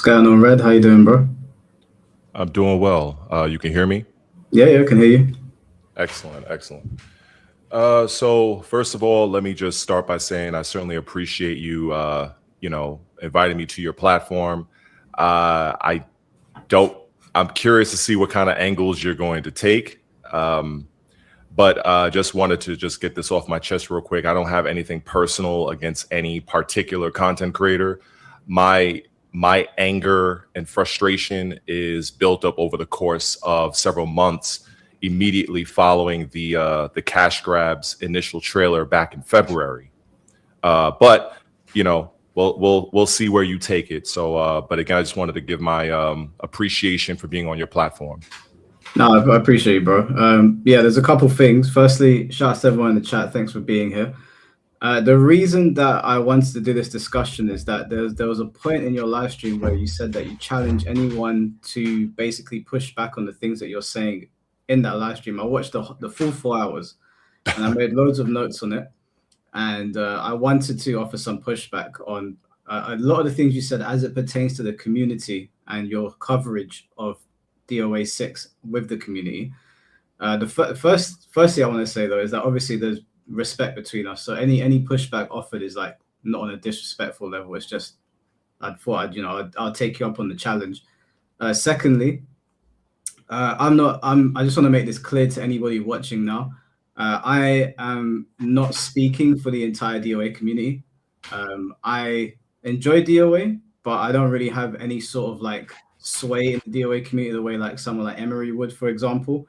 going on, Red? How you doing, bro? I'm doing well. You can hear me? Yeah, I can hear you. Excellent, excellent. So first of all, let me just start by saying I certainly appreciate you, inviting me to your platform. I don't. I'm curious to see what kind of angles you're going to take. But just wanted to just get this off my chest real quick. I don't have anything personal against any particular content creator. My my anger and frustration is built up over the course of several months immediately following the cash grabs initial trailer back in February. But we'll see where you take it. So, but again, I just wanted to give my appreciation for being on your platform. No, I appreciate you, bro. Yeah, there's a couple things. Firstly, shout out to everyone in the chat. Thanks for being here. The reason that I wanted to do this discussion is that there was a point in your live stream where you said that you challenge anyone to basically push back on the things that you're saying in that live stream. I watched the full 4 hours and I made loads of notes on it. And I wanted to offer some pushback on a lot of the things you said as it pertains to the community and your coverage of DOA 6 with the community. Firstly, I want to say though is that obviously there's respect between us. So any pushback offered is like not on a disrespectful level. It's just I thought I'll take you up on the challenge. Secondly, I just want to make this clear to anybody watching now. I am not speaking for the entire DOA community. I enjoy DOA, but I don't really have any sort of like sway in the DOA community the way like someone like Emery would, for example.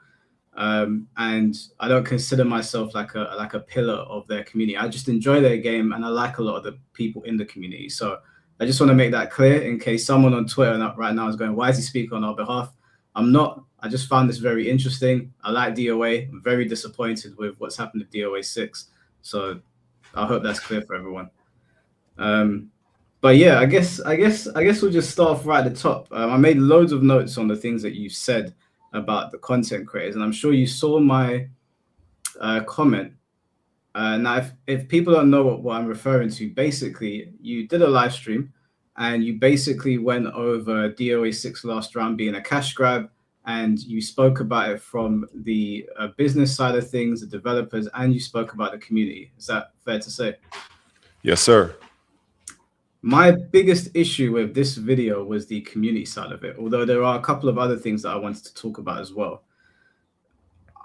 And I don't consider myself like a pillar of their community. I just enjoy their game and I like a lot of the people in the community. So I just want to make that clear in case someone on Twitter right now is going, why is he speaking on our behalf? I'm not. I just found this very interesting. I like DOA. I'm very disappointed with what's happened to DOA 6. So I hope that's clear for everyone. But yeah, I guess we'll just start off right at the top. I made loads of notes on the things that you said about the content creators, and I'm sure you saw my comment. Now, if people don't know what I'm referring to, basically, you did a live stream, and you basically went over DOA 6 last round being a cash grab, and you spoke about it from the business side of things, the developers, and you spoke about the community. Is that fair to say? Yes, sir. My biggest issue with this video was the community side of it, although there are a couple of other things that I wanted to talk about as well.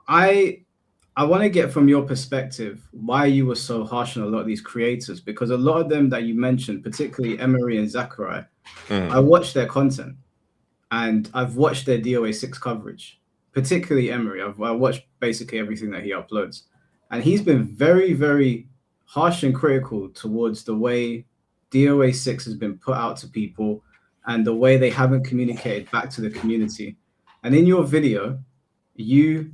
I want to get from your perspective why you were so harsh on a lot of these creators, because a lot of them that you mentioned, particularly Emery and Zachary, I watched their content and I've watched their DOA 6 coverage, particularly Emery. I watched basically everything that he uploads, and he's been very, very harsh and critical towards the way DOA 6 has been put out to people and the way they haven't communicated back to the community. And in your video, you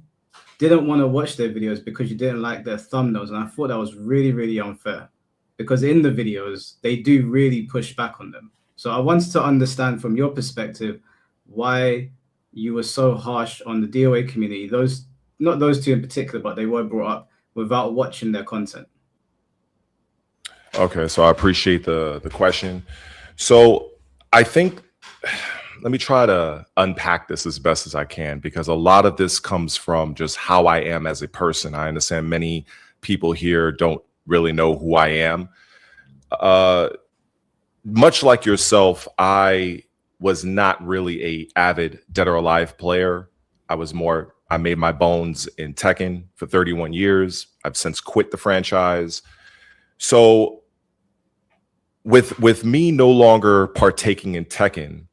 didn't want to watch their videos because you didn't like their thumbnails. And I thought that was really, really unfair because in the videos, they do really push back on them. So I wanted to understand from your perspective why you were so harsh on the DOA community. Not those two in particular, but they were brought up without watching their content. Okay, so I appreciate the question. So I think let me try to unpack this as best as I can, because a lot of this comes from just how I am as a person. I understand many people here don't really know who I am. Much like yourself, I was not really a avid Dead or Alive player. I made my bones in Tekken for 31 years. I've since quit the franchise. So with me no longer partaking in Tekken,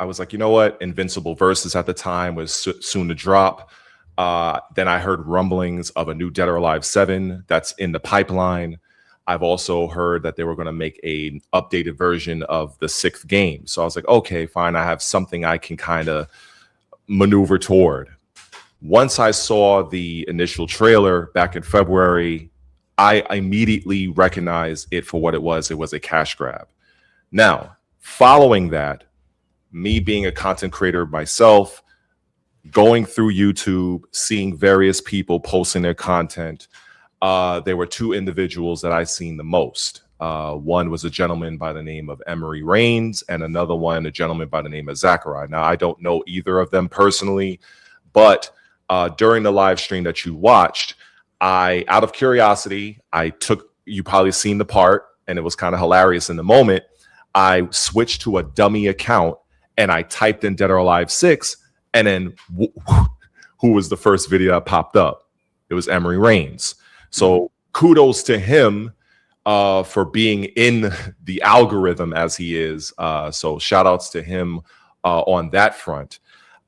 I was like, you know what? Invincible Versus at the time was soon to drop. Then I heard rumblings of a new Dead or Alive 7 that's in the pipeline. I've also heard that they were going to make an updated version of the 6th game. So I was like, okay, fine. I have something I can kind of maneuver toward. Once I saw the initial trailer back in February, I immediately recognized it for what it was. It was a cash grab. Now, following that, me being a content creator myself, going through YouTube, seeing various people posting their content, there were two individuals that I've seen the most. One was a gentleman by the name of Emery Rains, and another one, a gentleman by the name of Zachariah. Now, I don't know either of them personally, but during the live stream that you watched, out of curiosity, you probably seen the part, and it was kind of hilarious in the moment. I switched to a dummy account and I typed in Dead or Alive 6, and then who was the first video that popped up? It was Emery Rains. So kudos to him for being in the algorithm as he is. So shout outs to him on that front.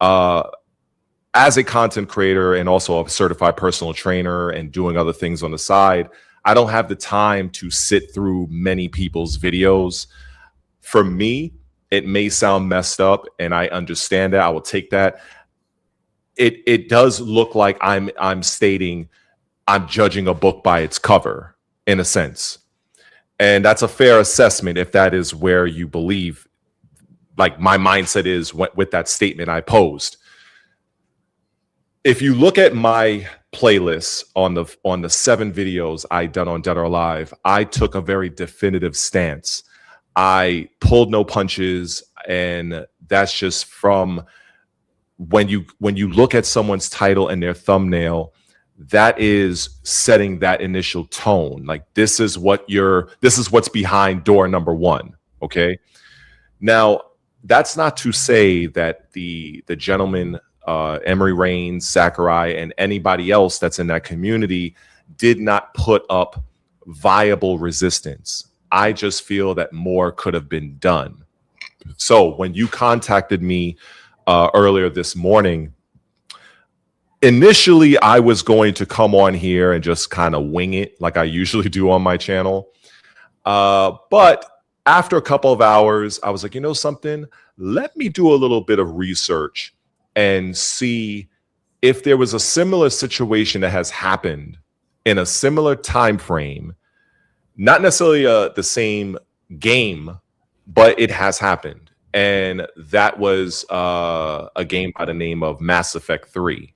As a content creator and also a certified personal trainer and doing other things on the side, I don't have the time to sit through many people's videos. For me, it may sound messed up, and I understand that. I will take that. It does look like I'm stating I'm judging a book by its cover, in a sense. And that's a fair assessment if that is where you believe, like my mindset is with that statement I posed. If you look at my playlist on the 7 videos I done on Dead or Alive, I took a very definitive stance. I pulled no punches, and that's just from when you look at someone's title and their thumbnail, that is setting that initial tone. Like this is what's behind door number 1. Okay. Now, that's not to say that the gentleman, Emery Rains, Zachariah, and anybody else that's in that community did not put up viable resistance. I just feel that more could have been done. So when you contacted me earlier this morning, initially I was going to come on here and just kind of wing it like I usually do on my channel. But after a couple of hours, I was like, you know something? Let me do a little bit of research and see if there was a similar situation that has happened in a similar time frame. Not necessarily the same game, but it has happened. And that was a game by the name of Mass Effect 3.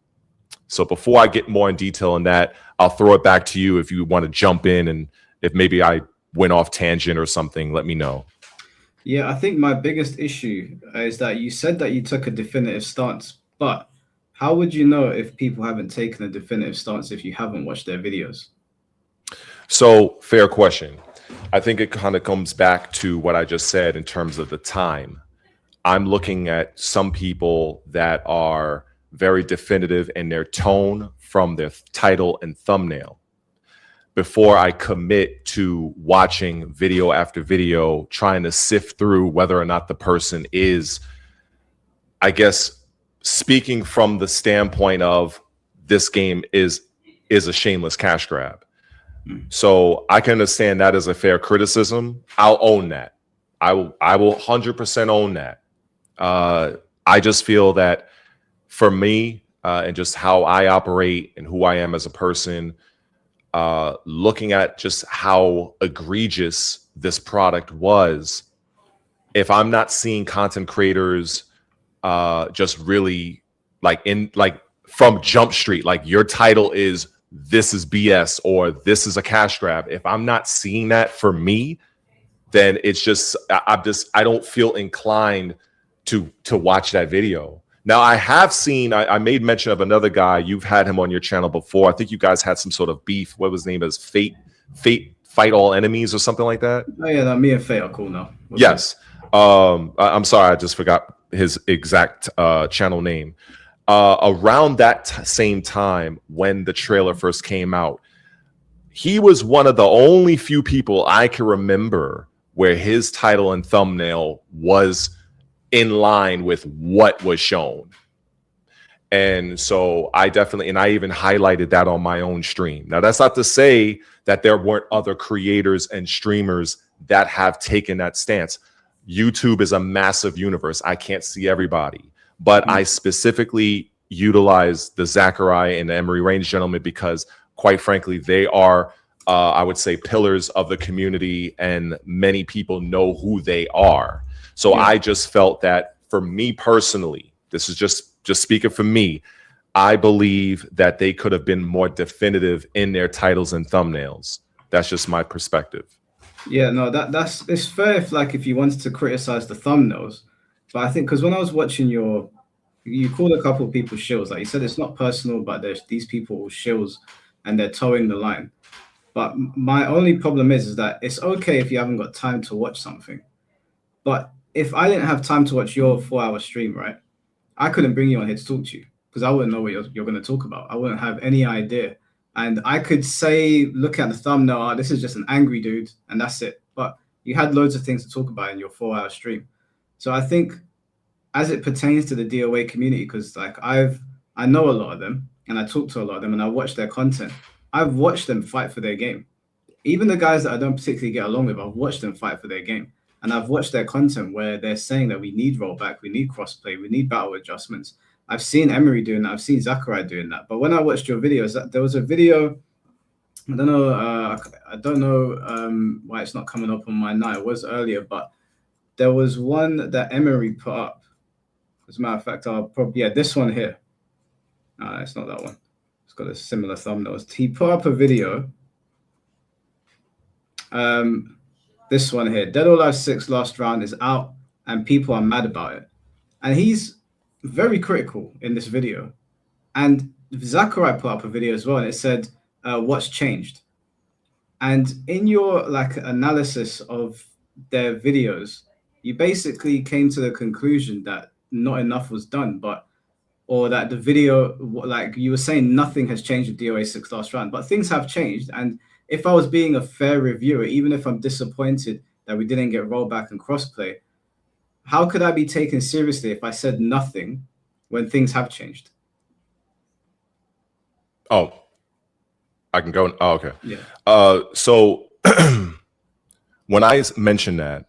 So before I get more in detail on that, I'll throw it back to you if you want to jump in, and if maybe I went off tangent or something, let me know. Yeah, I think my biggest issue is that you said that you took a definitive stance, but how would you know if people haven't taken a definitive stance if you haven't watched their videos? So fair question. I think it kind of comes back to what I just said in terms of the time. I'm looking at some people that are very definitive in their tone from their title and thumbnail before I commit to watching video after video, trying to sift through whether or not the person is, I guess, speaking from the standpoint of this game is a shameless cash grab. So I can understand that as a fair criticism. I'll own that. I will 100% own that. I just feel that for me and just how I operate and who I am as a person, looking at just how egregious this product was, if I'm not seeing content creators just really like from Jump Street, like your title is "This is BS" or "This is a cash grab," if I'm not seeing that for me, then it's just I don't feel inclined to watch that video. Now, I have seen, I made mention of another guy. You've had him on your channel before. I think you guys had some sort of beef. What was his name? Is Fate Fight All Enemies or something like that? Oh yeah, me and Fate are cool now. Yes. I'm sorry, I just forgot his exact channel name. Around that same time when the trailer first came out, he was one of the only few people I can remember where his title and thumbnail was in line with what was shown. And so I even highlighted that on my own stream. Now, that's not to say that there weren't other creators and streamers that have taken that stance. YouTube is a massive universe. I can't see everybody, but I specifically utilize the Zachariah and the Emery Rains gentlemen because, quite frankly, they are, I would say, pillars of the community, and many people know who they are. So I just felt that for me personally, this is just speaking for me, I believe that they could have been more definitive in their titles and thumbnails. That's just my perspective. Yeah, no, that's it's fair if like if you wanted to criticize the thumbnails, but I think because when I was watching your, you called a couple of people shills. Like you said, it's not personal, but there's these people shills, and they're towing the line. But my only problem is that it's okay if you haven't got time to watch something. But if I didn't have time to watch your 4 hour stream, right, I couldn't bring you on here to talk to you because I wouldn't know what you're going to talk about. I wouldn't have any idea. And I could say, look at the thumbnail, oh, this is just an angry dude, and that's it. But you had loads of things to talk about in your 4 hour stream. So I think as it pertains to the DOA community, because like I know a lot of them and I talk to a lot of them and I watch their content. I've watched them fight for their game. Even the guys that I don't particularly get along with, I've watched them fight for their game. And I've watched their content where they're saying that we need rollback, we need crossplay, we need battle adjustments. I've seen Emery doing that, I've seen Zachariah doing that. But when I watched your videos, there was a video, I don't know why it's not coming up on my night. It was earlier, but there was one that Emery put up. As a matter of fact, I'll probably, yeah, this one here. No, it's not that one. It's got a similar thumbnail. He put up a video. This one here, Dead or Alive 6 last round is out and people are mad about it. And he's very critical in this video. And Zachariah put up a video as well, and it said, what's changed? And in your like analysis of their videos, you basically came to the conclusion that not enough was done, or that the video, like you were saying, nothing has changed with DOA 6 last round, but things have changed. And if I was being a fair reviewer, even if I'm disappointed that we didn't get rollback and crossplay, how could I be taken seriously if I said nothing when things have changed? Oh, I can go. Oh, okay. Yeah. So when I mentioned that,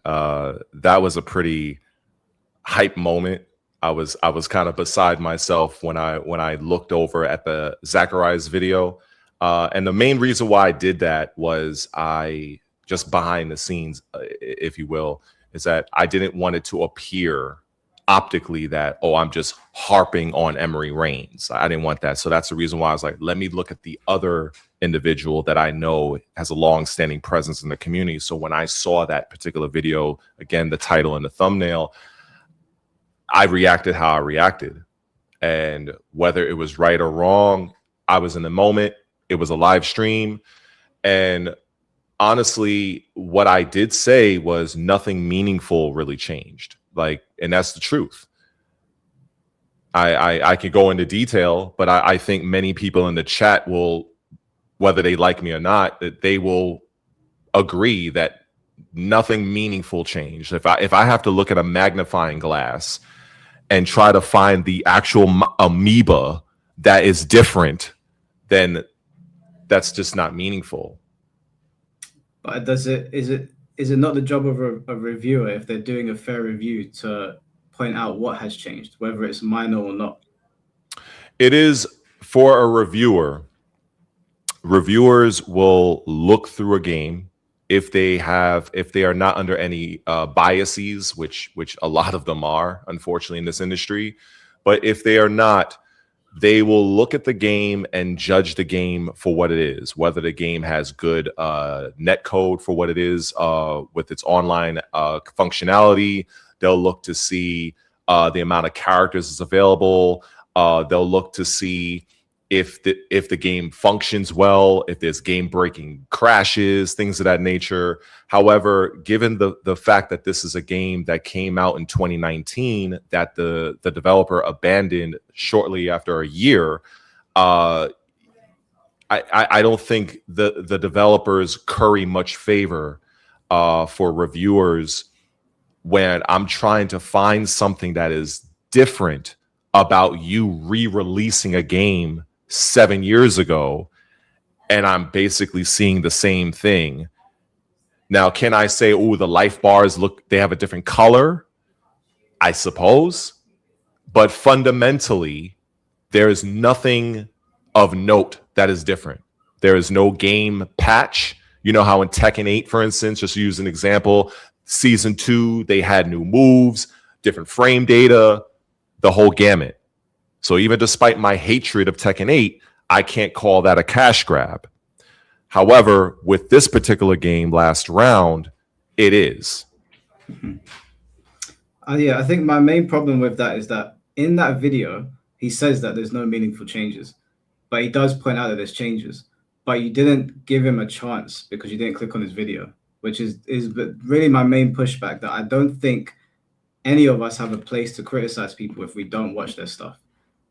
that was a pretty hype moment. I was kind of beside myself when I looked over at the Zachariah's video. And the main reason why I did that was I just behind the scenes, if you will, is that I didn't want it to appear optically that, oh, I'm just harping on Emery Reigns. I didn't want that. So that's the reason why I was like, let me look at the other individual that I know has a long-standing presence in the community. So when I saw that particular video, again, the title and the thumbnail, I reacted how I reacted. And whether it was right or wrong, I was in the moment. It was a live stream. And honestly, what I did say was nothing meaningful really changed. Like, and that's the truth. I could go into detail, but I think many people in the chat will, whether they like me or not, that they will agree that nothing meaningful changed. If I have to look at a magnifying glass and try to find the actual amoeba that is different, then that's just not meaningful. But is it not the job of a reviewer, if they're doing a fair review, to point out what has changed, whether it's minor or not? It is for a reviewer. Reviewers will look through a game if they are not under any biases, which a lot of them are, unfortunately, in this industry. But if they are not, they will look at the game and judge the game for what it is, whether the game has good net code for what it is with its online functionality. They'll look to see the amount of characters that's available. They'll look to see if the game functions well, if there's game-breaking crashes, things of that nature. However, given the fact that this is a game that came out in 2019, that the developer abandoned shortly after a year, I don't think the developers curry much favor for reviewers when I'm trying to find something that is different about you re-releasing a game 7 years ago, and I'm basically seeing the same thing. Now, can I say, oh, the life bars they have a different color? I suppose. But fundamentally, there is nothing of note that is different. There is no game patch. You know how in Tekken 8, for instance, just to use an example, Season 2, they had new moves, different frame data, the whole gamut. So even despite my hatred of Tekken 8, I can't call that a cash grab. However, with this particular game last round, it is. Yeah, I think my main problem with that is that in that video, he says that there's no meaningful changes, but he does point out that there's changes. But you didn't give him a chance because you didn't click on his video, which is really my main pushback. That I don't think any of us have a place to criticize people if we don't watch their stuff.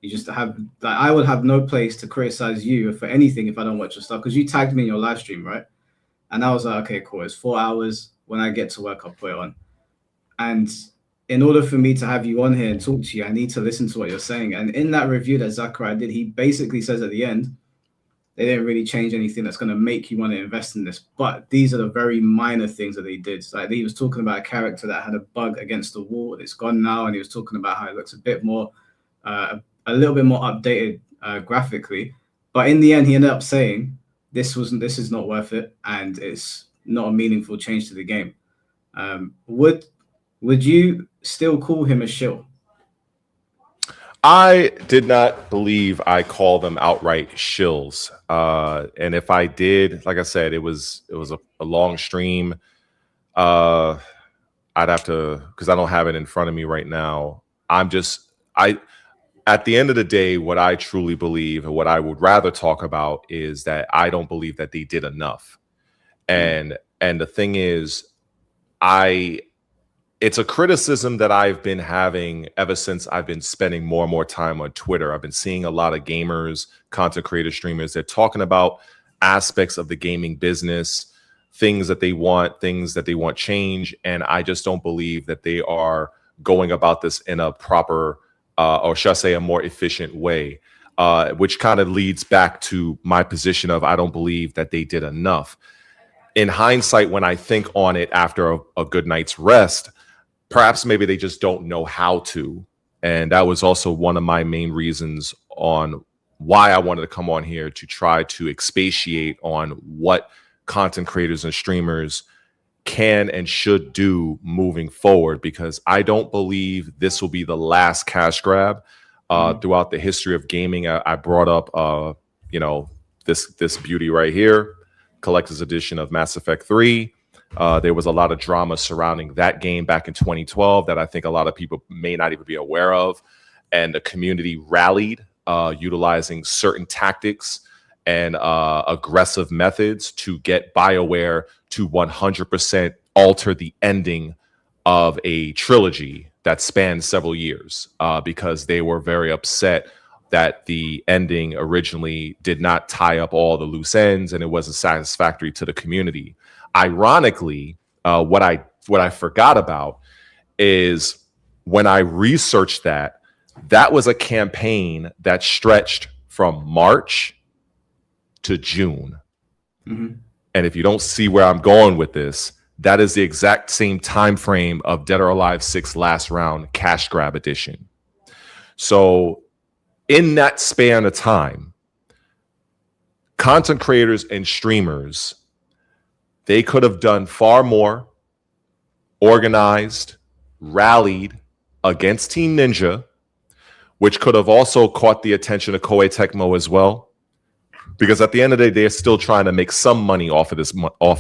You just have like I would have no place to criticize you for anything if I don't watch your stuff because you tagged me in your live stream, right? And I was like, okay, cool. It's 4 hours. When I get to work, I'll put it on. And in order for me to have you on here and talk to you, I need to listen to what you're saying. And in that review that Zachariah did, he basically says at the end, they didn't really change anything that's going to make you want to invest in this. But these are the very minor things that they did. Like he was talking about a character that had a bug against the wall. It's gone now. And he was talking about how it looks a bit more, a little bit more updated graphically. But in the end, he ended up saying, this is not worth it. And it's not a meaningful change to the game. Would you still call him a shill? I did not believe I called them outright shills. And if I did, like I said, it was a long stream. I'd have to, because I don't have it in front of me right now. At the end of the day, what I truly believe and what I would rather talk about is that I don't believe that they did enough. And the thing is, it's a criticism that I've been having ever since I've been spending more and more time on Twitter. I've been seeing a lot of gamers, content creators, streamers. They're talking about aspects of the gaming business, things that they want change. And I just don't believe that they are going about this in a proper, or should I say a more efficient way, which kind of leads back to my position of I don't believe that they did enough. In hindsight, when I think on it after a good night's rest, perhaps maybe they just don't know how to. And that was also one of my main reasons on why I wanted to come on here to try to expatiate on what content creators and streamers can and should do moving forward, because I don't believe this will be the last cash grab throughout the history of gaming. I brought up, this beauty right here, collector's edition of Mass Effect 3. There was a lot of drama surrounding that game back in 2012 that I think a lot of people may not even be aware of. And the community rallied, utilizing certain tactics and aggressive methods to get BioWare to 100% alter the ending of a trilogy that spanned several years, because they were very upset that the ending originally did not tie up all the loose ends and it wasn't satisfactory to the community. Ironically, what I forgot about is when I researched that was a campaign that stretched from March to June. Mm-hmm. And if you don't see where I'm going with this, that is the exact same time frame of Dead or Alive 6 Last Round Cash Grab Edition. So in that span of time, content creators and streamers, they could have done far more, organized, rallied against Team Ninja, which could have also caught the attention of Koei Tecmo as well. Because at the end of the day, they're still trying to make some money off of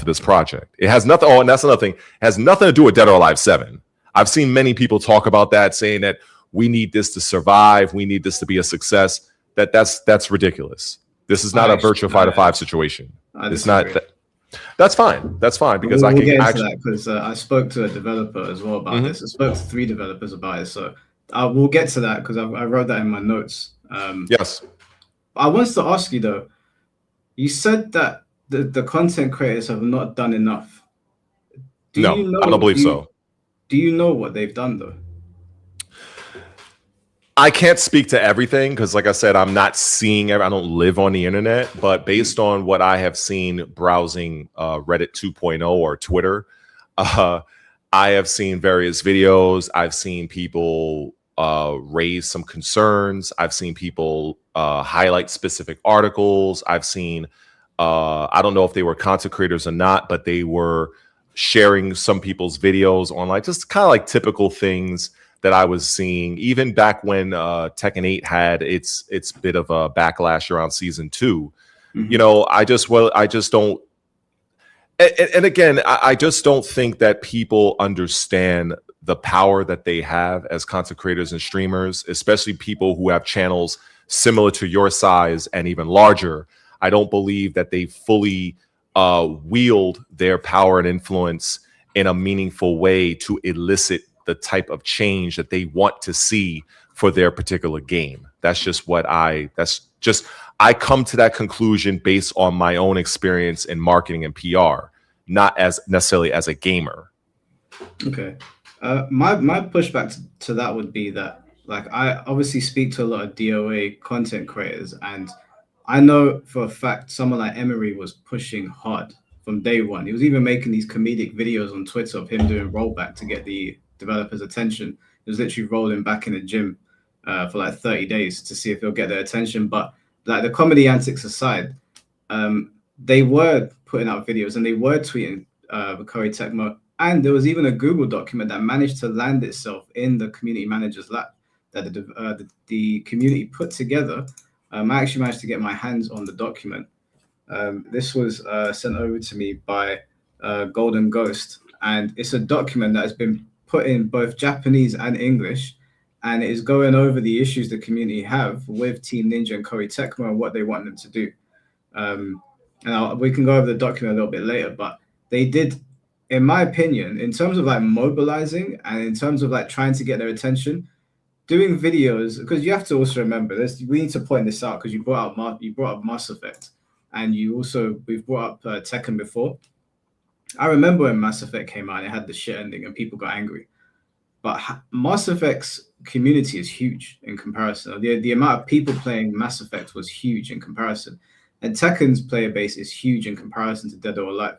this project. It has nothing. Oh, and that's another thing. It has nothing to do with Dead or Alive 7. I've seen many people talk about that, saying that we need this to survive. We need this to be a success. That's ridiculous. This is not a Virtua Fighter 5 situation. It's not. That's fine. That's fine, because we'll get into that, because I spoke to a developer as well about this. I spoke to 3 developers about it, so we'll get to that because I wrote that in my notes. Yes. I wanted to ask you though. You said that the content creators have not done enough. I don't believe so. Do you know what they've done though? I can't speak to everything because, like I said, I'm not seeing I don't live on the internet. But based on what I have seen browsing Reddit 2.0 or Twitter, I have seen various videos. I've seen people raise some concerns. I've seen people highlight specific articles. I've seen, I don't know if they were content creators or not, but they were sharing some people's videos online, just kind of like typical things that I was seeing even back when Tekken 8 had its bit of a backlash around season 2. You know, I just don't. And again, I just don't think that people understand the power that they have as content creators and streamers, especially people who have channels similar to your size and even larger. I don't believe that they fully wield their power and influence in a meaningful way to elicit the type of change that they want to see for their particular game. That's just I come to that conclusion based on my own experience in marketing and PR, not as necessarily as a gamer. Okay. My pushback to that would be that, like, I obviously speak to a lot of DOA content creators, and I know for a fact someone like Emery was pushing hard from day one. He was even making these comedic videos on Twitter of him doing rollback to get the developers' attention. He was literally rolling back in the gym for like 30 days to see if he'll get their attention. But like, the comedy antics aside, they were putting out videos and they were tweeting Recurry Tecmo. And there was even a Google document that managed to land itself in the community manager's lap that the community put together. I actually managed to get my hands on the document. This was sent over to me by Golden Ghost, and it's a document that has been put in both Japanese and English, and it is going over the issues the community have with Team Ninja and Koei Tecmo and what they want them to do. We can go over the document a little bit later, but they did, in my opinion, in terms of like mobilizing and in terms of like trying to get their attention, doing videos, because you have to also remember this. We need to point this out because you brought up Mass Effect, and we've brought up Tekken before. I remember when Mass Effect came out, and it had the shit ending, and people got angry. But Mass Effect's community is huge in comparison. The amount of people playing Mass Effect was huge in comparison, and Tekken's player base is huge in comparison to Dead or Alive.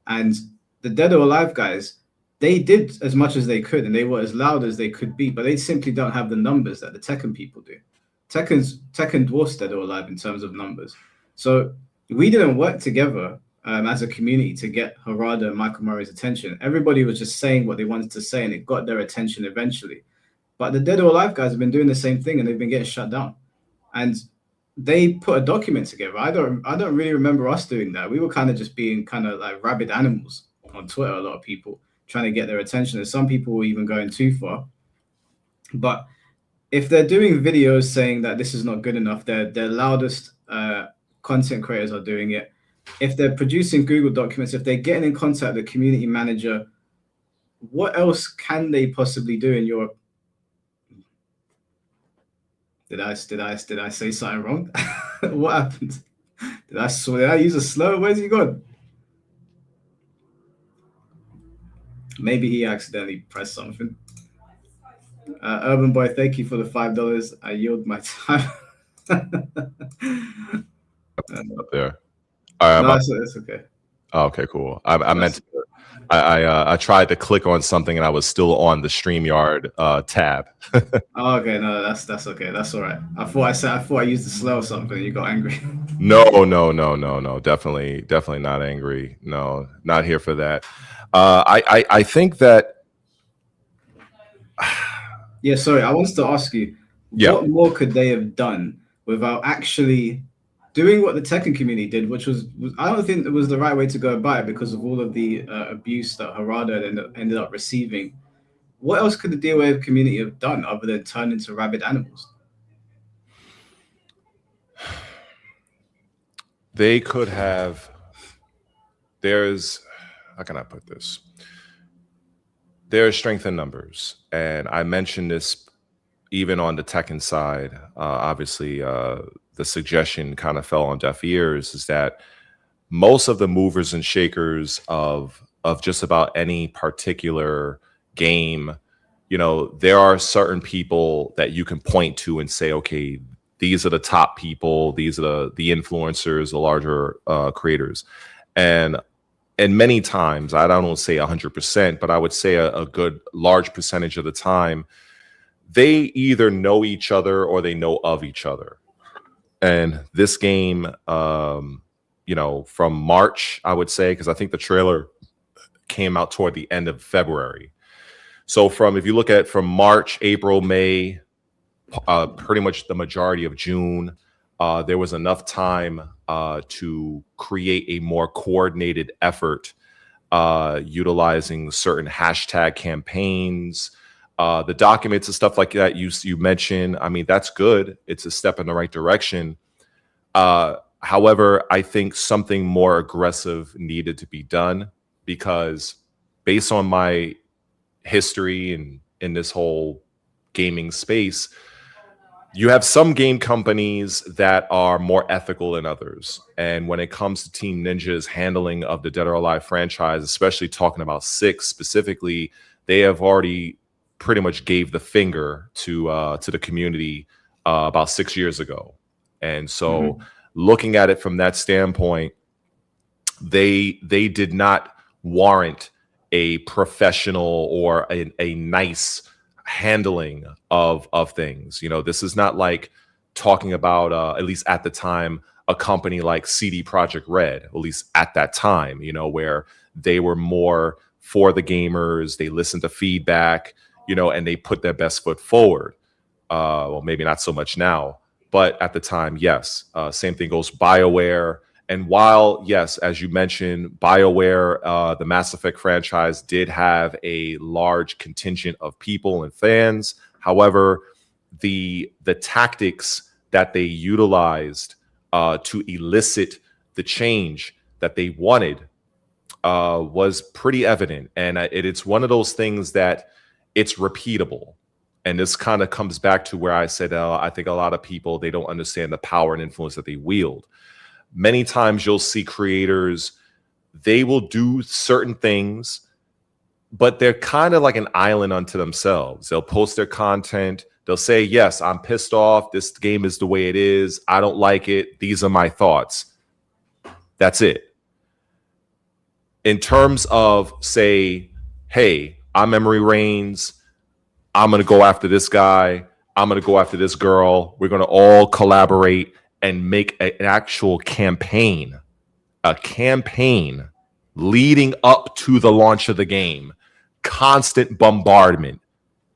And the Dead or Alive guys, they did as much as they could, and they were as loud as they could be, but they simply don't have the numbers that the Tekken people do. Tekken dwarfs Dead or Alive in terms of numbers. So we didn't work together as a community to get Harada and Michael Murray's attention. Everybody was just saying what they wanted to say, and it got their attention eventually. But the Dead or Alive guys have been doing the same thing, and they've been getting shut down. And they put a document together. I don't really remember us doing that. We were kind of just being kind of like rabid animals on Twitter, a lot of people trying to get their attention, and some people were even going too far. But if they're doing videos saying that this is not good enough, their loudest content creators are doing it. If they're producing Google documents, if they're getting in contact with the community manager, what else can they possibly do in Europe? Did I say something wrong? What happened? Did I use a slur? Where's he gone? Maybe he accidentally pressed something. Urban Boy, thank you for the $5. I yield my time. Up there. No, it's okay. Oh, okay, cool. I tried to click on something and I was still on the StreamYard tab. Oh, okay, no, that's okay. That's all right. I thought I used the slur or something. And you got angry. No. Definitely not angry. No, not here for that. I think that. Yeah, sorry. I wanted to ask you, what more could they have done without actually doing what the Tekken community did, which was I don't think it was the right way to go about it because of all of the abuse that Harada ended up receiving. What else could the DOA community have done other than turn into rabid animals? They could have. How can I put this? There's strength in numbers, and I mentioned this even on the Tekken side. Obviously, the suggestion kind of fell on deaf ears. Is that most of the movers and shakers of just about any particular game, you know, there are certain people that you can point to and say, okay, these are the top people, these are the influencers, the larger creators, and many times, I don't want to say 100%, but I would say a good large percentage of the time, they either know each other or they know of each other. And this game, you know, from March, I would say, because I think the trailer came out toward the end of February. So if you look at from March, April, May, pretty much the majority of June, there was enough time to create a more coordinated effort utilizing certain hashtag campaigns, the documents and stuff like that you mentioned. I mean, that's good. It's a step in the right direction. However, I think something more aggressive needed to be done, because based on my history and in this whole gaming space, you have some game companies that are more ethical than others. And when it comes to Team Ninja's handling of the Dead or Alive franchise, especially talking about 6 specifically, they have already pretty much gave the finger to the community about 6 years ago. And so looking at it from that standpoint, they did not warrant a professional or a nice handling of things. You know, this is not like talking about at least at the time, a company like CD Projekt Red, at least at that time, you know, where they were more for the gamers, they listened to feedback, you know, and they put their best foot forward. Well, maybe not so much now, but at the time, yes. Same thing goes BioWare. And while, yes, as you mentioned, BioWare, the Mass Effect franchise did have a large contingent of people and fans. However, the tactics that they utilized to elicit the change that they wanted was pretty evident. And it's one of those things that it's repeatable. And this kind of comes back to where I said, I think a lot of people, they don't understand the power and influence that they wield. Many times you'll see creators, they will do certain things, but they're kind of like an island unto themselves. They'll post their content. They'll say, yes, I'm pissed off. This game is the way it is. I don't like it. These are my thoughts. That's it. In terms of, say, hey, I'm Emery Reigns. I'm going to go after this guy. I'm going to go after this girl. We're going to all collaborate and make an actual campaign, a campaign leading up to the launch of the game, constant bombardment,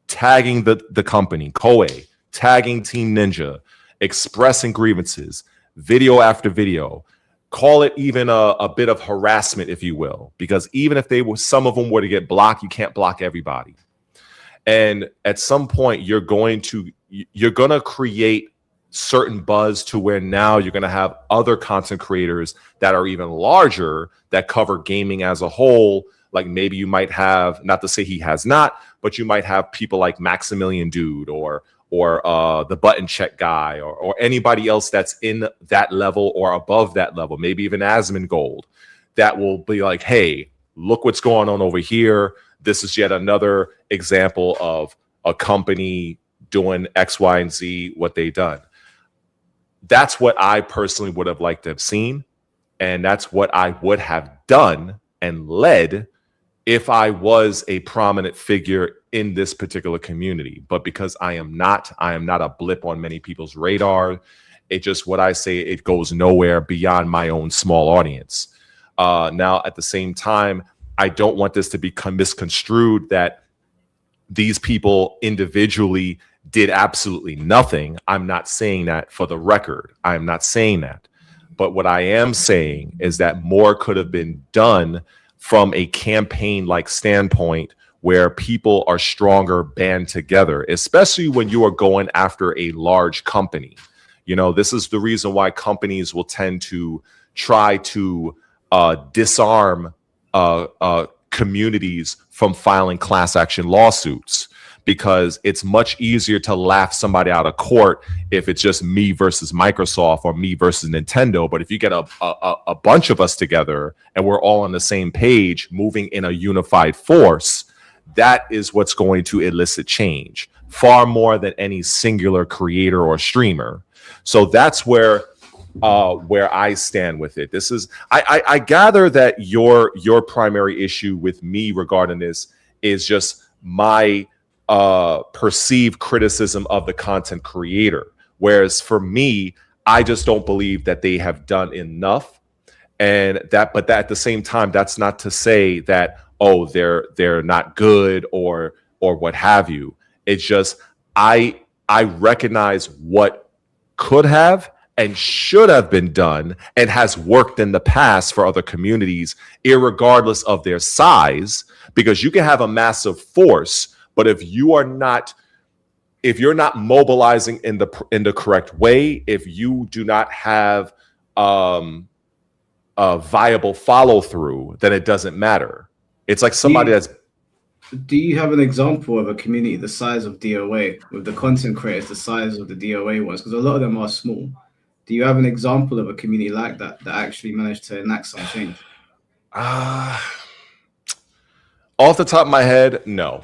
tagging the company, Koei, tagging Team Ninja, expressing grievances, video after video. Call it even a bit of harassment, if you will, because even if some of them were to get blocked, you can't block everybody. And at some point, you're going to create certain buzz to where now you're going to have other content creators that are even larger that cover gaming as a whole. Like maybe you might have, not to say he has not, but you might have people like Maximilian Dude or the Button Check guy or anybody else that's in that level or above that level, maybe even Asmongold, that will be like, hey, look what's going on over here. This is yet another example of a company doing X, Y, and Z, what they've done. That's what I personally would have liked to have seen. And that's what I would have done and led if I was a prominent figure in this particular community. But because I am not a blip on many people's radar. It just, what I say, it goes nowhere beyond my own small audience. Now, at the same time, I don't want this to become misconstrued that these people individually did absolutely nothing. I'm not saying that, for the record. I am not saying that. But what I am saying is that more could have been done from a campaign-like standpoint where people are stronger band together, especially when you are going after a large company. You know, this is the reason why companies will tend to try to disarm communities from filing class action lawsuits, because it's much easier to laugh somebody out of court if it's just me versus Microsoft or me versus Nintendo. But if you get a bunch of us together and we're all on the same page, moving in a unified force, that is what's going to elicit change far more than any singular creator or streamer. So that's where I stand with it. This is, I gather that your primary issue with me regarding this is just my perceived criticism of the content creator. Whereas for me, I just don't believe that they have done enough. But that at the same time, that's not to say that, oh, they're not good or what have you. It's just, I recognize what could have, and should have been done and has worked in the past for other communities, irregardless of their size, because you can have a massive force, but if you're not mobilizing in the correct way, if you do not have a viable follow through, then it doesn't matter. It's like somebody that's. Do you have an example of a community the size of DOA with the content creators the size of the DOA ones? Because a lot of them are small. Do you have an example of a community like that that actually managed to enact some change? Off the top of my head, no.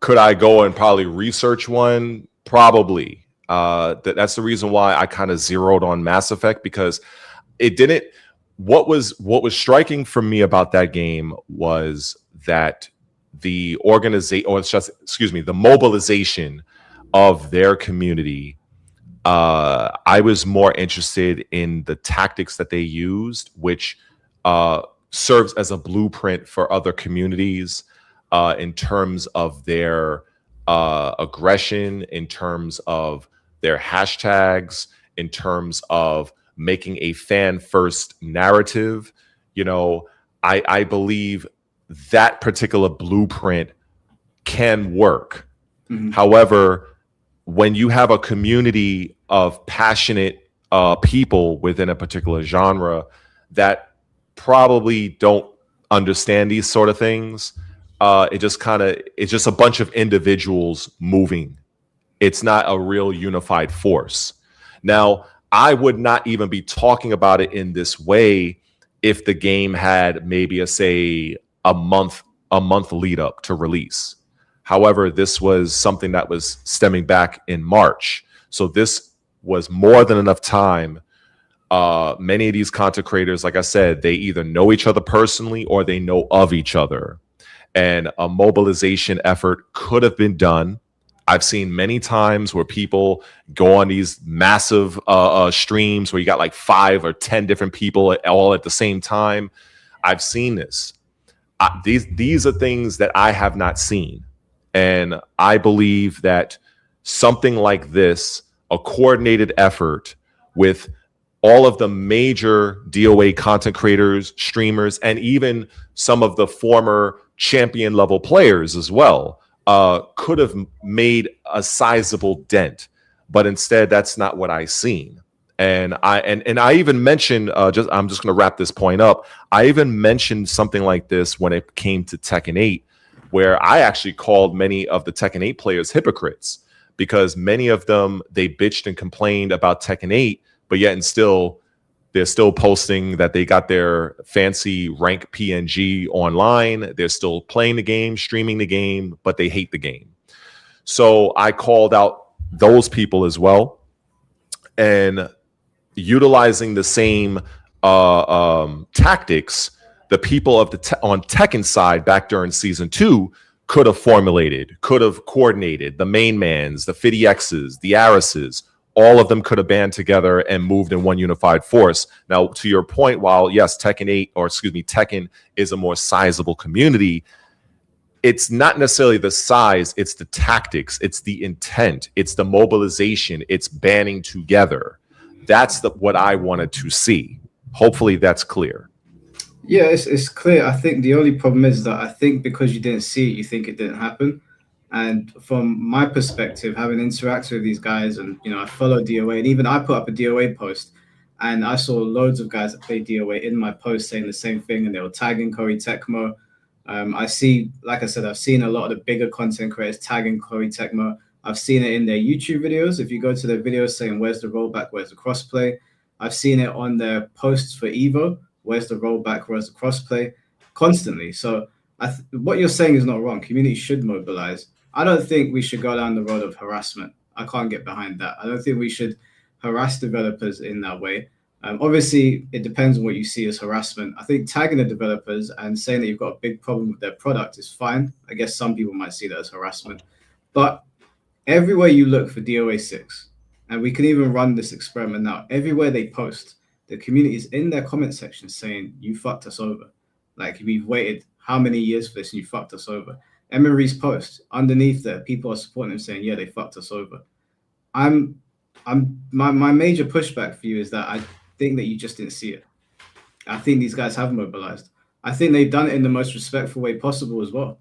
Could I go and probably research one? Probably. That's the reason why I kind of zeroed on Mass Effect, because it didn't. What was striking for me about that game was that the organization, or the mobilization of their community. I was more interested in the tactics that they used, which serves as a blueprint for other communities in terms of their aggression, in terms of their hashtags, in terms of making a fan-first narrative. I believe that particular blueprint can work. Mm-hmm. However, when you have a community of passionate people within a particular genre that probably don't understand these sort of things, it's just a bunch of individuals moving. It's not a real unified force. Now, I would not even be talking about it in this way if the game had maybe a month lead up to release. However, this was something that was stemming back in March. So this was more than enough time. Many of these content creators, like I said, they either know each other personally or they know of each other. And a mobilization effort could have been done. I've seen many times where people go on these massive streams where you got like 5 or 10 different people all at the same time. I've seen this. These are things that I have not seen. And I believe that something like this, a coordinated effort with all of the major DOA content creators, streamers, and even some of the former champion level players as well, could have made a sizable dent. But instead, that's not what I seen. And I even mentioned, I'm just going to wrap this point up. I even mentioned something like this when it came to Tekken 8, where I actually called many of the Tekken 8 players hypocrites, because many of them, they bitched and complained about Tekken 8, but yet and still, they're still posting that they got their fancy rank PNG online. They're still playing the game, streaming the game, but they hate the game. So I called out those people as well. And utilizing the same tactics, the people of on Tekken side back during season 2 could have formulated, could have coordinated. The main mans, the Fiddy X's, the Arises, all of them could have band together and moved in one unified force. Now, to your point, while yes, Tekken is a more sizable community, it's not necessarily the size, it's the tactics, it's the intent, it's the mobilization, it's banding together. That's what I wanted to see. Hopefully that's clear. Yeah, it's clear. I think the only problem is that I think because you didn't see it, you think it didn't happen. And from my perspective, having interacted with these guys, and I follow DOA, and even I put up a DOA post, and I saw loads of guys that play DOA in my post saying the same thing, and they were tagging Corey Tecmo. I see, like I said, I've seen a lot of the bigger content creators tagging Corey Tecmo. I've seen it in their YouTube videos. If you go to their videos saying, where's the rollback, where's the crossplay? I've seen it on their posts for Evo, where's the rollback, where's the crossplay, constantly. So what you're saying is not wrong. Community should mobilize. I don't think we should go down the road of harassment. I can't get behind that. I don't think we should harass developers in that way. Obviously, it depends on what you see as harassment. I think tagging the developers and saying that you've got a big problem with their product is fine. I guess some people might see that as harassment. But everywhere you look for DOA 6, and we can even run this experiment now, everywhere they post, the community is in their comment section saying, you fucked us over. Like, we've waited how many years for this and you fucked us over. Emery's post, underneath there, people are supporting him saying, yeah, they fucked us over. I'm my major pushback for you is that I think that you just didn't see it. I think these guys have mobilized. I think they've done it in the most respectful way possible as well.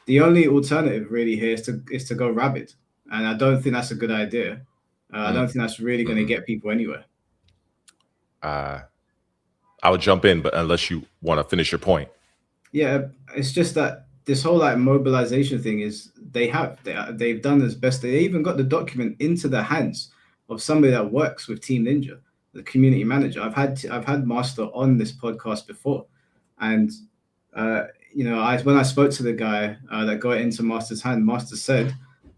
The only alternative really here is to go rabid, and I don't think that's a good idea. I don't think that's really going to get people anywhere. I would jump in, but unless you want to finish your point. Yeah, it's just that this whole like mobilization thing is they've done as best. They even got the document into the hands of somebody that works with Team Ninja, the community manager. I've had Master on this podcast before, and when I spoke to the guy that got it into Master's hand, Master said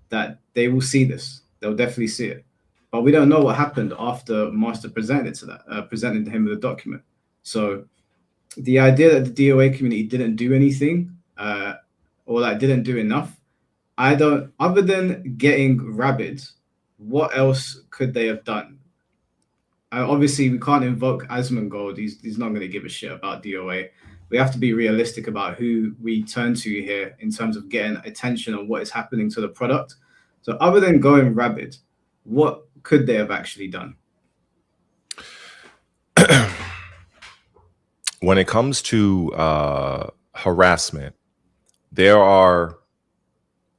that they will see this. They'll definitely see it, but we don't know what happened after Master presented to him with the document. So the idea that the DOA community didn't do anything or like didn't do enough, other than getting rabid, what else could they have done? Obviously, we can't invoke Asmongold. He's not going to give a shit about DOA. We have to be realistic about who we turn to here in terms of getting attention on what is happening to the product. So other than going rabid, what could they have actually done? When it comes to harassment, there are,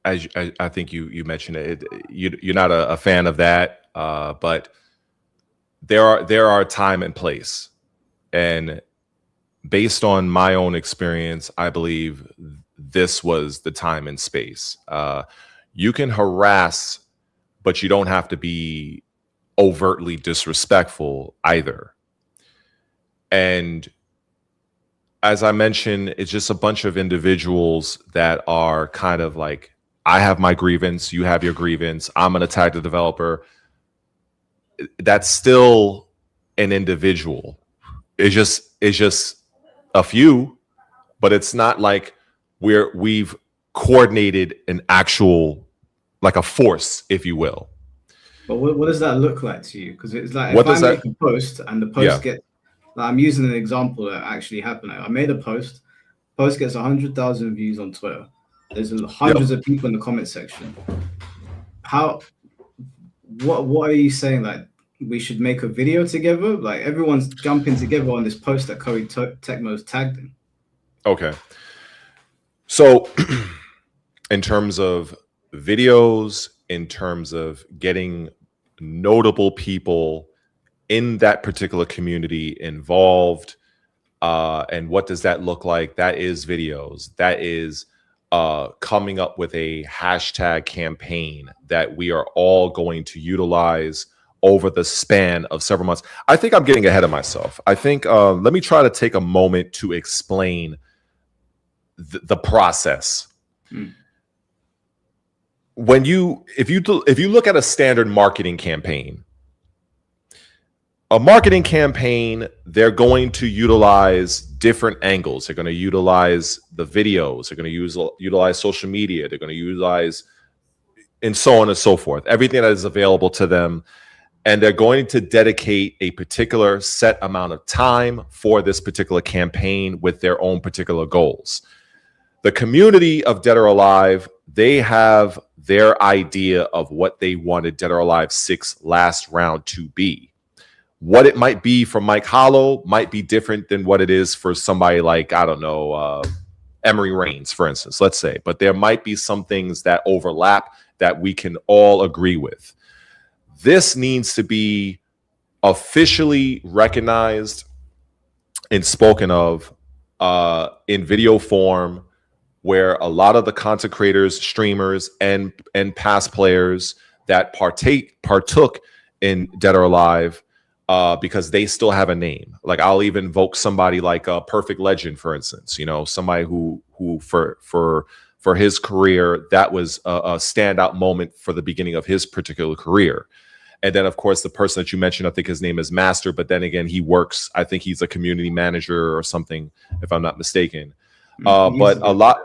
as I think you mentioned it, you're not a fan of that, but there are time and place, and based on my own experience, I believe this was the time and space. You can harass, but you don't have to be overtly disrespectful either. And as I mentioned, it's just a bunch of individuals that are kind of like, I have my grievance, you have your grievance, I'm going to tag the developer. That's still an individual. It's just a few, but it's not like we've coordinated an actual, like a force, if you will. But what does that look like to you? Because it's like if I make a post and the post gets, like, I'm using an example that actually happened. I made a post gets 100,000 views on Twitter. There's hundreds of people in the comment section. What are you saying? Like, we should make a video together? Like, everyone's jumping together on this post that Koei Tecmo's tagged in. Okay. So in terms of videos, in terms of getting notable people in that particular community involved, and what does that look like? That is videos. That is coming up with a hashtag campaign that we are all going to utilize over the span of several months. I think I'm getting ahead of myself. I think let me try to take a moment to explain the process. If you look at a standard marketing campaign, they're going to utilize different angles. They're going to utilize the videos. They're going to utilize social media. They're going to utilize, and so on and so forth, everything that is available to them. And they're going to dedicate a particular set amount of time for this particular campaign with their own particular goals. The community of Dead or Alive, they have their idea of what they wanted Dead or Alive 6 last round to be. What it might be for Mike Hollow might be different than what it is for somebody like, I don't know, Emery Reigns, for instance, let's say. But there might be some things that overlap that we can all agree with. This needs to be officially recognized and spoken of in video form, where a lot of the content creators, streamers, and past players that partook in Dead or Alive, because they still have a name. Like, I'll even invoke somebody like a Perfect Legend, for instance. You know, somebody who for his career, that was a standout moment for the beginning of his particular career. And then, of course, the person that you mentioned, I think his name is Master, but then again, he works, I think he's a community manager or something, if I'm not mistaken. But a lot,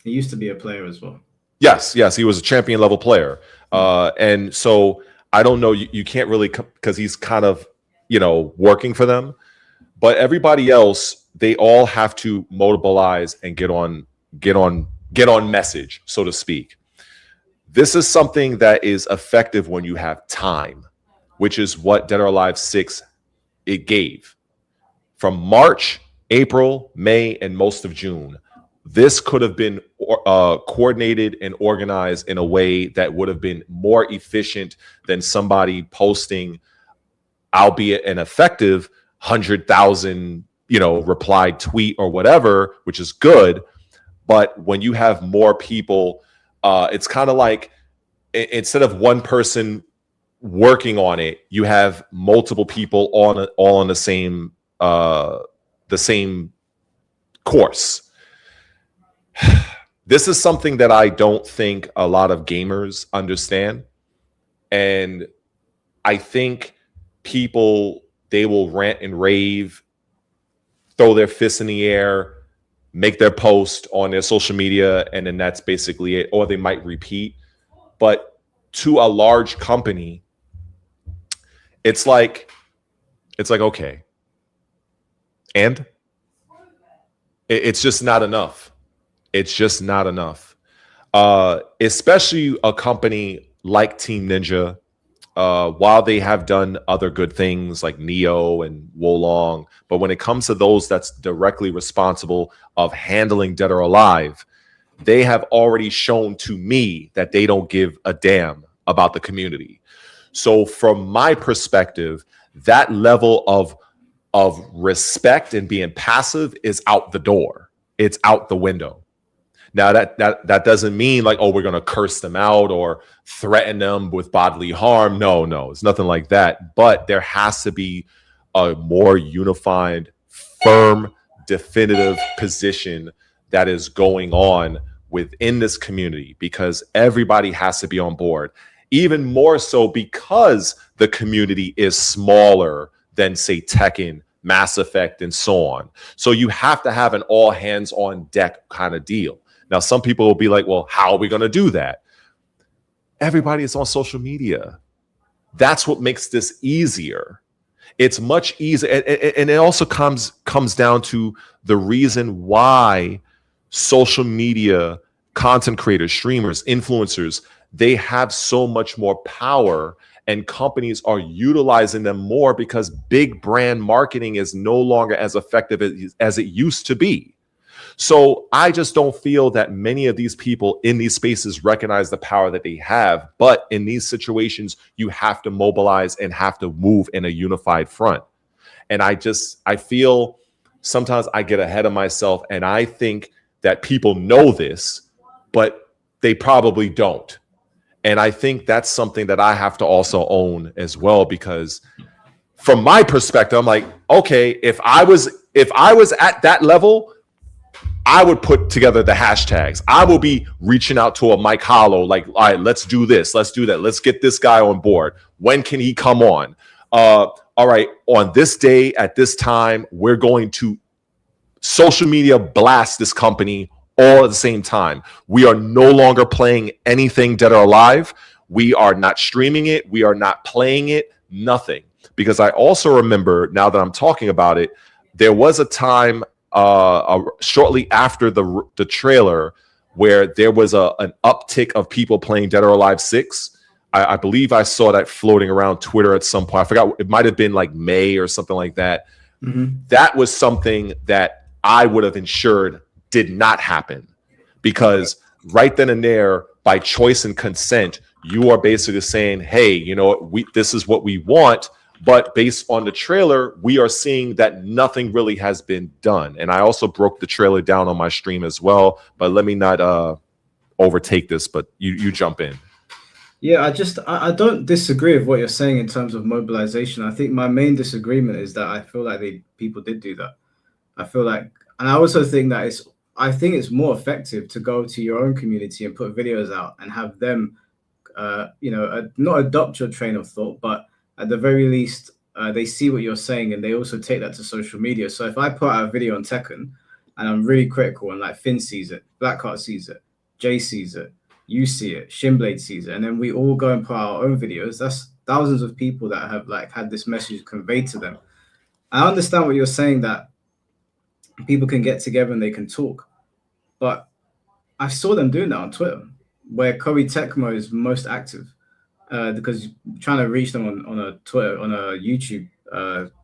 He used to be a player as well. Yes, he was a champion level player. And so I don't know, you can't really, because he's kind of, working for them. But everybody else, they all have to mobilize and get on message, so to speak. This is something that is effective when you have time, which is what Dead or Alive 6 it gave. From March, April, May, and most of June, this could have been coordinated and organized in a way that would have been more efficient than somebody posting, albeit an effective 100,000, replied tweet or whatever, which is good. But when you have more people, it's kind of like instead of one person working on it, you have multiple people all on the same course. This is something that I don't think a lot of gamers understand. And I think people, they will rant and rave, throw their fists in the air, make their post on their social media, and then that's basically it. Or they might repeat. But to a large company, it's like, okay. And it's just not enough. It's just not enough. Especially a company like Team Ninja, while they have done other good things like Neo and Wolong, but when it comes to those that's directly responsible of handling Dead or Alive, they have already shown to me that they don't give a damn about the community. So from my perspective, that level of respect and being passive is out the door. It's out the window. Now that doesn't mean like, oh, we're going to curse them out or threaten them with bodily harm. No, it's nothing like that. But there has to be a more unified, firm, definitive position that is going on within this community, because everybody has to be on board. Even more so because the community is smaller than, say, Tekken, Mass Effect, and so on. So you have to have an all hands on deck kind of deal. Now, some people will be like, well, how are we going to do that? Everybody is on social media. That's what makes this easier. It's much easier. And it also comes down to the reason why social media content creators, streamers, influencers, they have so much more power, and companies are utilizing them more because big brand marketing is no longer as effective as it used to be. So I just don't feel that many of these people in these spaces recognize the power that they have. But in these situations, you have to mobilize and have to move in a unified front. And I feel sometimes I get ahead of myself, and I think that people know this, but they probably don't. And I think that's something that I have to also own as well, because from my perspective, I'm like, okay, if I was at that level, I would put together the hashtags. I will be reaching out to a Mike Hollow, like, all right, let's do this. Let's do that. Let's get this guy on board. When can he come on? All right, on this day at this time, we're going to social media blast this company all at the same time. We are no longer playing anything Dead or Alive. We are not streaming it. We are not playing it. Nothing. Because I also remember, now that I'm talking about it, there was a time shortly after the trailer where there was an uptick of people playing Dead or Alive 6. I believe I saw that floating around Twitter at some point. I forgot. It might have been like May or something like that. Mm-hmm. That was something that I would have ensured did not happen, because right then and there, by choice and consent, you are basically saying, hey, this is what we want. But based on the trailer, we are seeing that nothing really has been done. And I also broke the trailer down on my stream as well. But let me not overtake this, but you jump in. Yeah, I don't disagree with what you're saying in terms of mobilization. I think my main disagreement is that I feel like people did do that. I feel like, and I also think that I think it's more effective to go to your own community and put videos out and have them, not adopt your train of thought, but at the very least, they see what you're saying and they also take that to social media. So if I put out a video on Tekken and I'm really critical and like Finn sees it, Blackheart sees it, Jay sees it, you see it, Shinblade sees it, and then we all go and put our own videos, that's thousands of people that have like had this message conveyed to them. I understand what you're saying, that people can get together and they can talk, but I saw them doing that on Twitter. where Koei Tecmo is most active, because trying to reach them on a Twitter, on a YouTube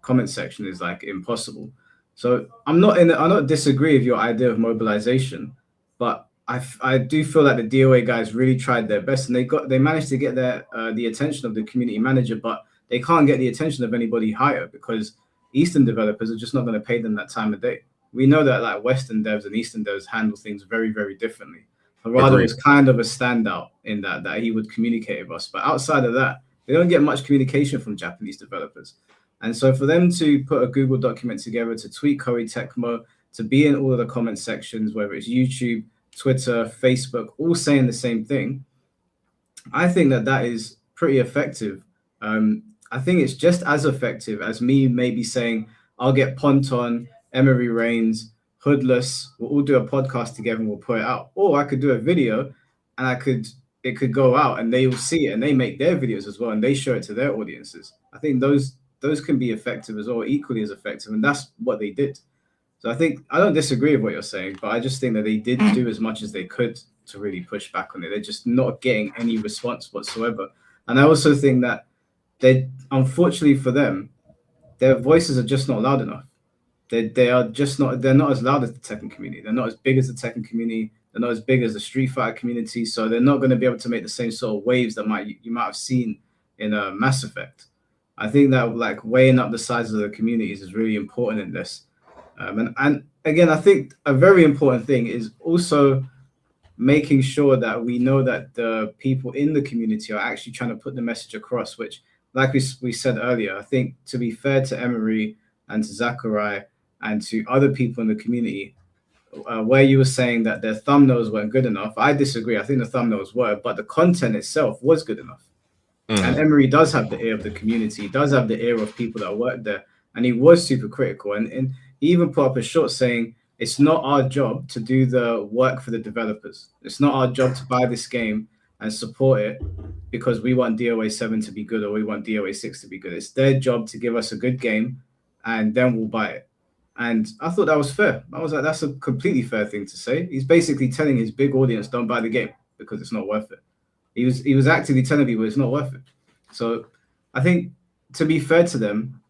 comment section is like impossible. So I don't disagree with your idea of mobilization, but I do feel like the DOA guys really tried their best, and they managed to get the attention of the community manager, but they can't get the attention of anybody higher because Eastern developers are just not going to pay them that time of day. We know that like Western devs and Eastern devs handle things very, very differently. Harada Agreed. was kind of a standout in that he would communicate with us, but outside of that, they don't get much communication from Japanese developers. And so for them to put a Google document together, to tweet Koei Tecmo, to be in all of the comment sections, whether it's YouTube, Twitter, Facebook, all saying the same thing, I think that is pretty effective. I think it's just as effective as me maybe saying, I'll get Ponton, Emery Reigns, Hoodless, we'll all do a podcast together and we'll put it out. Or I could do a video and it could go out and they will see it and they make their videos as well and they show it to their audiences. I think those can be effective as well, equally as effective, and that's what they did. So I don't disagree with what you're saying, but I just think that they did do as much as they could to really push back on it. They're just not getting any response whatsoever. And I also think that unfortunately for them, their voices are just not loud enough. They're not as loud as the Tekken community. They're not as big as the Tekken community. They're not as big as the Street Fighter community. So they're not going to be able to make the same sort of waves that you might have seen in Mass Effect. I think that like weighing up the size of the communities is really important in this. And again, I think a very important thing is also making sure that we know that the people in the community are actually trying to put the message across, which, like we said earlier, I think to be fair to Emery and to Sakurai and to other people in the community, where you were saying that their thumbnails weren't good enough, I disagree. I think the thumbnails were, but the content itself was good enough. Mm-hmm. And Emery does have the ear of the community. He does have the ear of people that work there. And he was super critical. And he even put up a short saying, it's not our job to do the work for the developers. It's not our job to buy this game and support it because we want DOA 7 to be good or we want DOA 6 to be good. It's their job to give us a good game and then we'll buy it. And I thought that was fair. I was like, that's a completely fair thing to say. He's basically telling his big audience, don't buy the game because it's not worth it. He was actively telling people it's not worth it. So I think, to be fair to them,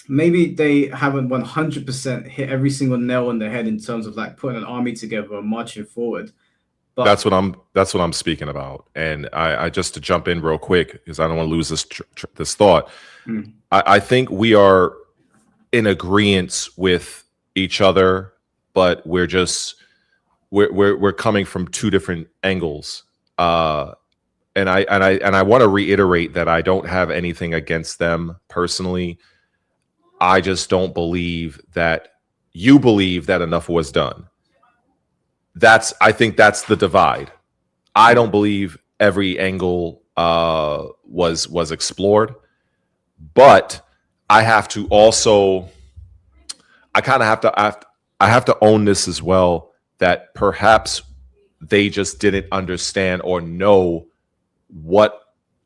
maybe they haven't 100% hit every single nail on the head in terms of like putting an army together and marching forward. But that's what I'm speaking about. And I just to jump in real quick because I don't want to lose this thought. I think we are in agreement with each other, but we're coming from two different angles. And I want to reiterate that I don't have anything against them personally. I just don't believe that you believe that enough was done. I think that's the divide. I don't believe every angle was explored, but I have to also, I have to own this as well, that perhaps they just didn't understand or know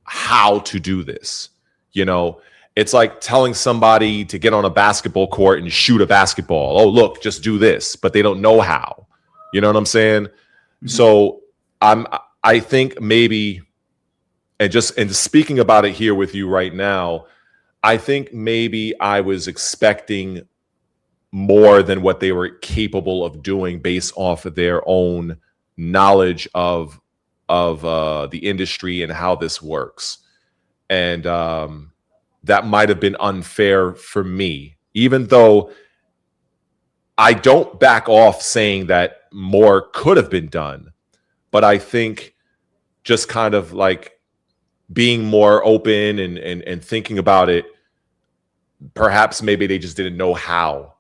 how to do this. You know, it's like telling somebody to get on a basketball court and shoot a basketball. Oh, look, just do this, but they don't know how. You know what I'm saying? Mm-hmm. So I think maybe, and speaking about it here with you right now, I think maybe I was expecting more than what they were capable of doing based off of their own knowledge of the industry and how this works. And that might have been unfair for me, even though I don't back off saying that more could have been done. But I think just kind of like being more open and thinking about it, perhaps maybe they just didn't know how.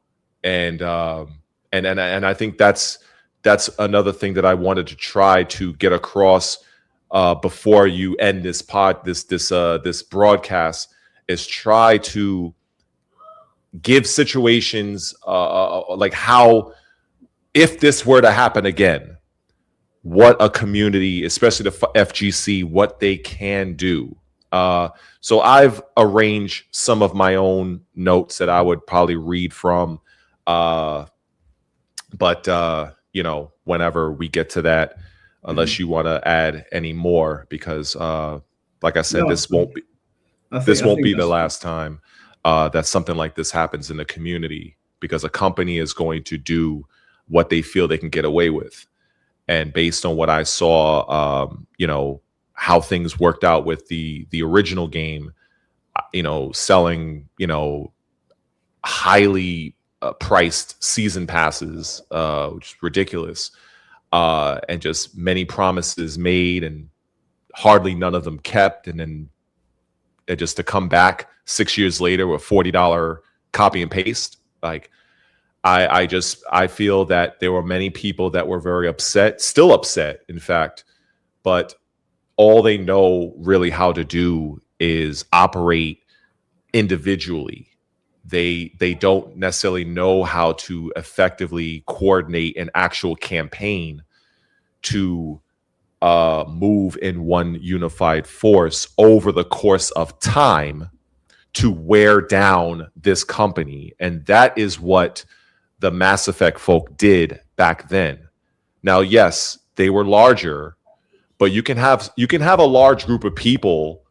And I think that's another thing that I wanted to try to get across before you end this this broadcast, is try to give situations like how, if this were to happen again, what a community, especially the FGC, what they can do. So I've arranged some of my own notes that I would probably read from, but you know, whenever we get to that. unless you want to add any more, because like I said, No, this won't be I think the that's last time that something like this happens in the community, because a company is going to do what they feel they can get away with. And based on what I saw, how things worked out with the original game, selling, highly priced season passes, which is ridiculous, and just many promises made and hardly none of them kept, and then just to come back 6 years later with $40 copy and paste. Like, I feel that there were many people that were very upset, still upset, in fact, but all they know really how to do is operate individually. They don't necessarily know how to effectively coordinate an actual campaign to move in one unified force over the course of time to wear down this company. And that is what the Mass Effect folk did back then. Now, yes, they were larger, but you can have a large group of people,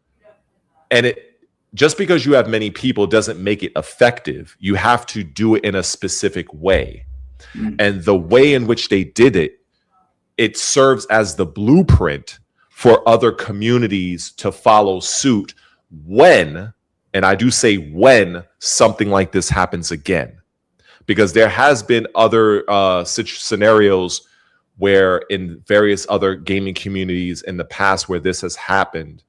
and it just because you have many people doesn't make it effective. You have to do it in a specific way. And the way in which they did it, it serves as the blueprint for other communities to follow suit when, and I do say when, something like this happens again. Because there has been other scenarios where in various other gaming communities in the past where this has happened.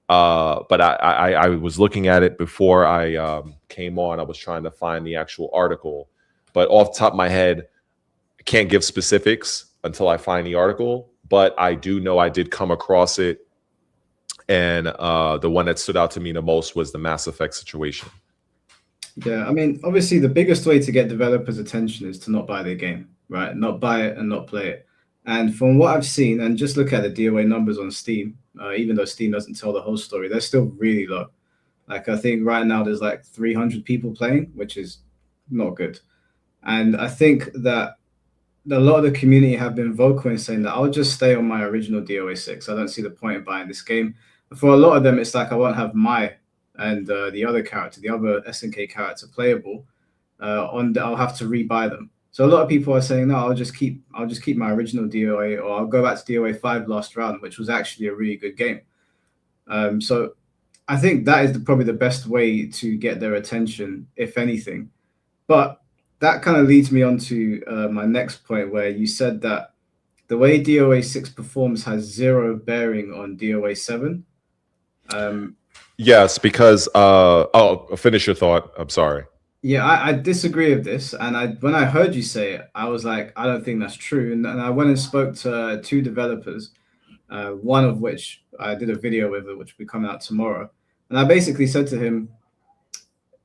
But I was looking at it before I came on. I was trying to find the actual article. But off the top of my head, I can't give specifics until I find the article. But I do know I did come across it. And the one that stood out to me the most was the Mass Effect situation. Yeah, I mean, obviously the biggest way to get developers' attention is to not buy their game, right? Not buy it and not play it. And from what I've seen, and just look at the DOA numbers on Steam, even though Steam doesn't tell the whole story, they're still really low. Like, I think right now there's like 300 people playing, which is not good. And I think that a lot of the community have been vocal in saying that I'll just stay on my original DOA 6. I don't see the point in buying this game. For a lot of them, it's like I won't have my and the other character, the other SNK character playable, I'll have to rebuy them. So a lot of people are saying, no, I'll just keep my original DOA, or I'll go back to DOA 5 last round, which was actually a really good game. So I think that is probably the best way to get their attention, if anything. But that kind of leads me on to my next point, where you said that the way DOA 6 performs has zero bearing on DOA 7. Yes, because finish your thought. I'm sorry. Yeah, I disagree with this. And when I heard you say it, I was like, I don't think that's true. And I went and spoke to two developers, one of which I did a video with, which will be coming out tomorrow. And I basically said to him,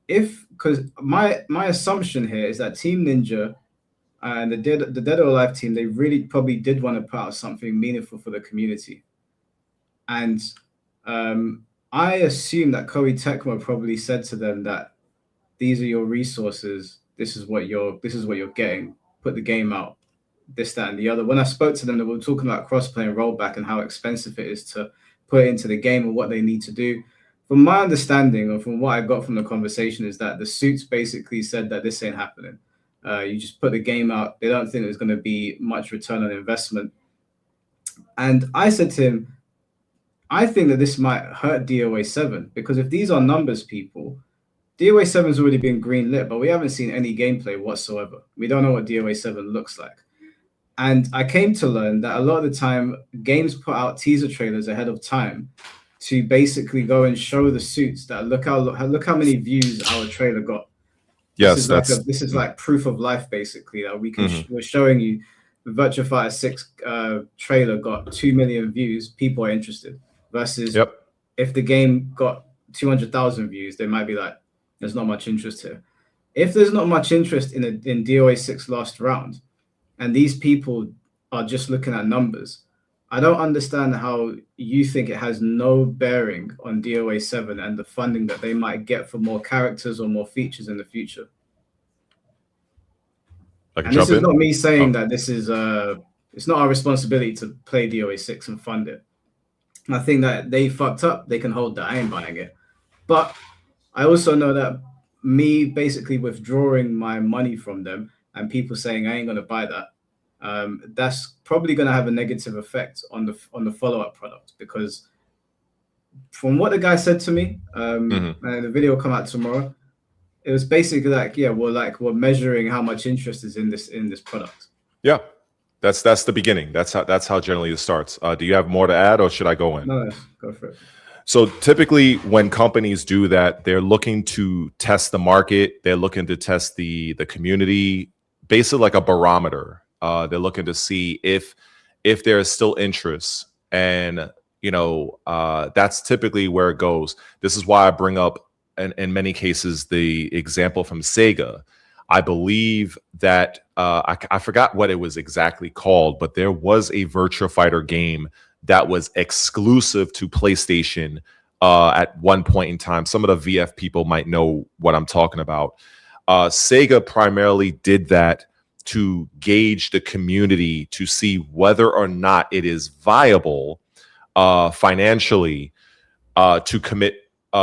because my assumption here is that Team Ninja and the Dead or Alive team, they really probably did want to put out something meaningful for the community. And I assume that Koei Tecmo probably said to them that these are your resources. This is what you're getting. Put the game out. This, that, and the other. When I spoke to them, they were talking about crossplay and rollback and how expensive it is to put it into the game and what they need to do. From my understanding, or from what I got from the conversation, is that the suits basically said that this ain't happening. You just put the game out. They don't think there's going to be much return on investment. And I said to him, I think that this might hurt DOA 7, because if these are numbers, people, DOA 7's already been greenlit, but we haven't seen any gameplay whatsoever. We don't know what DOA 7 looks like. And I came to learn that a lot of the time, games put out teaser trailers ahead of time to basically go and show the suits that look how many views our trailer got. Yes, this is like proof of life, basically, that we can we're showing you the Virtua Fighter 6 trailer got 2 million views. People are interested. Versus if the game got 200,000 views, they might be like, there's not much interest here. If there's not much interest in DOA 6 last round, and these people are just looking at numbers, I don't understand how you think it has no bearing on DOA 7 and the funding that they might get for more characters or more features in the future. And this is not me saying that this is It's not our responsibility to play DOA 6 and fund it. And I think that they fucked up. They can hold that. I ain't buying it. But I also know that me basically withdrawing my money from them and people saying I ain't gonna buy that, that's probably gonna have a negative effect on the follow-up product, because from what the guy said to me, and the video will come out tomorrow, it was basically like, yeah, we're measuring how much interest is in this product. Yeah, that's the beginning. That's how generally it starts. Do you have more to add, or should I go in? No, go for it. So typically when companies do that, they're looking to test the market. They're looking to test the community, basically like a barometer. They're looking to see if there is still interest. And, that's typically where it goes. This is why I bring up, in many cases, the example from Sega. I believe that I forgot what it was exactly called, but there was a Virtua Fighter game that was exclusive to PlayStation at one point in time. Some of the VF people might know what I'm talking about. Sega primarily did that to gauge the community, to see whether or not it is viable financially to commit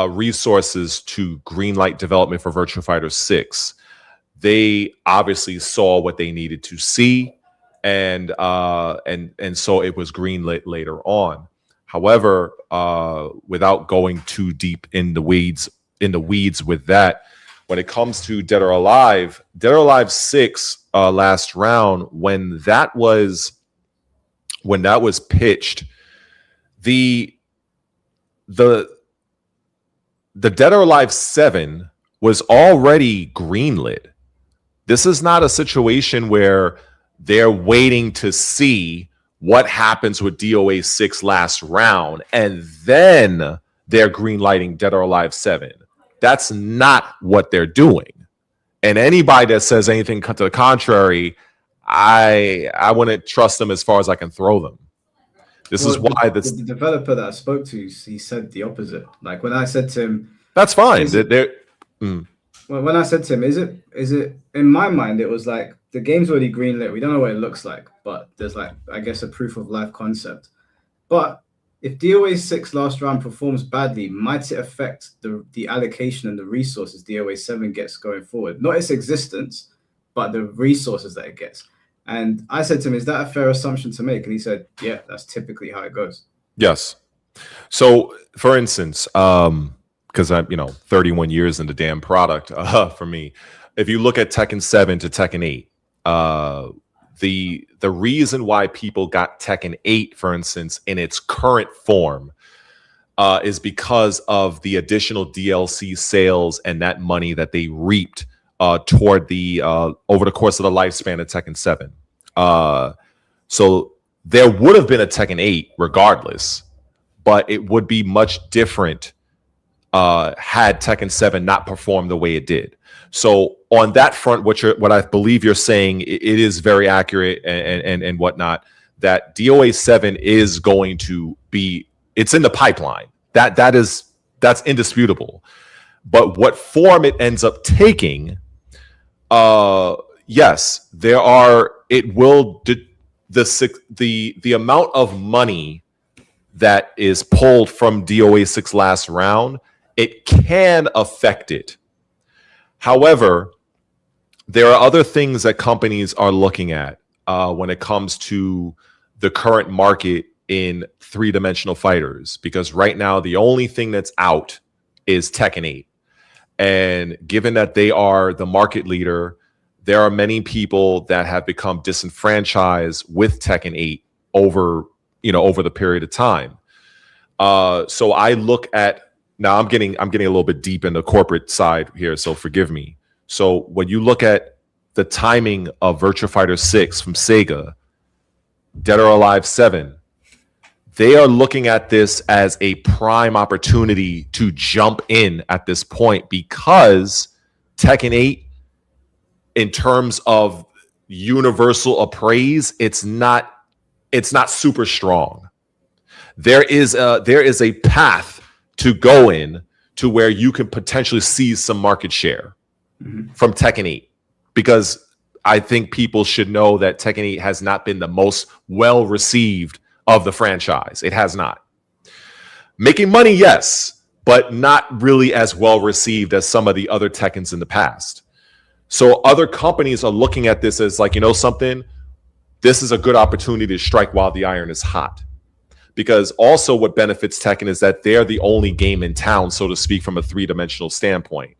resources to greenlight development for Virtua Fighter 6. They obviously saw what they needed to see, and so it was greenlit later on. However, without going too deep in the weeds with that, when it comes to Dead or Alive 6 last round, when that was pitched, the Dead or Alive 7 was already greenlit. This is not a situation where they're waiting to see what happens with DOA 6 last round and then they're greenlighting Dead or Alive 7. That's not what they're doing. And anybody that says anything to the contrary, I wouldn't trust them as far as I can throw them. This is why the developer that I spoke to, he said the opposite. Like when I said to him, that's fine. When I said to him, is it in my mind, it was like the game's already greenlit. We don't know what it looks like, but there's like, I guess, a proof of life concept. But if DOA 6 last round performs badly, might it affect the allocation and the resources DOA 7 gets going forward? Not its existence, but the resources that it gets. And I said to him, is that a fair assumption to make? And he said, yeah, that's typically how it goes. Yes. So, for instance, because I'm 31 years in the damn product for me, if you look at Tekken 7 to Tekken 8, the reason why people got Tekken 8, for instance, in its current form is because of the additional DLC sales and that money that they reaped toward the over the course of the lifespan of Tekken 7. So there would have been a Tekken 8 regardless, but it would be much different had Tekken 7 not performed the way it did. So on that front, what I believe you're saying, it is very accurate and whatnot, that DOA 7 is going to be, it's in the pipeline. That's indisputable. But what form it ends up taking, yes, it will, the amount of money that is pulled from DOA 6 last round, it can affect it. However, there are other things that companies are looking at when it comes to the current market in three-dimensional fighters, because right now the only thing that's out is Tekken 8. And given that they are the market leader, there are many people that have become disenfranchised with Tekken 8 over the period of time. So I look at, now I'm getting a little bit deep in the corporate side here, so forgive me. So when you look at the timing of Virtua Fighter 6 from Sega, Dead or Alive 7, they are looking at this as a prime opportunity to jump in at this point, because Tekken 8, in terms of universal appraise, it's not super strong. There is a path to go in to where you can potentially seize some market share from Tekken 8, because I think people should know that Tekken 8 has not been the most well received of the franchise. It has not. Making money, yes, but not really as well received as some of the other Tekkens in the past. So other companies are looking at this as like, you know something, this is a good opportunity to strike while the iron is hot. Because also what benefits Tekken is that they're the only game in town, so to speak, from a three-dimensional standpoint.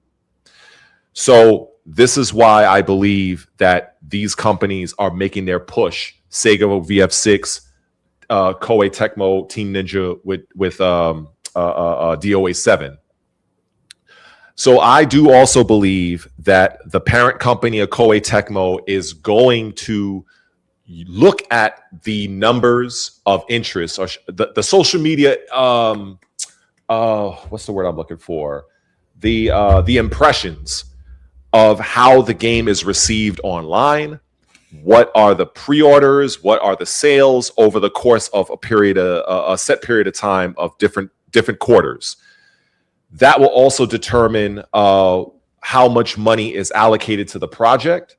So this is why I believe that these companies are making their push. Sega VF6, Koei Tecmo, Team Ninja with DOA 7. So I do also believe that the parent company of Koei Tecmo is going to look at the numbers of interest or the social media. What's the word I'm looking for? The impressions of how the game is received online. What are the pre-orders? What are the sales over the course of a set period of time of different quarters? That will also determine how much money is allocated to the project,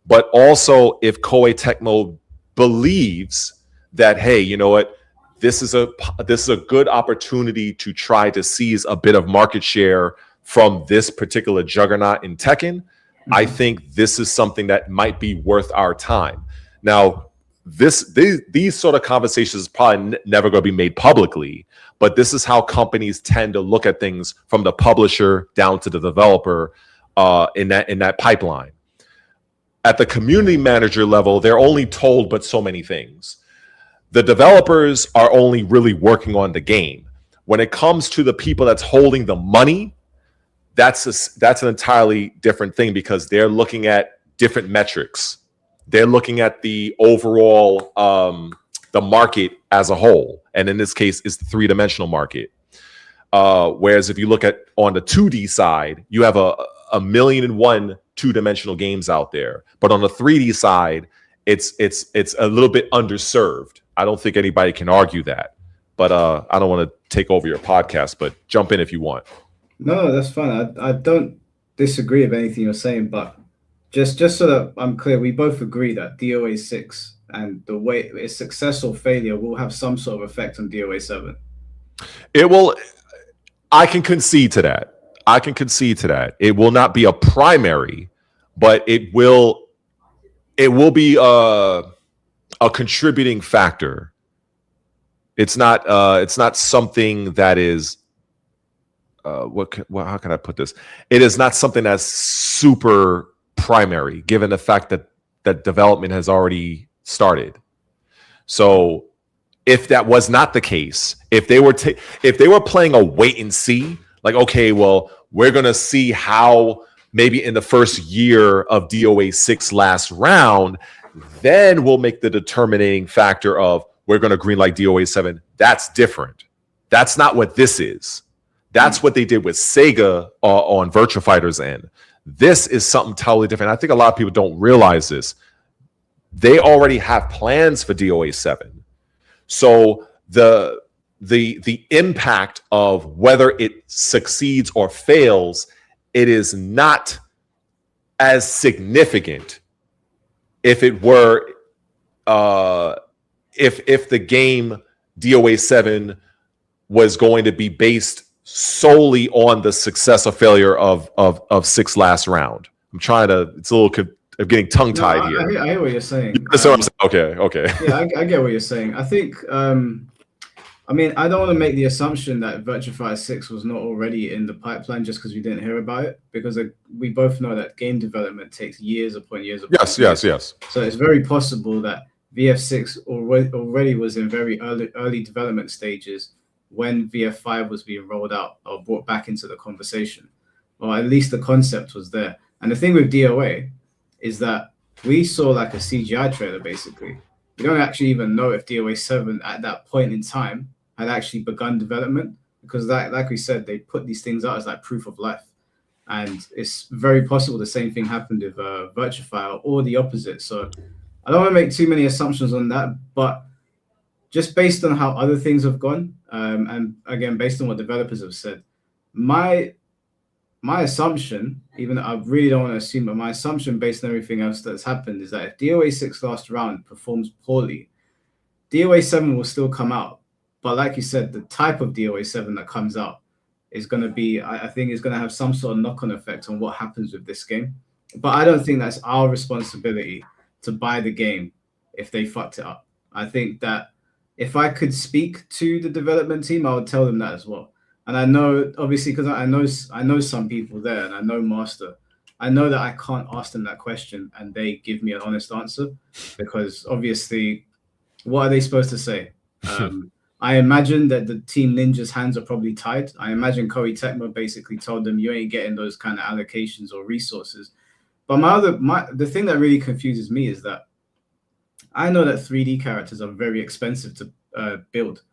but also if Koei Tecmo believes that, hey, you know what, this is a good opportunity to try to seize a bit of market share from this particular juggernaut in Tekken. I think this is something that might be worth our time. Now, these sort of conversations probably never going to be made publicly, but this is how companies tend to look at things from the publisher down to the developer in that pipeline. At the community manager level, they're only told but so many things. The developers are only really working on the game. When it comes to the people that's holding the money, that's an entirely different thing because they're looking at different metrics. They're looking at the overall the market as a whole, and in this case, it's the three-dimensional market. Whereas if you look at on the 2D side, you have a million and one two-dimensional games out there, but on the 3D side, it's a little bit underserved. I don't think anybody can argue that, but I don't want to take over your podcast, but jump in if you want. No, that's fine. I don't disagree with anything you're saying, but just so that I'm clear, we both agree that DOA 6 and the way its success or failure will have some sort of effect on DOA 7. It will. I can concede to that. It will not be a primary, but it will be a contributing factor. It's not something that is how can I put this? It is not something that's super primary, given the fact that development has already started. So if that was not the case, if they were playing a wait and see, like, okay, well, we're going to see how maybe in the first year of DOA 6 last round, then we'll make the determining factor of we're going to greenlight DOA 7. That's different. That's not what this is. That's what they did with Sega on Virtua Fighter's end. This is something totally different. I think a lot of people don't realize this. They already have plans for DOA 7. So the impact of whether it succeeds or fails, it is not as significant if it were if the game DOA 7 was going to be based solely on the success or failure of 6 last round. I'm trying to. It's a little. I'm getting tongue tied here. I hear what you're saying. So I'm saying, okay. Yeah, I get what you're saying. I think. I mean, I don't want to make the assumption that Virtua Fighter 6 was not already in the pipeline just because we didn't hear about it, because we both know that game development takes years upon years. Yes. So it's very possible that VF6 already was in very early development stages when VF5 was being rolled out or brought back into the conversation, or at least the concept was there. And the thing with DOA is that we saw like a CGI trailer, basically. We don't actually even know if DOA 7 at that point in time had actually begun development, because like we said, they put these things out as like proof of life. And it's very possible the same thing happened with Virtua Fighter or the opposite. So I don't want to make too many assumptions on that, but just based on how other things have gone, and again, based on what developers have said, my my assumption, even though I really don't want to assume, but my assumption based on everything else that's happened is that if DOA 6 last round performs poorly, DOA 7 will still come out. But like you said, the type of DOA 7 that comes out is going to be, I think, is going to have some sort of knock on effect on what happens with this game. But I don't think that's our responsibility to buy the game if they fucked it up. I think that if I could speak to the development team, I would tell them that as well. And I know, obviously, because I know some people there, and I know Master. I know that I can't ask them that question and they give me an honest answer, because obviously, what are they supposed to say? I imagine that the Team Ninja's hands are probably tied. I imagine Koei Tecmo basically told them you ain't getting those kind of allocations or resources. But the thing that really confuses me is that I know that 3D characters are very expensive to build,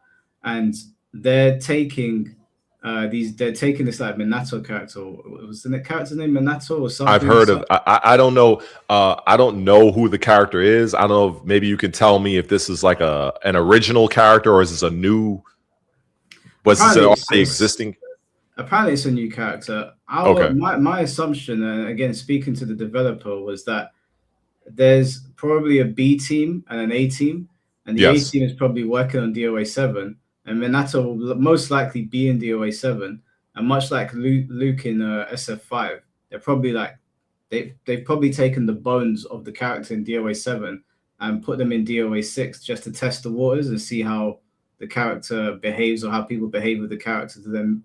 and they're taking this like Minato character. Was the character's name Minato or something? I've heard of. I don't know. I don't know who the character is. I don't know. If maybe you can tell me if this is like an original character or is this a new? Was this already existing? Apparently, it's a new character. Okay. My assumption, and again speaking to the developer, was that there's probably a B team and an A team, and the Yes. A team is probably working on DOA 7, and Minato will most likely be in DOA 7, and much like Luke in SF5, they're probably like they've probably taken the bones of the character in DOA 7 and put them in DOA 6 just to test the waters and see how the character behaves or how people behave with the character, to then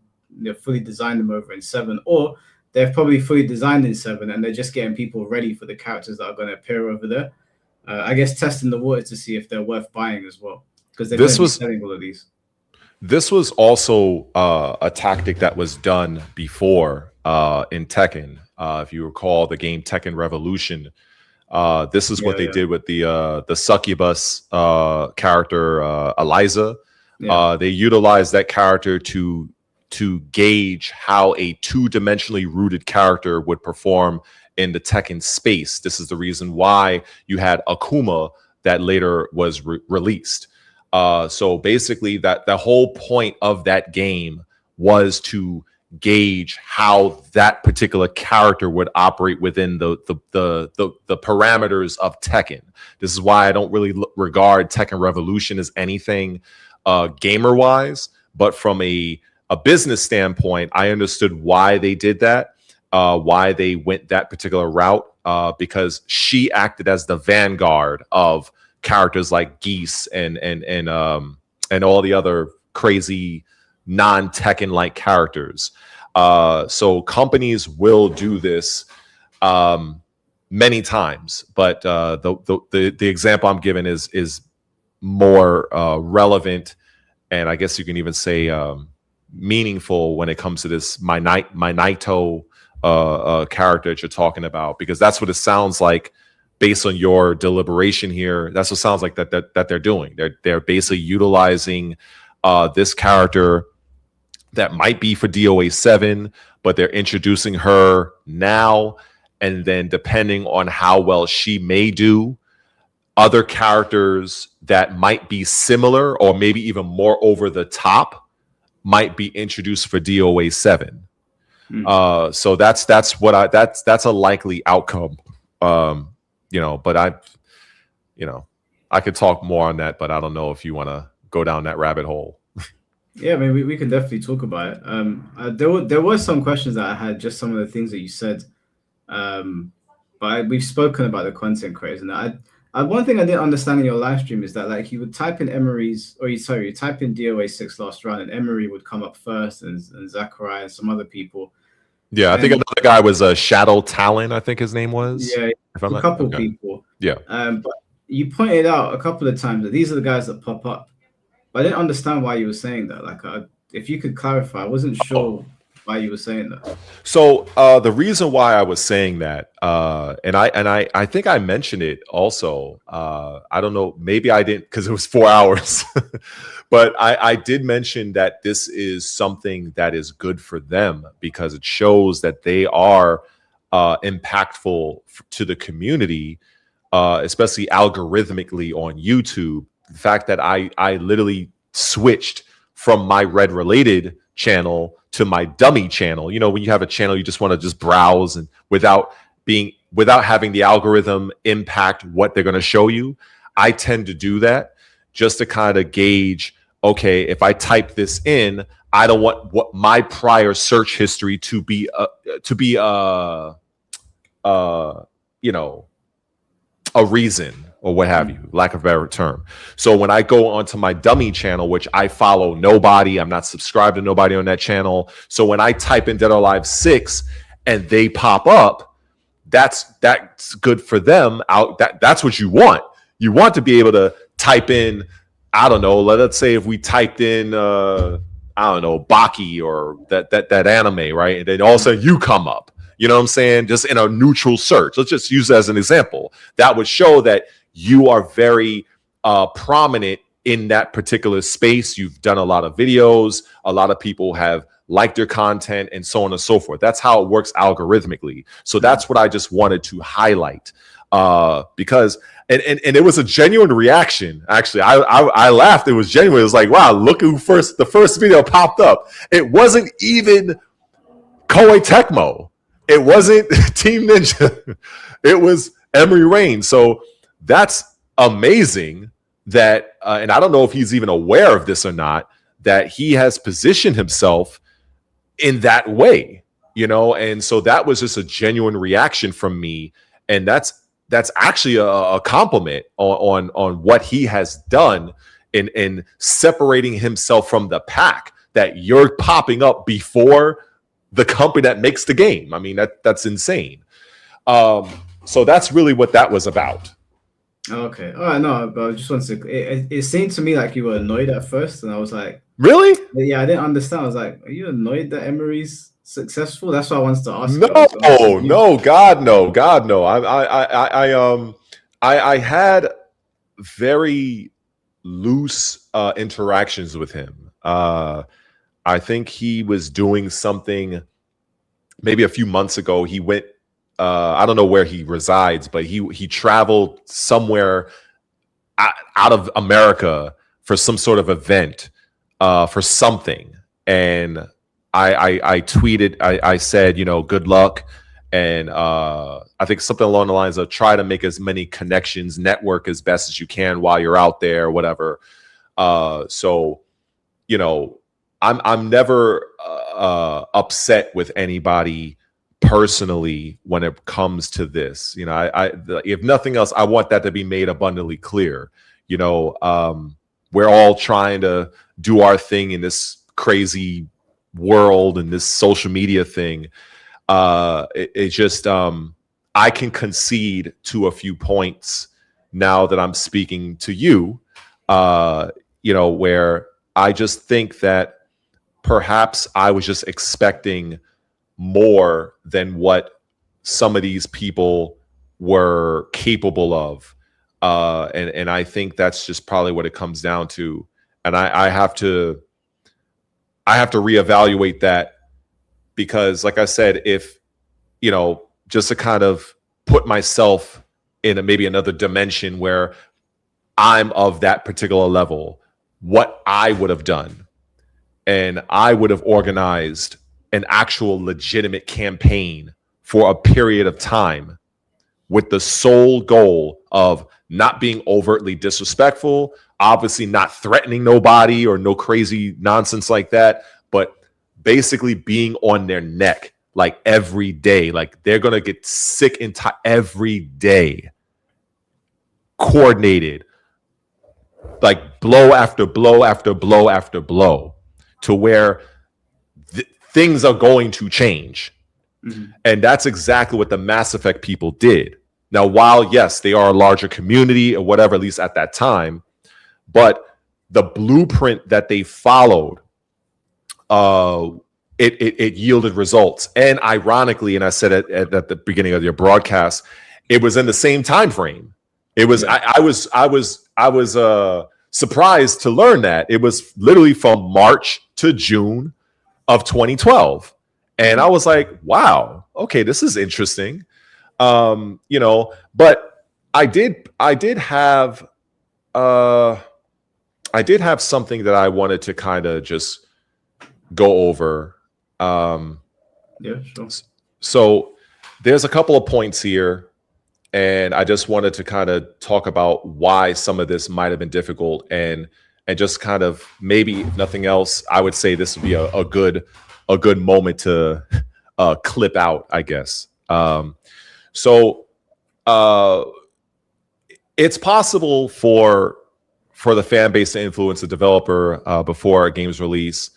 fully design them over in 7, or they've probably fully designed in 7 and they're just getting people ready for the characters that are going to appear over there. I guess testing the waters to see if they're worth buying as well, because they're going to be selling all of these. This was also a tactic that was done before in Tekken. If you recall the game Tekken Revolution, this is what they did with the succubus character Eliza. They utilized that character to gauge how a two-dimensionally rooted character would perform in the Tekken space. This is the reason why you had Akuma that later was released. So basically, that the whole point of that game was to gauge how that particular character would operate within the parameters of Tekken. This is why I don't really regard Tekken Revolution as anything gamer-wise, but from a business standpoint, I understood why they did that, why they went that particular route, because she acted as the vanguard of characters like Geese and all the other crazy non-Tekken-like characters. So companies will do this many times, but the example I'm giving is more relevant, and I guess you can even say meaningful when it comes to this Minato character that you're talking about, because that's what it sounds like based on your deliberation here. That's what it sounds like that they're doing. They're basically utilizing this character that might be for DOA 7, but they're introducing her now, and then depending on how well she may do, other characters that might be similar or maybe even more over the top might be introduced for DOA 7. So that's a likely outcome. But I could talk more on that, but I don't know if you want to go down that rabbit hole. Yeah, I mean, we can definitely talk about it. There were some questions that I had, just some of the things that you said. But we've spoken about the content creators, and one thing I didn't understand in your live stream is that, like, you would type in you type in DOA 6 last round, and Emery would come up first, and Zachariah and some other people. Yeah, I think another guy was Shadow Talon, I think his name was. Yeah, a couple people. Yeah. But you pointed out a couple of times that these are the guys that pop up. But I didn't understand why you were saying that. Like, if you could clarify, I wasn't sure why you were saying that. So the reason why I was saying that, and I think I mentioned it also. I don't know, maybe I didn't, because it was 4 hours. But I did mention that this is something that is good for them, because it shows that they are impactful to the community, especially algorithmically on YouTube. The fact that I literally switched from my Re1ated channel to my dummy channel. You know, when you have a channel, you just want to just browse and without having the algorithm impact what they're going to show you. I tend to do that just to kind of gauge, okay, if I type this in, I don't want what my prior search history to be you know, a reason or what have you, lack of a better term. So when I go onto my dummy channel, which I follow nobody, I'm not subscribed to nobody on that channel. So when I type in Dead or Alive 6 and they pop up, that's good for them. That's what you want. You want to be able to type in, I don't know, let's say if we typed in I don't know, Baki or that anime, right? And then all of a sudden you come up. You know what I'm saying? Just in a neutral search. Let's just use that as an example. That would show that you are very prominent in that particular space. You've done a lot of videos. A lot of people have liked your content and so on and so forth. That's how it works algorithmically. So that's what I just wanted to highlight because it was a genuine reaction. Actually, I laughed. It was genuine. It was like, wow, look who the first video popped up. It wasn't even Koei Tecmo. It wasn't Team Ninja. It was Emery Rain. So that's amazing that, and I don't know if he's even aware of this or not, that he has positioned himself in that way, you know? And so that was just a genuine reaction from me. And that's actually a compliment on what he has done in separating himself from the pack, that you're popping up before the company that makes the game. I mean, that's insane. So that's really what that was about. Okay. All right. No, but I just wanted to. It seemed to me like you were annoyed at first, and I was like, really? Yeah, I didn't understand. I was like, are you annoyed that Emery's successful? That's what I wanted to ask. No, God, no. I had very loose interactions with him. I think he was doing something maybe a few months ago. He went, I don't know where he resides, but he traveled somewhere out of America for some sort of event, for something. And I tweeted, I said, you know, good luck. And I think something along the lines of try to make as many connections, network as best as you can while you're out there, or whatever. So, you know, I'm never upset with anybody personally when it comes to this. You know, I if nothing else, I want that to be made abundantly clear. You know, we're all trying to do our thing in this crazy world and this social media thing. It just I can concede to a few points now that I'm speaking to you. You know, where I just think that perhaps I was just expecting more than what some of these people were capable of. And I think that's just probably what it comes down to. And I have to reevaluate that, because like I said, if, you know, just to kind of put myself in maybe another dimension where I'm of that particular level, what I would have done. And I would have organized an actual legitimate campaign for a period of time with the sole goal of not being overtly disrespectful, obviously not threatening nobody or no crazy nonsense like that, but basically being on their neck like every day. Like they're going to get sick and tired every day, coordinated, like blow after blow after blow after blow, to where things are going to change. Mm-hmm. And that's exactly what the Mass Effect people did. Now, while, yes, they are a larger community or whatever, at least at that time, but the blueprint that they followed, it yielded results. And ironically, and I said it at the beginning of your broadcast, it was in the same time frame. It was, yeah. I was surprised to learn that it was literally from March to June of 2012. And I was like, wow, okay, this is interesting. You know, but I did have something that I wanted to kind of just go over. Yeah, sure. So there's a couple of points here, and I just wanted to kind of talk about why some of this might have been difficult, and just kind of, maybe if nothing else, I would say this would be a good moment to clip out, I guess. So uh, it's possible for the fan base to influence the developer before a game's release,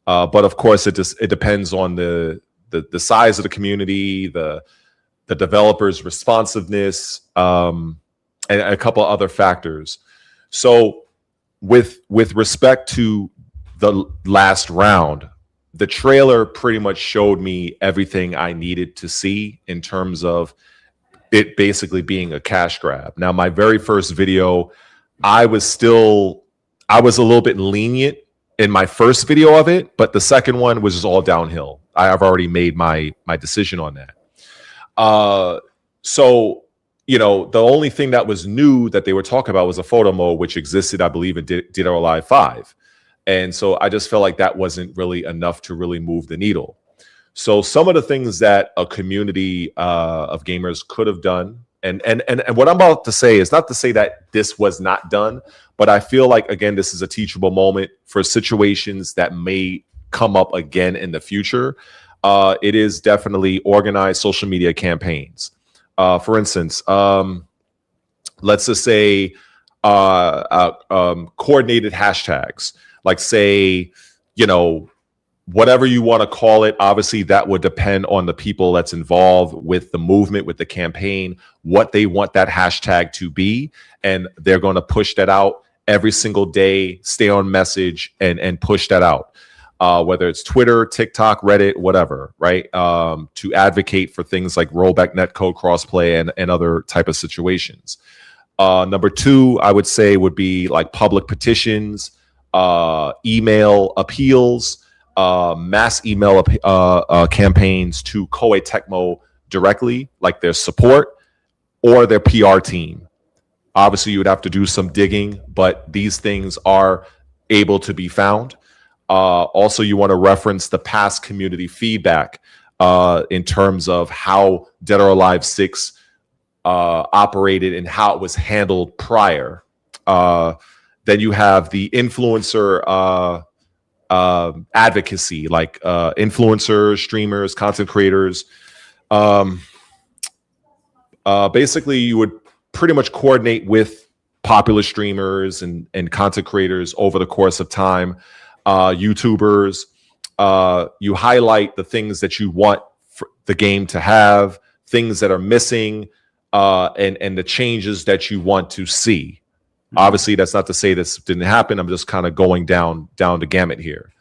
but of course it depends on the size of the community, the developer's responsiveness, and a couple other factors. So with respect to the last round, the trailer pretty much showed me everything I needed to see in terms of it basically being a cash grab. Now, my very first video, I was a little bit lenient in my first video of it, but the second one was just all downhill. I have already made my decision on that. So, the only thing that was new that they were talking about was a photo mode, which existed, I believe, in Dead or Alive 5. And so I just felt like that wasn't really enough to really move the needle. So some of the things that a community of gamers could have done, and what I'm about to say is not to say that this was not done, but I feel like, again, this is a teachable moment for situations that may come up again in the future. It is definitely organized social media campaigns. For instance, let's just say coordinated hashtags, like say, whatever you want to call it. Obviously, that would depend on the people that's involved with the movement, with the campaign, what they want that hashtag to be. And they're going to push that out every single day, stay on message and push that out. Whether it's Twitter, TikTok, Reddit, whatever, right? To advocate for things like rollback netcode crossplay and other type of situations. Number two, I would say would be like public petitions, email appeals, mass email campaigns to Koei Tecmo directly, like their support or their PR team. Obviously, you would have to do some digging, but these things are able to be found. Also, you want to reference the past community feedback in terms of how Dead or Alive 6 operated and how it was handled prior. Then you have the influencer advocacy, like influencers, streamers, content creators. Basically, you would pretty much coordinate with popular streamers and content creators over the course of time. YouTubers, you highlight the things that you want for the game to have, things that are missing, and the changes that you want to see. Obviously, that's not to say this didn't happen. I'm just kind of going down the gamut here.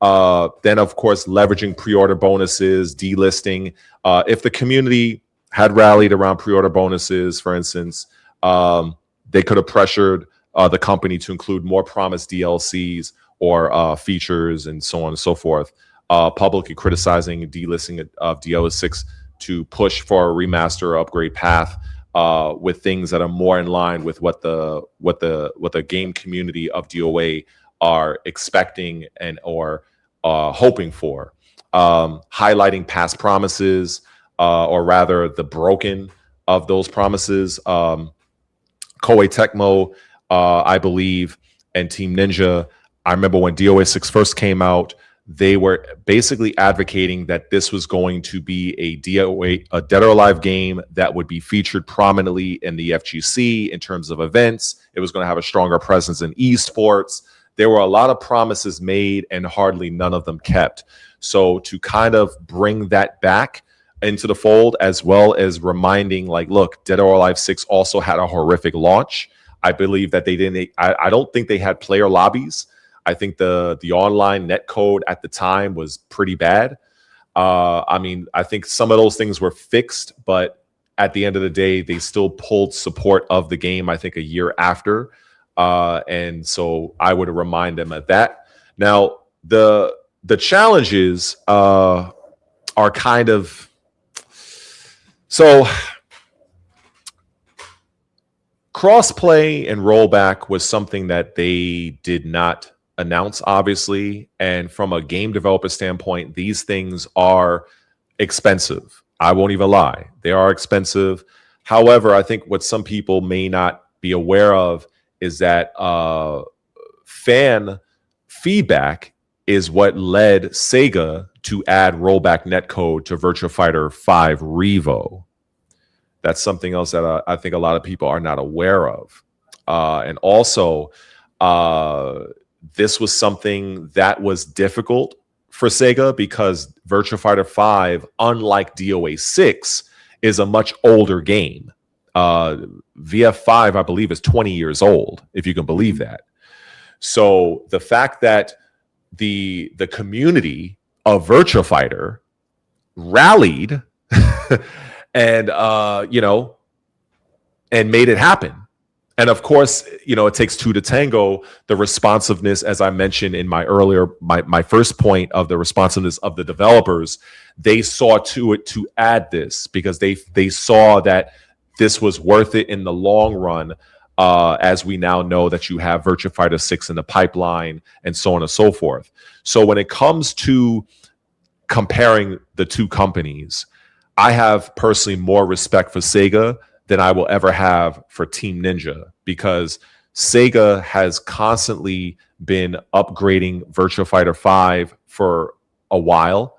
Then, of course, leveraging pre-order bonuses, delisting. If the community had rallied around pre-order bonuses, for instance, they could have pressured the company to include more promised DLCs or features and so on and so forth. Publicly criticizing and delisting of DO6 to push for a remaster or upgrade path with things that are more in line with what the game community of DOA are expecting and or hoping for. Highlighting past promises, or rather the broken of those promises. Koei Tecmo, I believe, and Team Ninja, I remember when DOA 6 first came out, they were basically advocating that this was going to be a Dead or Alive game that would be featured prominently in the FGC in terms of events. It was going to have a stronger presence in esports. There were a lot of promises made and hardly none of them kept. So to kind of bring that back into the fold, as well as reminding, like, look, Dead or Alive 6 also had a horrific launch. I believe that they didn't, I don't think they had player lobbies. I think the online netcode at the time was pretty bad. I mean, I think some of those things were fixed, but at the end of the day, they still pulled support of the game, I think, a year after. And so I would remind them of that. Now, the challenges are kind of... So crossplay and rollback was something that they did not announce, obviously. And from a game developer standpoint, these things are expensive. I won't even lie. They are expensive. However, I think what some people may not be aware of is that fan feedback is what led Sega to add rollback netcode to Virtua Fighter 5 Revo. That's something else that I think a lot of people are not aware of. And also, this was something that was difficult for Sega because Virtua Fighter 5, unlike DOA 6, is a much older game. VF5, I believe, is 20 years old, if you can believe that. So the fact that the community of Virtua Fighter rallied and and made it happen. And of course, it takes two to tango. The responsiveness, as I mentioned in my first point of the responsiveness of the developers, they saw to it to add this because they saw that this was worth it in the long run. As we now know that you have Virtua Fighter 6 in the pipeline and so on and so forth. So when it comes to comparing the two companies, I have personally more respect for Sega than I will ever have for Team Ninja because Sega has constantly been upgrading Virtua Fighter 5 for a while.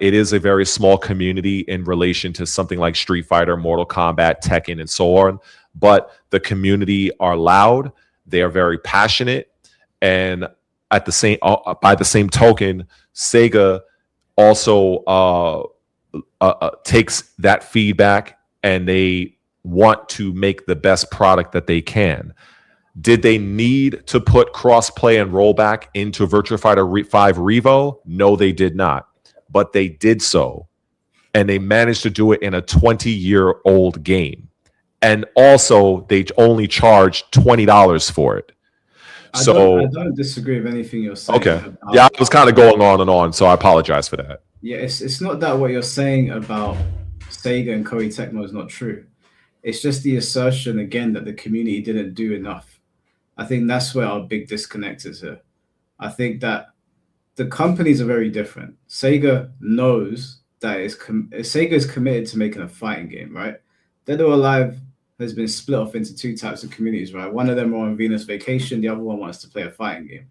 It is a very small community in relation to something like Street Fighter, Mortal Kombat, Tekken, and so on. But the community are loud. They are very passionate. And at the same, by the same token, Sega also takes that feedback and they want to make the best product that they can. Did they need to put crossplay and rollback into Virtua Fighter 5 Revo? No, they did not. But they did so. And they managed to do it in a 20-year-old game. And also, they only charged $20 for it. I don't disagree with anything you're saying. Okay. Yeah, I was kind of going on and on, so I apologize for that. Yeah, it's not that what you're saying about Sega and Koei Tecmo is not true. It's just the assertion, again, that the community didn't do enough. I think that's where our big disconnect is here. I think that the companies are very different. Sega knows that Sega is committed to making a fighting game, right? Dead or Alive has been split off into two types of communities, right? One of them are on Venus Vacation. The other one wants to play a fighting game.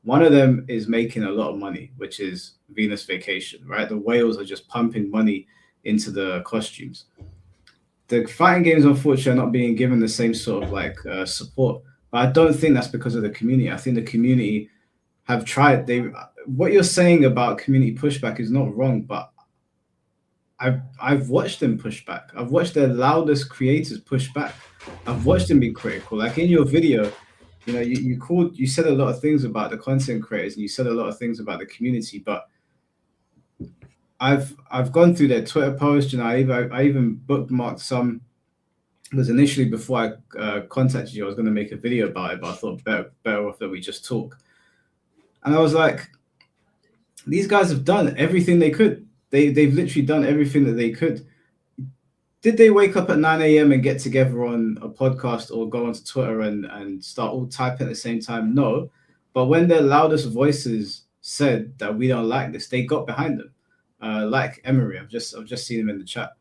One of them is making a lot of money, which is Venus Vacation, right? The whales are just pumping money into the costumes. The fighting games, unfortunately, are not being given the same sort of support. But I don't think that's because of the community. I think the community have tried. What you're saying about community pushback is not wrong, but I've watched them push back. I've watched their loudest creators push back. I've watched them be critical. Like in your video, you said a lot of things about the content creators and you said a lot of things about the community, but I've gone through their Twitter posts and I even bookmarked some. Because initially, before I contacted you, I was going to make a video about it, but I thought better off that we just talk. And I was like, these guys have done everything they could. They've literally done everything that they could. Did they wake up at 9 a.m. and get together on a podcast or go onto Twitter and start all typing at the same time? No. But when their loudest voices said that we don't like this, they got behind them. Like Emery, I've just seen him in the chat.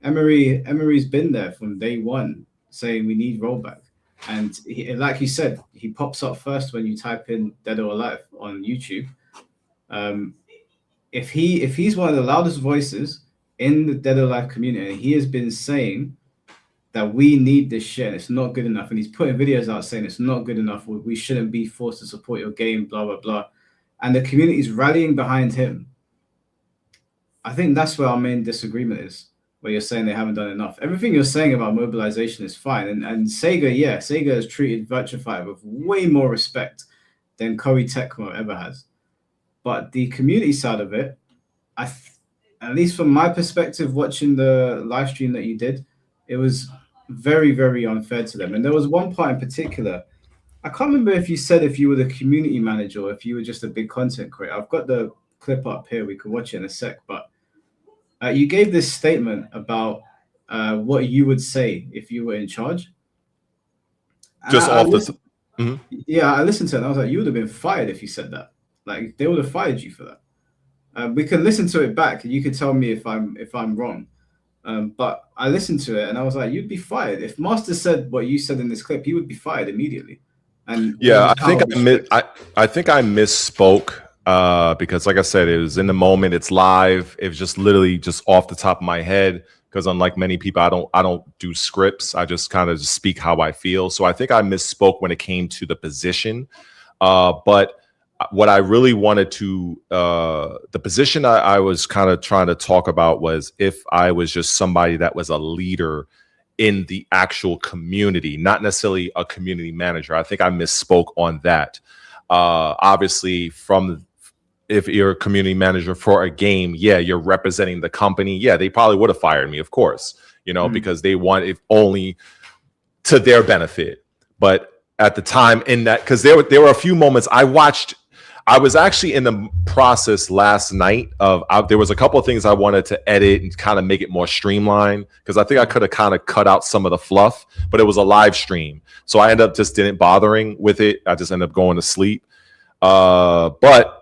Emery's been there from day one saying we need rollback. And like he said, he pops up first when you type in Dead or Alive on YouTube. If he's one of the loudest voices in the Dead or Alive community, he has been saying that we need this shit and it's not good enough. And he's putting videos out saying it's not good enough. We shouldn't be forced to support your game, blah, blah, blah. And the community is rallying behind him. I think that's where our main disagreement is, where you're saying they haven't done enough. Everything you're saying about mobilization is fine. And Sega has treated Virtua Fighter with way more respect than Koei Tecmo ever has. But the community side of it, at least from my perspective, watching the live stream that you did, it was very, very unfair to them. And there was one part in particular, I can't remember if you said if you were the community manager or if you were just a big content creator. I've got the clip up here. We could watch it in a sec. But you gave this statement about what you would say if you were in charge. Mhm. Yeah, I listened to it and I was like, you would have been fired if you said that. Like they would have fired you for that. We can listen to it back, and you can tell me if I'm wrong. But I listened to it and I was like, you'd be fired if Master said what you said in this clip. He would be fired immediately, and he Yeah, was out of respect. I think I misspoke because, like I said, it was in the moment. It's live. It was just literally just off the top of my head. Because unlike many people, I don't do scripts. I just kind of just speak how I feel. So I think I misspoke when it came to the position. But what I really wanted to, the position I was kind of trying to talk about was if I was just somebody that was a leader in the actual community, not necessarily a community manager. I think I misspoke on that. Obviously, if you're a community manager for a game, yeah, you're representing the company. Yeah, they probably would have fired me, of course, because they want it only to their benefit. But at the time, in that, because there were a few moments I was actually in the process last night of there was a couple of things I wanted to edit and kind of make it more streamlined, because I think I could have kind of cut out some of the fluff, but it was a live stream. So I ended up just didn't bothering with it. I just ended up going to sleep. But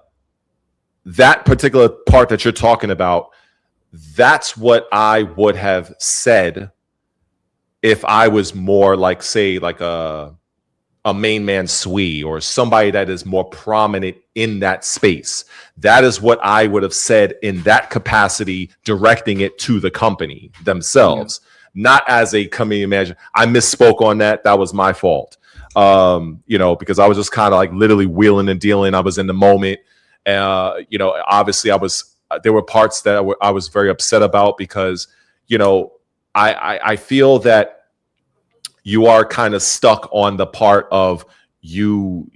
that particular part that you're talking about, that's what I would have said if I was more like, say, like a main man Swee or somebody that is more prominent in that space. That is what I would have said in that capacity, directing it to the company themselves, not as a community manager. I misspoke on that. That was my fault. Because I was just kind of like literally wheeling and dealing. I was in the moment. Obviously there were parts that I was very upset about because, I feel that you are kind of stuck on the part of you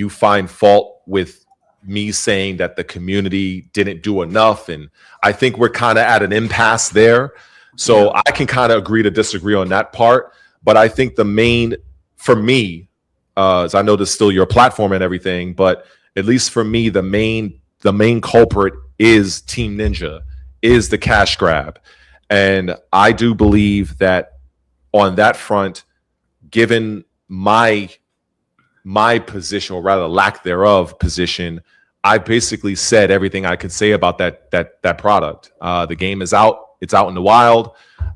find fault with me saying that the community didn't do enough. And I think we're kind of at an impasse there. So I can kind of agree to disagree on that part. But I think the main, for me, as I know this is still your platform and everything, but at least for me, the main culprit is Team Ninja, is the cash grab. And I do believe that on that front, given my position, or rather lack thereof position, I basically said everything I could say about that product. The game is out. It's out in the wild.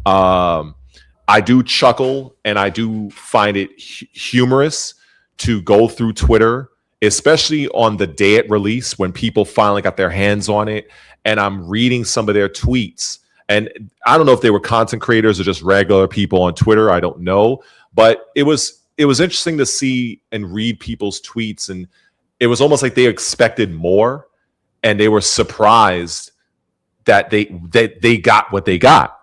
I do chuckle and I do find it humorous to go through Twitter, especially on the day it released when people finally got their hands on it. And I'm reading some of their tweets. And I don't know if they were content creators or just regular people on Twitter. I don't know. But it was interesting to see and read people's tweets. And it was almost like they expected more. And they were surprised that they got what they got.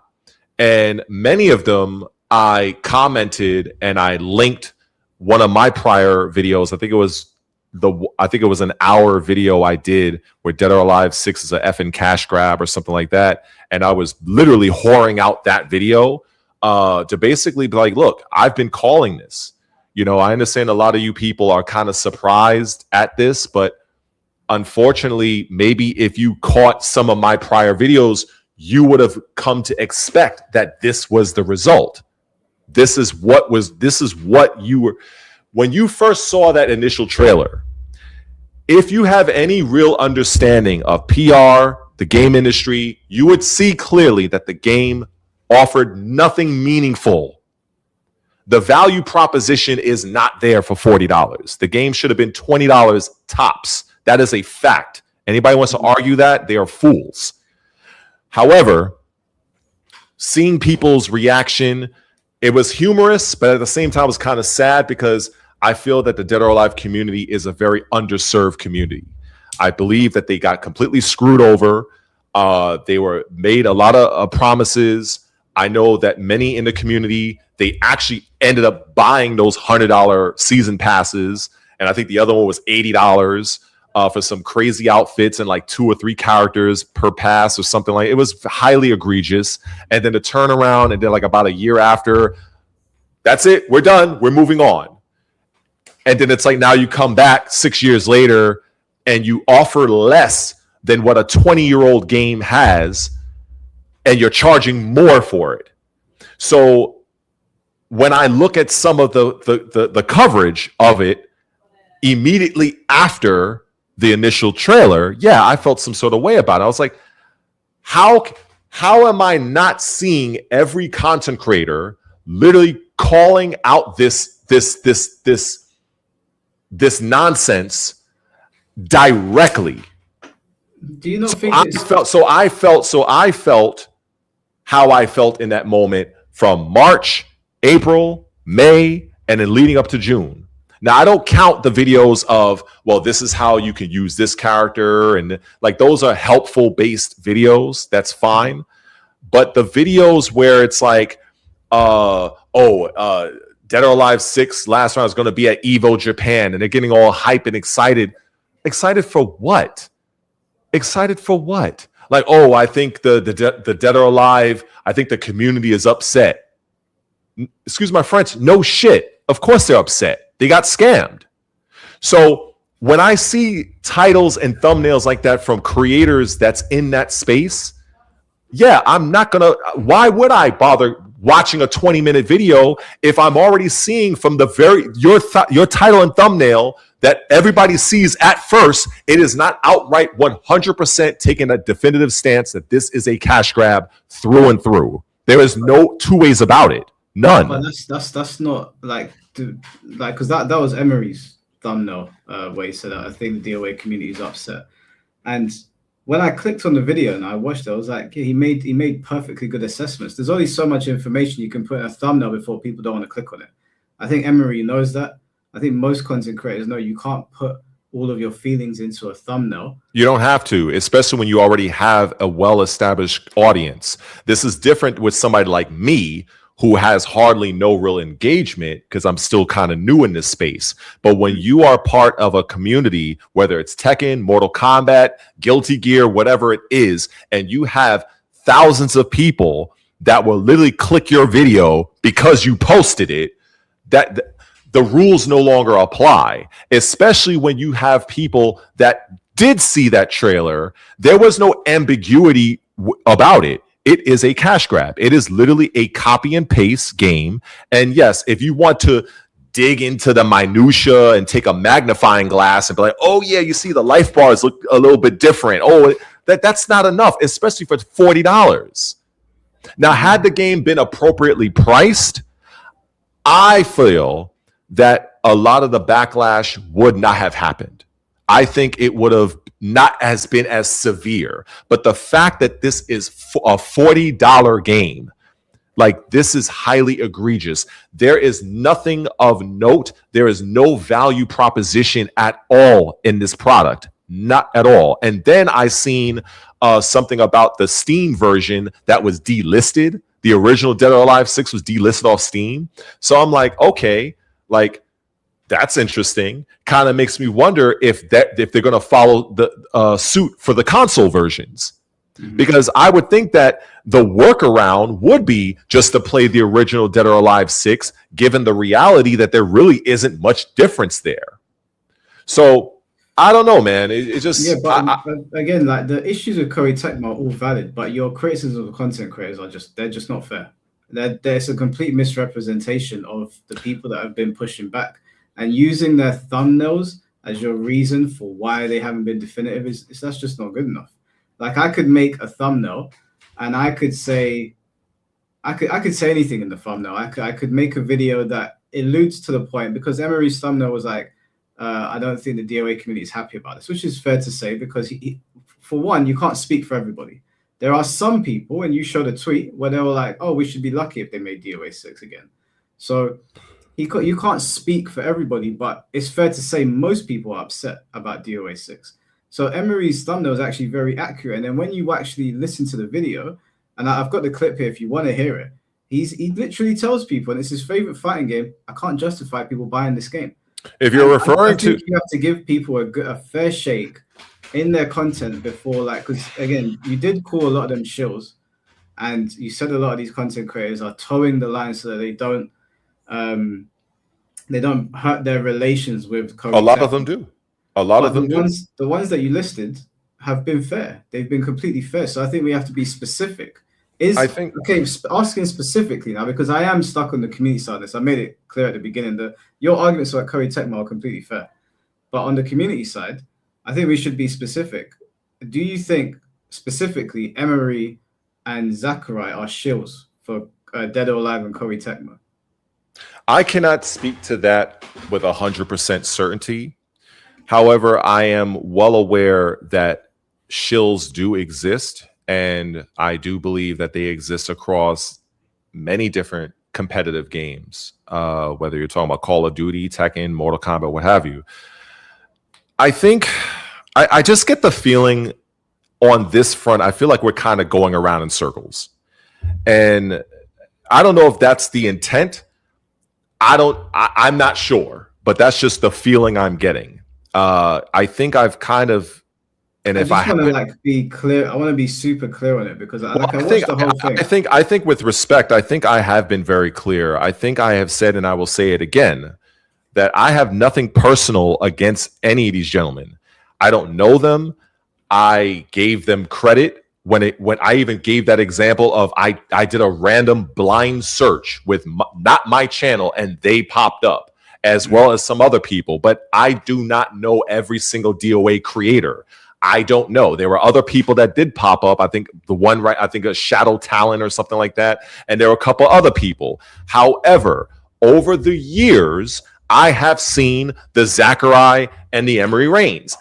And many of them, I commented and I linked one of my prior videos. I think it was an hour video I did where Dead or Alive 6 is a effing cash grab or something like that. And I was literally whoring out that video to basically be like, look, I've been calling this. I understand a lot of you people are kind of surprised at this, but unfortunately, maybe if you caught some of my prior videos, you would have come to expect that this was the result. This is what you were. When you first saw that initial trailer, if you have any real understanding of PR, the game industry, you would see clearly that the game offered nothing meaningful. The value proposition is not there for $40. The game should have been $20 tops. That is a fact. Anybody wants to argue that, they are fools. However, seeing people's reaction, it was humorous, but at the same time, it was kind of sad because I feel that the Dead or Alive community is a very underserved community. I believe that they got completely screwed over. They were made a lot of promises. I know that many in the community, they actually ended up buying those $100 season passes. And I think the other one was $80 for some crazy outfits and like 2 or 3 characters per pass or something like it was highly egregious. And then the turnaround, and then like about a year after, that's it. We're done. We're moving on. And then it's like now you come back 6 years later and you offer less than what a 20-year-old game has, and you're charging more for it. So when I look at some of the coverage of it, immediately after the initial trailer, yeah, I felt some sort of way about it. I was like, how am I not seeing every content creator literally calling out this nonsense directly? Do you not think I felt how I felt in that moment from March, April, May, and then leading up to June. Now, I don't count the videos of, well, this is how you can use this character. And like, those are helpful based videos. That's fine. But the videos where it's like, Dead or Alive 6 last round is going to be at Evo Japan, and they're getting all hype and excited. Excited for what? Excited for what? Like, oh, I think the Dead or Alive, I think the community is upset. Excuse my French, no shit. Of course they're upset. They got scammed. So when I see titles and thumbnails like that from creators that's in that space, yeah, I'm not gonna. Why would I bother watching a 20-minute video if I'm already seeing from the your title and thumbnail that everybody sees at first, it is not outright 100% taking a definitive stance that this is a cash grab through and through. There is no two ways about it. None. But that's not like because that was Emery's thumbnail where he said that I think the DOA community is upset. And when I clicked on the video and I watched it, I was like, yeah, he made perfectly good assessments. There's only so much information you can put in a thumbnail before people don't want to click on it. I think Emery knows that. I think most content creators know you can't put all of your feelings into a thumbnail. You don't have to, especially when you already have a well-established audience. This is different with somebody like me who has hardly no real engagement because I'm still kind of new in this space. But when you are part of a community, whether it's Tekken, Mortal Kombat, Guilty Gear, whatever it is, and you have thousands of people that will literally click your video because you posted it, that the rules no longer apply, especially when you have people that did see that trailer. There was no ambiguity about it. It is a cash grab. It is literally a copy and paste game. And yes, if you want to dig into the minutia and take a magnifying glass and be like, oh yeah, you see the life bars look a little bit different. Oh, that's not enough, especially for $40. Now, had the game been appropriately priced, I feel that a lot of the backlash would not have happened. I think it would have not been as severe. But the fact that this is a $40 game, like, this is highly egregious. There is nothing of note. There is no value proposition at all in this product. Not at all. And then I seen something about the Steam version that was delisted. The original Dead or Alive 6 was delisted off Steam. So I'm like, okay, like, that's interesting. Kind of makes me wonder if they're going to follow the suit for the console versions. Mm-hmm. Because I would think that the workaround would be just to play the original Dead or Alive 6, given the reality that there really isn't much difference there. So I don't know, man. It just, yeah. But again, like, the issues with Koei Tecmo are all valid, but your criticisms of content creators they're just not fair. There's a complete misrepresentation of the people that have been pushing back. And using their thumbnails as your reason for why they haven't been definitive that's just not good enough. Like, I could make a thumbnail and I could say anything in the thumbnail. I could make a video that alludes to the point, because Emery's thumbnail was like, I don't think the DOA community is happy about this, which is fair to say, because he, for one, you can't speak for everybody. There are some people, and you showed a tweet where they were like, oh, we should be lucky if they made DOA 6 again. So you can't speak for everybody, but it's fair to say most people are upset about DOA 6. So Emery's thumbnail is actually very accurate. And then when you actually listen to the video, and I've got the clip here if you want to hear it, he literally tells people, and it's his favorite fighting game, I can't justify people buying this game. If you're referring to, you have to give people a fair shake in their content before, like, because again, you did call a lot of them shills, and you said a lot of these content creators are towing the line so that they don't hurt their relations with Koei. A lot of them do. A lot of them do. The ones that you listed have been fair. They've been completely fair. So I think we have to be specific. Asking specifically now, because I am stuck on the community side of this. I made it clear at the beginning that your arguments about Koei Tecmo are completely fair. But on the community side, I think we should be specific. Do you think specifically Emery and Zachary are shills for Dead or Alive and Corey Tekma? I cannot speak to that with 100% certainty. However, I am well aware that shills do exist, and I do believe that they exist across many different competitive games, whether you're talking about Call of Duty, Tekken, Mortal Kombat, what have you. I think I just get the feeling on this front, I feel like we're kind of going around in circles. And I don't know if that's the intent. I'm not sure, but that's just the feeling I'm getting. I think I've kind of, and if I want to like be clear, I want to be super clear on it because I watched the whole thing. I think with respect, I think I have been very clear. I think I have said, and I will say it again, that I have nothing personal against any of these gentlemen. I don't know them. I gave them credit when I even gave that example of I did a random blind search with not my channel and they popped up, as well as some other people. But I do not know every single DOA creator. I don't know. There were other people that did pop up. I think I think a Shadow Talent or something like that. And there were a couple other people. However, over the years, I have seen the Zachary and the Emery Reigns.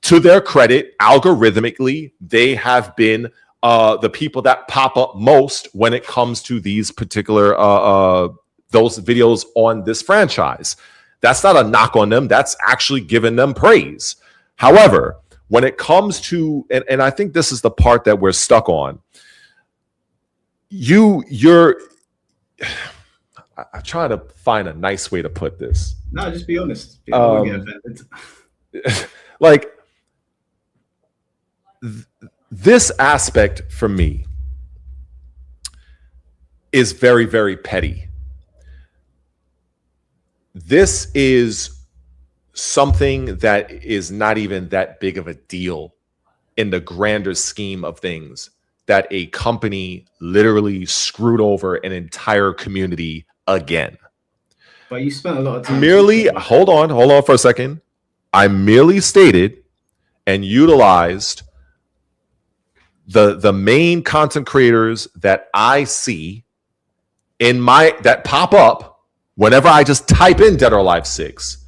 To their credit, algorithmically, they have been the people that pop up most when it comes to these particular those videos on this franchise. That's not a knock on them. That's actually giving them praise. However, when it comes to, and I think this is the part that we're stuck on, you're I'm trying to find a nice way to put this. No, just be honest. Like, this aspect for me is very, very petty. This is something that is not even that big of a deal in the grander scheme of things, that a company literally screwed over an entire community again. But you spent a lot of time. Merely, hold on for a second. I merely stated and utilized the main content creators that I see that pop up whenever I just type in Dead or Alive 6.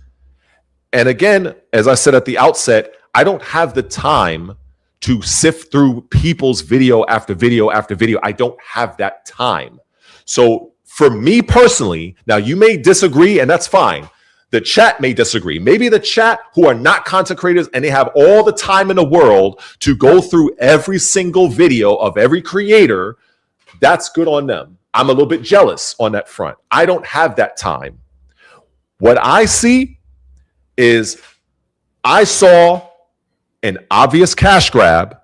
And again, as I said at the outset, I don't have the time to sift through people's video after video after video. I don't have that time. So for me personally, now you may disagree, and that's fine. The chat may disagree. Maybe the chat who are not content creators and they have all the time in the world to go through every single video of every creator, that's good on them. I'm a little bit jealous on that front. I don't have that time. What I see is I saw an obvious cash grab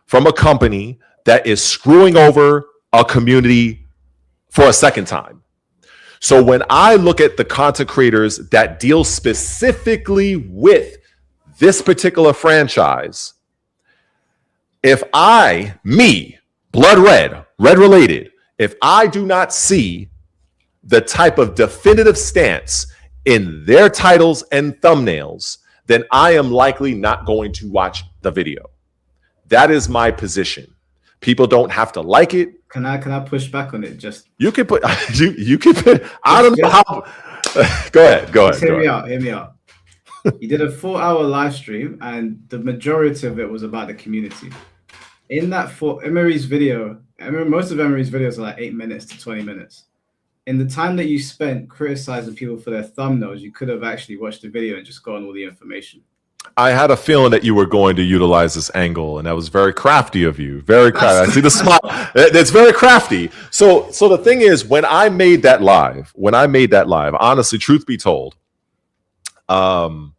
from a company that is screwing over a community for a second time. So when I look at the content creators that deal specifically with this particular franchise, if Blood Red, Re1ated, if I do not see the type of definitive stance in their titles and thumbnails, then I am likely not going to watch the video. That is my position. People don't have to like it. Can I push back on it? Just you can put you can put. I don't know how. Go ahead. Hear me out. You did a 4-hour live stream, and the majority of it was about the community. In that Emery's video, most of Emery's videos are like 8 minutes to 20 minutes. In the time that you spent criticizing people for their thumbnails, you could have actually watched the video and just gotten all the information. I had a feeling that you were going to utilize this angle, and that was very crafty of you. Very crafty. I see the smile. It's very crafty. So the thing is, when I made that live, honestly, truth be told, I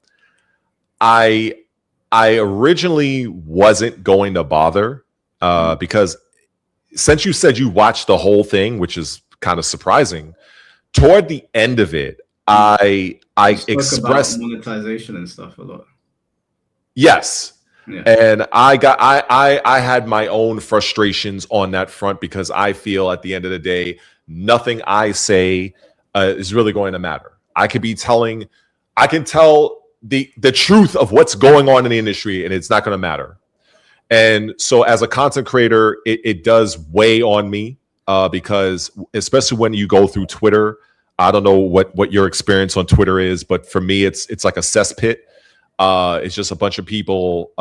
originally wasn't going to bother because since you said you watched the whole thing, which is kind of surprising, toward the end of it, I expressed about monetization and stuff a lot. Yes. Yeah. And I had my own frustrations on that front because I feel at the end of the day, nothing I say is really going to matter. I can tell the truth of what's going on in the industry, and it's not going to matter. And so as a content creator, it does weigh on me because especially when you go through Twitter, I don't know what your experience on Twitter is, but for me, it's like a cesspit. It's just a bunch of people.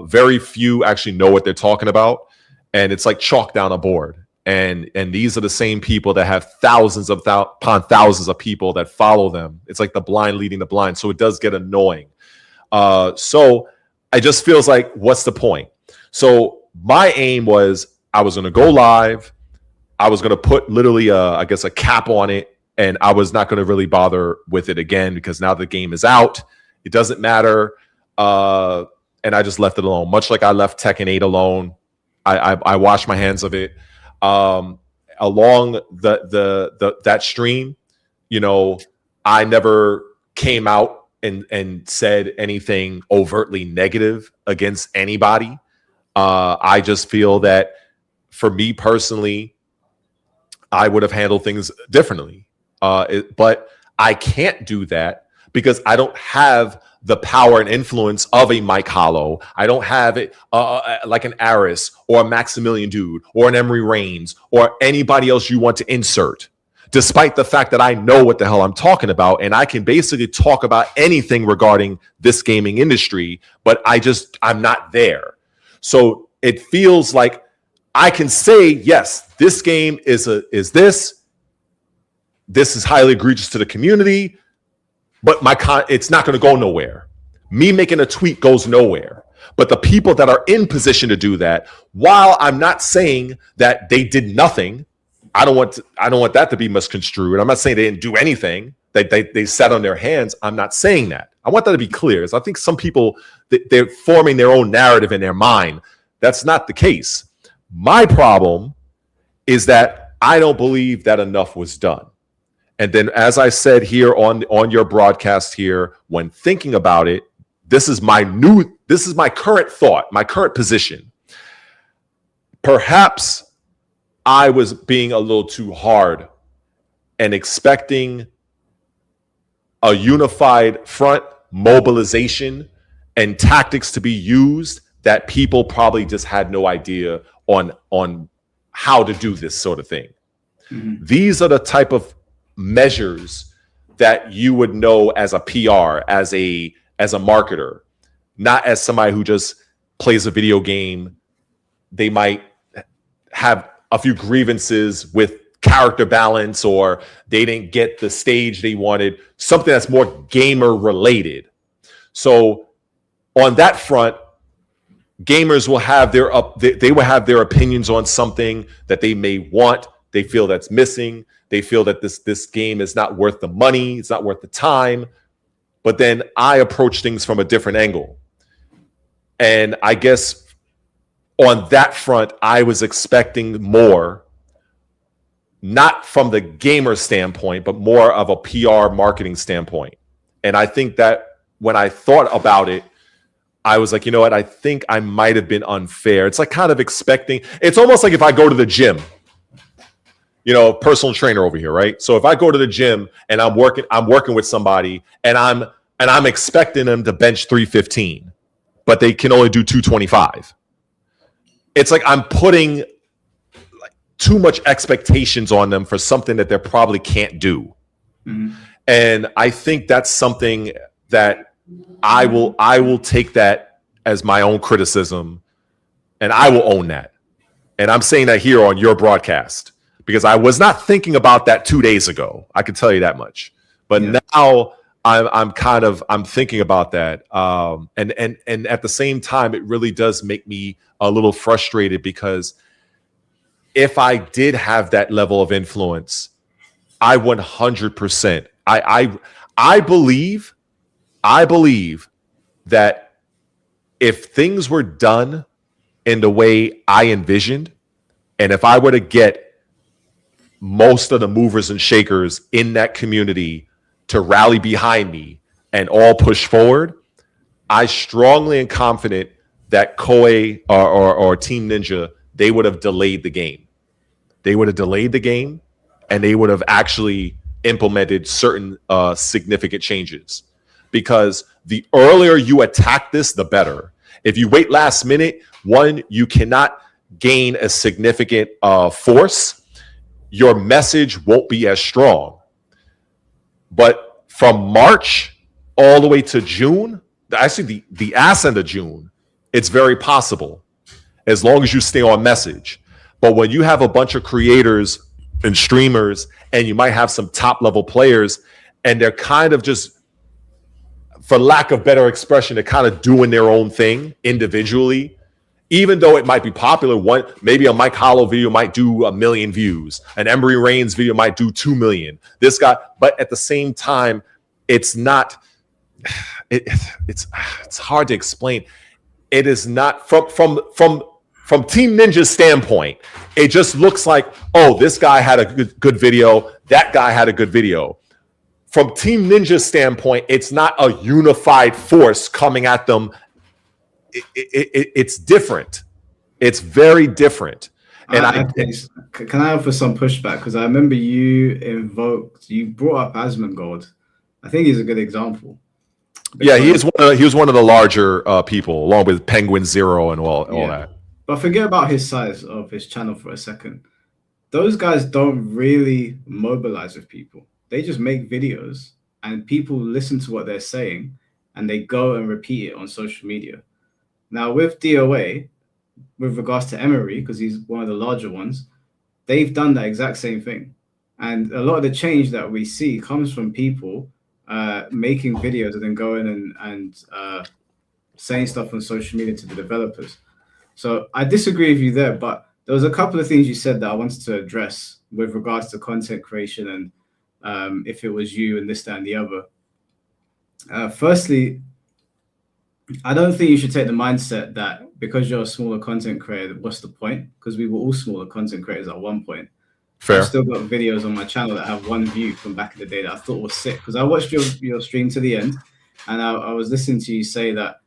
Very few actually know what they're talking about, and it's like chalk down a board. And these are the same people that have thousands upon thousands of people that follow them. It's like the blind leading the blind. So it does get annoying. So it just feels like, what's the point? So my aim was I was going to go live. I was going to put literally, I guess, a cap on it. And I was not going to really bother with it again because now the game is out. It doesn't matter. And I just left it alone. Much like I left Tekken 8 alone. I washed my hands of it. Along that stream, I never came out and said anything overtly negative against anybody. I just feel that for me personally, I would have handled things differently. But I can't do that because I don't have the power and influence of a Mike Hollow. I don't have it like an Aris or a Maximilian Dude or an Emery Reigns or anybody else you want to insert, despite the fact that I know what the hell I'm talking about. And I can basically talk about anything regarding this gaming industry, but I'm not there. So it feels like I can say, yes, this game is this is highly egregious to the community, but it's not going to go nowhere. Me making a tweet goes nowhere. But the people that are in position to do that, while I'm not saying that they did nothing, I don't want that to be misconstrued. I'm not saying they didn't do anything. They sat on their hands. I'm not saying that. I want that to be clear. So I think some people, they're forming their own narrative in their mind. That's not the case. My problem is that I don't believe that enough was done. And then, as I said here on your broadcast here, when thinking about it, this is my current thought, my current position. Perhaps I was being a little too hard and expecting a unified front, mobilization, and tactics to be used that people probably just had no idea on how to do this sort of thing. Mm-hmm. These are the type of measures that you would know as a PR, as a marketer, not as somebody who just plays a video game. They might have a few grievances with character balance, or they didn't get the stage they wanted, something that's more gamer related. So on that front, gamers will have they will have their opinions on something that they may want. They feel that's missing. They feel that this game is not worth the money. It's not worth the time. But then I approach things from a different angle. And I guess on that front, I was expecting more, not from the gamer standpoint, but more of a PR marketing standpoint. And I think that when I thought about it, I was like, you know what? I think I might have been unfair. It's like kind of expecting. It's almost like if I go to the gym, personal trainer over here, right? So if I go to the gym and I'm working with somebody and I'm expecting them to bench 315, but they can only do 225. It's like I'm putting like too much expectations on them for something that they probably can't do. Mm-hmm. And I think that's something that I will take that as my own criticism, and I will own that. And I'm saying that here on your broadcast because I was not thinking about that 2 days ago. I can tell you that much. But now I'm thinking about that. And at the same time, it really does make me a little frustrated because if I did have that level of influence, I 100%, I believe that if things were done in the way I envisioned, and if I were to get most of the movers and shakers in that community to rally behind me and all push forward, I strongly am confident that Koei or Team Ninja, they would have delayed the game. They would have delayed the game, and they would have actually implemented certain significant changes. Because the earlier you attack this, the better. If you wait last minute, one, you cannot gain a significant force. Your message won't be as strong. But from March all the way to June, actually the ass end of June, it's very possible as long as you stay on message. But when you have a bunch of creators and streamers and you might have some top level players and they're kind of just, for lack of better expression, they're kind of doing their own thing individually, even though it might be popular. Maybe a Mike Hollow video might do 1 million views. An Emery Reigns video might do 2 million. This guy, but at the same time, it's not, it's hard to explain. It is not from Team Ninja's standpoint. It just looks like, oh, this guy had a good video. That guy had a good video. From Team Ninja's standpoint, it's not a unified force coming at them. It's different. It's very different. And can I offer some pushback? Because I remember you brought up Asmongold. I think he's a good example. Yeah, he was one of the larger people, along with Penguin Zero and all that. But forget about his size of his channel for a second. Those guys don't really mobilize with people. They just make videos and people listen to what they're saying and they go and repeat it on social media. Now with DOA, with regards to Emery, because he's one of the larger ones, they've done that exact same thing. And a lot of the change that we see comes from people making videos and then going and saying stuff on social media to the developers. So I disagree with you there, but there was a couple of things you said that I wanted to address with regards to content creation and if it was you and this, that, and the other. Firstly, I don't think you should take the mindset that because you're a smaller content creator, what's the point? Because we were all smaller content creators at one point. Fair. I've still got videos on my channel that have 1 view from back in the day that I thought was sick. Because I watched your stream to the end, and I was listening to you say that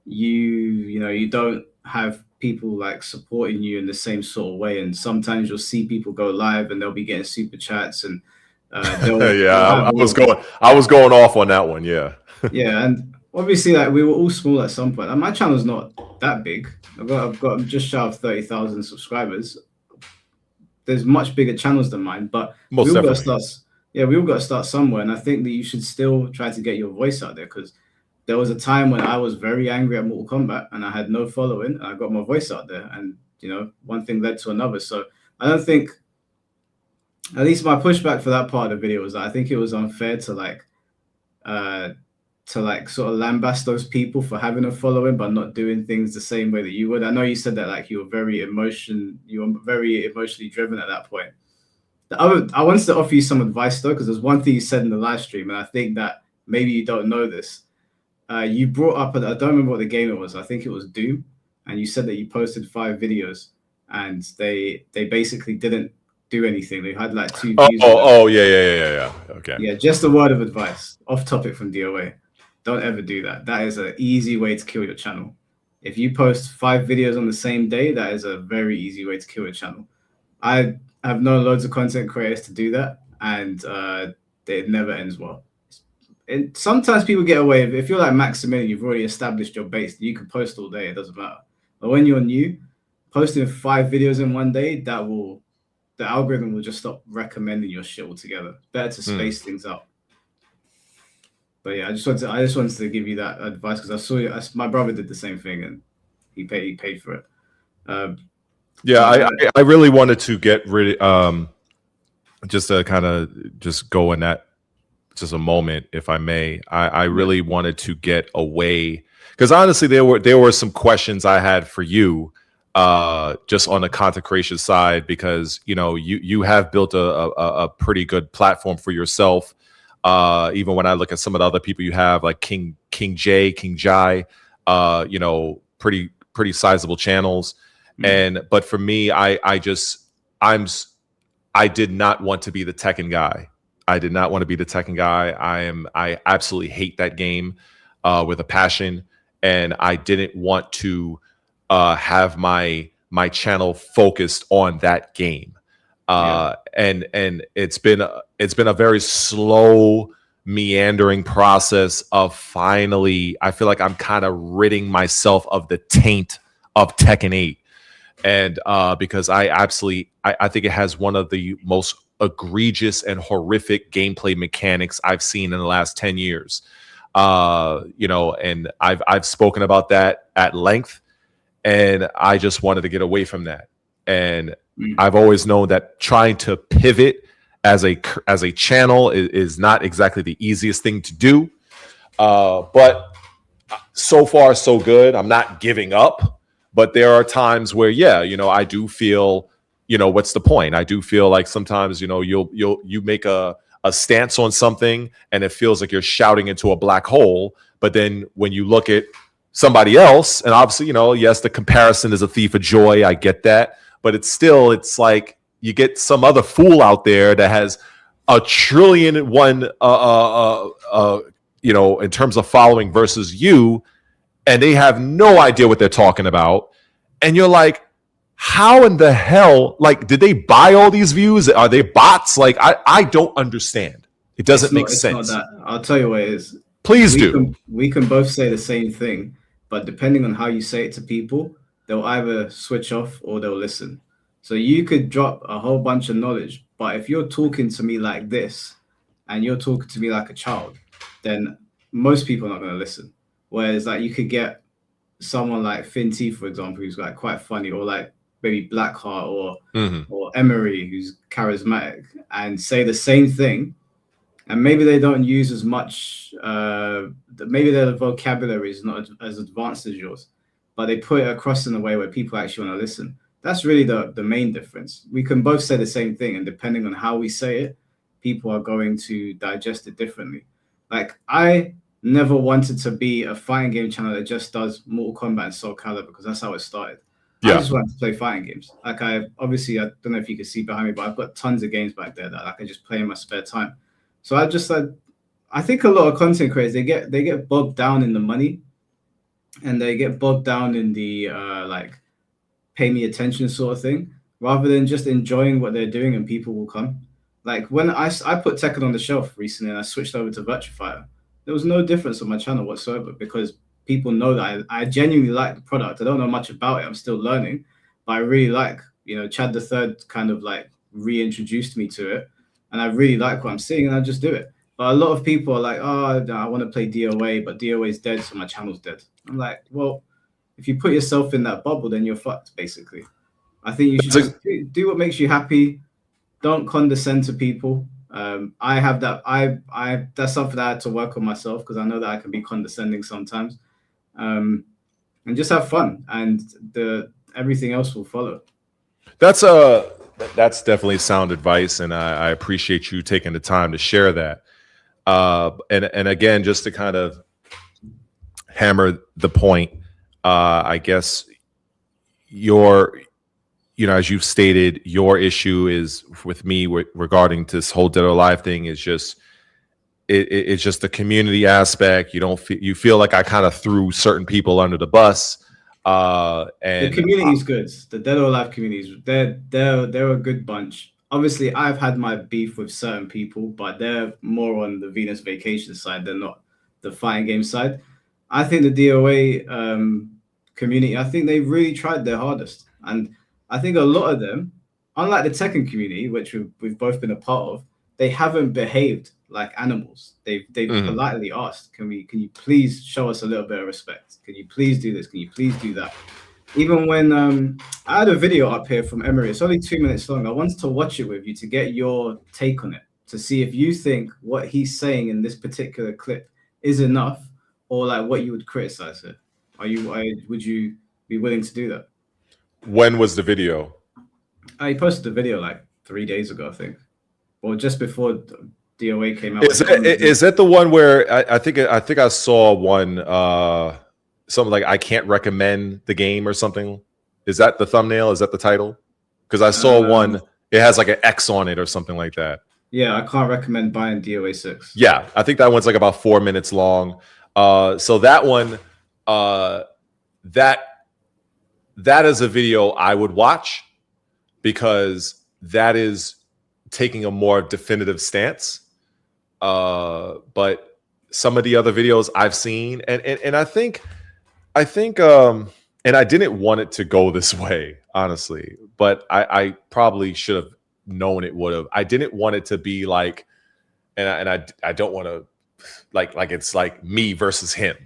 you don't have people like supporting you in the same sort of way, and sometimes you'll see people go live and they'll be getting super chats and I was going off on that one. Yeah. Yeah, and obviously, like we were all small at some point. And my channel's not that big. I've got just shy of 30,000 subscribers. There's much bigger channels than mine, but we all got to start somewhere. And I think that you should still try to get your voice out there, because there was a time when I was very angry at Mortal Kombat and I had no following, and I got my voice out there, and one thing led to another. So I don't think, at least my pushback for that part of the video was that I think it was unfair to sort of lambast those people for having a following but not doing things the same way that you would. I know you said that like you were very emotionally driven at that point. I wanted to offer you some advice though, because there's one thing you said in the live stream, and I think that maybe you don't know this. You brought up, I don't remember what the game it was. I think it was Doom, and you said that you posted 5 videos and they basically didn't do anything. They had like 2 views. Yeah. Okay. Yeah, just a word of advice, off topic from DOA. Don't ever do that. That is an easy way to kill your channel. If you post 5 videos on the same day, that is a very easy way to kill your channel. I have known loads of content creators to do that, and it never ends well. And sometimes people get away with it. If you're like Maximilian, you've already established your base. You can post all day. It doesn't matter. But when you're new, posting 5 videos in one day, the algorithm will just stop recommending your shit altogether. Better to space things out. But yeah, I just wanted to give you that advice, because I saw my brother did the same thing and he paid for it. I really wanted to get rid just to kind of just go in that just a moment, if I may. I really wanted to get away, because honestly there were some questions I had for you just on the content creation side, because you have built a pretty good platform for yourself. Even when I look at some of the other people you have, like King Jai, pretty sizable channels. But for me, I did not want to be the Tekken guy. I did not want to be the Tekken guy. I absolutely hate that game with a passion, and I didn't want to have my channel focused on that game. And it's been a very slow meandering process of finally, I feel like I'm kind of ridding myself of the taint of Tekken 8. And because I think it has one of the most egregious and horrific gameplay mechanics I've seen in the last 10 years. And I've spoken about that at length, and I just wanted to get away from that. And I've always known that trying to pivot as a channel is not exactly the easiest thing to do. But so far so good. I'm not giving up, but there are times where, I do feel, what's the point? I do feel like sometimes, you make a stance on something and it feels like you're shouting into a black hole. But then when you look at somebody else, and obviously, yes, the comparison is a thief of joy. I get that. But it's like you get some other fool out there that has a trillion and one, in terms of following versus you, and they have no idea what they're talking about. And you're like, how in the hell, like, did they buy all these views? Are they bots? Like, I don't understand. It doesn't make sense. Not that. I'll tell you what it is. Please do. We can both say the same thing, but depending on how you say it to people, they'll either switch off or they'll listen. So you could drop a whole bunch of knowledge, but if you're talking to me like this and you're talking to me like a child, then most people are not going to listen. Whereas like you could get someone like Finty, for example, who's like quite funny, or like maybe Blackheart or Emery, who's charismatic, and say the same thing. And maybe they don't use as much, maybe their vocabulary is not as advanced as yours, but they put it across in a way where people actually want to listen. That's really the main difference. We can both say the same thing, and depending on how we say it, people are going to digest it differently. Like, I never wanted to be a fighting game channel that just does Mortal Kombat and Soul Calibur, because that's how it started. Yeah. I just wanted to play fighting games. Like, I don't know if you can see behind me, but I've got tons of games back there that I can just play in my spare time. So I think a lot of content creators, they get bogged down in the money, and they get bogged down in the like pay me attention sort of thing, rather than just enjoying what they're doing, and people will come. Like when I put Tekken on the shelf recently and I switched over to Virtua Fighter, there was no difference on my channel whatsoever, because people know that I genuinely like the product. I don't know much about it. I'm still learning, but I really like, Chad the Third kind of like reintroduced me to it, and I really like what I'm seeing, and I just do it. But a lot of people are like, oh, I want to play DOA, but DOA is dead, so my channel's dead. I'm like, well, if you put yourself in that bubble, then you're fucked, basically. I think you should just do what makes you happy. Don't condescend to people. I have that. That's something that I had to work on myself, because I know that I can be condescending sometimes. And just have fun, and everything else will follow. That's definitely sound advice, and I appreciate you taking the time to share that. And again, just to kind of hammer the point, I guess as you've stated, your issue is with me regarding this whole Dead or Alive thing is just it's just the community aspect. You feel like I kind of threw certain people under the bus. And the community's good. The Dead or Alive communities, they're a good bunch. Obviously, I've had my beef with certain people, but they're more on the Venus Vacation side. They're not the fighting game side. I think the DOA community, I think they really tried their hardest. And I think a lot of them, unlike the Tekken community, which we've both been a part of, they haven't behaved like animals. They've politely asked, can you please show us a little bit of respect? Can you please do this? Can you please do that? Even when I had a video up here from Emery, it's only 2 minutes long. I wanted to watch it with you to get your take on it, to see if you think what he's saying in this particular clip is enough, or like what you would criticize it. Would you be willing to do that? When was the video? I posted the video like 3 days ago, I think, or just before DOA came out. Is that the one where I think I saw one something like I can't recommend the game or something? Is that the thumbnail? Is that the title? Because I saw one. It has like an X on it or something like that. Yeah, I can't recommend buying DOA 6. Yeah, I think that one's like about 4 minutes long. So that one, that is a video I would watch, because that is taking a more definitive stance. But some of the other videos I've seen, and I think, and I didn't want it to go this way, honestly, but I probably should have known it would have. I didn't want it to be like, I don't want to like it's like me versus him.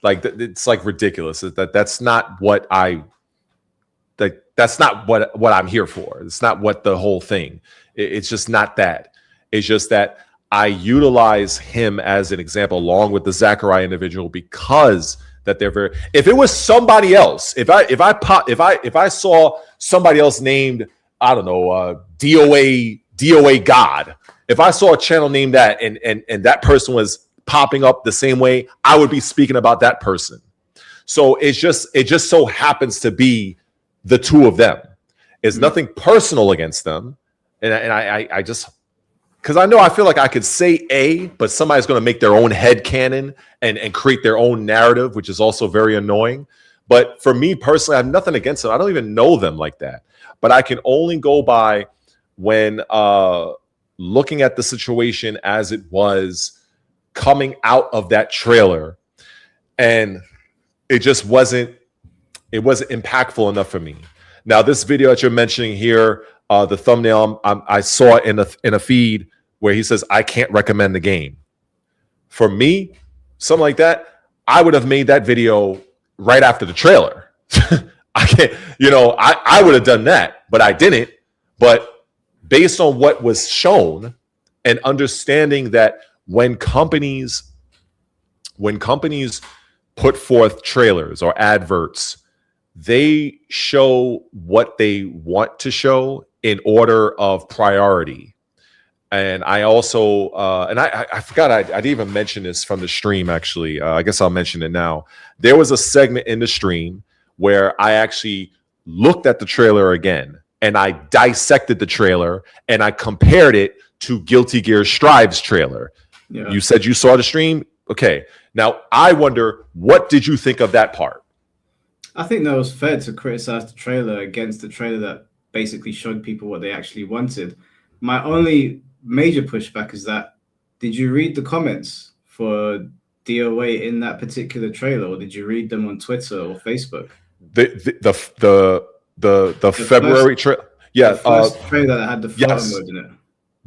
Like it's like ridiculous. That's not what that's not what I'm here for. It's not what the whole thing. It's just not that. It's just that I utilize him as an example along with the Zachariah individual because that they're very. If it was somebody else, if I saw somebody else named, I don't know, DOA God. If I saw a channel named that and that person was popping up the same way, I would be speaking about that person. So it just so happens to be the two of them. It's nothing personal against them, and I just, because I feel like I could say A, but somebody's going to make their own headcanon and create their own narrative, which is also very annoying. But for me personally, I have nothing against them. I don't even know them like that. But I can only go by when looking at the situation as it was coming out of that trailer, and it just wasn't impactful enough for me. Now, this video that you're mentioning here, the thumbnail, I saw it in a feed where he says, I can't recommend the game. For me, something like that, I would have made that video right after the trailer. I can't, I would have done that, but I didn't. But based on what was shown and understanding that when companies put forth trailers or adverts, they show what they want to show in order of priority. And I also, and I forgot, I didn't even mention this from the stream, actually. I guess I'll mention it now. There was a segment in the stream where I actually looked at the trailer again, and I dissected the trailer, and I compared it to Guilty Gear Strive's trailer. Yeah. You said you saw the stream? Okay. Now, I wonder, what did you think of that part? I think that was fair to criticize the trailer against the trailer that basically showed people what they actually wanted. My only major pushback is that, did you read the comments for DOA in that particular trailer, or did you read them on Twitter or Facebook? The February trailer, yeah, the first trailer that had the photo mode in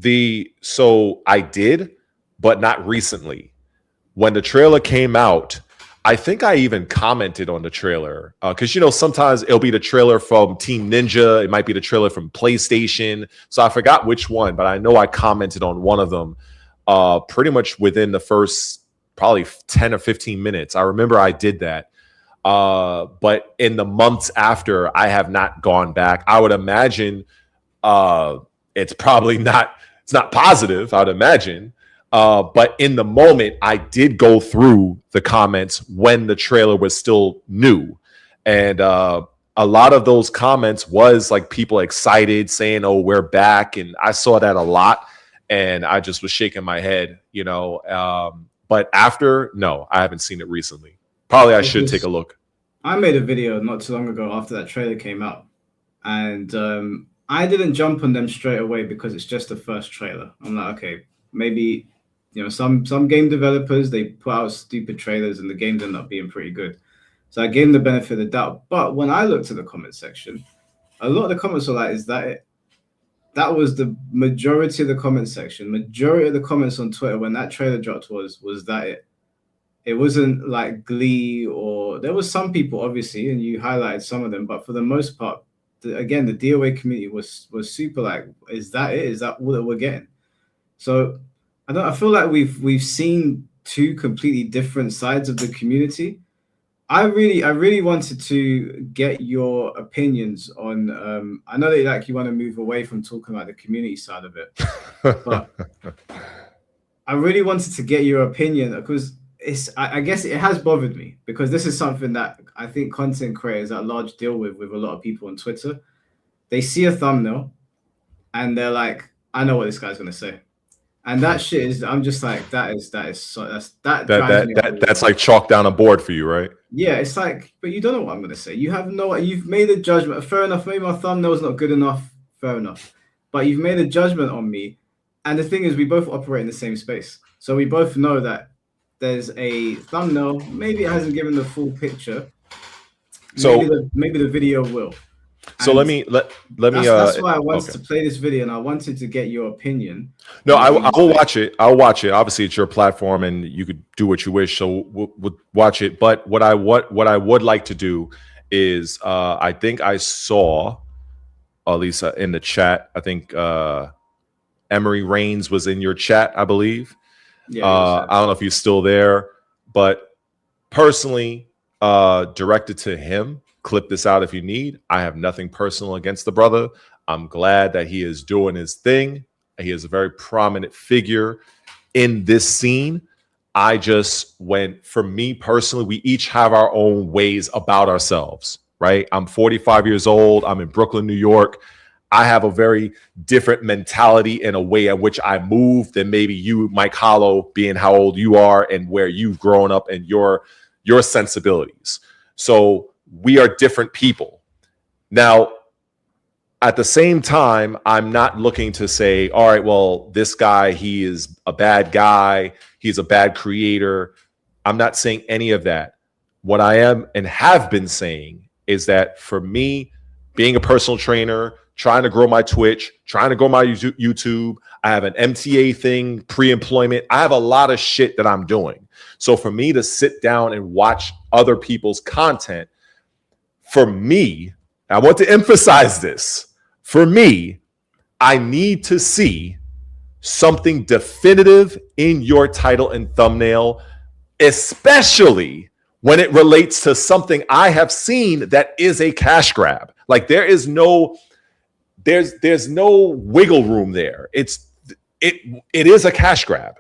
it. So I did, but not recently. When the trailer came out, I think I even commented on the trailer because, sometimes it'll be the trailer from Team Ninja. It might be the trailer from PlayStation. So I forgot which one, but I know I commented on one of them pretty much within the first probably 10 or 15 minutes. I remember I did that. But in the months after, I have not gone back. I would imagine it's probably not, it's not positive, I would imagine. But in the moment, I did go through the comments when the trailer was still new. And a lot of those comments was like people excited saying, oh, we're back. And I saw that a lot. And I just was shaking my head, but after, no, I haven't seen it recently. Probably I should take a look. I made a video not too long ago after that trailer came out. And I didn't jump on them straight away because it's just the first trailer. I'm like, okay, maybe... some game developers, they put out stupid trailers and the games end up being pretty good. So I gave them the benefit of the doubt. But when I looked at the comment section, a lot of the comments were like, is that it? That was the majority of the comment section. Majority of the comments on Twitter when that trailer dropped was that it? It wasn't like Glee, or there was some people, obviously, and you highlighted some of them. But for the most part, the DOA community was super like, is that it? Is that all that we're getting? So I feel like we've seen two completely different sides of the community. I really wanted to get your opinions on. I know that you want to move away from talking about the community side of it, but I really wanted to get your opinion because I guess it has bothered me because this is something that I think content creators at large deal with a lot of people on Twitter. They see a thumbnail and they're like, I know what this guy's gonna say. And that shit is, I'm just like, that's like chalk down a board for you, right? Yeah, it's like, but you don't know what I'm gonna say. You've made a judgment. Fair enough. Maybe my thumbnail's not good enough. Fair enough. But you've made a judgment on me, And the thing is, we both operate in the same space. So we both know that there's a thumbnail. Maybe it hasn't given the full picture. So Maybe the video will. so And let me that's why I wanted okay. to play this video, and I wanted to get your opinion. No, on I what you will think. watch it. I'll watch it. Obviously, it's your platform, and you could do what you wish. So we'll watch it. But what I would like to do is, I think I saw, Lisa, in the chat. I think Emery Reigns was in your chat, I believe. Yeah, I don't know if he's still there, but personally, directed to him. Clip this out if you need. I have nothing personal against the brother. I'm glad that he is doing his thing. He is a very prominent figure in this scene. I just went, for me personally, we each have our own ways about ourselves, right? I'm 45 years old. I'm in Brooklyn, New York. I have a very different mentality and a way in which I move than maybe you, Mike Hollow, being how old you are and where you've grown up and your sensibilities. So we are different people. Now, at the same time, I'm not looking to say, all right, well, this guy, he is a bad guy. He's a bad creator. I'm not saying any of that. What I am and have been saying is that for me, being a personal trainer, trying to grow my Twitch, trying to grow my YouTube, I have an MTA thing, pre-employment. I have a lot of shit that I'm doing. So for me to sit down and watch other people's content, for me, I want to emphasize this. For me, I need to see something definitive in your title and thumbnail, especially when it relates to something I have seen that is a cash grab. Like there's no wiggle room there. It is a cash grab.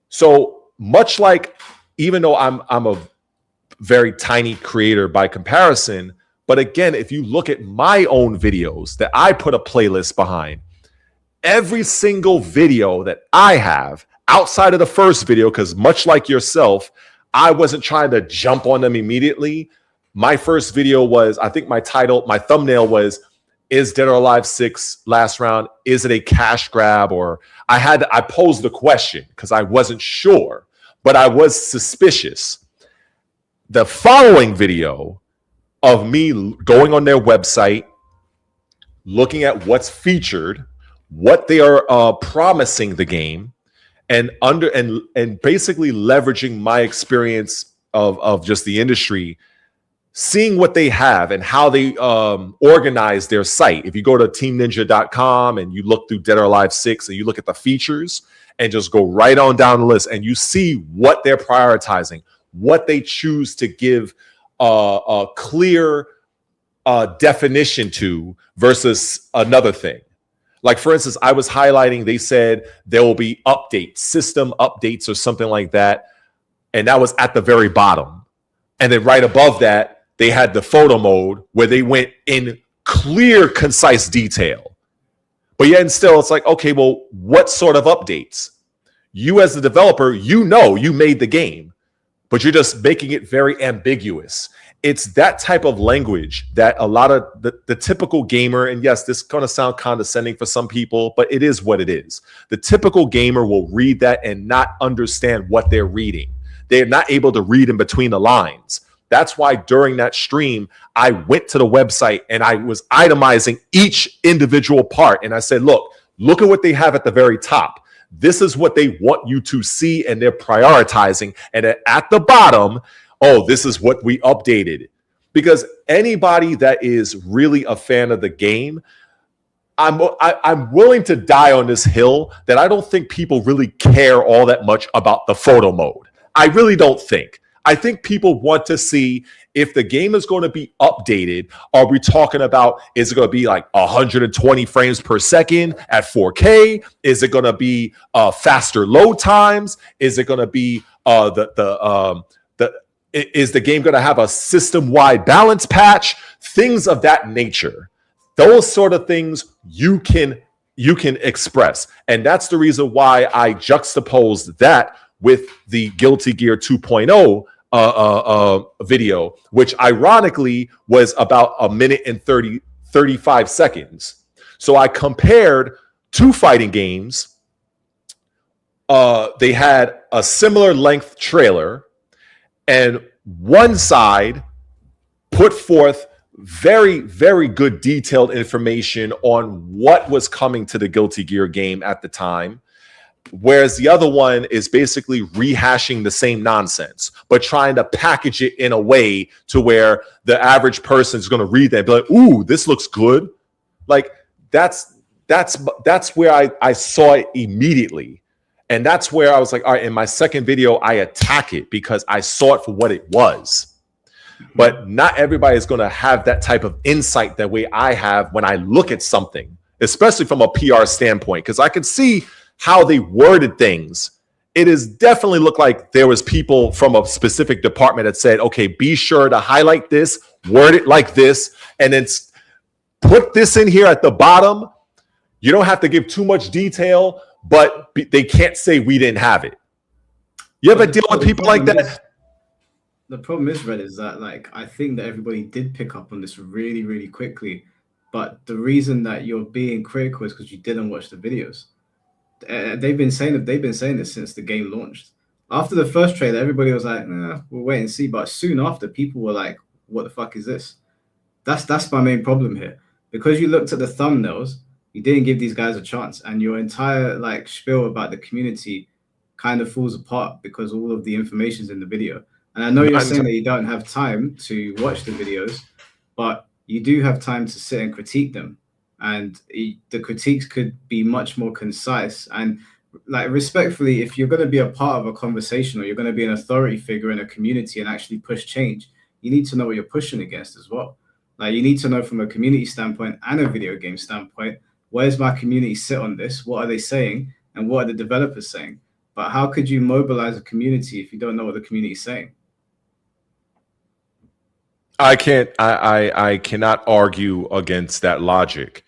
So much like, even though I'm a very tiny creator by comparison, but again, if you look at my own videos that I put a playlist behind, every single video that I have outside of the first video, because much like yourself, I wasn't trying to jump on them immediately. My first video was, I think my thumbnail was, is Dead or Alive 6 last round, is it a cash grab? Or I posed the question because I wasn't sure, but I was suspicious. The following video of me going on their website, looking at what's featured, what they are promising the game, and basically leveraging my experience of just the industry, seeing what they have and how they organize their site. If you go to teamninja.com and you look through Dead or Alive 6 and you look at the features and just go right on down the list and you see what they're prioritizing, what they choose to give a clear definition to versus another thing. Like, for instance, I was highlighting, they said there will be updates, system updates or something like that. And that was at the very bottom. And then right above that, they had the photo mode where they went in clear, concise detail. But yet and still, it's like, okay, well, what sort of updates? You as the developer, you know you made the game, but you're just making it very ambiguous. It's that type of language that a lot of the typical gamer, and yes, this is going to sound condescending for some people, but it is what it is. The typical gamer will read that and not understand what they're reading. They're not able to read in between the lines. That's why during that stream, I went to the website and I was itemizing each individual part. And I said, look at what they have at the very top. This is what they want you to see, and they're prioritizing. And at the bottom, oh, this is what we updated. Because anybody that is really a fan of the game, I'm willing to die on this hill that I don't think people really care all that much about the photo mode. I really don't think. I think people want to see if the game is going to be updated. Are we talking about, is it going to be like 120 frames per second at 4K? Is it going to be faster load times? Is it going to be is the game going to have a system-wide balance patch? Things of that nature. Those sort of things you can express. And that's the reason why I juxtaposed that with the Guilty Gear 2.0 video, which ironically was about 1 minute and 35 seconds. So I compared two fighting games they had a similar length trailer, and one side put forth very, very good detailed information on what was coming to the Guilty Gear game at the time, whereas the other one is basically rehashing the same nonsense, but trying to package it in a way to where the average person is going to read that and be like, ooh, this looks good. Like that's where I saw it immediately. And that's where I was like, all right, in my second video, I attack it because I saw it for what it was. But not everybody is going to have that type of insight that way I have when I look at something, especially from a PR standpoint, because I could see how they worded things. It is definitely looked like there was people from a specific department that said, okay, be sure to highlight this, word it like this, and then put this in here at the bottom. You don't have to give too much detail, but they can't say we didn't have it. You ever deal with people like that? The problem is, Red, is that like I think that everybody did pick up on this really, really quickly. But the reason that you're being critical is because you didn't watch the videos. They've been saying this since the game launched. After the first trailer, everybody was like, nah, we'll wait and see. But soon after, people were like, what the fuck is this? That's my main problem here. Because you looked at the thumbnails, you didn't give these guys a chance, and your entire like spiel about the community kind of falls apart because all of the information's in the video. And I know you're saying that you don't have time to watch the videos, but you do have time to sit and critique them. And the critiques could be much more concise. And like respectfully, if you're going to be a part of a conversation or you're going to be an authority figure in a community and actually push change, you need to know what you're pushing against as well. Like you need to know from a community standpoint and a video game standpoint, where's my community sit on this? What are they saying? And what are the developers saying? But how could you mobilize a community if you don't know what the community is saying? I cannot argue against that logic.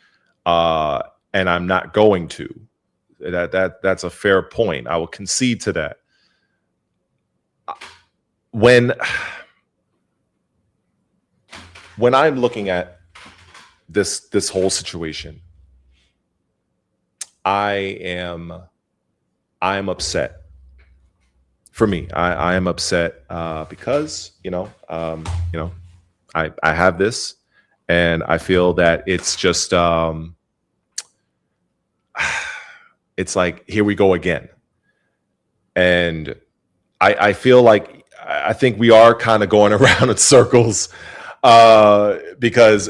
And I'm not going to. That's a fair point. I will concede to that. When I'm looking at this whole situation, I am upset. For me, I am upset because I have this, and I feel that it's just it's like, here we go again. And I feel like I think we are kind of going around in circles because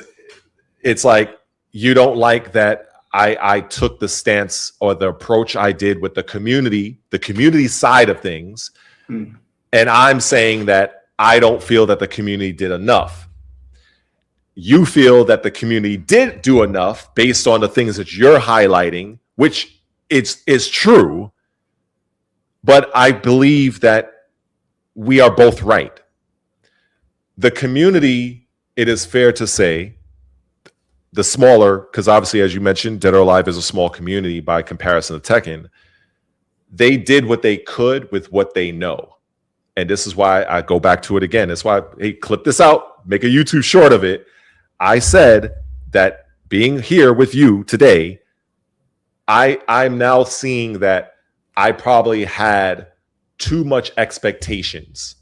it's like you don't like that I took the stance or the approach I did with the community side of things. And I'm saying that I don't feel that the community did enough. You feel that the community did do enough based on the things that you're highlighting, which is true. But I believe that we are both right. The community, it is fair to say, the smaller, because obviously, as you mentioned, Dead or Alive is a small community by comparison to Tekken. They did what they could with what they know. And this is why I go back to it again. That's why, hey, clip this out, make a YouTube short of it. I said that being here with you today, I'm now seeing that I probably had too much expectations,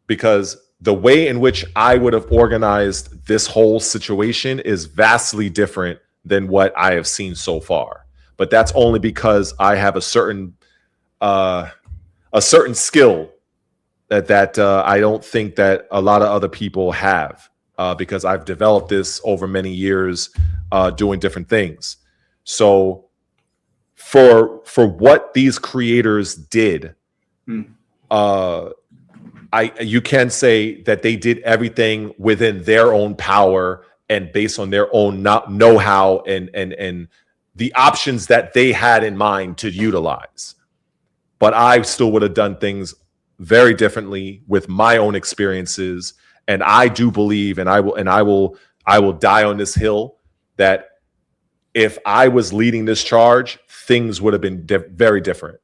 because the way in which I would have organized this whole situation is vastly different than what I have seen so far. But that's only because I have a certain skill that I don't think that a lot of other people have, because I've developed this over many years doing different things. So for what these creators did, you can say that they did everything within their own power and based on their own know-how and the options that they had in mind to utilize. But I still would have done things very differently with my own experiences. And I do believe, and I will die on this hill, that if I was leading this charge, things would have been very different.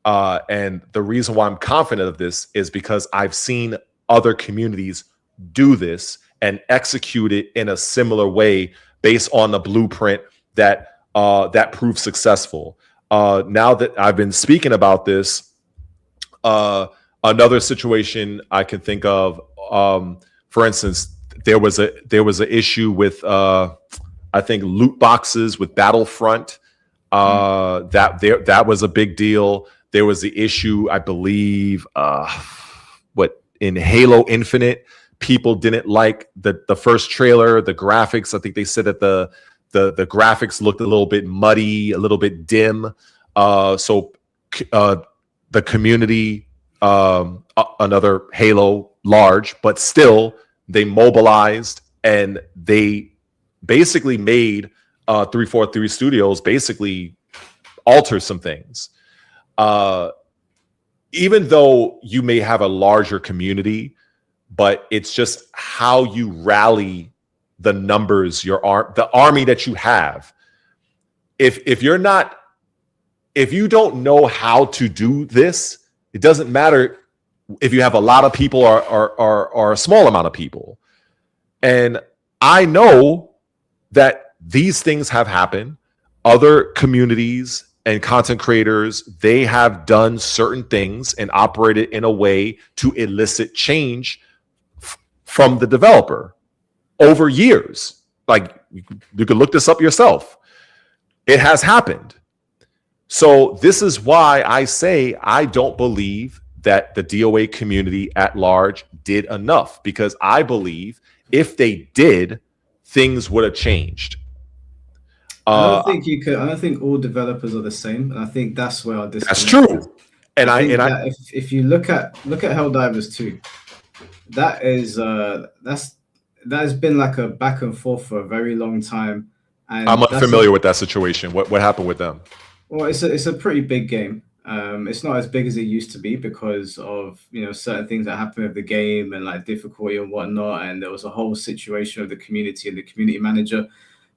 And the reason why I'm confident of this is because I've seen other communities do this and execute it in a similar way based on the blueprint that proved successful. Now that I've been speaking about this, another situation I can think of, for instance, there was an issue with I think loot boxes with Battlefront. That was a big deal. There was the issue, I believe, what in Halo Infinite, people didn't like the first trailer, the graphics. I think they said that the graphics looked a little bit muddy, a little bit dim. So the community, another Halo large, but still they mobilized and they basically made 343 Studios basically alter some things. Even though you may have a larger community, but it's just how you rally the numbers, the army that you have. If you don't know how to do this, it doesn't matter if you have a lot of people or a small amount of people. And I know that these things have happened. Other communities and content creators, they have done certain things and operated in a way to elicit change from the developer over years. Like, you could look this up yourself. It has happened. So this is why I say I don't believe that the DOA community at large did enough, because I believe if they did, things would have changed. I don't think you could. I don't think all developers are the same, and I think that's where our disconnect. That's true. And if you look at Helldivers 2, that has been like a back and forth for a very long time. And I'm unfamiliar with that situation. What happened with them? Well, it's a pretty big game. It's not as big as it used to be because of certain things that happened with the game and like difficulty and whatnot. And there was a whole situation of the community and the community manager.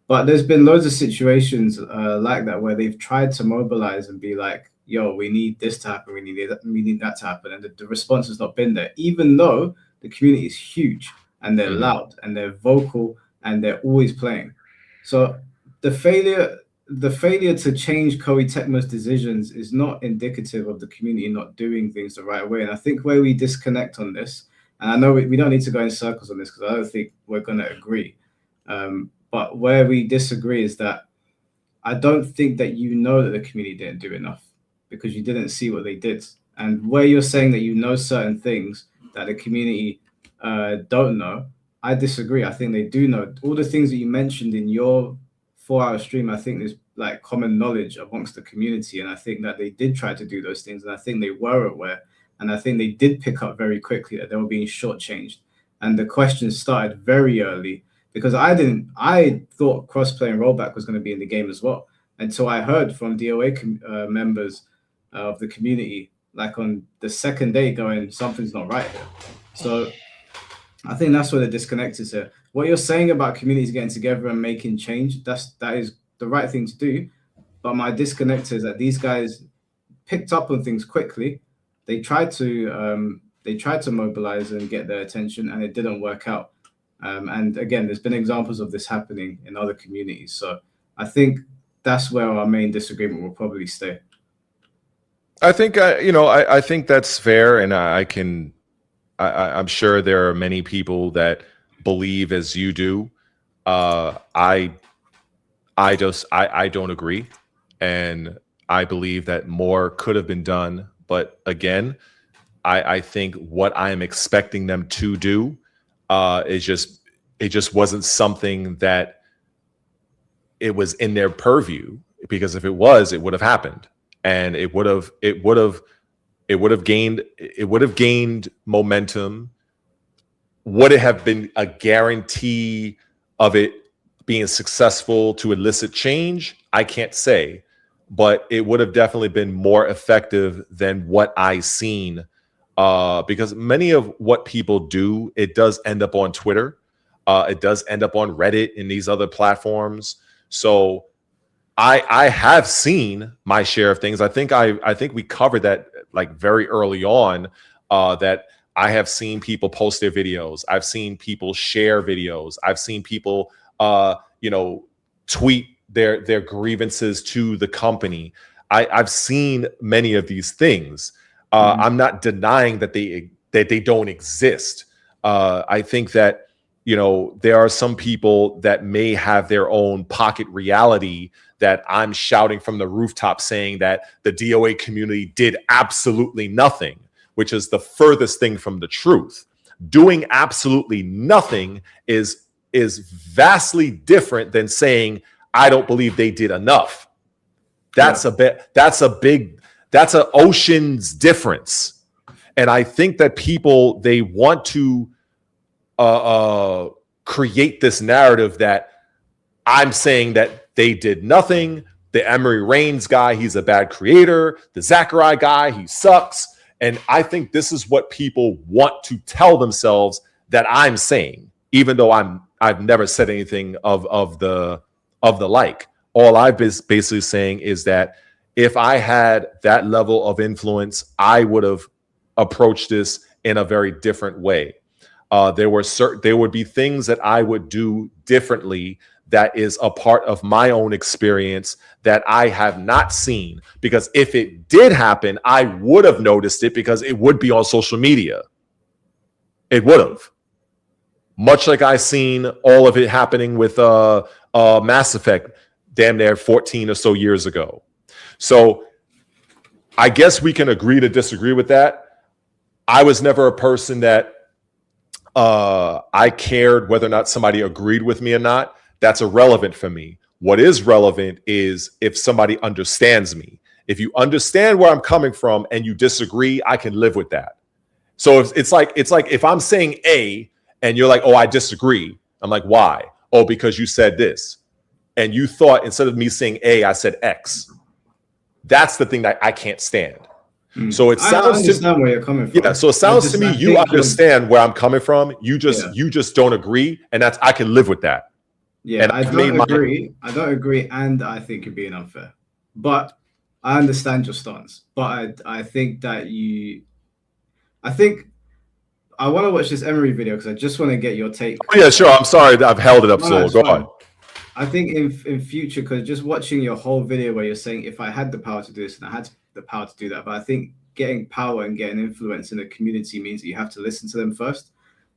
But there's been loads of situations like that where they've tried to mobilize and be like, yo, we need this to happen, we need that to happen. And the response has not been there, even though the community is huge and they're loud and they're vocal and they're always playing. So the failure to change Koei Tecmo's decisions is not indicative of the community not doing things the right way. And I think where we disconnect on this, and I know we don't need to go in circles on this because I don't think we're going to agree. But where we disagree is that I don't think that that the community didn't do enough because you didn't see what they did. And where you're saying that certain things that the community don't know, I disagree. I think they do know. All the things that you mentioned in your 4-hour stream, I think there's like common knowledge amongst the community. And I think that they did try to do those things. And I think they were aware. And I think they did pick up very quickly that they were being shortchanged. And the questions started very early. Because I thought crossplay and rollback was going to be in the game as well until I heard from DOA members of the community, like on the second day, going, something's not right here. So I think that's where the disconnect is here. What you're saying about communities getting together and making change, that is the right thing to do. But my disconnect is that these guys picked up on things quickly. They tried to mobilize and get their attention, and it didn't work out. And again, there's been examples of this happening in other communities. So I think that's where our main disagreement will probably stay. I think, I think that's fair. And I'm sure there are many people that believe as you do. I don't agree. And I believe that more could have been done. But again, I think what I am expecting them to do it just wasn't something that it was in their purview, because if it was, it would have happened, and it would have gained momentum. Would it have been a guarantee of it being successful to elicit change? I can't say, but it would have definitely been more effective than what I seen. Because many of what people do, it does end up on Twitter. It does end up on Reddit and these other platforms. So I have seen my share of things. I think we covered that like very early on, that I have seen people post their videos. I've seen people share videos. I've seen people, tweet their grievances to the company. I've seen many of these things. I'm not denying that they don't exist. I think that, you know, there are some people that may have their own pocket reality that I'm shouting from the rooftop saying that the DOA community did absolutely nothing, which is the furthest thing from the truth. Doing absolutely nothing is vastly different than saying I don't believe they did enough. That's that's an ocean's difference. And I think that people, they want to create this narrative that I'm saying that they did nothing. The Emery Reigns guy, he's a bad creator. The Zachariah guy, he sucks. And I think this is what people want to tell themselves that I'm saying, even though I've never said anything of the like. All I've been basically saying is that if I had that level of influence, I would have approached this in a very different way. There would be things that I would do differently that is a part of my own experience that I have not seen. Because if it did happen, I would have noticed it because it would be on social media. It would have. Much like I seen all of it happening with Mass Effect damn near 14 or so years ago. So I guess we can agree to disagree with that. I was never a person that I cared whether or not somebody agreed with me or not. That's irrelevant for me. What is relevant is if somebody understands me. If you understand where I'm coming from and you disagree, I can live with that. So it's like if I'm saying A and you're like, oh, I disagree. I'm like, why? Oh, because you said this. And you thought instead of me saying A, I said X. That's the thing that I can't stand. So it sounds, I understand where you're coming from. Yeah, so it sounds to me you understand where I'm coming from. You just don't agree, and I can live with that. Yeah, and I don't agree. I don't agree, and I think you're being unfair. But I understand your stance. But I think that I want to watch this Emery video because I just want to get your take. Oh, yeah, sure. I'm sorry that I've held it up so long. Go on. I think in future, because just watching your whole video where you're saying if I had the power to do this and I had the power to do that, but I think getting power and getting influence in a community means that you have to listen to them first,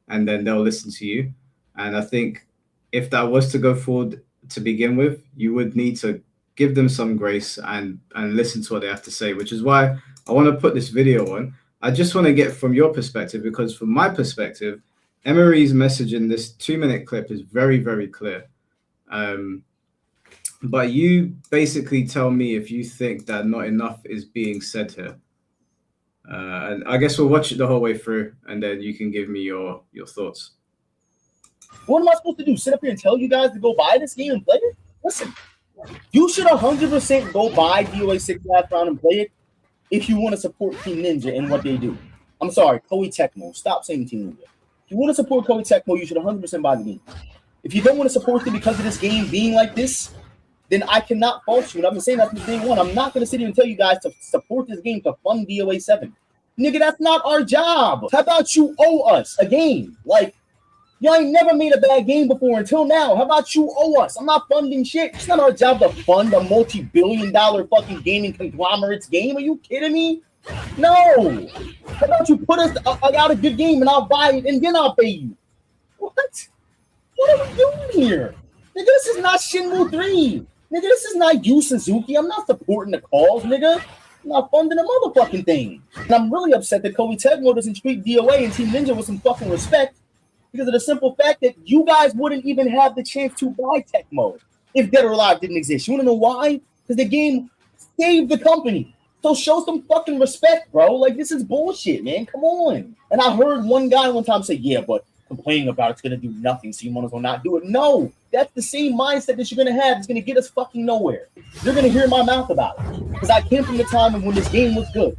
and then they'll listen to you. And I think if that was to go forward to begin with, you would need to give them some grace and listen to what they have to say, which is why I want to put this video on. I just want to get from your perspective, because from my perspective, Emery's message in this 2-minute clip is very, very clear. But you basically tell me if you think that not enough is being said here. And I guess we'll watch it the whole way through, and then you can give me your thoughts. What am I supposed to do? Sit up here and tell you guys to go buy this game and play it? Listen, you should 100% go buy DOA 6 last round and play it if you want to support Team Ninja and what they do. I'm sorry, Koei Tecmo. Stop saying Team Ninja. If you want to support Koei Tecmo, you should 100% buy the game. If you don't want to support them because of this game being like this, then I cannot fault you. And I've been saying that from day one. I'm not going to sit here and tell you guys to support this game to fund DOA 7. Nigga, that's not our job. How about you owe us a game? Like, y'all ain't never made a bad game before until now. How about you owe us? I'm not funding shit. It's not our job to fund a multi-billion-dollar fucking gaming conglomerate's game. Are you kidding me? No. How about you put us out a good game and I'll buy it and then I'll pay you? What? What are we doing here? Nigga, this is not Shenmue 3. Nigga, this is not Yu Suzuki. I'm not supporting the cause, nigga. I'm not funding a motherfucking thing. And I'm really upset that Koei Tecmo doesn't treat DOA and Team Ninja with some fucking respect because of the simple fact that you guys wouldn't even have the chance to buy Tecmo if Dead or Alive didn't exist. You want to know why? Because the game saved the company. So show some fucking respect, bro. Like, this is bullshit, man. Come on. And I heard one guy one time say, yeah, but complaining about it's going to do nothing, so you might as well not do it. No, that's the same mindset that you're going to have. It's going to get us fucking nowhere. You're going to hear my mouth about it because I came from the time when this game was good,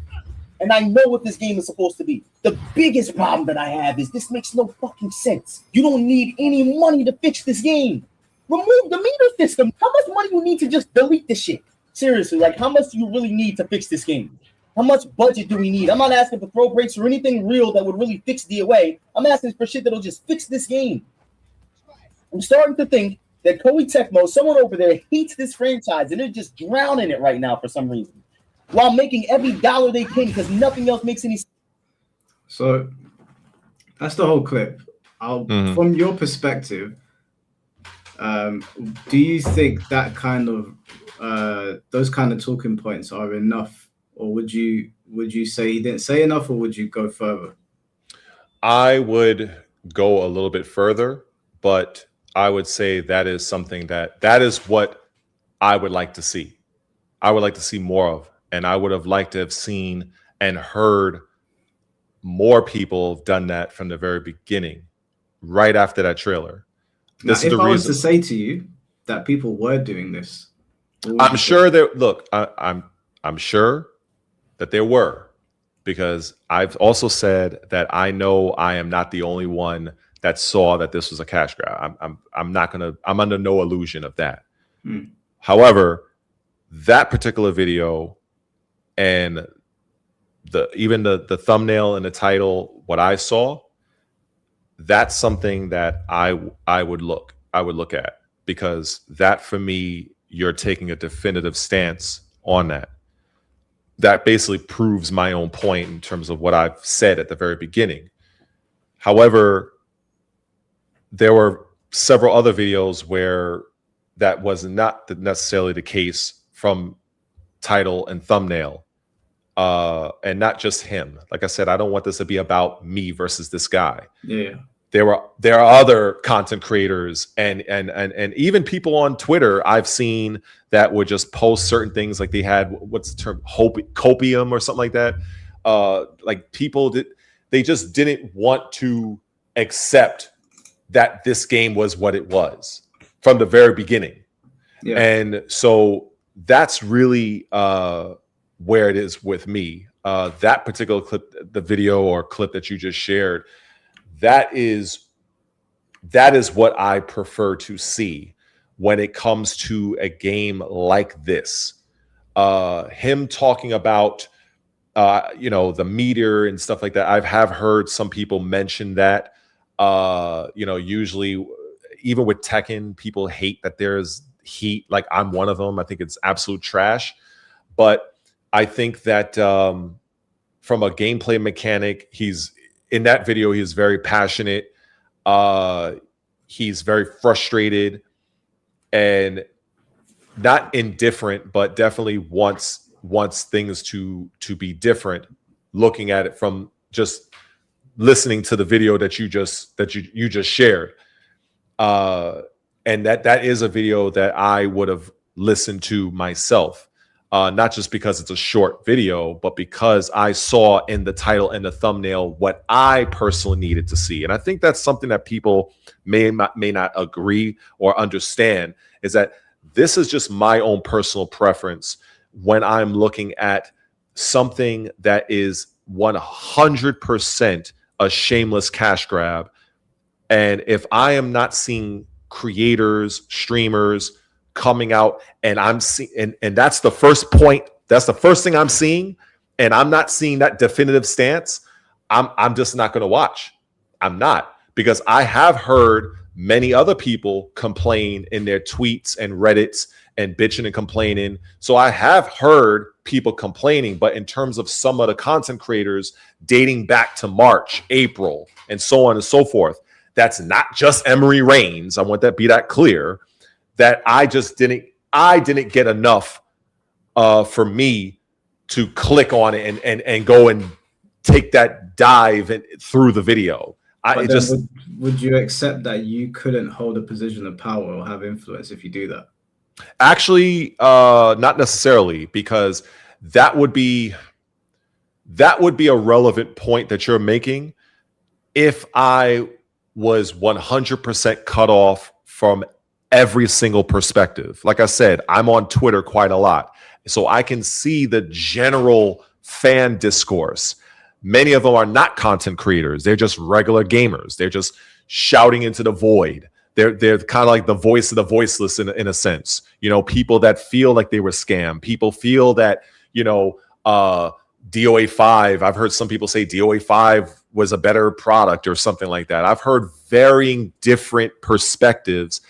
and I know what this game is supposed to be. The biggest problem that I have is this makes no fucking sense. You don't need any money to fix this game. Remove the meter system. How much money you need to just delete this shit? Seriously, like, how much do you really need to fix this game? How much budget do we need? I'm not asking for throw breaks or anything real that would really fix DOA. I'm asking for shit that'll just fix this game. I'm starting to think that Koei Tecmo, someone over there, hates this franchise and they're just drowning it right now for some reason. while making every dollar they can because nothing else makes any sense. So that's the whole clip. From your perspective, do you think that kind of those kind of talking points are enough, or would you say he didn't say enough, or would you go further? I would go a little bit further, but I would say that is something that is what I would like to see. I would like to see more of, and I would have liked to have seen and heard more people have done that from the very beginning, right after that trailer. Now, if I was to say to you that people were doing this, I'm sure that. Look, I'm sure that there were, because I've also said that I know I am not the only one that saw that this was a cash grab. I'm under no illusion of that. However, that particular video and even the thumbnail and the title, what I saw, that's something that I would look at, because that, for me, you're taking a definitive stance on that. That basically proves my own point in terms of what I've said at the very beginning. However, there were several other videos where that was not necessarily the case from title and thumbnail, and not just him. Like I said, I don't want this to be about me versus this guy. Yeah. There are other content creators and even people on Twitter I've seen that would just post certain things, like they had, what's the term, copium or something like that. Like people they just didn't want to accept that this game was what it was from the very beginning. Yeah. And so that's really where it is with me. That particular clip, the video or clip that you just shared, that is what I prefer to see when it comes to a game like this. Him talking about, the meter and stuff like that. I have heard some people mention that, usually even with Tekken, people hate that there's heat. Like, I'm one of them. I think it's absolute trash. But I think that from a gameplay mechanic, in that video, he's very passionate. He's very frustrated and not indifferent, but definitely wants things to be different. Looking at it from just listening to the video that you just shared, and that is a video that I would have listened to myself. Not just because it's a short video, but because I saw in the title and the thumbnail what I personally needed to see. And I think that's something that people may not agree or understand, is that this is just my own personal preference when I'm looking at something that is 100% a shameless cash grab. And if I am not seeing creators, streamers coming out, and I'm seeing, and that's the first point, that's the first thing I'm seeing, and I'm not seeing that definitive stance, I'm just not going to watch. I'm not, because I have heard many other people complain in their tweets and Reddits and bitching and complaining. So I have heard people complaining, but in terms of some of the content creators dating back to March, April, and so on and so forth, that's not just Emery Reigns. I want that be that clear. That I didn't get enough for me to click on it and go and take that dive through the video. Would you accept that you couldn't hold a position of power or have influence if you do that? Actually, not necessarily, because that would be a relevant point that you're making if I was 100% cut off from every single perspective. Like I said, I'm on Twitter quite a lot, so I can see the general fan discourse. Many of them are not content creators. They're just regular gamers. They're just shouting into the void. They're kind of like the voice of the voiceless in a sense. People that feel like they were scammed. People feel that, DOA 5, I've heard some people say DOA 5 was a better product or something like that. I've heard varying different perspectives.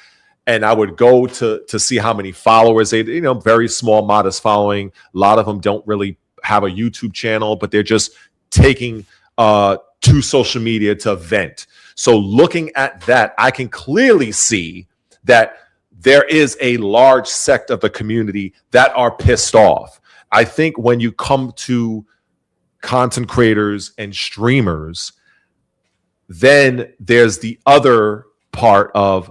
and I would go to see how many followers they, very small, modest following. A lot of them don't really have a YouTube channel, but they're just taking to social media to vent. So looking at that, I can clearly see that there is a large sect of the community that are pissed off. I think when you come to content creators and streamers, then there's the other part of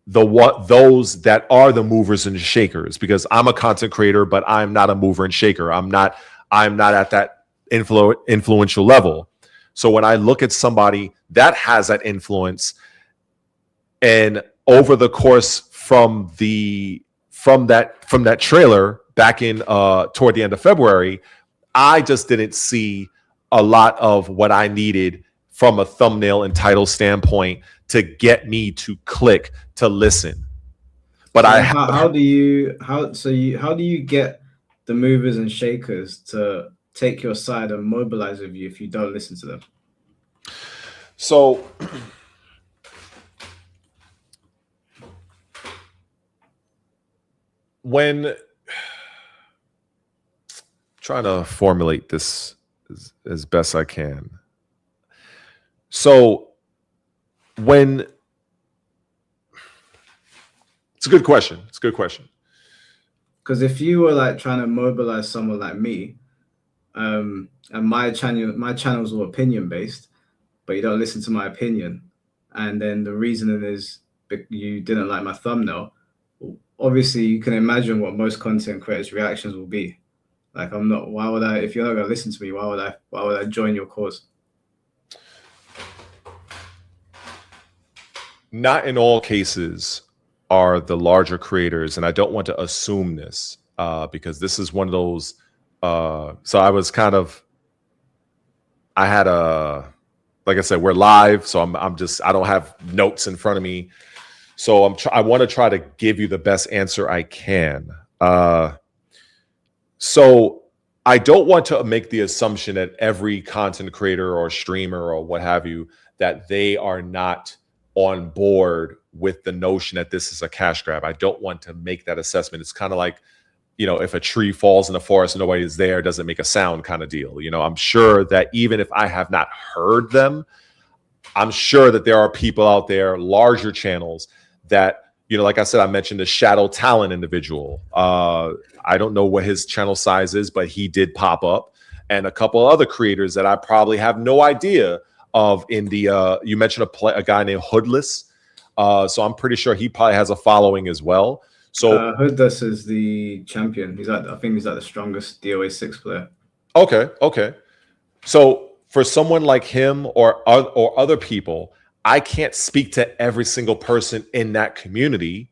those that are the movers and shakers, because I'm a content creator, but I'm not a mover and shaker. I'm not at that influential level. So when I look at somebody that has that influence, and over the course from that trailer back in toward the end of February, I just didn't see a lot of what I needed from a thumbnail and title standpoint to get me to click to listen. But so how do you get the movers and shakers to take your side and mobilize with you if you don't listen to them? So when trying to formulate this as best I can. So when it's a good question. It's a good question. Because if you were like trying to mobilize someone like me, and my channel's all opinion based, but you don't listen to my opinion, and then the reasoning is you didn't like my thumbnail, obviously you can imagine what most content creators' reactions will be. Like, why would I, if you're not going to listen to me, why would I join your cause? Not in all cases are the larger creators, and I don't want to assume this because this is one of those. So I was like I said, we're live, so I don't have notes in front of me, so I want to try to give you the best answer I can. So I don't want to make the assumption that every content creator or streamer or what have you, that they are not on board with the notion that this is a cash grab. I don't want to make that assessment. It's kind of like, if a tree falls in the forest and nobody is there, it doesn't make a sound kind of deal. I'm sure that even if I have not heard them, I'm sure that there are people out there, larger channels that, like I said, I mentioned the Shadow Talent individual. I don't know what his channel size is, but he did pop up, and a couple of other creators that I probably have no idea of in the, you mentioned a guy named Hoodless. So I'm pretty sure he probably has a following as well. So Hoodless is the champion. I think he's like the strongest DOA 6 player. Okay. So for someone like him or other people, I can't speak to every single person in that community,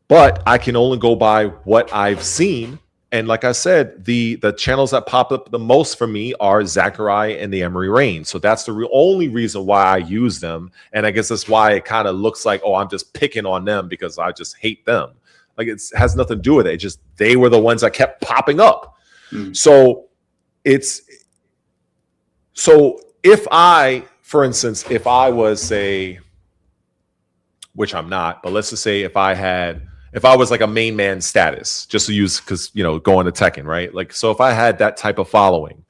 but I can only go by what I've seen. And like I said, the channels that pop up the most for me are Zachary and the Emery Rain. So that's the only reason why I use them. And I guess that's why it kind of looks like, oh, I'm just picking on them because I just hate them. Like, it has nothing to do with it. Just they were the ones that kept popping up. So if I, for instance, if I was which I'm not, but let's just say if I was like a main man status, just to use, because, going to Tekken, right? Like, so if I had that type of following,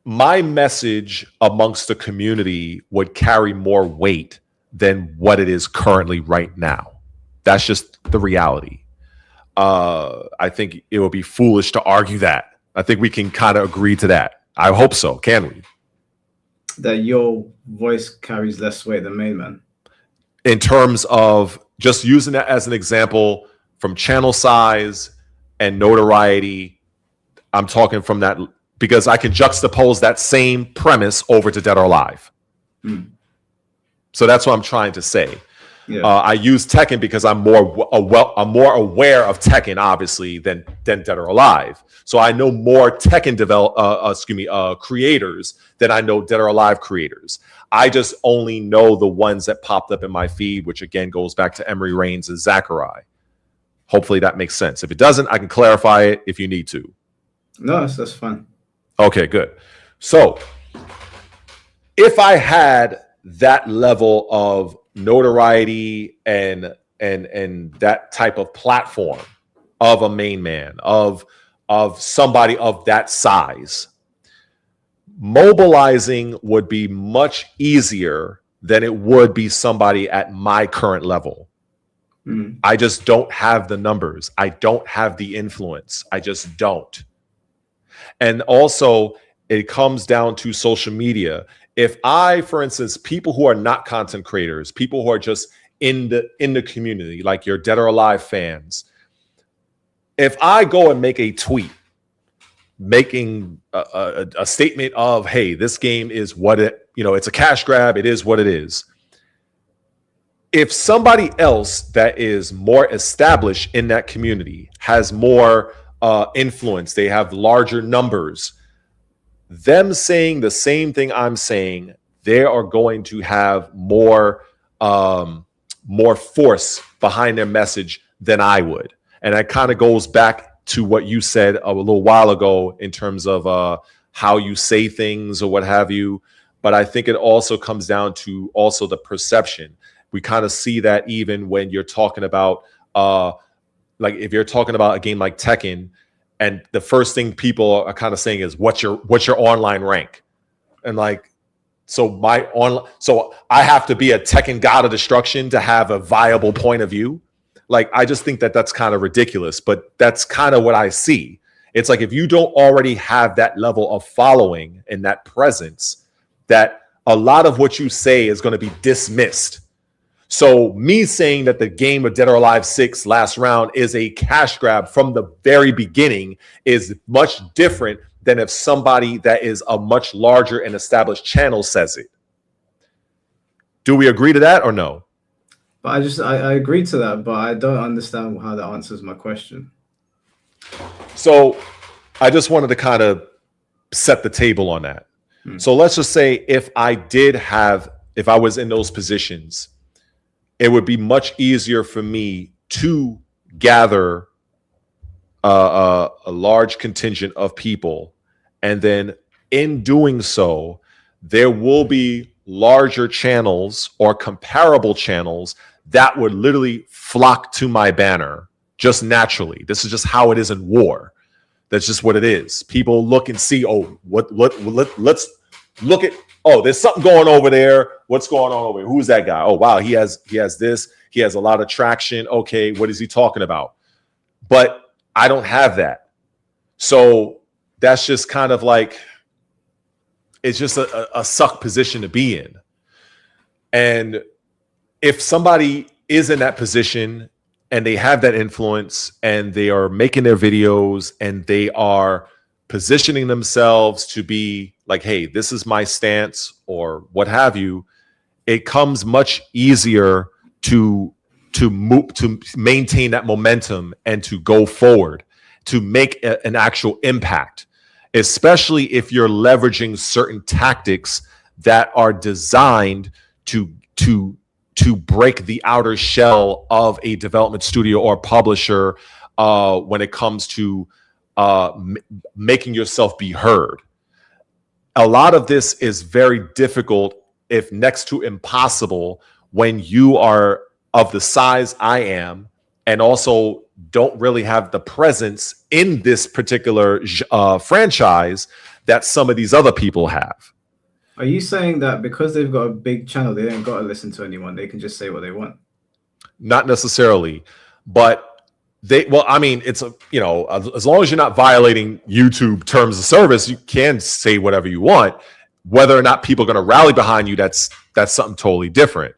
my message amongst the community would carry more weight than what it is currently right now. That's just the reality. I think it would be foolish to argue that. I think we can kind of agree to that. I hope so. Can we? That your voice carries less weight than main man. In terms of just using that as an example from channel size and notoriety, I'm talking from that because I can juxtapose that same premise over to Dead or Alive. So that's what I'm trying to say. Yeah. I use Tekken because I'm more aware of Tekken, obviously, than Dead or Alive. So I know more Tekken creators than I know Dead or Alive creators. I just only know the ones that popped up in my feed, which again goes back to Emery Reigns and Zachary. Hopefully that makes sense. If it doesn't, I can clarify it if you need to. No, that's fine. Okay, good. So if I had that level of notoriety and that type of platform of a main man, of somebody of that size, mobilizing would be much easier than it would be somebody at my current level. I just don't have the numbers. I don't have the influence. I just don't. And also, it comes down to social media. If I, for instance, people who are not content creators, people who are just in the community, like your Dead or Alive fans, if I go and make a tweet making a statement of, hey, this game is what it, it's a cash grab, it is what it is. If somebody else that is more established in that community has more influence, they have larger numbers, them saying the same thing I'm saying, they are going to have more force behind their message than I would. And that kind of goes back to what you said a little while ago in terms of how you say things or what have you. But I think it also comes down to also the perception. We kind of see that even when you're talking about, like if you're talking about a game like Tekken, and the first thing people are kind of saying is, what's your online rank? And like, so I have to be a Tekken god of destruction to have a viable point of view. Like, I just think that that's kind of ridiculous, but that's kind of what I see. It's like, if you don't already have that level of following and that presence, that a lot of what you say is going to be dismissed. So me saying that the game of Dead or Alive 6 last round is a cash grab from the very beginning is much different than if somebody that is a much larger and established channel says it. Do we agree to that or no? But I agree to that, but I don't understand how that answers my question. So I just wanted to kind of set the table on that. So let's just say if I was in those positions, it would be much easier for me to gather a large contingent of people. And then in doing so, there will be larger channels or comparable channels that would literally flock to my banner just naturally. This is just how it is in war. That's just what it is. People look and see, oh, let's look at, oh, there's something going over there. What's going on over here? Who's that guy? Oh, wow, he has this. He has a lot of traction. Okay, what is he talking about? But I don't have that. So that's just kind of like, it's just a suck position to be in. And if somebody is in that position and they have that influence and they are making their videos and they are positioning themselves to be like, hey, this is my stance or what have you, it comes much easier to move, to maintain that momentum and to go forward, to make an actual impact, especially if you're leveraging certain tactics that are designed to break the outer shell of a development studio or publisher when it comes to making yourself be heard. A lot of this is very difficult, if next to impossible, when you are of the size I am and also don't really have the presence in this particular franchise that some of these other people have. Are you saying that because they've got a big channel, they don't got to listen to anyone? They can just say what they want? Not necessarily, but it's as long as you're not violating YouTube terms of service, you can say whatever you want. Whether or not people are going to rally behind you, that's something totally different.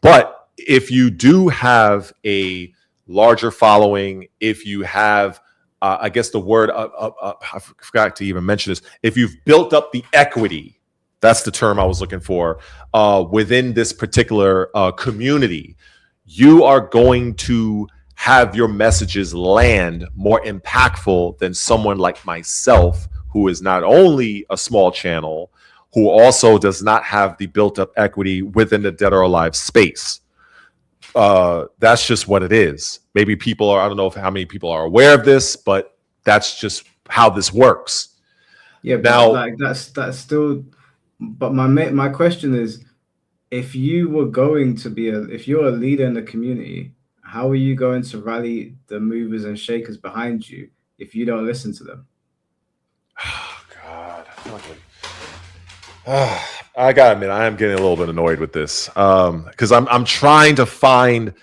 But if you do have a larger following, if you have, I guess the word, I forgot to even mention this, if you've built up the equity, that's the term I was looking for, within this particular community, you are going to have your messages land more impactful than someone like myself, who is not only a small channel, who also does not have the built-up equity within the Dead or Alive space. That's just what it is. Maybe people are, I don't know how many people are aware of this, but that's just how this works. Yeah, but now, like that's still, but my question is, if you were going to be if you're a leader in the community, how are you going to rally the movers and shakers behind you if you don't listen to them? Oh, God. I gotta admit, I am getting a little bit annoyed with this because I'm trying to find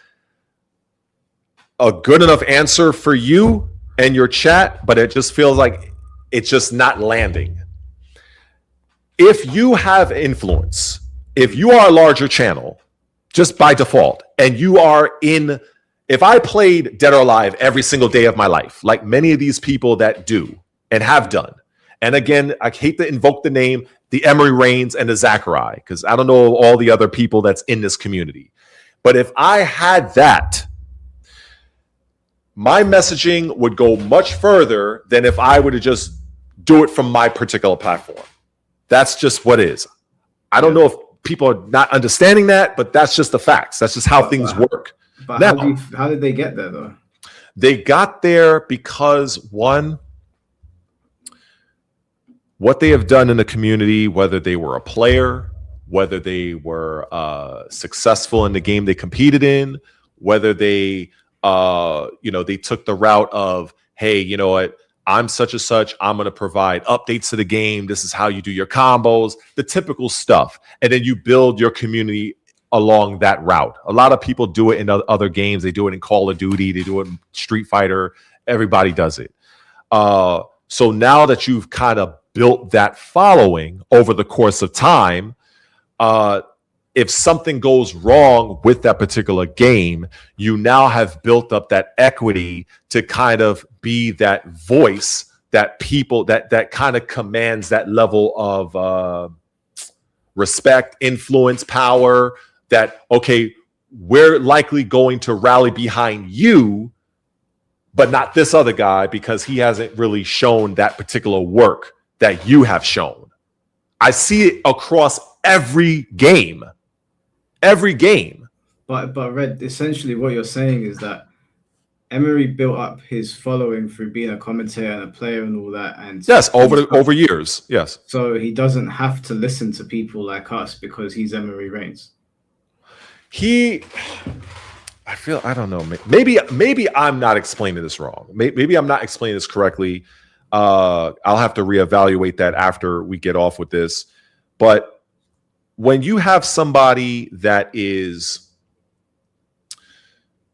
a good enough answer for you and your chat, but it just feels like it's just not landing. If you have influence, if you are a larger channel, just by default, and you are in, if I played Dead or Alive every single day of my life, like many of these people that do and have done, and again, I hate to invoke the name, the Emery Reigns and the Zachary, because I don't know all the other people that's in this community. But if I had that, my messaging would go much further than if I were to just do it from my particular platform. That's just what it is. I don't know if people are not understanding that, but that's just the facts. That's just how things work. But now, how did they get there, though? They got there because, one, what they have done in the community, whether they were a player, whether they were successful in the game they competed in, whether they, they took the route of, hey, you know what, I'm such and such, I'm going to provide updates to the game. This is how you do your combos, the typical stuff. And then you build your community along that route. A lot of people do it in other games. They do it in Call of Duty. They do it in Street Fighter. Everybody does it. So now that you've kind of built that following over the course of time, if something goes wrong with that particular game, you now have built up that equity to kind of be that voice that people that kind of commands that level of respect, influence, power, that, okay, we're likely going to rally behind you, but not this other guy because he hasn't really shown that particular work that you have shown. I see it across every game. Every game. But Red, essentially what you're saying is that Emery built up his following through being a commentator and a player and all that. And yes, over years. Yes. So he doesn't have to listen to people like us because he's Emery Reigns. I don't know. Maybe I'm not explaining this wrong. Maybe I'm not explaining this correctly. I'll have to reevaluate that after we get off with this. But when you have somebody that is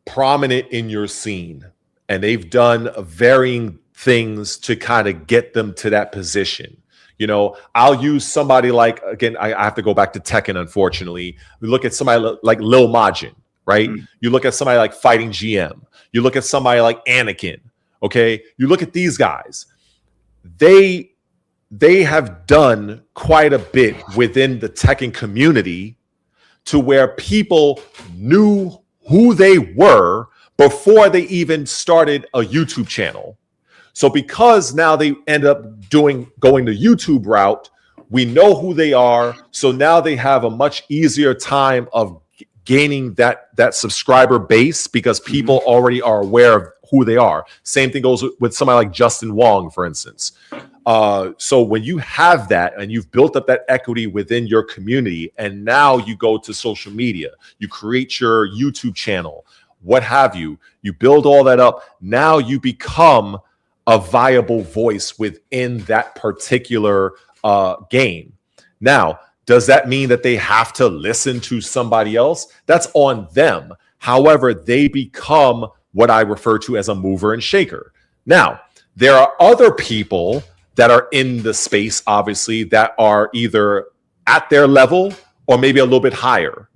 prominent in your scene and they've done varying things to kind of get them to that position, I'll use somebody like, again, I have to go back to Tekken, unfortunately. We look at somebody like Lil Majin, right? Mm-hmm. You look at somebody like Fighting GM. You look at somebody like Anakin, okay? You look at these guys. They have done quite a bit within the Tekken community to where people knew who they were before they even started a YouTube channel. So because now they end up going the YouTube route, we know who they are. So now they have a much easier time of gaining that subscriber base because people already are aware of who they are. Same thing goes with somebody like Justin Wong, for instance. So when you have that and you've built up that equity within your community, and now you go to social media, you create your YouTube channel, what have you, you build all that up. Now you become a viable voice within that particular game. Now, does that mean that they have to listen to somebody else? That's on them. However, they become what I refer to as a mover and shaker. Now, there are other people that are in the space, obviously, that are either at their level or maybe a little bit higher.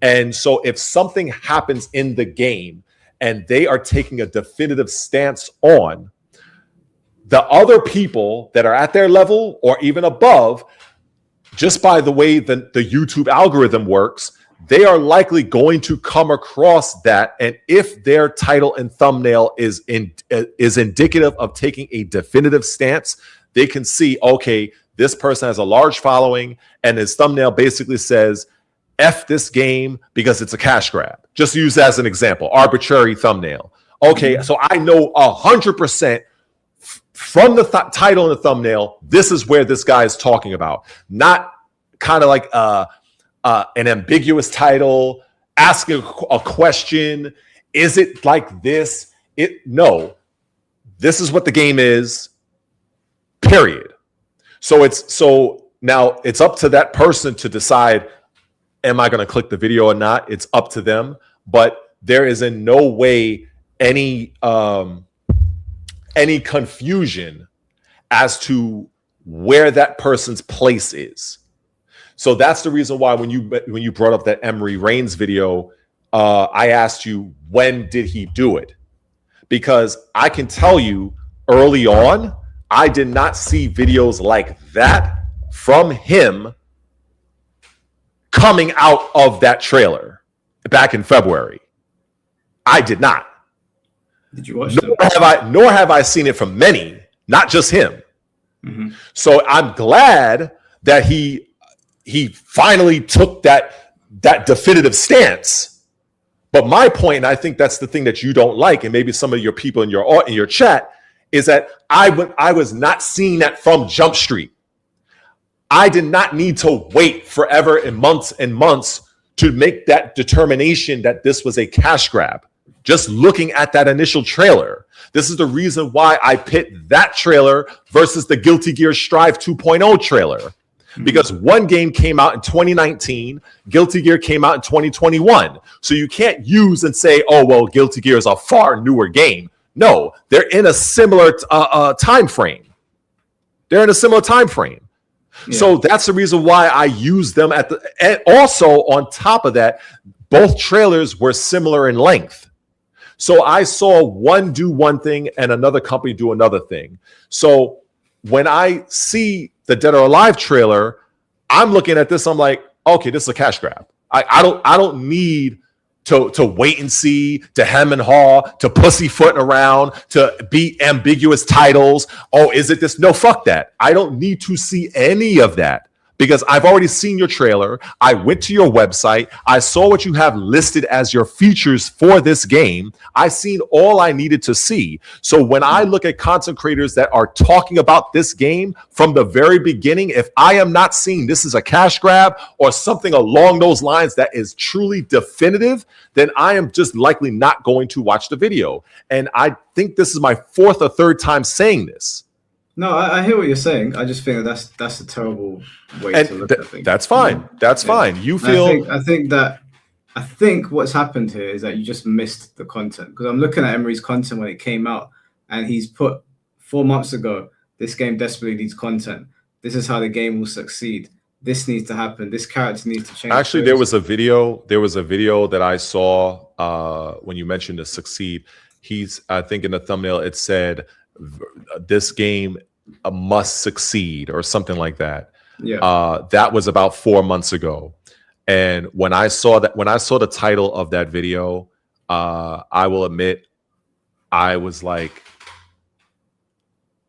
And so if something happens in the game and they are taking a definitive stance on, the other people that are at their level or even above, just by the way the YouTube algorithm works, they are likely going to come across that. And if their title and thumbnail is indicative of taking a definitive stance, they can see, okay, this person has a large following and his thumbnail basically says, F this game because it's a cash grab. Just use that as an example, arbitrary thumbnail. Okay, so I know 100% from the title and the thumbnail, this is where this guy is talking about. Not kind of like an ambiguous title, asking a question. Is it like this? No. This is what the game is. Period. So now it's up to that person to decide, am I going to click the video or not? It's up to them. But there is in no way any confusion as to where that person's place is. So that's the reason why when you brought up that Emery Reigns video, I asked you, when did he do it? Because I can tell you early on, I did not see videos like that from him coming out of that trailer back in February. I did not. Did you watch Nor have I seen it from many, not just him. Mm-hmm. So I'm glad that he finally took that definitive stance. But my point, and I think that's the thing that you don't like, and maybe some of your people in your chat, is that I was not seeing that from Jump Street. I did not need to wait forever and months to make that determination that this was a cash grab. Just looking at that initial trailer. This is the reason why I pit that trailer versus the Guilty Gear Strive 2.0 trailer. Because one game came out in 2019, Guilty Gear came out in 2021. So you can't use and say, oh, well, Guilty Gear is a far newer game. No, they're in a similar time frame. They're in a similar time frame. Yeah. So that's the reason why I use them and also on top of that, both trailers were similar in length. So I saw one do one thing and another company do another thing. So when I see the Dead or Alive trailer, I'm looking at this, I'm like, okay, this is a cash grab. I don't need to wait and see, to hem and haw, to pussyfoot around, to be ambiguous titles. Oh, is it this? No, fuck that. I don't need to see any of that because I've already seen your trailer. I went to your website. I saw what you have listed as your features for this game. I seen all I needed to see. So when I look at content creators that are talking about this game from the very beginning, if I am not seeing this is a cash grab or something along those lines that is truly definitive, then I am just likely not going to watch the video. And I think this is my fourth or third time saying this. No, I hear what you're saying. I just think that's a terrible way to look at things. That's fine. That's fine. You feel. I think what's happened here is that you just missed the content, because I'm looking at Emery's content when it came out, and he's put 4 months ago, this game desperately needs content. This is how the game will succeed. This needs to happen. This character needs to change. Actually, there was a video that I saw when you mentioned to succeed. I think in the thumbnail it said this game must succeed or something like that. Yeah. That was about 4 months ago. And when I saw the title of that video, I will admit I was like,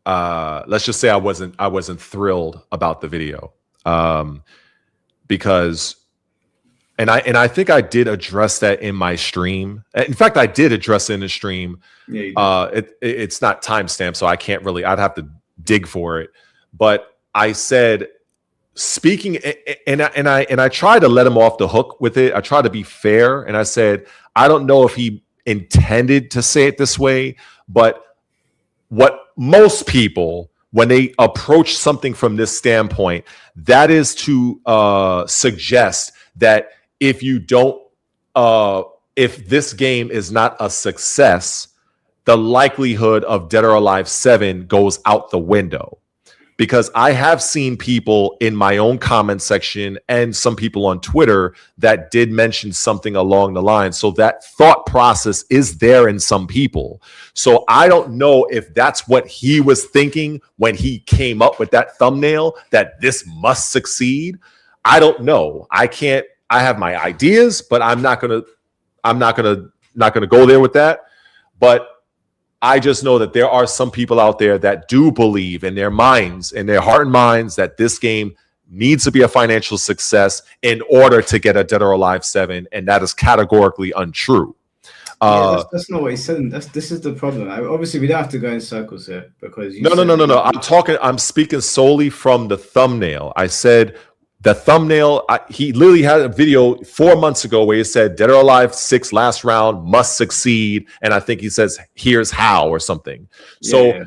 let's just say I wasn't thrilled about the video. Because I think I did address that in my stream. In fact, I did address it in the stream. Yeah, you did. It's not timestamped, so I can't really, I'd have to dig for it. But I said, speaking, and I tried to let him off the hook with it. I tried to be fair, and I said, I don't know if he intended to say it this way, but what most people, when they approach something from this standpoint, that is to suggest that if this game is not a success, the likelihood of Dead or Alive 7 goes out the window. Because I have seen people in my own comment section and some people on Twitter that did mention something along the line. So that thought process is there in some people. So I don't know if that's what he was thinking when he came up with that thumbnail, that this must succeed. I don't know. I have my ideas, but I'm not gonna go there with that. But I just know that there are some people out there that do believe in their minds, in their heart and minds, that this game needs to be a financial success in order to get a Dead or Alive 7, and that is categorically untrue. That's not what he said. This is the problem. Obviously, we don't have to go in circles here because no. I'm speaking solely from the thumbnail. I said The thumbnail, he literally had a video 4 months ago where he said Dead or Alive 6 last round must succeed. And I think he says, here's how or something. So,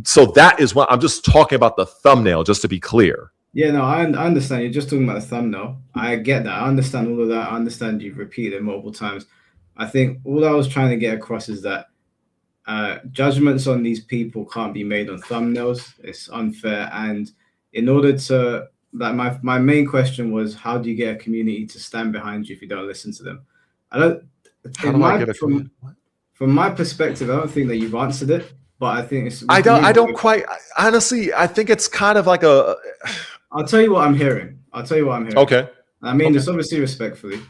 so that is what I'm just talking about, the thumbnail, just to be clear. Yeah, no, I understand. You're just talking about the thumbnail. I get that. I understand all of that. I understand you've repeated it multiple times. I think all I was trying to get across is that judgments on these people can't be made on thumbnails. It's unfair. And in order to, like, my main question was, how do you get a community to stand behind you if you don't listen to them? I don't. From my perspective, I don't think that you've answered it. But I think it's. I don't quite. Honestly, I think it's kind of like a. I'll tell you what I'm hearing. Okay. I mean, it's obviously respectfully,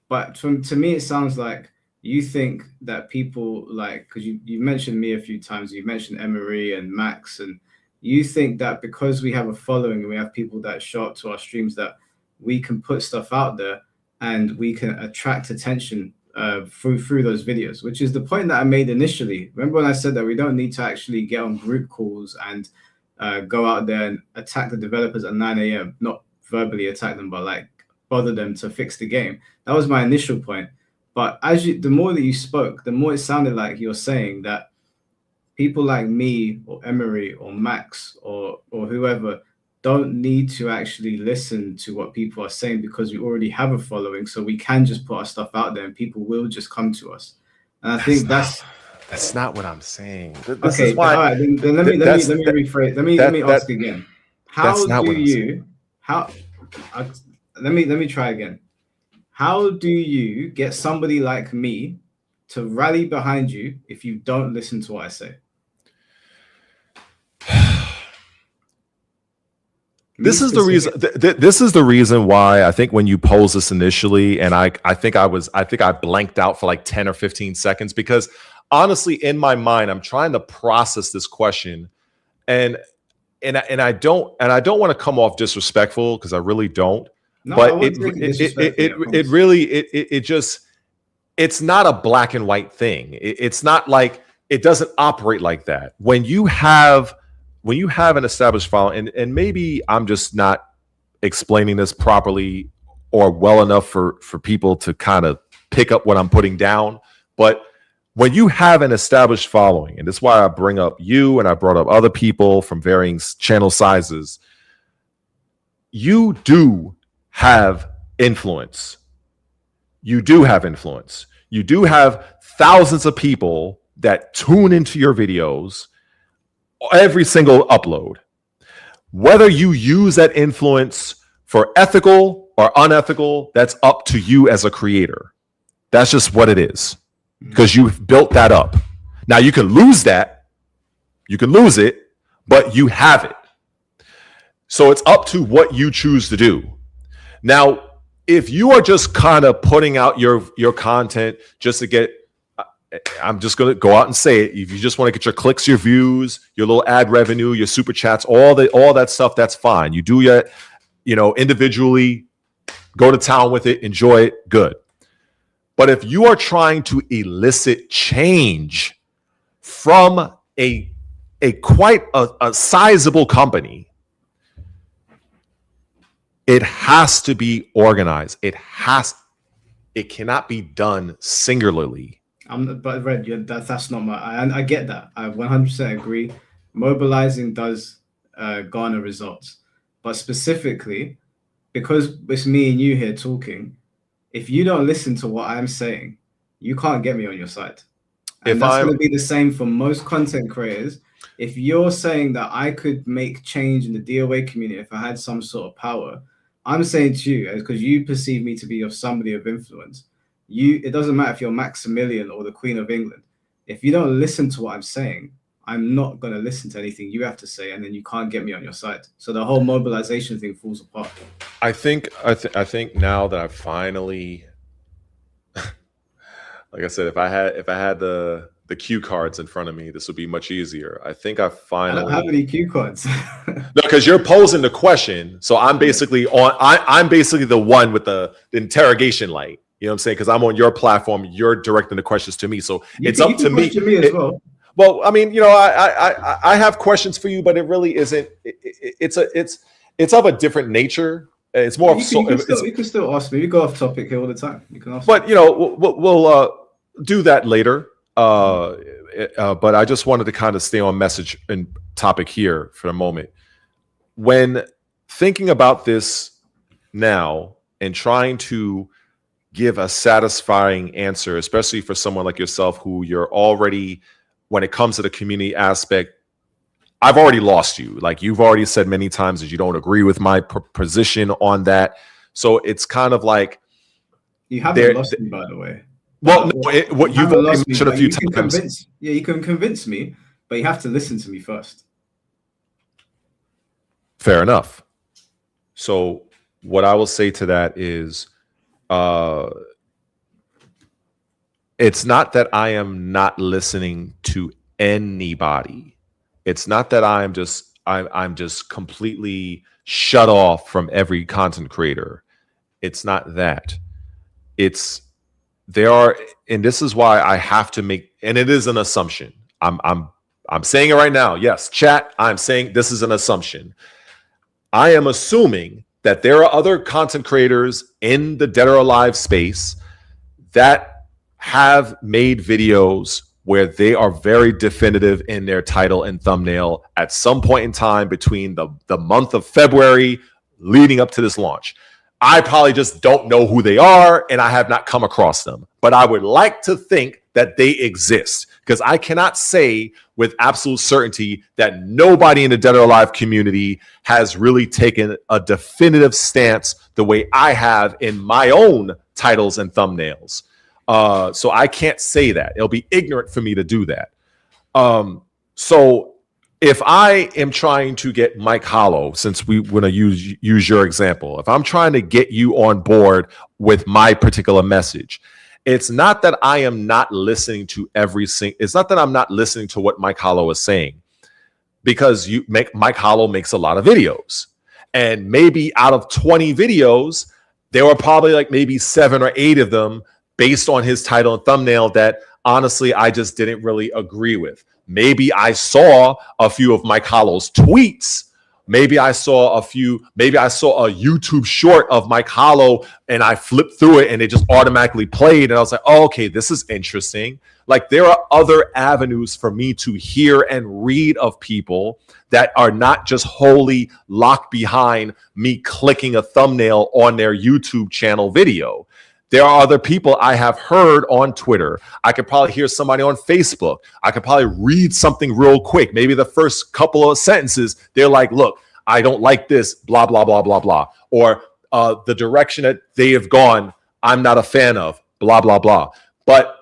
but to me, it sounds like you think that people like, because you mentioned me a few times, you mentioned Emery and Max, and you think that because we have a following and we have people that show up to our streams, that we can put stuff out there and we can attract attention through those videos, which is the point that I made initially. Remember when I said that we don't need to actually get on group calls and go out there and attack the developers at 9 a.m. Not verbally attack them, but like bother them to fix the game. That was my initial point. But the more that you spoke, the more it sounded like you're saying that people like me or Emery or Max or whoever don't need to actually listen to what people are saying because we already have a following, so we can just put our stuff out there and people will just come to us. And I think that's not what I'm saying. This is why. All right, then let me rephrase. Let me ask again. Let me try again. How do you get somebody like me to rally behind you if you don't listen to what I say? This is the reason. This is the reason why I think when you posed this initially, and I think I blanked out for like 10 or 15 seconds because honestly, in my mind, I'm trying to process this question, and I don't want to come off disrespectful because I really don't. No, but it's not a black and white thing. It's not like, it doesn't operate like that. When you have an established following, and maybe I'm just not explaining this properly or well enough for people to kind of pick up what I'm putting down, but when you have an established following, and that's why I bring up you and I brought up other people from varying channel sizes, you do have influence. You do have influence. You do have thousands of people that tune into your videos every single upload. Whether you use that influence for ethical or unethical, that's up to you as a creator. That's just what it is, because you've built that up. Now you can lose that, you can lose it, but you have it. So it's up to what you choose to do. Now, if you are just kind of putting out your content just to get, I'm just going to go out and say it. If you just want to get your clicks, your views, your little ad revenue, your super chats, all that stuff, that's fine. You do your, individually, go to town with it, enjoy it, good. But if you are trying to elicit change from a quite a sizable company, it has to be organized. It cannot be done singularly. But Red, that's not I get that. I 100% agree. Mobilizing does garner results, but specifically because it's me and you here talking, if you don't listen to what I'm saying, you can't get me on your side. And that's going to be the same for most content creators. If you're saying that I could make change in the DOA community if I had some sort of power, I'm saying to you, because you perceive me to be somebody of influence, it doesn't matter if you're Maximilian or the Queen of England. If you don't listen to what I'm saying, I'm not going to listen to anything you have to say, and then you can't get me on your side. So the whole mobilization thing falls apart. I think now that I've finally, like I said, if I had the cue cards in front of me, this would be much easier. I think I finally. I don't have any cue cards. No, because you're posing the question, so I'm basically I'm basically the one with the interrogation light. You know what I'm saying? Because I'm on your platform, you're directing the questions to me, so it's up to me. As well. Well, I mean, I have questions for you, but it really isn't. It's of a different nature. It's more of you can still ask me. We go off topic here all the time. You can ask. But you know, we'll do that later. But I just wanted to kind of stay on message and topic here for a moment. When thinking about this now and trying to give a satisfying answer, especially for someone like yourself who you're already, when it comes to the community aspect, I've already lost you. Like you've already said many times that you don't agree with my position on that. So it's kind of like you haven't lost me, by the way. Well, no, what you've already mentioned a few times. You can convince me, but you have to listen to me first. Fair enough. So what I will say to that is, it's not that I am not listening to anybody. It's not that I'm just completely shut off from every content creator. It's not that. There are, and this is why I have to make, and it is an assumption. I'm saying it right now. Yes, chat, I'm saying this is an assumption. I am assuming that there are other content creators in the Dead or Alive space that have made videos where they are very definitive in their title and thumbnail at some point in time between the month of February leading up to this launch. I probably just don't know who they are and I have not come across them, but I would like to think that they exist because I cannot say with absolute certainty that nobody in the Dead or Alive community has really taken a definitive stance the way I have in my own titles and thumbnails. So I can't say that. It'll be ignorant for me to do that. So if I am trying to get Mike Hollow, since we want to use your example, if I'm trying to get you on board with my particular message, it's not that I am not listening to it's not that I'm not listening to what Mike Hollow is saying, because Mike Hollow makes a lot of videos, and maybe out of 20 videos, there were probably like maybe 7 or 8 of them based on his title and thumbnail that honestly I just didn't really agree with. Maybe I saw a few of Mike Hollow's tweets. Maybe I saw a YouTube short of Mike Hollow and I flipped through it and it just automatically played. And I was like, oh, okay, this is interesting. Like there are other avenues for me to hear and read of people that are not just wholly locked behind me clicking a thumbnail on their YouTube channel video. There are other people I have heard on Twitter. I could probably hear somebody on Facebook. I could probably read something real quick. Maybe the first couple of sentences, they're like, look, I don't like this, blah, blah, blah, blah, blah. Or the direction that they have gone, I'm not a fan of, blah, blah, blah. But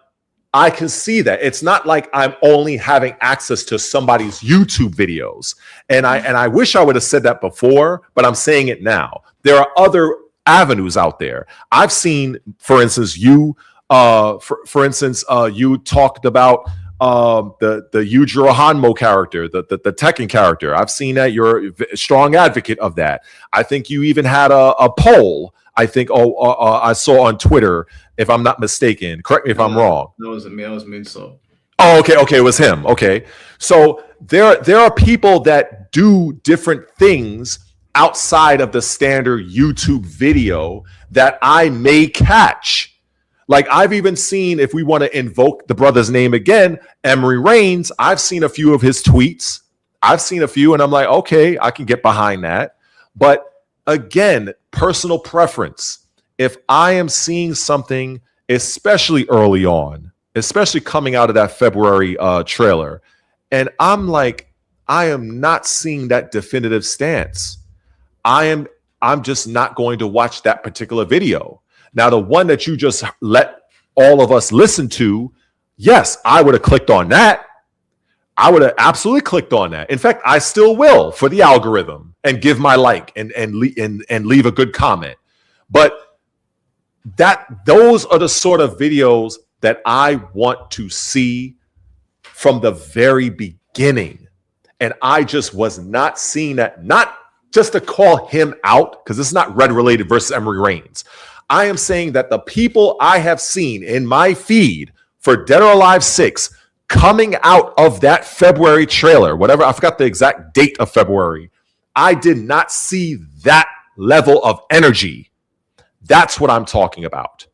I can see that. It's not like I'm only having access to somebody's YouTube videos. And I wish I would have said that before, but I'm saying it now. There are other avenues out there. I've seen, for instance, you you talked about the Yujiro Hanmo character, the Tekken character. I've seen that you're a strong advocate of that. I think you even had a poll. I think I saw on Twitter, if I'm not mistaken. Correct me if I'm wrong. That wasn't me. That was Moonsault. Oh, okay, it was him. Okay, so there are people that do different things outside of the standard YouTube video that I may catch. Like I've even seen, if we want to invoke the brother's name again, Emery Reigns, I've seen a few of his tweets. I've seen a few and I'm like, okay, I can get behind that. But again, personal preference. If I am seeing something, especially early on, especially coming out of that February trailer, and I'm like, I am not seeing that definitive stance, I'm just not going to watch that particular video. Now, the one that you just let all of us listen to, yes, I would have clicked on that. I would have absolutely clicked on that. In fact, I still will for the algorithm and give my like and leave a good comment. But those are the sort of videos that I want to see from the very beginning. And I just was not seeing that, not just to call him out, because this is not Re1ated versus Emery Reigns. I am saying that the people I have seen in my feed for Dead or Alive 6 coming out of that February trailer, whatever, I forgot the exact date of February, I did not see that level of energy. That's what I'm talking about.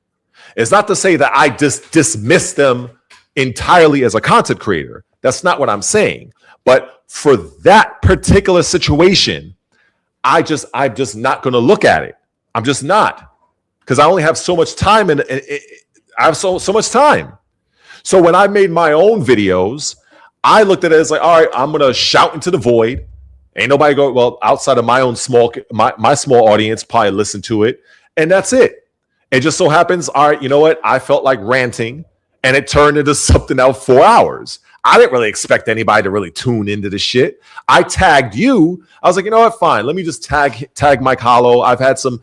It's not to say that I just dismiss them entirely as a content creator. That's not what I'm saying. But for that particular situation, I'm just not going to look at it. I'm just not, because I only have so much time, and I have so much time. So when I made my own videos, I looked at it as like, all right, I'm going to shout into the void. Ain't nobody go, well, outside of my own my small audience probably listen to it, and that's it. It just so happens, all right, you know what? I felt like ranting, and it turned into something else 4 hours. I didn't really expect anybody to really tune into the shit. I tagged you. I was like, you know what? Fine. Let me just tag Mike Hollow. I've had some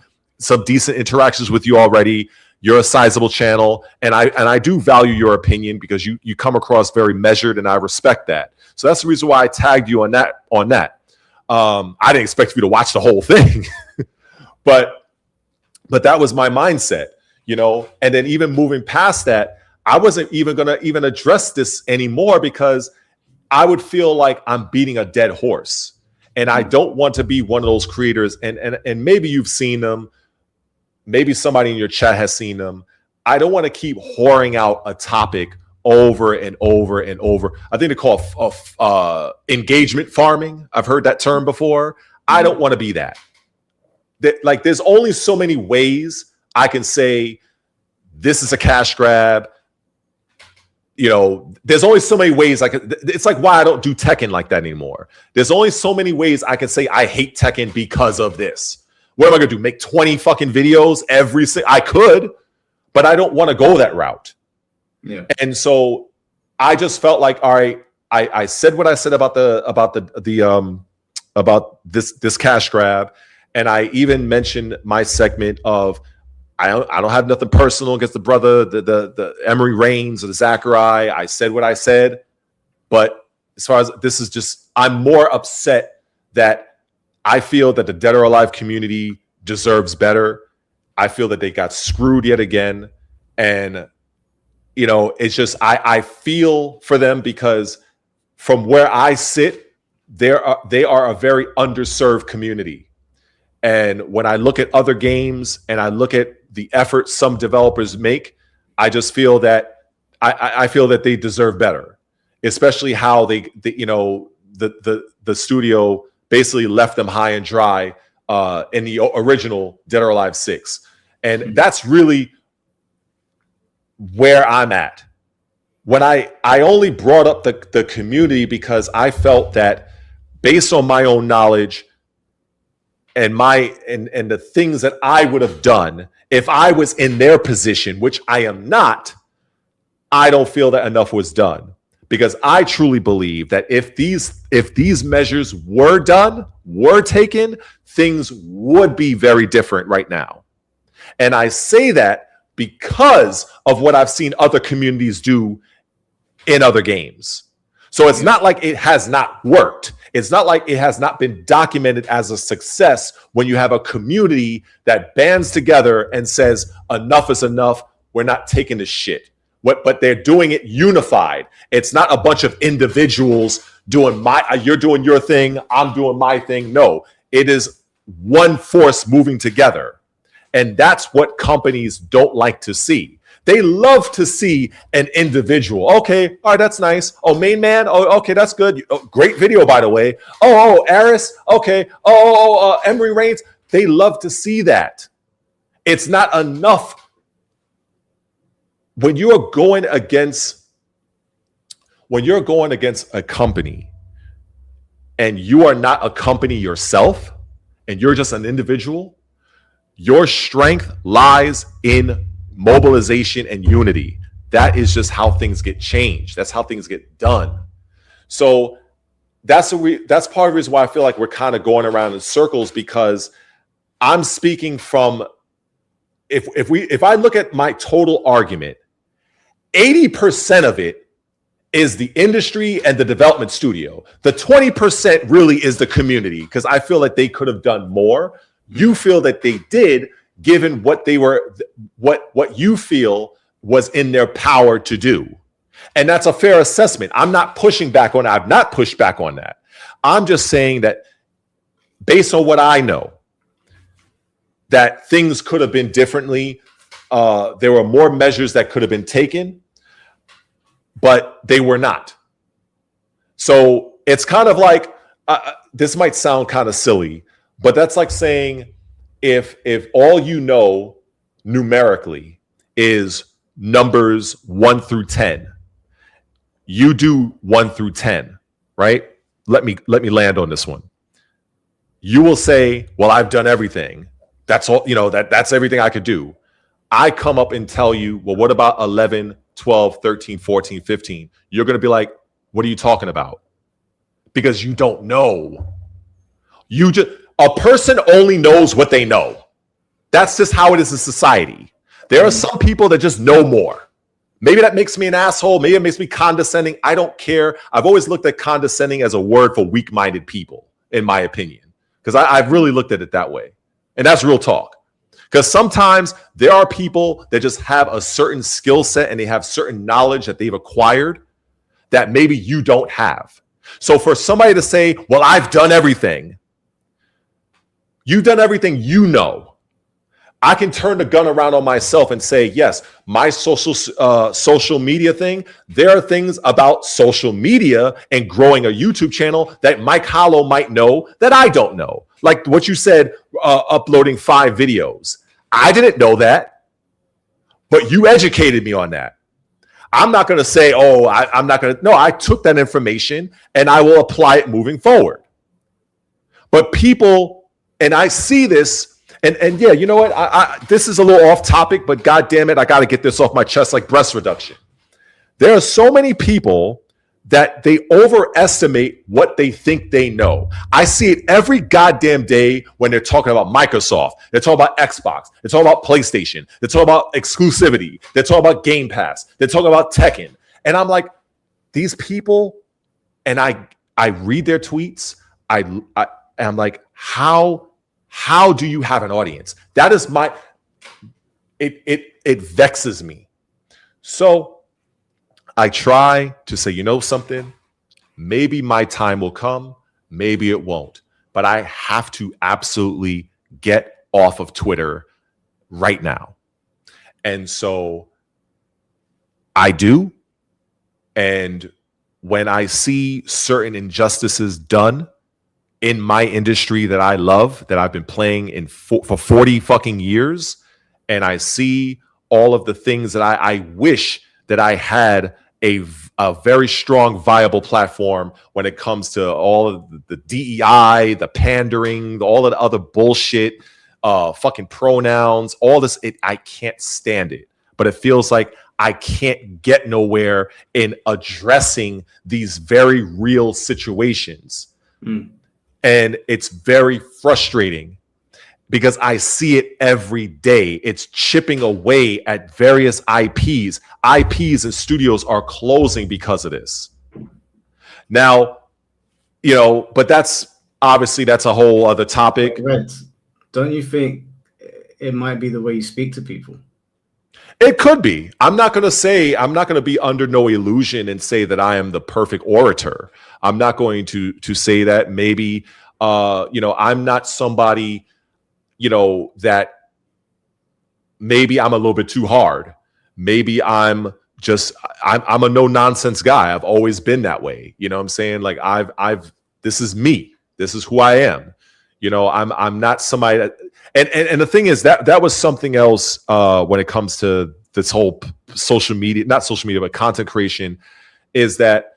decent interactions with you already. You're a sizable channel, and I do value your opinion because you come across very measured, and I respect that. So that's the reason why I tagged you on that. I didn't expect you to watch the whole thing, but that was my mindset, you know. And then even moving past that, I wasn't even gonna even address this anymore because I would feel like I'm beating a dead horse, and I don't want to be one of those creators. And maybe you've seen them. Maybe somebody in your chat has seen them. I don't want to keep whoring out a topic over and over and over. I think they call it engagement farming. I've heard that term before. I don't want to be that. Like, there's only so many ways I can say this is a cash grab. You know, there's only so many ways I could. It's like why I don't do Tekken like that anymore. There's only so many ways I can say I hate Tekken because of this. What am I gonna do? Make 20 fucking videos I could, but I don't want to go that route. Yeah. And so I just felt like, all right, I said what I said about this cash grab, and I even mentioned my segment of I don't have nothing personal against the brother, the Emery Reigns or the Zachary. I said what I said, but as far as this is just, I'm more upset that I feel that the Dead or Alive community deserves better. I feel that they got screwed yet again. And, you know, it's just, I feel for them because from where I sit, they are a very underserved community. And when I look at other games and I look at the effort some developers make, I just feel that I feel that they deserve better, especially how they you know, the studio basically left them high and dry in the original Dead or Alive 6. And that's really where I'm at. When I only brought up the community because I felt that based on my own knowledge and and the things that I would have done if I was in their position, which I am not, I don't feel that enough was done. Because I truly believe that if these measures were taken, things would be very different right now. And I say that because of what I've seen other communities do in other games. So it's not like it has not worked. It's not like it has not been documented as a success when you have a community that bands together and says, enough is enough. We're not taking this shit. But they're doing it unified. It's not a bunch of individuals doing you're doing your thing, I'm doing my thing. No, it is one force moving together. And that's what companies don't like to see. They love to see an individual. Okay, all right, that's nice. Oh, main man. Oh, okay, that's good. Oh, great video, by the way. Oh, Aris. Okay. Emery Reigns. They love to see that. It's not enough. When you're going against a company and you are not a company yourself and you're just an individual, your strength lies in mobilization and unity. That is just how things get changed. That's how things get done. So that's part of the reason why I feel like we're kind of going around in circles, because I'm speaking from, if I look at my total argument, 80% of it is the industry and the development studio. The 20% really is the community, because I feel like they could have done more. You feel that they did, given what they were, what you feel was in their power to do. And that's a fair assessment. I'm not pushing back on that. I've not pushed back on that. I'm just saying that based on what I know, that things could have been differently. There were more measures that could have been taken, but they were not. So it's kind of like, this might sound kind of silly, but that's like saying if all you know numerically is numbers 1 through 10, you do 1 through 10, right? Let me land on this one. You will say, well, I've done everything. That's all, that's everything I could do. I come up and tell you, well, what about 11, 12, 13, 14, 15? You're going to be like, what are you talking about? Because you don't know. A person only knows what they know. That's just how it is in society. There are some people that just know more. Maybe that makes me an asshole. Maybe it makes me condescending. I don't care. I've always looked at condescending as a word for weak-minded people, in my opinion, because I've really looked at it that way. And that's real talk. Because sometimes there are people that just have a certain skill set and they have certain knowledge that they've acquired that maybe you don't have. So for somebody to say, well, I've done everything. You've done everything you know. I can turn the gun around on myself and say, yes, my social media thing, there are things about social media and growing a YouTube channel that Mike Hollow might know that I don't know. Like what you said, uploading 5 videos. I didn't know that, but you educated me on that. I'm not going to say, oh, I'm not going to. No, I took that information and I will apply it moving forward. But people, and I see this, and yeah, you know what? This is a little off topic, but God damn it, I got to get this off my chest like breast reduction. There are so many people that they overestimate what they think they know. I see it every goddamn day when they're talking about Microsoft. They're talking about Xbox. They're talking about PlayStation. They're talking about exclusivity. They're talking about Game Pass. They're talking about Tekken. And I'm like, these people, and I read their tweets. I'm like, how do you have an audience? That is it vexes me. So I try to say, you know something? Maybe my time will come. Maybe it won't. But I have to absolutely get off of Twitter right now. And so I do. And when I see certain injustices done in my industry that I love, that I've been playing in for 40 fucking years, and I see all of the things that I wish that I had a very strong, viable platform when it comes to all of the DEI, the pandering, all of the other bullshit, fucking pronouns, all this. I can't stand it. But it feels like I can't get nowhere in addressing these very real situations. And it's very frustrating because I see it every day. It's chipping away at various IPs. IPs and studios are closing because of this. Now, but that's a whole other topic. Red, don't you think it might be the way you speak to people? It could be. I'm not going to be under no illusion and say that I am the perfect orator. I'm not going to say that. Maybe, I'm not somebody, that maybe I'm a little bit too hard. Maybe I'm a no nonsense guy. I've always been that way. You know what I'm saying? Like this is me. This is who I am. I'm not somebody that, and the thing is that was something else when it comes to this whole social media, not social media, but content creation, is that,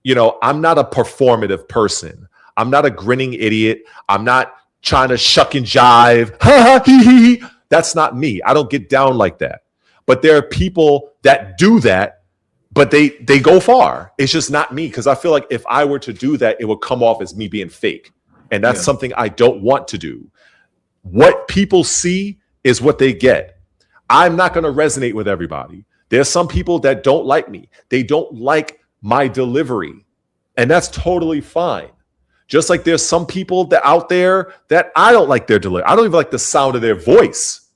I'm not a performative person. I'm not a grinning idiot. I'm not trying to shuck and jive. Ha ha hee hee. That's not me. I don't get down like that. But there are people that do that, but they go far. It's just not me, because I feel like if I were to do that, it would come off as me being fake. And that's something I don't want to do. What people see is what they get. I'm not going to resonate with everybody. There's some people that don't like me. They don't like my delivery. And that's totally fine. Just like there's some people that out there that I don't like their delivery. I don't even like the sound of their voice.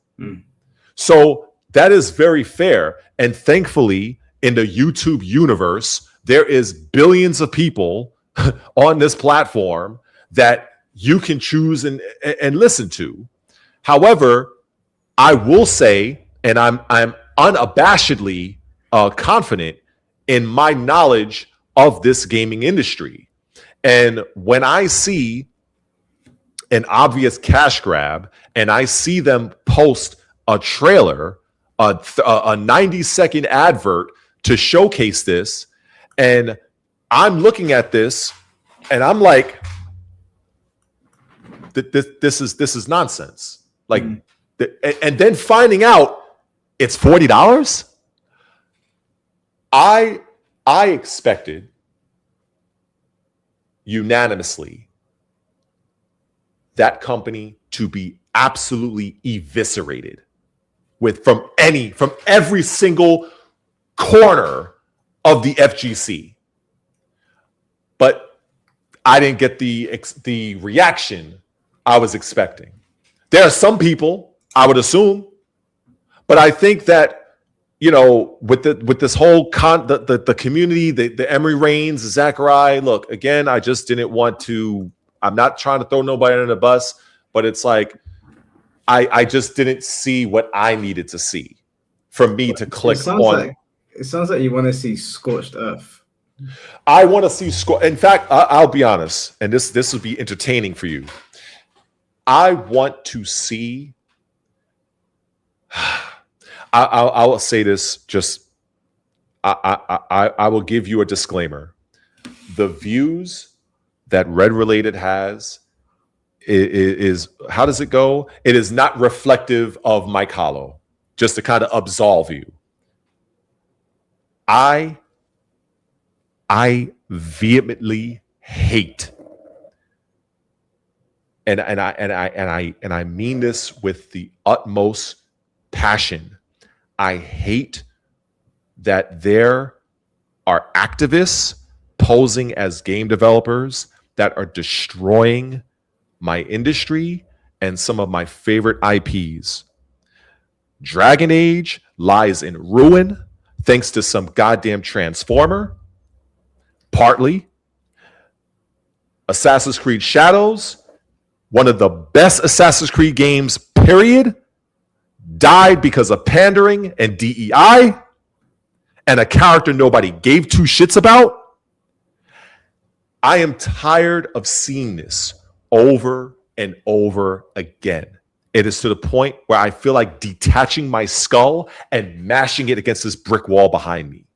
So that is very fair. And thankfully, in the YouTube universe, there is billions of people on this platform that you can choose and listen to. However, I will say, and I'm unabashedly confident in my knowledge of this gaming industry. And when I see an obvious cash grab and I see them post a trailer, a 90-second advert to showcase this, and I'm looking at this and I'm like, this is nonsense. Like, and then finding out it's $40. I expected unanimously that company to be absolutely eviscerated from every single corner of the FGC. But I didn't get the reaction I was expecting. There are some people, I would assume, but I think that, you know, with this whole the community, the Emory Reigns, Zachary, look, again, I just didn't want to, I'm not trying to throw nobody under the bus, but it's like, I just didn't see what I needed to see for me to click on. It sounds like you want to see scorched earth. I want to see in fact, I'll be honest, and this will be entertaining for you. I want to see. I will say this. Just I will give you a disclaimer. The views that Re1ated has is how does it go? It is not reflective of Mike Hollow. Just to kind of absolve you. I vehemently hate, and I mean this with the utmost passion. I hate that there are activists posing as game developers that are destroying my industry and some of my favorite IPs. Dragon Age lies in ruin thanks to some goddamn transformer. Partly. Assassin's Creed Shadows, one of the best Assassin's Creed games, period, died because of pandering and DEI and a character nobody gave two shits about. I am tired of seeing this over and over again. It is to the point where I feel like detaching my skull and mashing it against this brick wall behind me.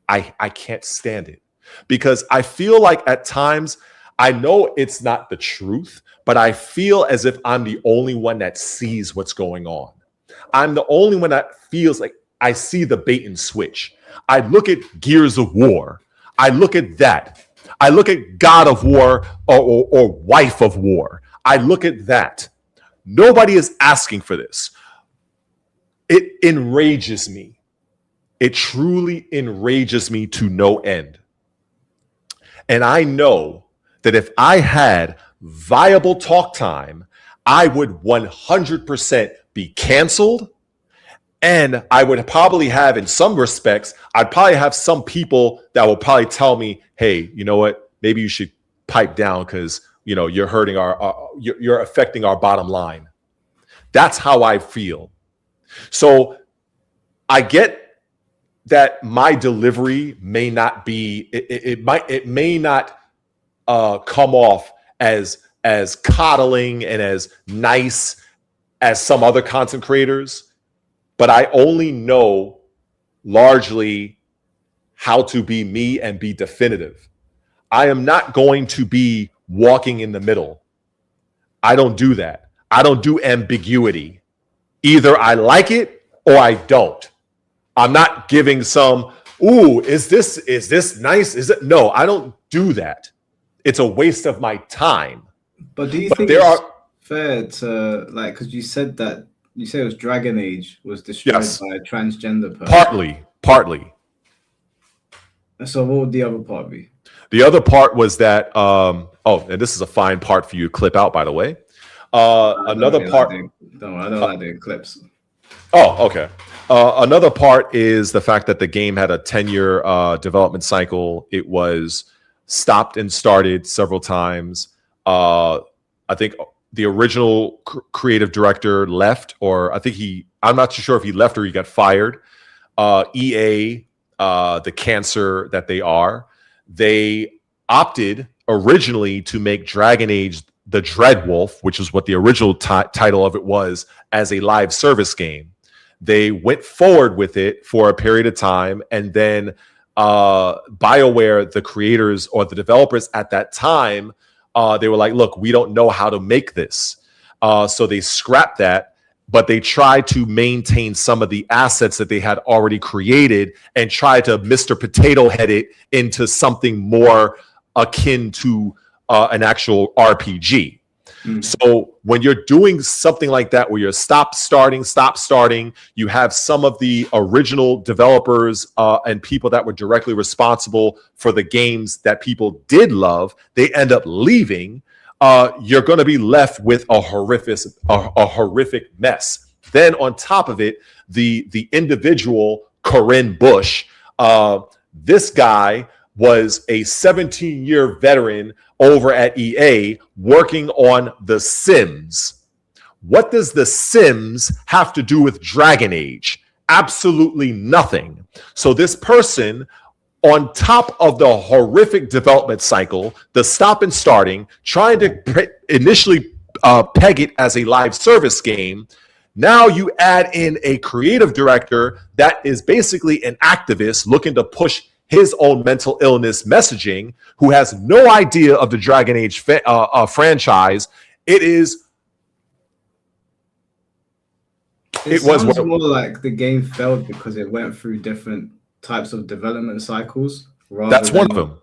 I can't stand it because I feel like at times, I know it's not the truth, but I feel as if I'm the only one that sees what's going on. I'm the only one that feels like I see the bait and switch. I look at Gears of War. I look at that. I look at God of War or Wife of War. I look at that. Nobody is asking for this. It enrages me. It truly enrages me to no end. And I know that if I had viable talk time, I would 100% be canceled. And I would probably have, in some respects, I'd probably have some people that will probably tell me, hey, you know what? Maybe you should pipe down because, you know, you're hurting you're affecting our bottom line. That's how I feel. So I get that my delivery may not be, it may not come off as coddling and as nice as some other content creators, but I only know largely how to be me and be definitive. I am not going to be walking in the middle. I don't do that. I don't do ambiguity. Either I like it or I don't. I'm not giving some, ooh, is this nice? Is it? No, I don't do that. It's a waste of my time. But do you think it's fair to, like, because you said that, you say it was Dragon Age was destroyed by a transgender person. Partly. So what would the other part be? The other part was that, and this is a fine part for you to clip out, by the way. Another part. I don't like the clips. Oh, okay. Another part is the fact that the game had a 10-year development cycle. It was stopped and started several times. I think the original creative director left, or I think I'm not too sure if he left or he got fired. EA, the cancer that they are, they opted originally to make Dragon Age the Dreadwolf, which is what the original title of it was, as a live service game. They went forward with it for a period of time, and then BioWare, the creators or the developers at that time, they were like, look, we don't know how to make this. So they scrapped that, but they tried to maintain some of the assets that they had already created and try to Mr. Potato Head it into something more akin to an actual RPG. So when you're doing something like that, where you're stop starting, you have some of the original developers and people that were directly responsible for the games that people did love, they end up leaving. You're going to be left with a horrific mess. Then on top of it, the individual Corinne Bush, this guy was a 17-year veteran over at EA working on The Sims. What does The Sims have to do with Dragon Age? Absolutely nothing. So this person, on top of the horrific development cycle, the stop and starting, trying to initially peg it as a live service game, now you add in a creative director that is basically an activist looking to push his own mental illness messaging, who has no idea of the Dragon Age franchise. It was more like the game failed because it went through different types of development cycles. That's one of them.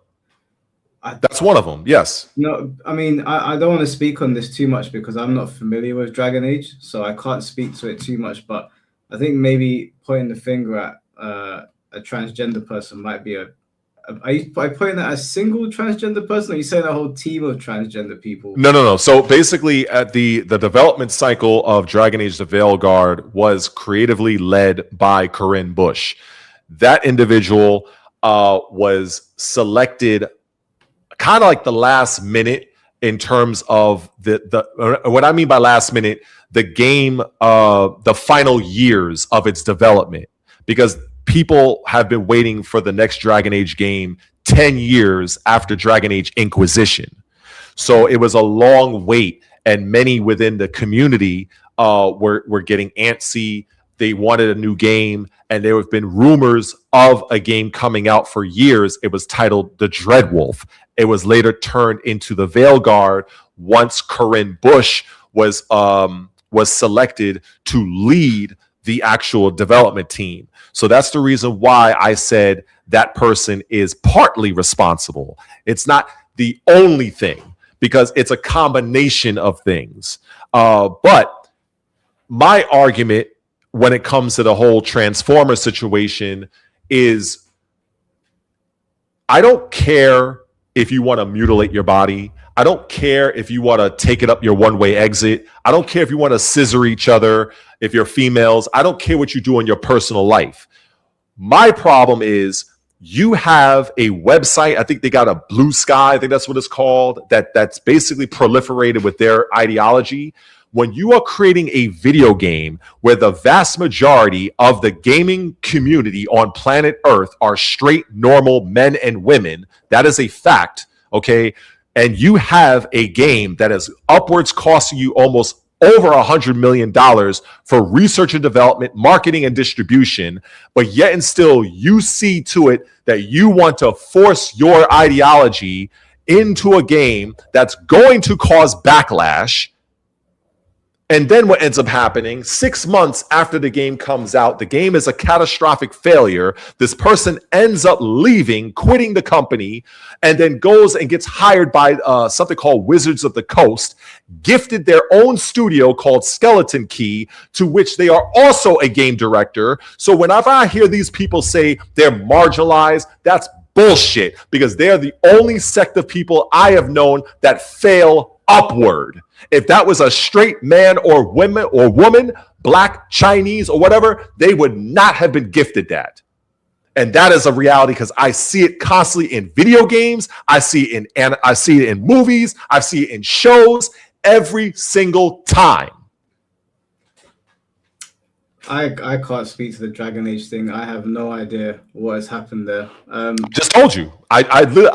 That's one of them. Yes. No, I mean, I don't want to speak on this too much because I'm not familiar with Dragon Age, so I can't speak to it too much. But I think maybe pointing the finger at a transgender person might be are you pointing at a single transgender person, or are you saying a whole team of transgender people? No. So basically, at the development cycle of Dragon Age: The Veilguard was creatively led by Corinne Bush. That individual was selected kind of like the last minute in terms of the what I mean by last minute, the game, the final years of its development, because people have been waiting for the next Dragon Age game 10 years after Dragon Age Inquisition. So it was a long wait, and many within the community were getting antsy. They wanted a new game, and there have been rumors of a game coming out for years. It was titled The Dreadwolf. It was later turned into The Veilguard once Corinne Bush was selected to lead the actual development team. So that's the reason why I said that person is partly responsible. It's not the only thing, because it's a combination of things. But my argument when it comes to the whole Transformer situation is, I don't care if you want to mutilate your body. I don't care if you want to take it up your one-way exit. I don't care if you want to scissor each other, if you're females. I don't care what you do in your personal life. My problem is, you have a website, I think they got a Blue Sky, I think that's what it's called, that's basically proliferated with their ideology. When you are creating a video game where the vast majority of the gaming community on planet Earth are straight, normal men and women, that is a fact, okay? And you have a game that is upwards costing you almost over $100 million for research and development, marketing and distribution, but yet and still you see to it that you want to force your ideology into a game that's going to cause backlash. And then what ends up happening, 6 months after the game comes out, the game is a catastrophic failure. This person ends up leaving, quitting the company, and then goes and gets hired by something called Wizards of the Coast, gifted their own studio called Skeleton Key, to which they are also a game director. So whenever I hear these people say they're marginalized, that's bullshit, because they're the only sect of people I have known that fail upward. If that was a straight man or woman, black, Chinese, or whatever, they would not have been gifted that. And that is a reality, because I see it constantly in video games. I see it in movies. I see it in shows. every single time. I can't speak to the Dragon Age thing. I have no idea what has happened there. Just told you. I have know,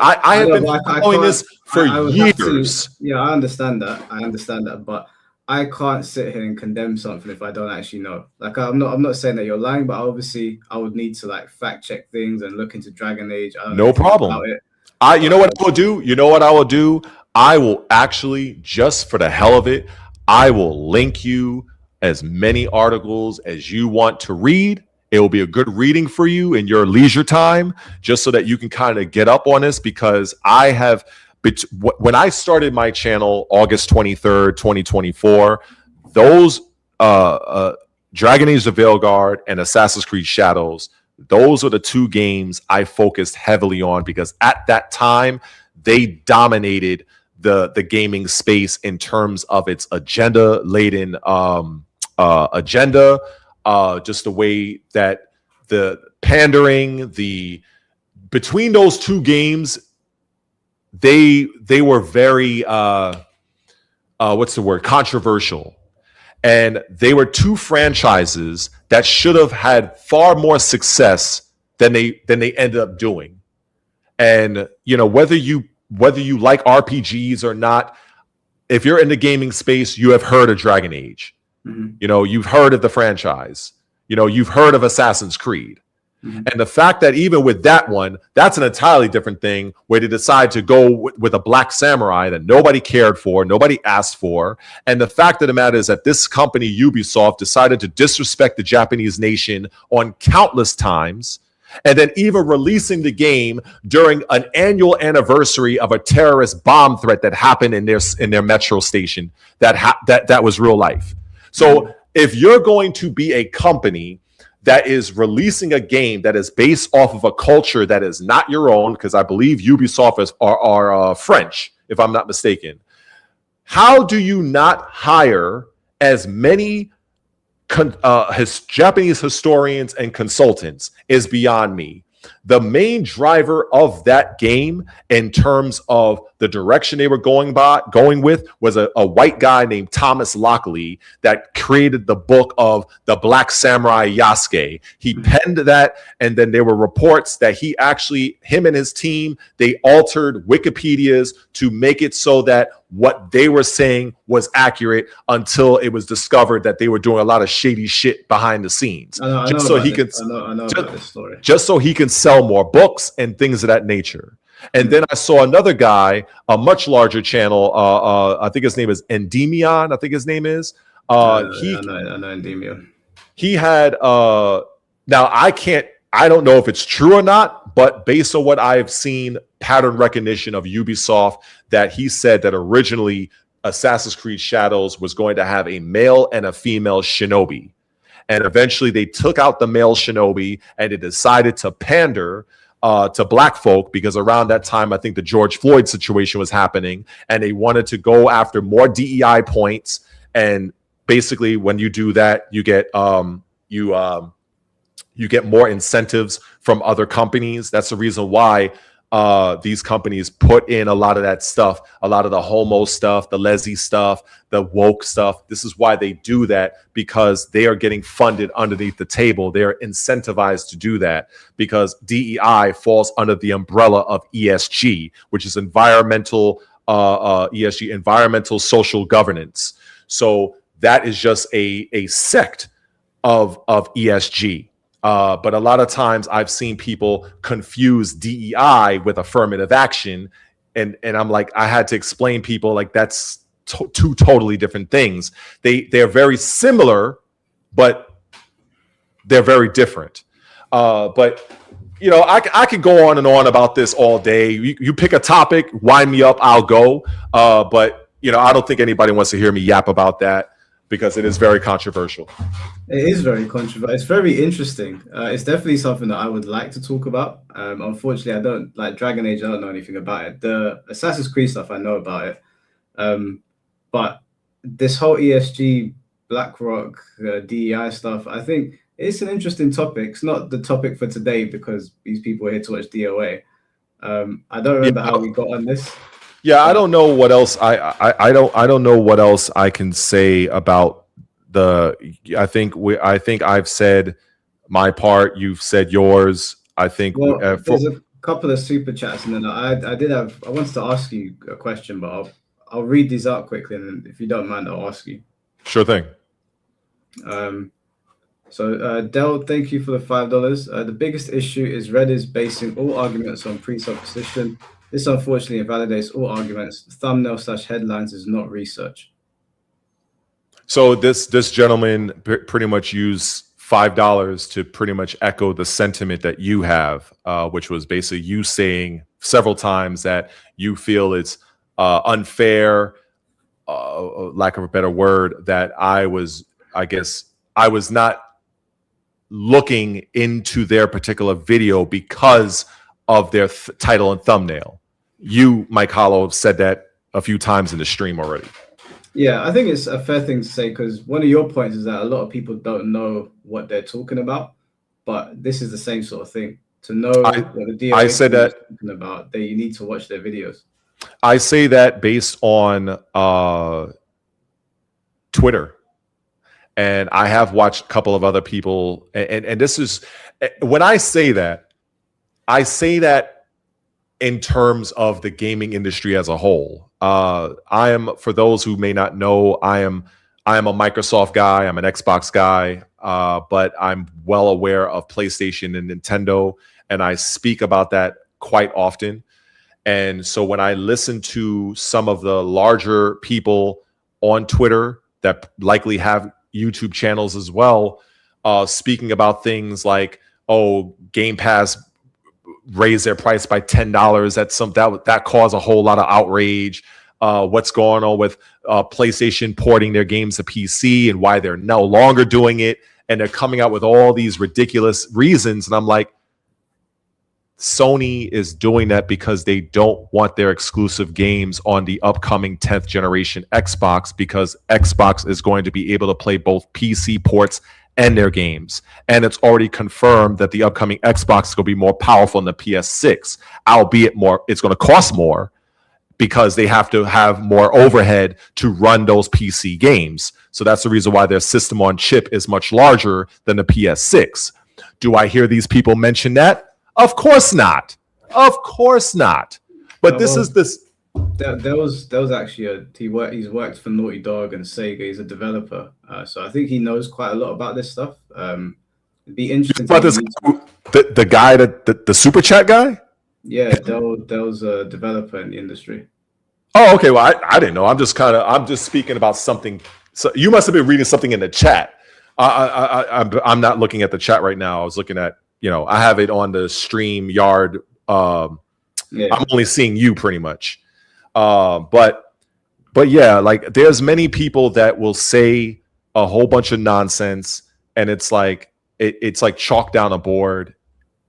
been but following this for I would have to. years. Yeah, I understand that. I understand that, but I can't sit here and condemn something if I don't actually know. Like, I'm not saying that you're lying, but obviously I would need to like fact check things and look into Dragon Age. I don't know No anything problem. about it. You know what I will do? You know what I will do? I will actually, just for the hell of it, I will link you as many articles as you want to read. It will be a good reading for you in your leisure time, just so that you can kind of get up on this, because I have, when I started my channel August 23rd, 2024, those Dragon Age the Veilguard and Assassin's Creed Shadows, those are the two games I focused heavily on, because at that time they dominated the gaming space in terms of its agenda laden agenda, just the way that the pandering, between those two games, they were very what's the word, controversial. And they were two franchises that should have had far more success than they ended up doing. And whether you like RPGs or not, if you're in the gaming space, you have heard of Dragon Age. Mm-hmm. You've heard of the franchise. You've heard of Assassin's Creed. Mm-hmm. And the fact that even with that one, that's an entirely different thing, where they decide to go with a black samurai that nobody cared for, nobody asked for. And the fact of the matter is that this company, Ubisoft, decided to disrespect the Japanese nation on countless times, and then even releasing the game during an annual anniversary of a terrorist bomb threat that happened in their metro station that was real life. So if you're going to be a company that is releasing a game that is based off of a culture that is not your own, because I believe Ubisoft are French, if I'm not mistaken, how do you not hire as many Japanese historians and consultants is beyond me. The main driver of that game, in terms of the direction they were going with, was a white guy named Thomas Lockley that created the book of the Black Samurai Yasuke. He penned that, and then there were reports that him and his team, they altered Wikipedias to make it so that what they were saying was accurate, until it was discovered that they were doing a lot of shady shit behind the scenes. I know about this story. Just so he can sell more books and things of that nature. And then I saw another guy, a much larger channel. I think his name is Endymion. I think his name is. I know Endymion. He had. Now I don't know if it's true or not, but based on what I've seen, pattern recognition of Ubisoft, that he said that originally Assassin's Creed Shadows was going to have a male and a female shinobi. And eventually they took out the male shinobi, and they decided to pander to black folk, because around that time, I think the George Floyd situation was happening, and they wanted to go after more DEI points. And basically when you do that, you get you get more incentives from other companies. That's the reason why these companies put in a lot of that stuff, a lot of the homo stuff, the lesy stuff, the woke stuff. This is why they do that, because they are getting funded underneath the table. They're incentivized to do that, because DEI falls under the umbrella of ESG, which is environmental social governance. So that is just a sect of ESG. But a lot of times I've seen people confuse DEI with affirmative action. And I'm like, I had to explain people, like, that's two totally different things. They're very similar, but they're very different. But I could go on and on about this all day. You pick a topic, wind me up, I'll go. But I don't think anybody wants to hear me yap about that, because it is very controversial. It is very controversial. It's very interesting. It's definitely something that I would like to talk about. Unfortunately, I don't like Dragon Age. I don't know anything about it. The Assassin's Creed stuff, I know about it. But this whole ESG, BlackRock, DEI stuff, I think it's an interesting topic. It's not the topic for today, because these people are here to watch DOA. I don't remember how we got on this. Yeah, I don't know what else I don't know what else I can say about the. I think I've said my part. You've said yours. I think Well, there's a couple of super chats, and then I wanted to ask you a question, but I'll read these out quickly, and then if you don't mind, I'll ask you. Sure thing. So Dell, thank you for the $5. The biggest issue is Red is basing all arguments on presupposition. This unfortunately invalidates all arguments. Thumbnail/headlines is not research. So this gentleman pretty much used $5 to pretty much echo the sentiment that you have, which was basically you saying several times that you feel it's unfair, lack of a better word, that I was not looking into their particular video because of their title and thumbnail. You, Mike Hollow, have said that a few times in the stream already. Yeah, I think it's a fair thing to say, because one of your points is that a lot of people don't know what they're talking about, but this is the same sort of thing. To know what the DOA is talking about, you need to watch their videos. I say that based on Twitter. And I have watched a couple of other people. And this is, when I say that in terms of the gaming industry as a whole. I am, for those who may not know, I am a Microsoft guy. I'm an Xbox guy, but I'm well aware of PlayStation and Nintendo, and I speak about that quite often. And so when I listen to some of the larger people on Twitter that likely have YouTube channels as well, speaking about things like, oh, Game Pass raised their price by $10. That caused a whole lot of outrage. What's going on with PlayStation porting their games to PC and why they're no longer doing it. And they're coming out with all these ridiculous reasons. And I'm like, Sony is doing that because they don't want their exclusive games on the upcoming 10th generation Xbox, because Xbox is going to be able to play both PC ports and their games. And it's already confirmed that the upcoming Xbox is going to be more powerful than the PS6, albeit it's going to cost more because they have to have more overhead to run those PC games. So that's the reason why their system on chip is much larger than the PS6. Do I hear these people mention that? Of course not. Of course not. But this is this. There was actually he's worked for Naughty Dog and Sega. He's a developer, so I think he knows quite a lot about this stuff. It'd be interesting. About this, the guy the super chat guy. Yeah, Dell's a developer in the industry. Oh, okay. Well, I didn't know. I'm just speaking about something. So you must have been reading something in the chat. I'm not looking at the chat right now. I was looking at, I have it on the StreamYard. Yeah. I'm only seeing you pretty much. But yeah, like there's many people that will say a whole bunch of nonsense, and it's like it's like chalk down a board.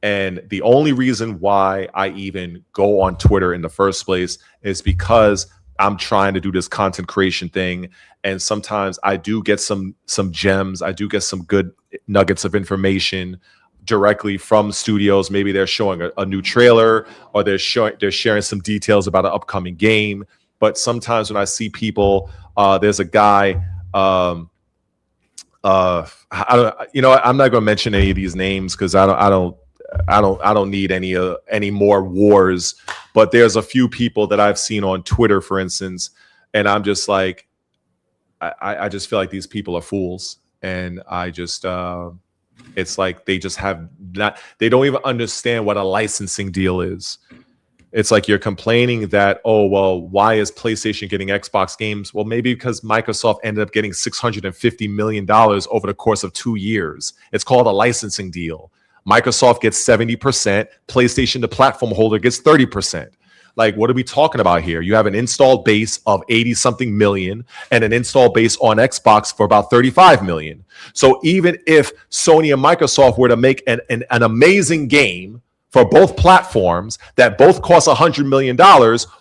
And the only reason why I even go on Twitter in the first place is because I'm trying to do this content creation thing. And sometimes I do get some gems. I do get some good nuggets of information directly from studios. Maybe they're showing a new trailer, or they're sharing some details about an upcoming game. But sometimes when I see people, there's a guy, I'm not going to mention any of these names because I don't need any more wars. But there's a few people that I've seen on Twitter, for instance, and I'm just like, I just feel like these people are fools, and I just it's like they don't even understand what a licensing deal is. It's like you're complaining that, oh, well, why is PlayStation getting Xbox games? Well, maybe because Microsoft ended up getting $650 million over the course of 2 years. It's called a licensing deal. Microsoft gets 70%. PlayStation, the platform holder, gets 30%. Like, what are we talking about here? You have an installed base of 80-something million and an installed base on Xbox for about 35 million. So even if Sony and Microsoft were to make an amazing game for both platforms that both cost $100 million,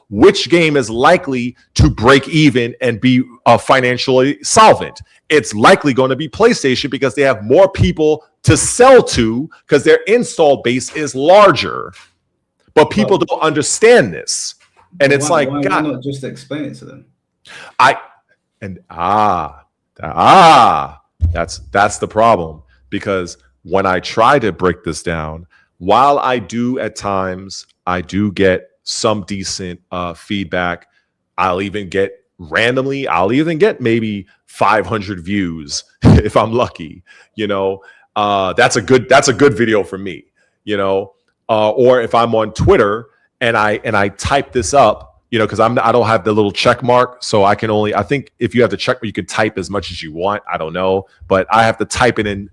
which game is likely to break even and be financially solvent? It's likely going to be PlayStation, because they have more people to sell to because their install base is larger. But people don't understand this. And it's like, why God, not just explain it to them? that's the problem. Because when I try to break this down, while I do at times, I do get some decent feedback. I'll even get maybe 500 views if I'm lucky. That's a good video for me. Or if I'm on Twitter and I type this up, because I don't have the little check mark, so I think if you have the check, you can type as much as you want. I don't know, but I have to type it in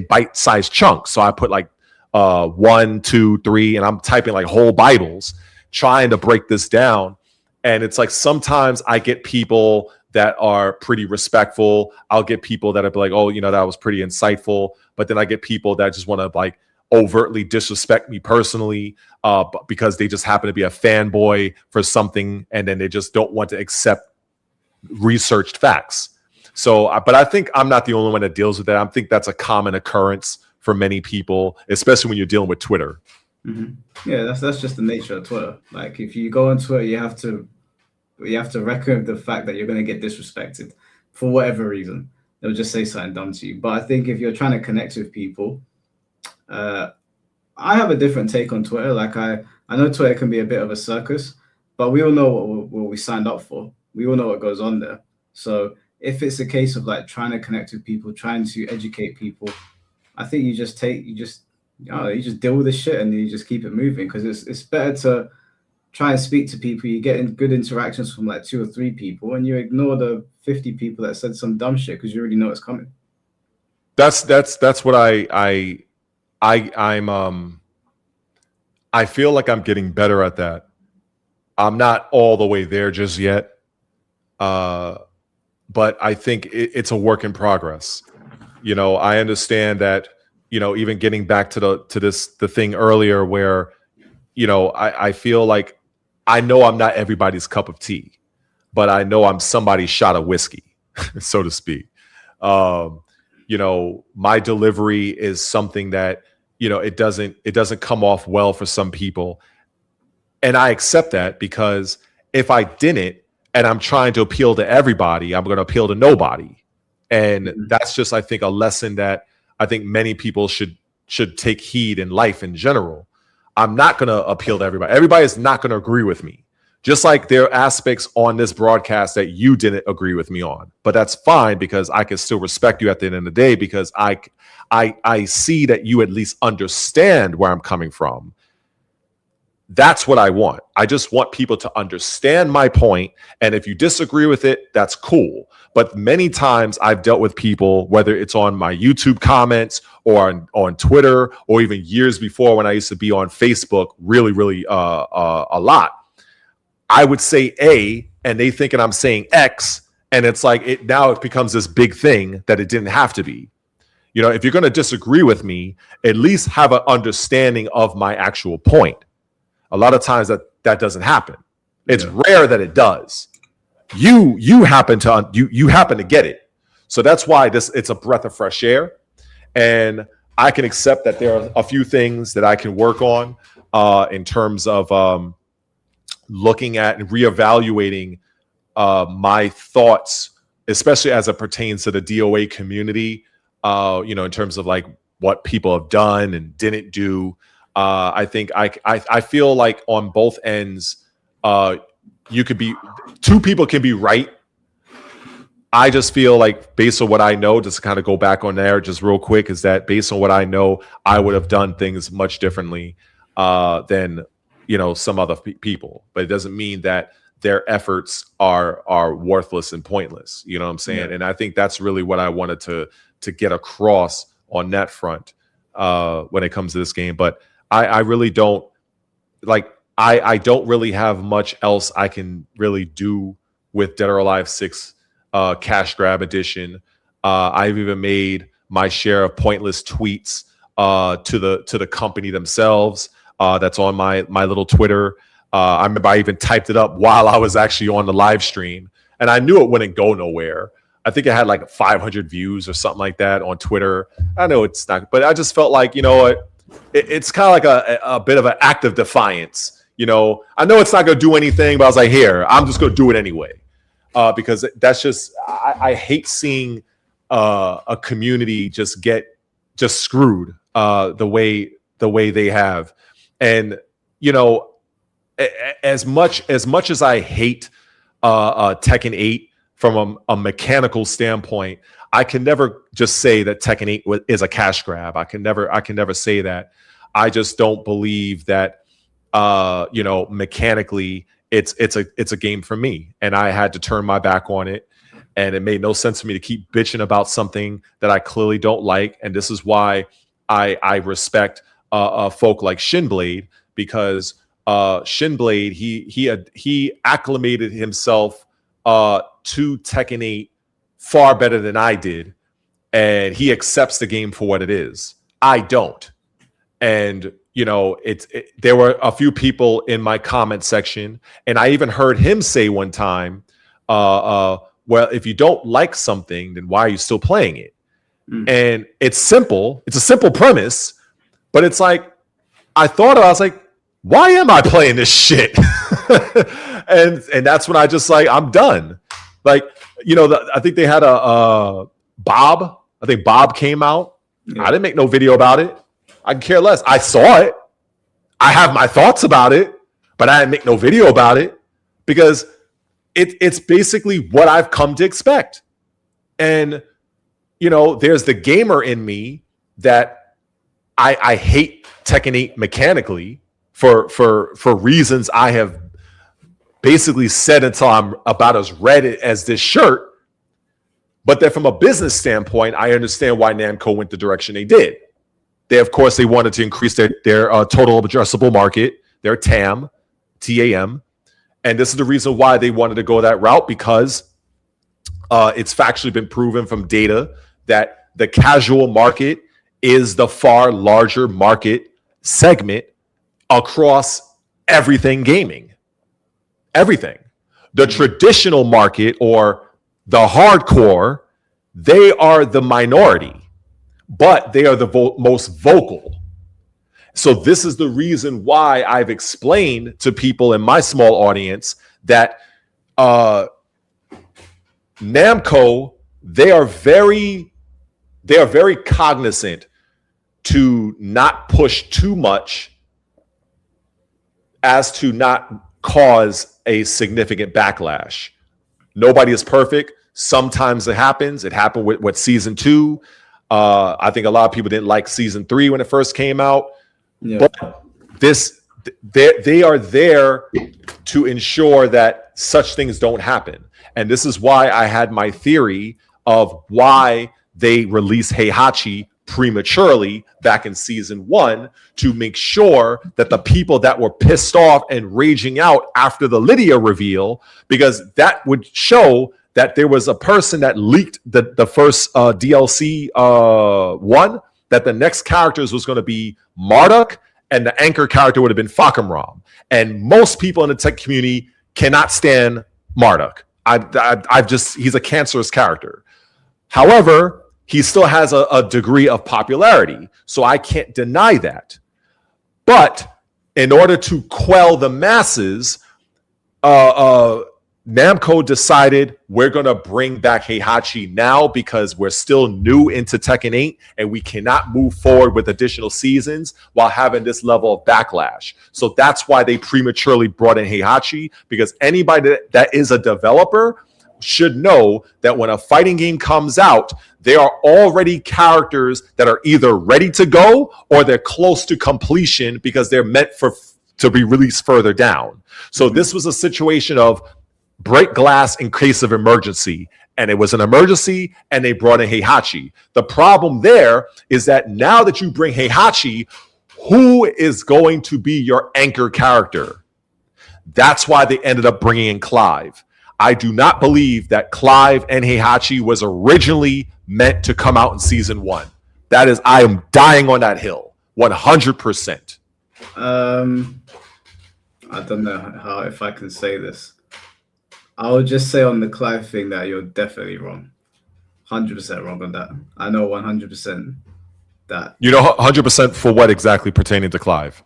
bite-sized chunks. So I put like 1, 2, 3, and I'm typing like whole Bibles, trying to break this down. And it's like sometimes I get people that are pretty respectful. I'll get people that are like, oh, that was pretty insightful. But then I get people that just want to like overtly disrespect me personally because they just happen to be a fanboy for something, and then they just don't want to accept researched facts. So, but I think I'm not the only one that deals with that. I think that's a common occurrence for many people, especially when you're dealing with Twitter. Mm-hmm. Yeah, that's just the nature of Twitter. Like, if you go on Twitter, you have to reckon with the fact that you're going to get disrespected for whatever reason. They'll just say something dumb to you. But I think if you're trying to connect with people, I have a different take on Twitter. Like, I know Twitter can be a bit of a circus, but we all know what we signed up for. We all know what goes on there. So if it's a case of like trying to connect with people, trying to educate people, I think you just deal with the shit and you just keep it moving, because it's better to try and speak to people. You get good interactions from like 2 or 3 people, and you ignore the 50 people that said some dumb shit because you already know it's coming. That's what I feel like I'm getting better at that. I'm not all the way there just yet, but I think it's a work in progress. I understand that. Even getting back to the thing earlier where, I feel like I know I'm not everybody's cup of tea, but I know I'm somebody's shot of whiskey, so to speak. My delivery is something that, it doesn't come off well for some people. And I accept that, because if I didn't, and I'm trying to appeal to everybody, I'm going to appeal to nobody. And that's just, I think, a lesson that I think many people should take heed in life in general. I'm not going to appeal to everybody. Everybody is not going to agree with me. Just like there are aspects on this broadcast that you didn't agree with me on, but that's fine, because I can still respect you at the end of the day, because I see that you at least understand where I'm coming from. That's what I want. I just want people to understand my point. And if you disagree with it, that's cool. But many times I've dealt with people, whether it's on my YouTube comments or on Twitter, or even years before when I used to be on Facebook, really, really a lot. I would say A, and they thinking I'm saying X, and it's like now it becomes this big thing that it didn't have to be. If you're going to disagree with me, at least have an understanding of my actual point. A lot of times that doesn't happen. It's rare that it does. You happen to get it. So that's why it's a breath of fresh air. And I can accept that there are a few things that I can work on in terms of looking at and reevaluating my thoughts, especially as it pertains to the DOA community, in terms of like what people have done and didn't do. I think I feel like on both ends, two people can be right. I just feel like, based on what I know, just to kind of go back on there just real quick, is that based on what I know, I would have done things much differently than some other people. But it doesn't mean that their efforts are worthless and pointless. You know what I'm saying? Yeah. And I think that's really what I wanted to get across on that front when it comes to this game. But I really don't I don't really have much else I can really do with Dead or Alive 6 Cash Grab Edition. I've even made my share of pointless tweets to the company themselves. That's on my little Twitter. I remember I even typed it up while I was actually on the live stream, and I knew it wouldn't go nowhere. I think it had like 500 views or something like that on Twitter. I know it's not, but I just felt like, it's kind of like a bit of an act of defiance. You know, I know it's not going to do anything, but I was like, here, I'm just going to do it anyway. Because that's just, I hate seeing a community just get screwed the way they have. And, you know, as much as I hate Tekken 8 from a mechanical standpoint, I can never just say that Tekken 8 is a cash grab. I can never say that. I just don't believe that you know, mechanically it's a game for me, and I had to turn my back on it, and it made no sense for me to keep bitching about something that I clearly don't like. And this is why I respect folk like Shinblade, because Shinblade he acclimated himself to Tekken 8 far better than I did, and he accepts the game for what it is. I don't. And you know, there were a few people in my comment section, and I even heard him say one time, well, if you don't like something, then why are you still playing it? And it's simple. It's a simple premise, but it's like, I was like, why am I playing this shit? and that's when I just like, I'm done. Like, you know, I think they had a Bob. I think Bob came out. Yeah. I didn't make no video about it. I can care less. I saw it. I have my thoughts about it, but I didn't make no video about it because it's basically what I've come to expect. And, you know, there's the gamer in me that I hate Tekken 8 mechanically for reasons I have basically said until I'm about as red as this shirt. But then from a business standpoint, I understand why Namco went the direction they did. Of course, they wanted to increase their total addressable market, their TAM, TAM. And this is the reason why they wanted to go that route, because it's factually been proven from data that the casual market is the far larger market segment across everything gaming. Everything. The traditional market, or the hardcore, they are the minority, but they are the most vocal. So this is the reason why I've explained to people in my small audience that Namco, they are very cognizant to not push too much as to not cause a significant backlash. Nobody is perfect. Sometimes it happens. It happened with season 2. I think a lot of people didn't like season 3 when it first came out. Yeah. But they are there to ensure that such things don't happen. And this is why I had my theory of why they released Heihachi prematurely back in season 1, to make sure that the people that were pissed off and raging out after the Lydia reveal, because that would show that there was a person that leaked the first DLC one, that the next characters was going to be Marduk, and the anchor character would have been Fakamram. And most people in the tech community cannot stand Marduk. He's a cancerous character. However, he still has a degree of popularity, so I can't deny that. But in order to quell the masses, Namco decided we're going to bring back Heihachi now because we're still new into Tekken 8 and we cannot move forward with additional seasons while having this level of backlash. So that's why they prematurely brought in Heihachi, because anybody that is a developer should know that when a fighting game comes out, there are already characters that are either ready to go or they're close to completion because they're meant to be released further down. So this was a situation of break glass in case of emergency, and it was an emergency, and they brought in Heihachi. The problem there is that now that you bring Heihachi, who is going to be your anchor character? That's why they ended up bringing in Clive. I do not believe that Clive and Heihachi was originally meant to come out in season 1. That is, I am dying on that hill, 100%. I don't know if I can say this. I would just say on the Clive thing that you're definitely wrong. 100% wrong on that. I know 100% that. You know 100% for what exactly pertaining to Clive?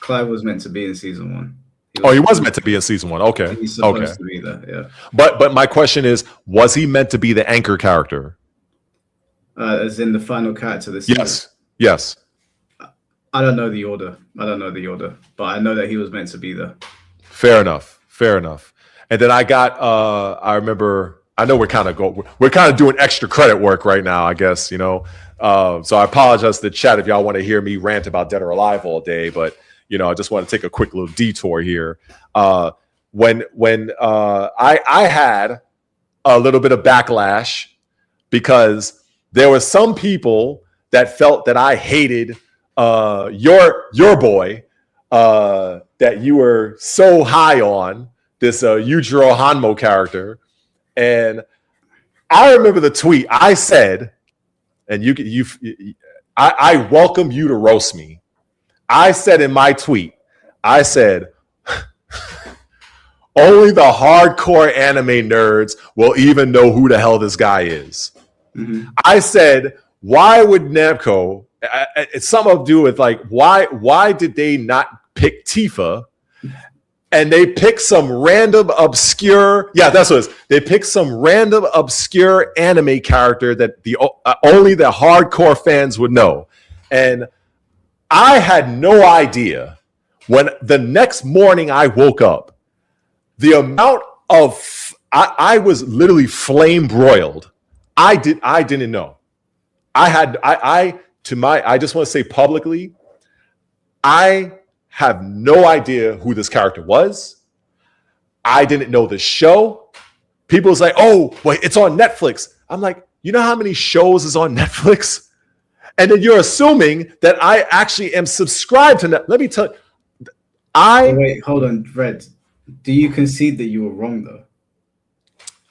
Clive was meant to be in season 1. Oh, he was meant to be in season 1. Okay. He's supposed to be there, yeah. But my question is, was he meant to be the anchor character? As in the final character of the series? Yes. I don't know the order. But I know that he was meant to be there. Fair enough. And then I remember, I know we're kind of doing extra credit work right now, I guess, you know. So I apologize to the chat if y'all want to hear me rant about Dead or Alive all day, but you know, I just want to take a quick little detour here. When I had a little bit of backlash because there were some people that felt that I hated your boy that you were so high on, this Yujiro Hanmo character. And I remember the tweet I said, and I welcome you to roast me. I said in my tweet, I said, only the hardcore anime nerds will even know who the hell this guy is. Mm-hmm. I said, why would Namco, it's something to do with like, why did they not pick Tifa? And they picked some random obscure, that's what it is. They picked some random obscure anime character that only the hardcore fans would know. And I had no idea when the next morning I woke up, the amount of, I was literally flame broiled. I didn't know. I just want to say publicly, I have no idea who this character was. I didn't know the show. People was like, oh, wait, it's on Netflix. I'm like, you know how many shows is on Netflix? And then you're assuming that I actually am subscribed to Netflix. Let me tell you, wait, hold on, Red. Do you concede that you were wrong though?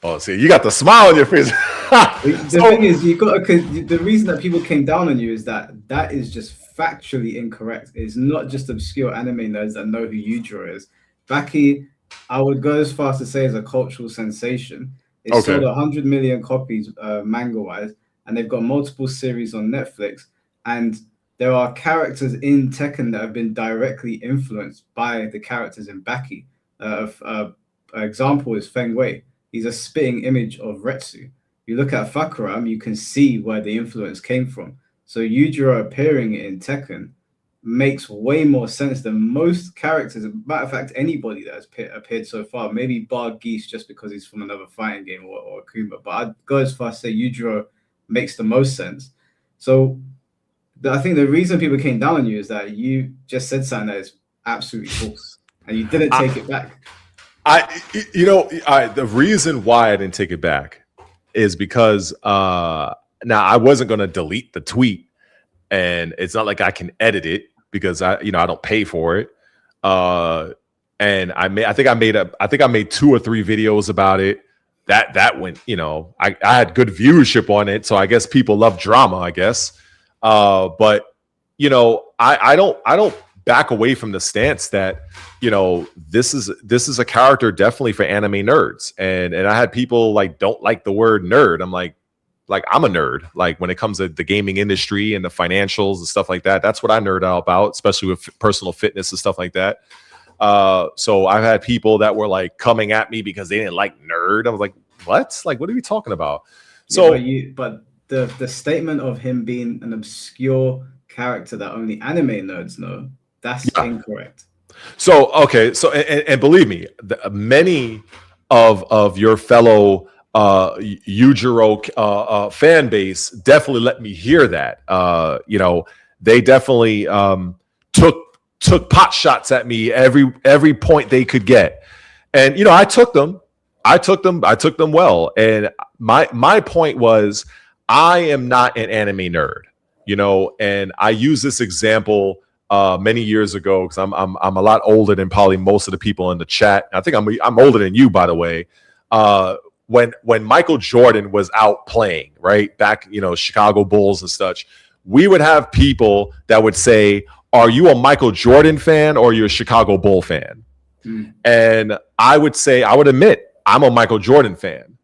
Oh, see, you got the smile on your face. The thing is, the reason that people came down on you is that is just factually incorrect. It's not just obscure anime nerds that know who Yujiro is. Baki, I would go as far as to say, is a cultural sensation. It sold 100 million copies manga-wise, and they've got multiple series on Netflix. And there are characters in Tekken that have been directly influenced by the characters in Baki. An example is Feng Wei. He's a spitting image of Retsu. You look at Fakuram, you can see where the influence came from. So Yujiro appearing in Tekken makes way more sense than most characters. As a matter of fact, anybody that has appeared so far, maybe bar Geese just because he's from another fighting game or Akuma. But I'd go as far as to say Yujiro makes the most sense. So I think the reason people came down on you is that you just said something that is absolutely false. And you didn't take it back. The reason why I didn't take it back is because now I wasn't going to delete the tweet, and it's not like I can edit it because I don't pay for it. And I think I made 2 or 3 videos about it. That went, I had good viewership on it, so I guess people love drama, I guess. But I don't back away from the stance that this is a character definitely for anime nerds, and I had people like don't like the word nerd. I'm like I'm a nerd. Like when it comes to the gaming industry and the financials and stuff like that, that's what I nerd out about, especially with personal fitness and stuff like that. So I've had people that were like coming at me because they didn't like nerd. I was like, what? Like, what are we talking about? So, but the statement of him being an obscure character that only anime nerds know, that's incorrect. So, okay. So, and believe me, many of your fellow Yujiro fan base definitely let me hear that. They definitely took pot shots at me every point they could get. And, I took them well. And my point was, I am not an anime nerd, and I use this example many years ago because I'm a lot older than probably most of the people in the chat. I think I'm older than you, by the way. When Michael Jordan was out playing, right back, Chicago Bulls and such, we would have people that would say, "Are you a Michael Jordan fan or are you a Chicago Bull fan?" And I would admit I'm a Michael Jordan fan.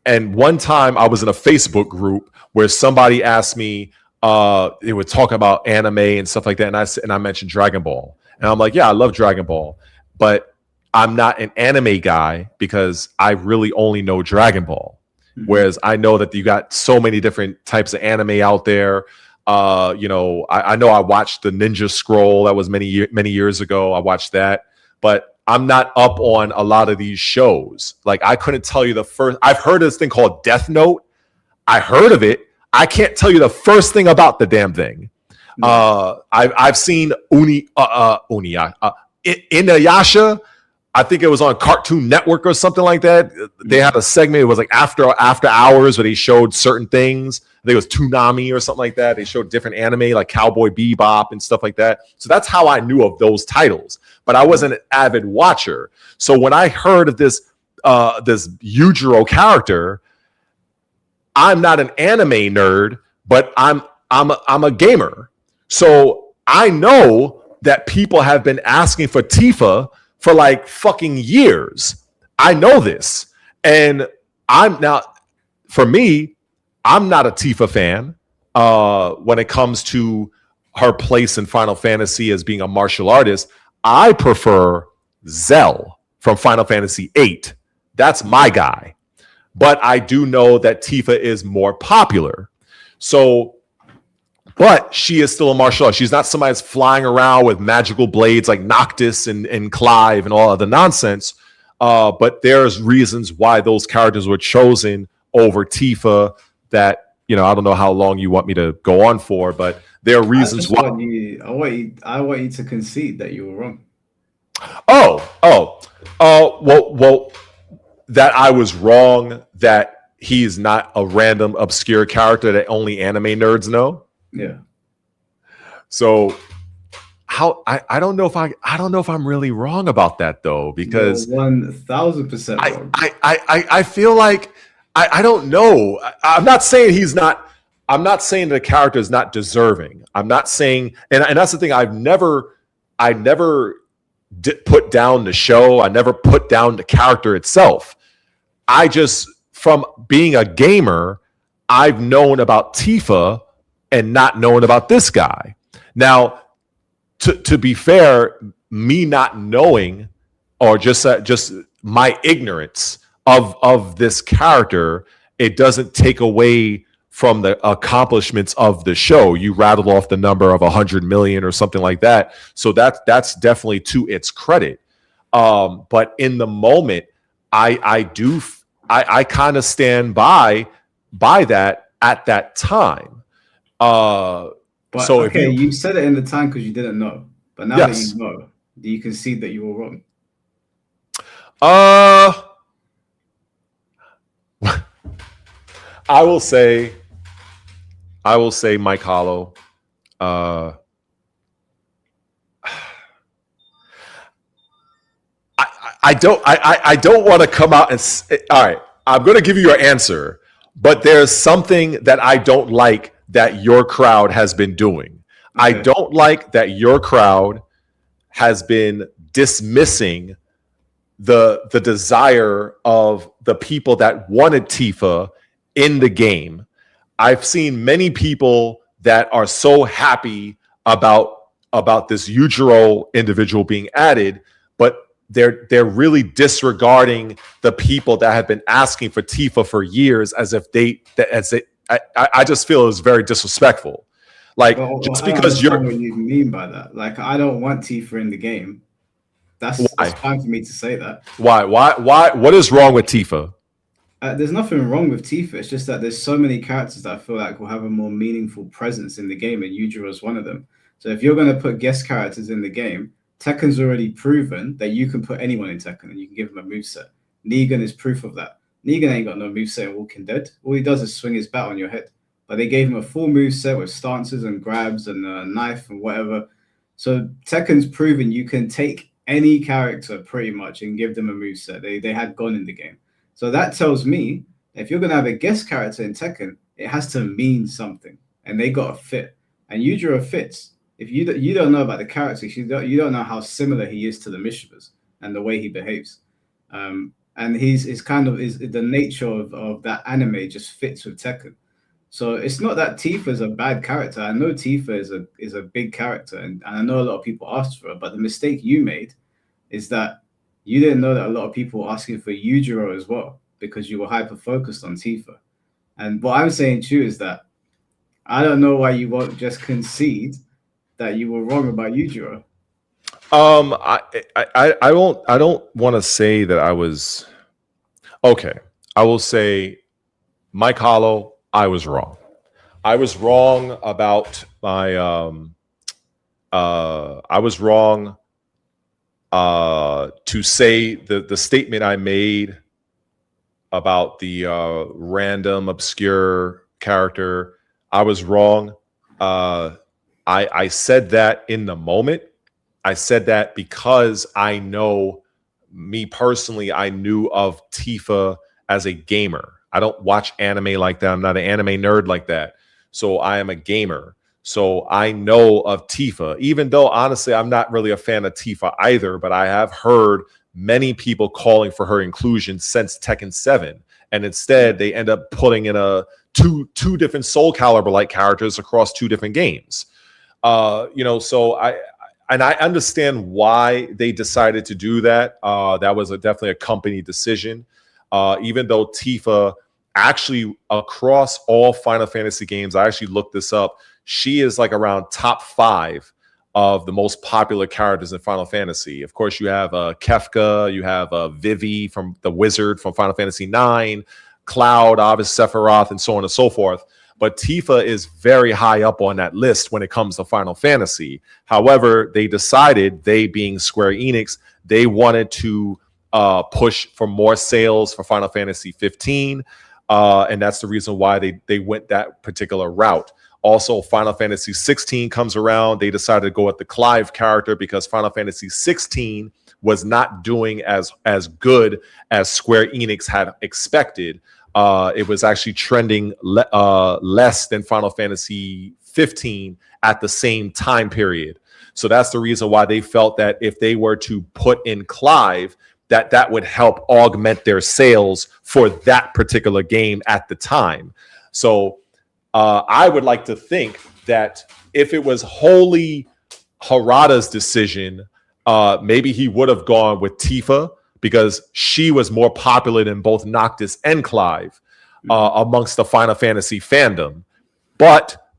And one time I was in a Facebook group where somebody asked me, they were talking about anime and stuff like that, and I mentioned Dragon Ball, And I'm like, yeah, I love Dragon Ball, but I'm not an anime guy because I really only know Dragon Ball. Whereas I know that you got so many different types of anime out there. You know I watched the Ninja Scroll. That was many years ago. I watched that, but I'm not up on a lot of these shows. Like, I couldn't tell you the first. I've heard of this thing called Death Note. I heard of it. I can't tell you the first thing about the damn thing. I've seen Inuyasha. I think it was on Cartoon Network or something like that. They had a segment. It was like after hours where they showed certain things. I think it was Toonami or something like that. They showed different anime like Cowboy Bebop and stuff like that. So that's how I knew of those titles. But I wasn't an avid watcher. So when I heard of this Yujiro character, I'm not an anime nerd, but I'm a gamer. So I know that people have been asking for Tifa for like fucking years. I know this. And for me, I'm not a Tifa fan when it comes to her place in Final Fantasy as being a martial artist. I prefer Zell from Final Fantasy VIII. That's my guy. But I do know that Tifa is more popular. So, but she is still a martial artist. She's not somebody that's flying around with magical blades like Noctis and Clive and all of the nonsense. But there's reasons why those characters were chosen over Tifa that, you know, I don't know how long you want me to go on for, but there are reasons why. I want you to concede that you were wrong. Well, that I was wrong, that he's not a random obscure character that only anime nerds know. Yeah. So I don't know if I'm really wrong about that though, because 1,000% wrong. I feel like I don't know. I'm not saying he's not. I'm not saying the character is not deserving. I'm not saying, and that's the thing. I never put down the show. I never put down the character itself. I just, from being a gamer, I've known about Tifa and not known about this guy. Now, to be fair, me not knowing, or just my ignorance of this character, it doesn't take away from the accomplishments of the show. You rattled off the number of 100 million or something like that. So that's definitely to its credit. But in the moment, I kind of stand by that at that time. But so okay, you said it in the time because you didn't know. But now that you know, do you concede that you were wrong? I will say Mike Hollow. I don't want to come out and say, all right, I'm going to give you your answer, but there's something that I don't like that your crowd has been doing. Okay. I don't like that your crowd has been dismissing the desire of the people that wanted Tifa in the game. I've seen many people that are so happy about this Yujiro individual being added, but they're really disregarding the people that have been asking for Tifa for years, as if I just feel it's very disrespectful. Like, just because you're. What you mean by that? Like, I don't want Tifa in the game. That's fine for me to say that. Why? What is wrong with Tifa? There's nothing wrong with Tifa. It's just that there's so many characters that I feel like will have a more meaningful presence in the game, and Yujiro is one of them. So if you're going to put guest characters in the game, Tekken's already proven that you can put anyone in Tekken and you can give him a moveset. Negan is proof of that. Negan ain't got no moveset in Walking Dead. All he does is swing his bat on your head. But they gave him a full moveset with stances and grabs and a knife and whatever. So Tekken's proven you can take any character pretty much and give them a moveset. They had Gon in the game. So that tells me if you're going to have a guest character in Tekken, it has to mean something. And they got to fit. And Yujiro fits. If you don't know about the character, you don't know how similar he is to the Mishivas and the way he behaves. And he's kind of the nature of that anime just fits with Tekken. So it's not that Tifa's a bad character. I know Tifa is a big character, and I know a lot of people asked for her. But the mistake you made is that you didn't know that a lot of people were asking for Yujiro as well because you were hyper focused on Tifa. And what I'm saying to you is that I don't know why you won't just concede that you were wrong about Yujiro. I don't want to say that I was okay. I will say, Mike Hollow, I was wrong. I was wrong about my I was wrong to say the statement I made about the random obscure character. I was wrong. I said that in the moment. I said that because I know, me personally, I knew of Tifa as a gamer. I don't watch anime like that. I'm not an anime nerd like that. So I am a gamer. So I know of Tifa, even though honestly, I'm not really a fan of Tifa either, but I have heard many people calling for her inclusion since Tekken 7. And instead they end up putting in two different Soul Calibur like characters across two different games. So I understand why they decided to do that. That was definitely a company decision. Even though Tifa actually across all Final Fantasy games, I actually looked this up, she is like around top 5 of the most popular characters in Final Fantasy. Of course, you have Kefka, you have Vivi from the Wizard from Final Fantasy 9, Cloud, obviously Sephiroth, and so on and so forth. But Tifa is very high up on that list when it comes to Final Fantasy. However, they decided, they being Square Enix, they wanted to push for more sales for Final Fantasy 15. And that's the reason why they went that particular route. Also, Final Fantasy 16 comes around. They decided to go with the Clive character because Final Fantasy 16 was not doing as good as Square Enix had expected. It was actually trending less than Final Fantasy 15 at the same time period. So that's the reason why they felt that if they were to put in Clive, that would help augment their sales for that particular game at the time. So I would like to think that if it was wholly Harada's decision, maybe he would have gone with Tifa because she was more popular than both Noctis and Clive amongst the Final Fantasy fandom. But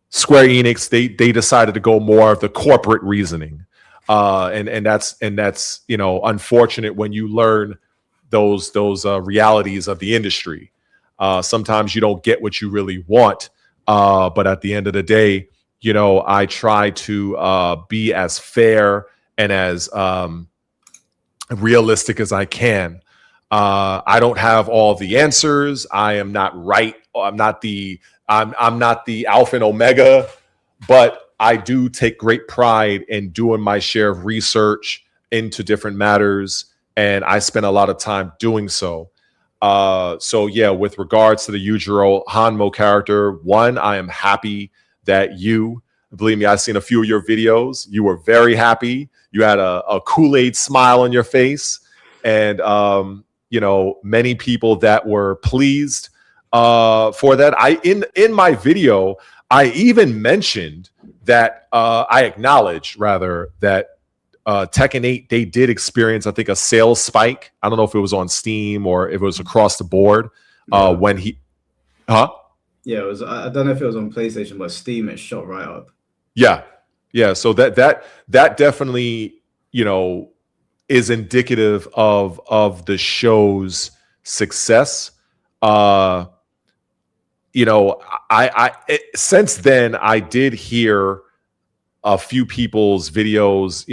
Square Enix, they decided to go more of the corporate reasoning. And that's unfortunate when you learn those realities of the industry. Sometimes you don't get what you really want, but at the end of the day, I try to be as fair and as realistic as I can. I don't have all the answers. I am not right. I'm not the Alpha and Omega, but I do take great pride in doing my share of research into different matters, and I spend a lot of time doing so. So yeah, with regards to the Yujiro Hanmo character, one, I am happy that believe me, I've seen a few of your videos. You were very happy. You had a Kool-Aid smile on your face, and many people that were pleased for that. In my video, I even mentioned that I acknowledge rather that Tekken 8, they did experience, I think, a sales spike. I don't know if it was on Steam or if it was across the board when he, Yeah, it was. I don't know if it was on PlayStation, but Steam, it shot right up. Yeah. So that definitely, is indicative of the show's success. Since then, I did hear a few people's videos,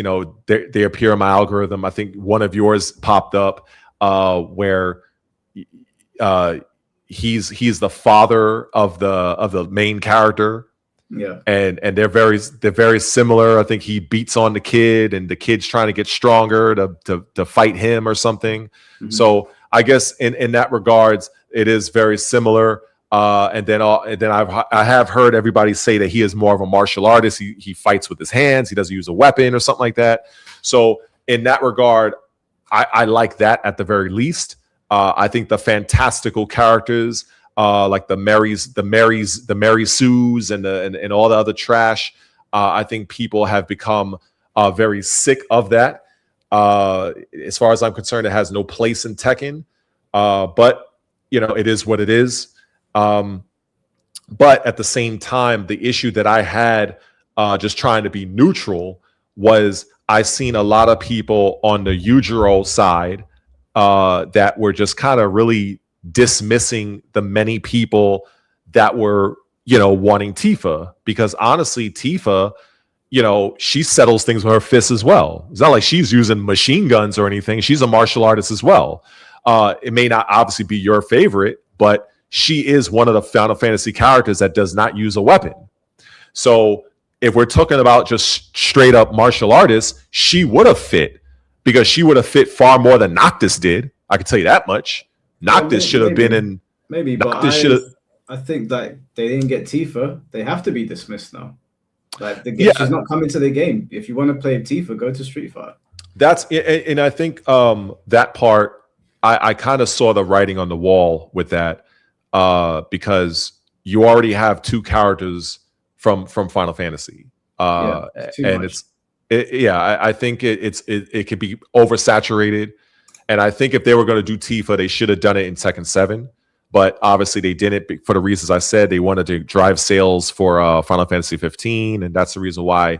they appear in my algorithm. I think one of yours popped up where he's the father of the main character. Yeah. And they're very similar. I think he beats on the kid and the kid's trying to get stronger to fight him or something. Mm-hmm. So I guess in that regards, it is very similar. And then I have heard everybody say that he is more of a martial artist. He fights with his hands. He doesn't use a weapon or something like that. So in that regard, I like that at the very least. I think the fantastical characters, like the Mary Sues and all the other trash. I think people have become very sick of that. As far as I'm concerned, it has no place in Tekken. But it is what it is. But at the same time, the issue that I had just trying to be neutral was I seen a lot of people on the Yujiro side that were just kind of really dismissing the many people that were, wanting Tifa, because honestly, Tifa, she settles things with her fists as well. It's not like she's using machine guns or anything. She's a martial artist as well. It may not obviously be your favorite, but she is one of the Final Fantasy characters that does not use a weapon. So if we're talking about just straight up martial artists, she would have fit, because she would have fit far more than Noctis did. I can tell you that much. Noctis should have been in. Maybe, but I think that they didn't get Tifa. They have to be dismissed now. Like she's not coming to the game. If you want to play Tifa, go to Street Fighter. And I think that part, I kind of saw the writing on the wall with that, because you already have two characters from Final Fantasy, and I think it could be oversaturated. And I think if they were going to do Tifa, they should have done it in Tekken 7. But obviously they didn't, for the reasons I said. They wanted to drive sales for Final Fantasy 15, and that's the reason why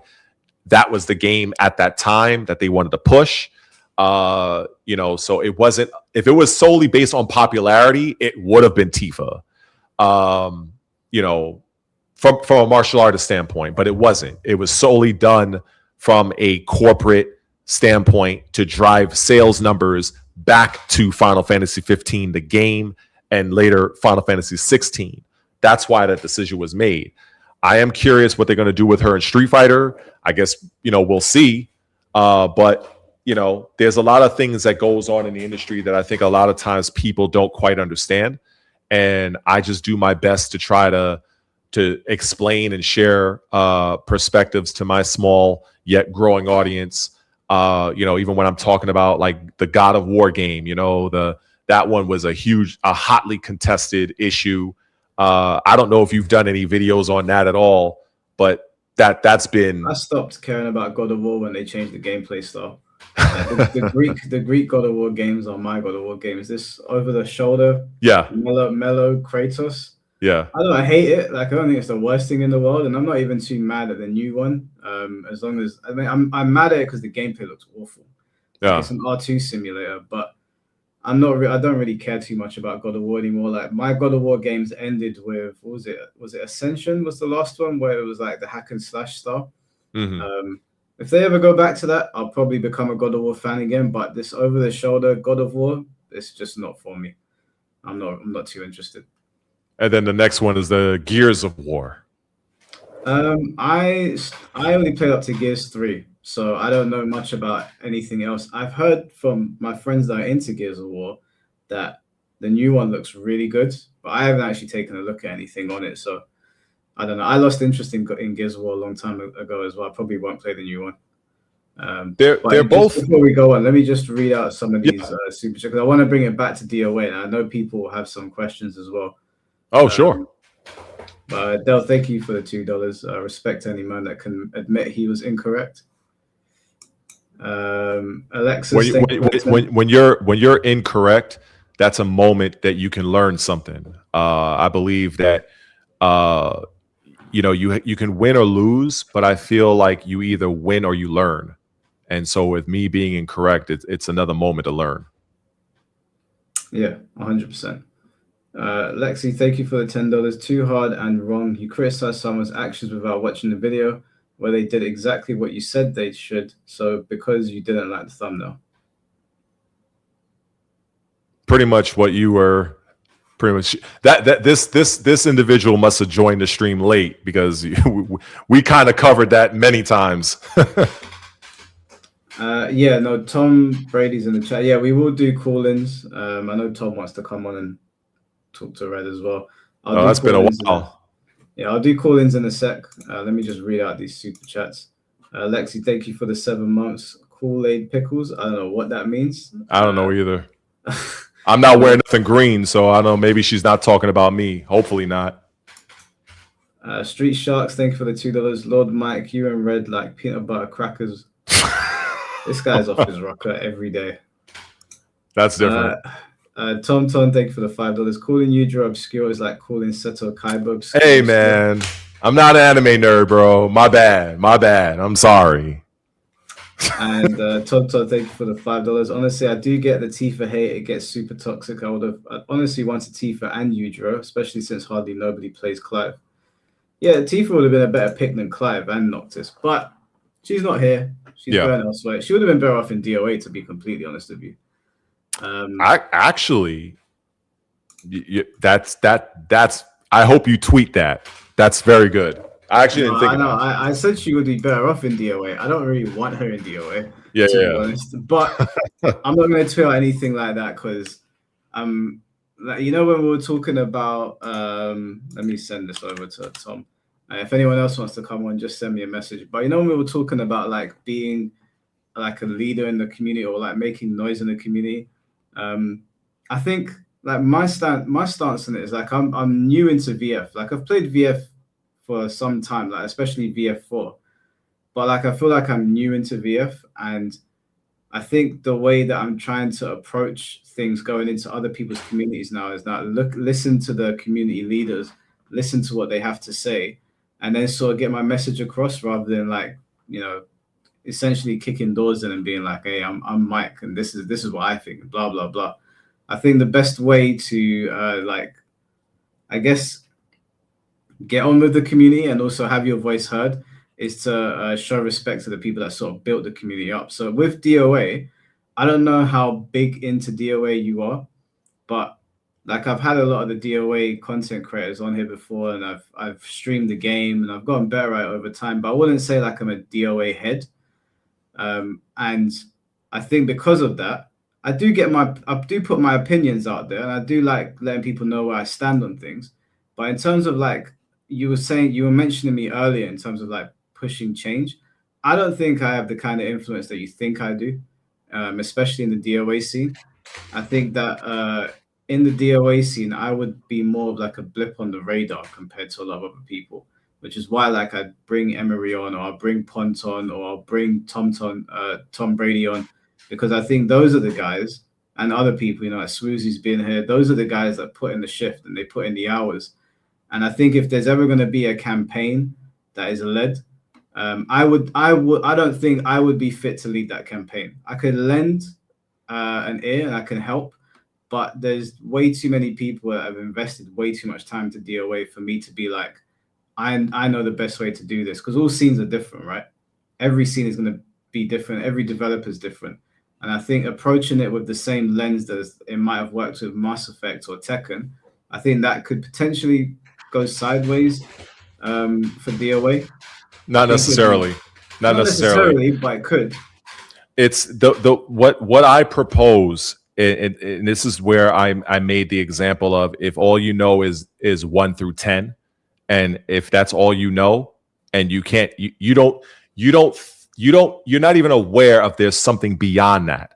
that was the game at that time that they wanted to push. So it wasn't, if it was solely based on popularity, it would have been Tifa, from a martial artist standpoint, but it wasn't. It was solely done from a corporate standpoint to drive sales numbers back to Final Fantasy 15, the game, and later Final Fantasy 16. That's why that decision was made. I am curious what they're going to do with her in Street Fighter. I guess, we'll see. But there's a lot of things that goes on in the industry that I think a lot of times people don't quite understand. And I just do my best to try to explain and share perspectives to my small yet growing audience. Even when I'm talking about like the God of War game, that one was a hotly contested issue. I don't know if you've done any videos on that at all, but that's been. I stopped caring about God of War when they changed the gameplay style. The Greek God of War games are my God of War games. This over the shoulder, mellow Kratos. Yeah, I hate it. Like, I don't think it's the worst thing in the world, and I'm not even too mad at the new one. As long as I'm mad at it because the gameplay looks awful. Yeah, it's an R2 simulator, but I don't really care too much about God of War anymore. Like, my God of War games ended with, what was it? Was it Ascension? Was the last one where it was like the hack and slash style? Mm-hmm. If they ever go back to that, I'll probably become a God of War fan again. But this over the shoulder God of War, it's just not for me. I'm not too interested. And then the next one is the Gears of War. I only played up to Gears 3, so I don't know much about anything else. I've heard from my friends that are into Gears of War that the new one looks really good, but I haven't actually taken a look at anything on it, so I don't know. I lost interest in Gears of War a long time ago as well. I probably won't play the new one. They're both. Before we go on, let me just read out some of these super chats, because I want to bring it back to DOA, and I know people have some questions as well. Oh, sure. Del, thank you for the $2. Respect any man that can admit he was incorrect. Alexis, when you're incorrect, that's a moment that you can learn something. I believe that you can win or lose, but I feel like you either win or you learn. And so with me being incorrect, it's another moment to learn. Yeah, 100%. Lexi, thank you for the $10. Too hard and wrong. You criticize someone's actions without watching the video where they did exactly what you said they should. So because you didn't like the thumbnail. Pretty much what you were. Pretty much that this individual must have joined the stream late, because we kind of covered that many times. Tom Brady's in the chat. Yeah, we will do call-ins. I know Tom wants to come on and talk to Red as well. That's been a while. I'll do call-ins in a sec. Let me just read out these super chats. Lexi, thank you for the 7 months. Kool-Aid Pickles. I don't know what that means. I don't know either. I'm not wearing nothing green, so I don't know. Maybe she's not talking about me. Hopefully not. Street Sharks, thank you for the $2. Lord Mike, you and Red like peanut butter crackers. This guy's off his rocker every day. That's different. Tom, thank you for the $5. Calling Yudra obscure is like calling Seto Kaiba obscure. Hey, man. I'm not an anime nerd, bro. My bad. I'm sorry. And Todd, thank you for the $5. Honestly, I do get the Tifa hate. It gets super toxic. I honestly wanted Tifa and Yudra, especially since hardly nobody plays Clive. Yeah, Tifa would have been a better pick than Clive and Noctis, but she's not here. She's going elsewhere. She would have been better off in DOA, to be completely honest with you. That's. I hope you tweet that. That's very good. I actually didn't think. I said she would be better off in DOA. I don't really want her in DOA. Yeah, to be honest. But I'm not going to tweet anything like that because you know, when we were talking about, let me send this over to Tom. If anyone else wants to come on, just send me a message. But you know, when we were talking about like being like a leader in the community or like making noise in the community, I think like my stance on it is like I'm new into VF. Like I've played VF for some time, like especially VF4. But like I feel like I'm new into VF, and I think the way that I'm trying to approach things going into other people's communities now is that listen to the community leaders, listen to what they have to say, and then sort of get my message across rather than like, you know, essentially kicking doors in and being like, hey, I'm Mike and this is what I think, blah, blah, blah. I think the best way to like, I guess, get on with the community and also have your voice heard is to show respect to the people that sort of built the community up. So with DOA, I don't know how big into DOA you are, but like I've had a lot of the DOA content creators on here before, and I've streamed the game and I've gotten better at it over time, but I wouldn't say like I'm a DOA head. And I think because of that, I do put my opinions out there, and I do like letting people know where I stand on things. But in terms of like you were mentioning me earlier in terms of like pushing change, I don't think I have the kind of influence that you think I do, especially in the DOA scene. I think that in the DOA scene, I would be more of like a blip on the radar compared to a lot of other people, which is why like I'd bring Emery on, or I'll bring Pont on, or I'll bring Tom Brady on, because I think those are the guys, and other people, you know, like Swoozy's been here. Those are the guys that put in the shift and they put in the hours. And I think if there's ever going to be a campaign that is led, I don't think I would be fit to lead that campaign. I could lend an ear and I can help, but there's way too many people that have invested way too much time to DOA for me to be like, I know the best way to do this, because all scenes are different, right? Every scene is going to be different. Every developer is different. And I think approaching it with the same lens that it might have worked with Mass Effect or Tekken, I think that could potentially go sideways for DOA. Not necessarily, but it could. It's what I propose, and this is where I made the example of, if all you know is 1 through 10, and if that's all you know, and you're not even aware of there's something beyond that.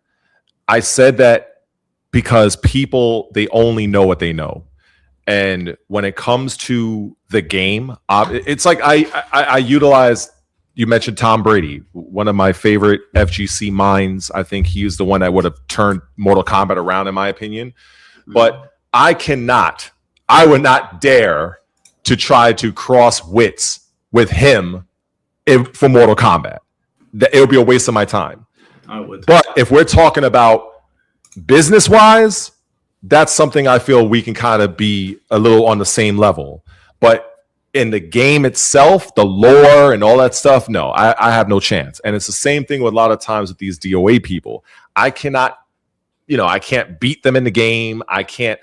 I said that because people, they only know what they know. And when it comes to the game, it's like I utilize, you mentioned Tom Brady, one of my favorite FGC minds. I think he's the one that would have turned Mortal Kombat around, in my opinion. But I would not dare to try to cross wits with him for Mortal Kombat. It would be a waste of my time. I would. But if we're talking about business-wise, that's something I feel we can kind of be a little on the same level. But in the game itself, the lore and all that stuff, no, I have no chance. And it's the same thing with a lot of times with these DOA people. I can't beat them in the game. I can't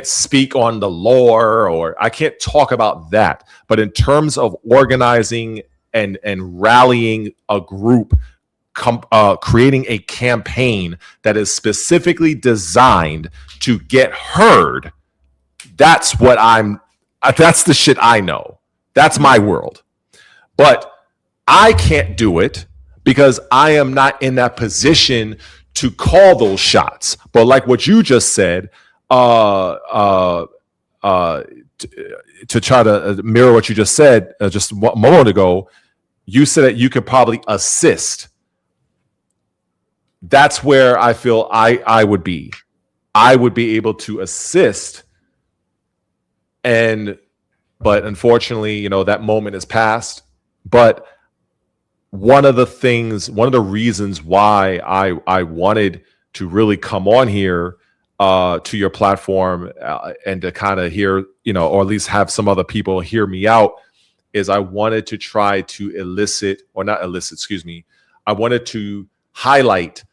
speak on the lore, or I can't talk about that. But in terms of organizing and rallying a group, creating a campaign that is specifically designed to get heard, that's the shit I know. That's my world. But I can't do it because I am not in that position to call those shots. But like what you just said, to try to mirror what you just said just a moment ago, you said that you could probably assist. That's where I feel I would be. I would be able to assist, but unfortunately, that moment is past. But one of the reasons why I wanted to really come on here to your platform and to kind of hear, or at least have some other people hear me out, is I wanted to try to I wanted to highlight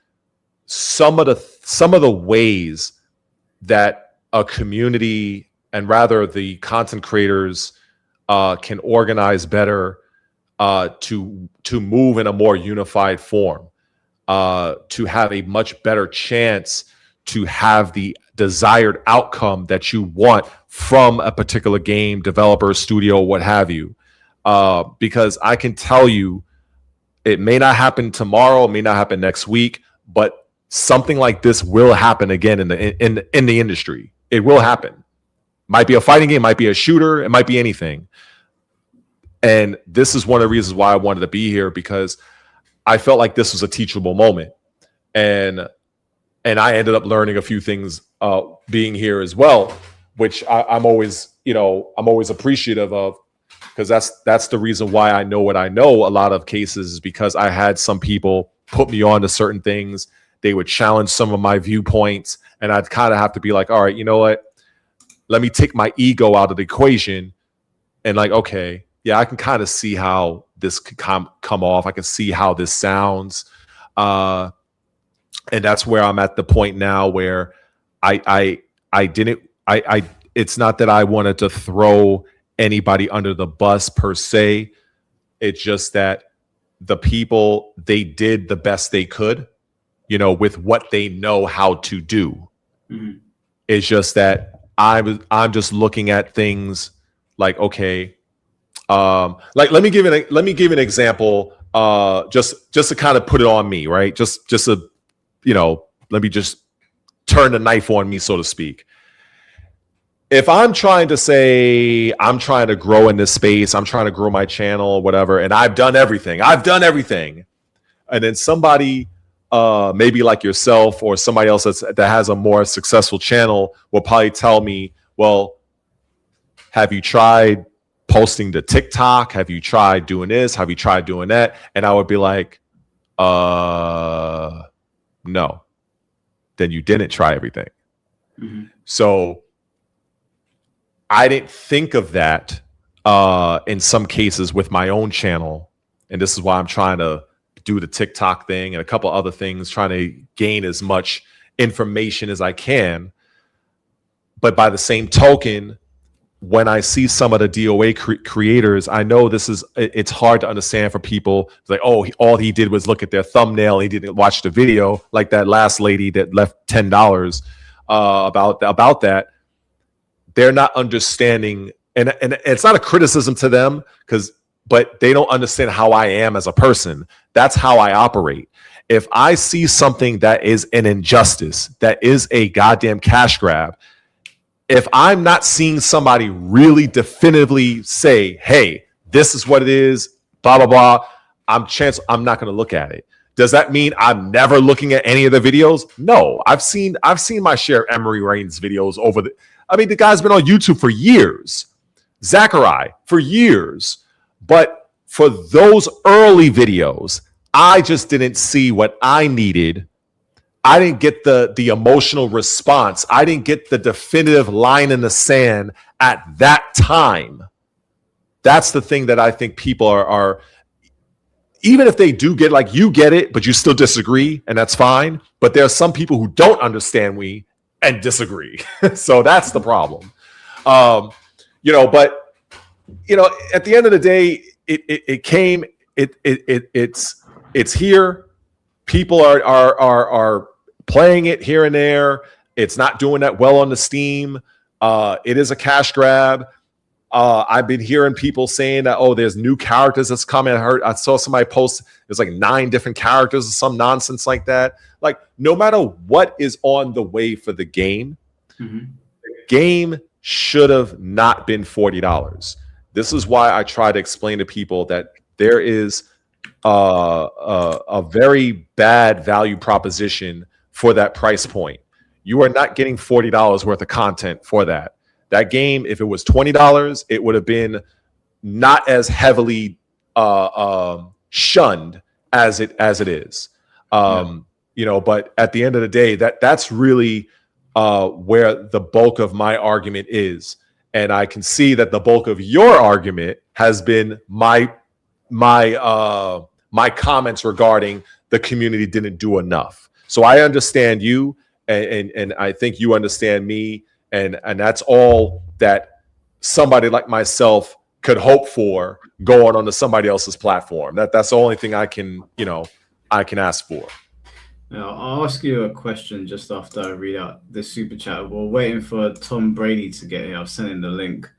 some of the ways that a community, and rather the content creators, can organize better to move in a more unified form, to have a much better chance to have the desired outcome that you want from a particular game developer, studio, what have you. Because I can tell you, it may not happen tomorrow, it may not happen next week, but something like this will happen again in the industry. It will happen. Might be a fighting game, might be a shooter, it might be anything. And this is one of the reasons why I wanted to be here, because I felt like this was a teachable moment. And I ended up learning a few things being here as well, which I'm always appreciative of, because that's the reason why I know what I know. A lot of cases is because I had some people put me on to certain things. They would challenge some of my viewpoints, and I'd kind of have to be like, all right, you know what? Let me take my ego out of the equation and like, okay, yeah, I can kind of see how this could come off. I can see how this sounds. And that's where I'm at the point now where it's not that I wanted to throw anybody under the bus per se. It's just that the people, they did the best they could, with what they know how to do. Mm-hmm. It's just that I'm just looking at things like, okay, like let me give an example, just to kind of put it on me, right? Just let me just turn the knife on me, so to speak. If I'm trying to say I'm trying to grow in this space, I'm trying to grow my channel or whatever, and I've done everything, and then somebody, maybe like yourself or somebody else that has a more successful channel, will probably tell me, well, have you tried posting to TikTok? Have you tried doing this? Have you tried doing that? And I would be like, no. Then you didn't try everything. Mm-hmm. So I didn't think of that in some cases with my own channel. And this is why I'm trying to do the TikTok thing and a couple other things, trying to gain as much information as I can. But by the same token, when I see some of the DOA creators, I know it's hard to understand for people. It's like, oh, all he did was look at their thumbnail. He didn't watch the video, like that last lady that left $10 about that. They're not understanding, and it's not a criticism to them, but they don't understand how I am as a person. That's how I operate. If I see something that is an injustice, that is a goddamn cash grab, if I'm not seeing somebody really definitively say, hey, this is what it is, blah, blah, blah, I'm not going to look at it. Does that mean I'm never looking at any of the videos? No, I've seen my share of Emery Rain's videos the guy's been on YouTube for years. Zachary for years. But for those early videos, I just didn't see what I needed. I didn't get the emotional response. I didn't get the definitive line in the sand at that time. That's the thing that I think people are even if they do get, like, you get it, but you still disagree, and that's fine. But there are some people who don't understand me and disagree. So that's the problem. But at the end of the day, it's here. People are playing it here and there. It's not doing that well on the Steam. It is a cash grab. I've been hearing people saying that, oh, there's new characters that's coming. I saw somebody post there's like 9 different characters or some nonsense like that. Like, no matter what is on the way for the game, the game should have not been $40. This is why I try to explain to people that there is a very bad value proposition for that price point. You are not getting $40 worth of content for that. That game, if it was $20, it would have been not as heavily shunned as it is. You know, but at the end of the day, that's really where the bulk of my argument is. And I can see that the bulk of your argument has been my comments regarding the community didn't do enough. So I understand you, and I think you understand me. And that's all that somebody like myself could hope for going onto somebody else's platform. That's the only thing I can ask for. Now, I'll ask you a question just after I read out the super chat. We're waiting for Tom Brady to get here. I've sent him the link.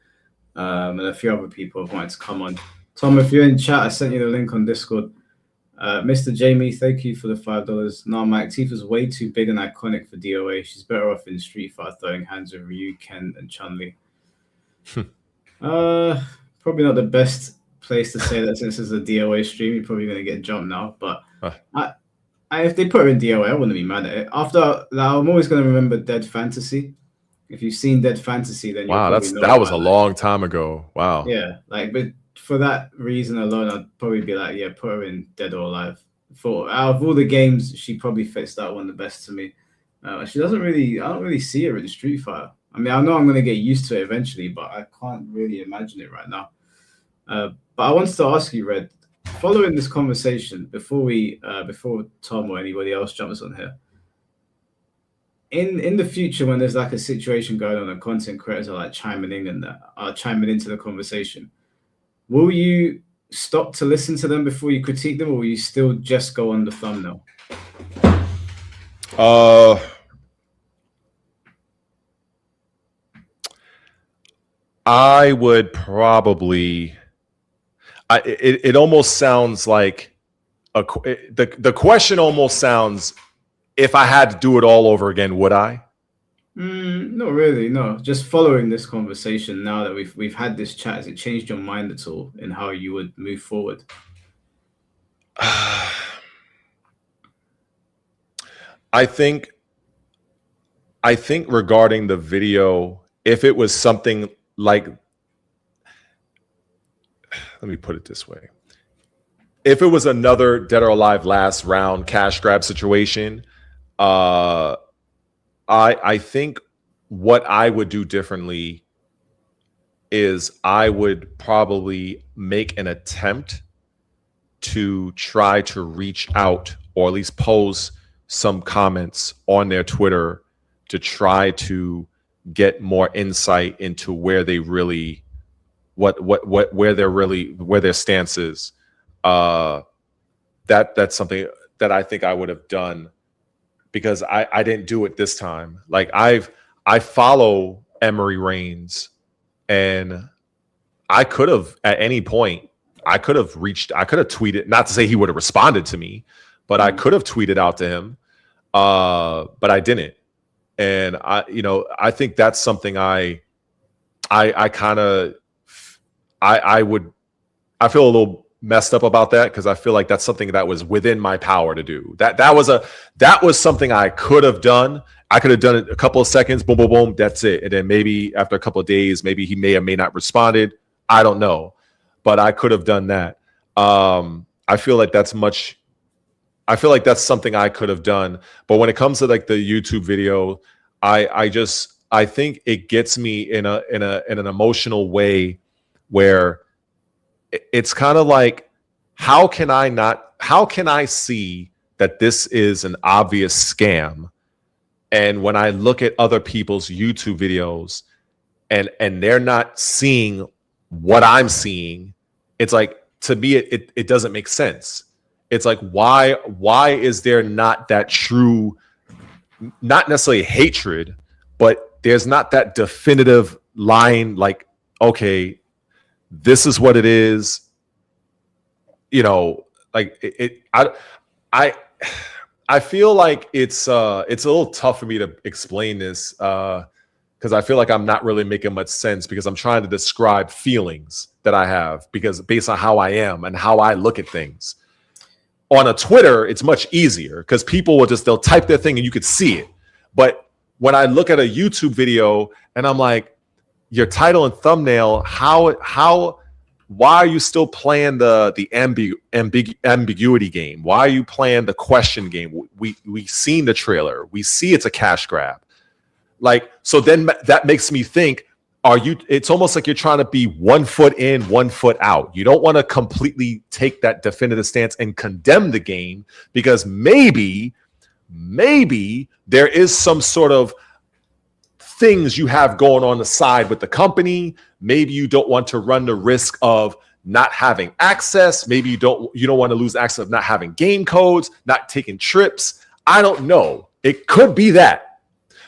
And a few other people have wanted to come on. Tom, if you're in chat, I sent you the link on Discord. Mr. Jamie, thank you for the $5. No, Mike, Tifa's way too big and iconic for DOA. She's better off in Street Fighter throwing hands with Ryu, Ken, and Chun-Li. Probably not the best place to say that since it's a DOA stream. You're probably going to get jumped now. But if they put her in DOA, I wouldn't be mad at it. After that, I'm always going to remember Dead Fantasy. If you've seen Dead Fantasy, then wow, that was a long time ago. Wow. Yeah, like, but for that reason alone, I'd probably be like, yeah, put her in Dead or Alive. For out of all the games, she probably fits that one the best to me. She doesn't really, I don't really see her in Street Fighter. I mean, I know I'm going to get used to it eventually, but I can't really imagine it right now. But I wanted to ask you, Red, following this conversation, before Tom or anybody else jumps on here, in the future, when there's like a situation going on and content creators are like chiming in and chiming into the conversation, will you stop to listen to them before you critique them, or will you still just go on the thumbnail? I would probably. It almost sounds like the question almost sounds, if I had to do it all over again, would I? Not really, no. Just following this conversation now that we've had this chat, has it changed your mind at all in how you would move forward? I think regarding the video, if it was something like, let me put it this way. If it was another Dead or Alive last round cash grab situation, I think what I would do differently is I would probably make an attempt to try to reach out, or at least pose some comments on their Twitter to try to get more insight into where they really, where their stance is. That's something that I think I would have done, because I didn't do it this time. Like, I follow Emery Reigns, and I could have at any point, I could have tweeted, not to say he would have responded to me, but I could have tweeted out to him. But I didn't. And I think that's something I feel a little messed up about that, because I feel like that's something that was within my power to do. That was something I could have done. I could have done it a couple of seconds, boom, boom, boom, that's it. And then maybe after a couple of days, maybe he may or may not responded. I don't know, but I could have done that. I feel like that's something I could have done. But when it comes to like the YouTube video, I think it gets me in an emotional way where it's kind of like, how can I see that this is an obvious scam? And when I look at other people's YouTube videos and they're not seeing what I'm seeing, it's like, to me, it doesn't make sense. It's like, why is there not that true, not necessarily hatred, but there's not that definitive line, like, okay, this is what it is. You know, like I feel like it's a little tough for me to explain this because I feel like I'm not really making much sense because I'm trying to describe feelings that I have because based on how I am and how I look at things. On a Twitter, it's much easier because people will they'll type their thing and you could see it. But when I look at a YouTube video and I'm like, your title and thumbnail, why are you still playing the ambiguity game? Why are you playing the question game? We seen the trailer. We see it's a cash grab. Like, so then that makes me think, it's almost like you're trying to be 1 foot in, 1 foot out. You don't want to completely take that definitive stance and condemn the game because maybe there is some sort of things you have going on the side with the company. Maybe you don't want to run the risk of not having access. Maybe you don't want to lose access of not having game codes, not taking trips. I don't know. It could be that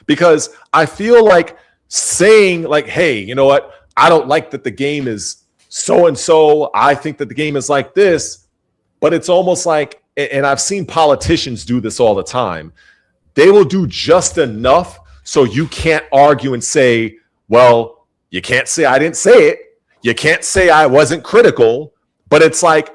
because I feel like saying like, hey, you know what? I don't like that the game is so-and-so. I think that the game is like this, but it's almost like, and I've seen politicians do this all the time. They will do just enough so you can't argue and say, well, you can't say I didn't say it. You can't say I wasn't critical. But it's like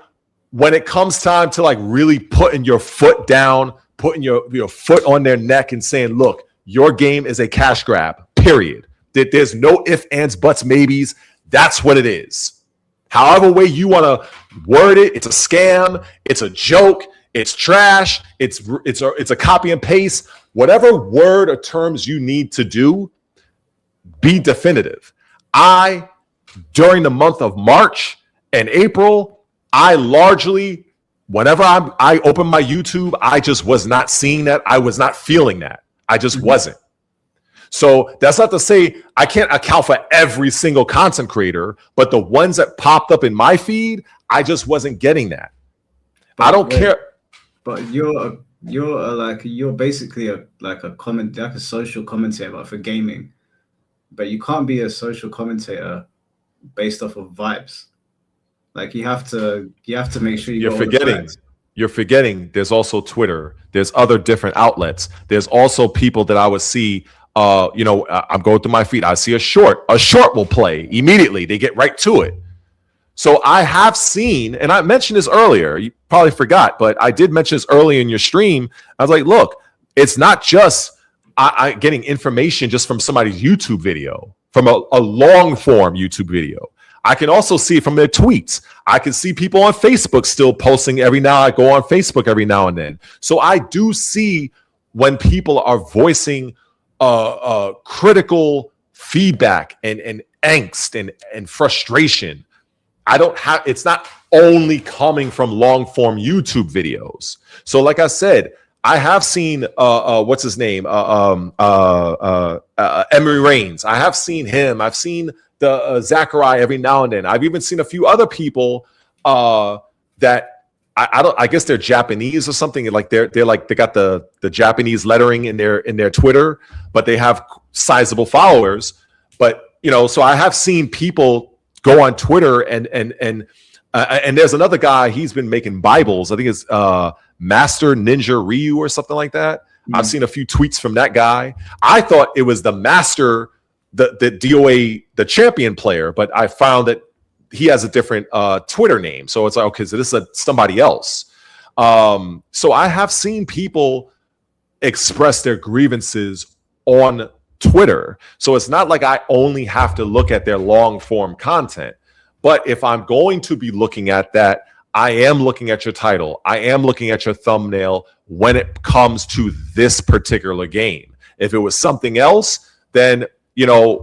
when it comes time to like really putting your foot down, putting your foot on their neck and saying, look, your game is a cash grab, period. There's no ifs, ands, buts, maybes. That's what it is. However way you want to word it, it's a scam, it's a joke, it's trash, it's a copy and paste. Whatever word or terms you need to do, be definitive. During the month of March and April, I largely, whenever I open my YouTube, I just was not seeing that. I was not feeling that. I just wasn't. So that's not to say I can't account for every single content creator, but the ones that popped up in my feed, I just wasn't getting that. I don't care. But you're basically like a social commentator for gaming, but you can't be a social commentator based off of vibes. Like you have to make sure you're forgetting there's also Twitter. There's other different outlets. There's also people that I would see. I'm going through my feed. I see a short will play immediately. They get right to it. So I have seen, and I mentioned this earlier, you probably forgot, but I did mention this early in your stream. I was like, look, it's not just I getting information just from somebody's YouTube video, from a long form YouTube video. I can also see it from their tweets. I can see people on Facebook still posting every now. I go on Facebook every now and then. So I do see when people are voicing critical feedback and angst and frustration. It's not only coming from long form YouTube videos. So like I said, I have seen what's his name? Emery Reigns. I have seen him. I've seen the Zachariah every now and then. I've even seen a few other people that I guess they're Japanese or something. Like they got the Japanese lettering in their Twitter, but they have sizable followers. But so I have seen people go on Twitter and there's another guy. He's been making Bibles. I think it's Master Ninja Ryu or something like that. Mm-hmm. I've seen a few tweets from that guy. I thought it was the Master, the DOA, the champion player, but I found that he has a different Twitter name. So it's like, okay, so this is somebody else. So I have seen people express their grievances on Twitter. So it's not like I only have to look at their long form content. But if I'm going to be looking at that, I am looking at your title. I am looking at your thumbnail when it comes to this particular game. If it was something else, then,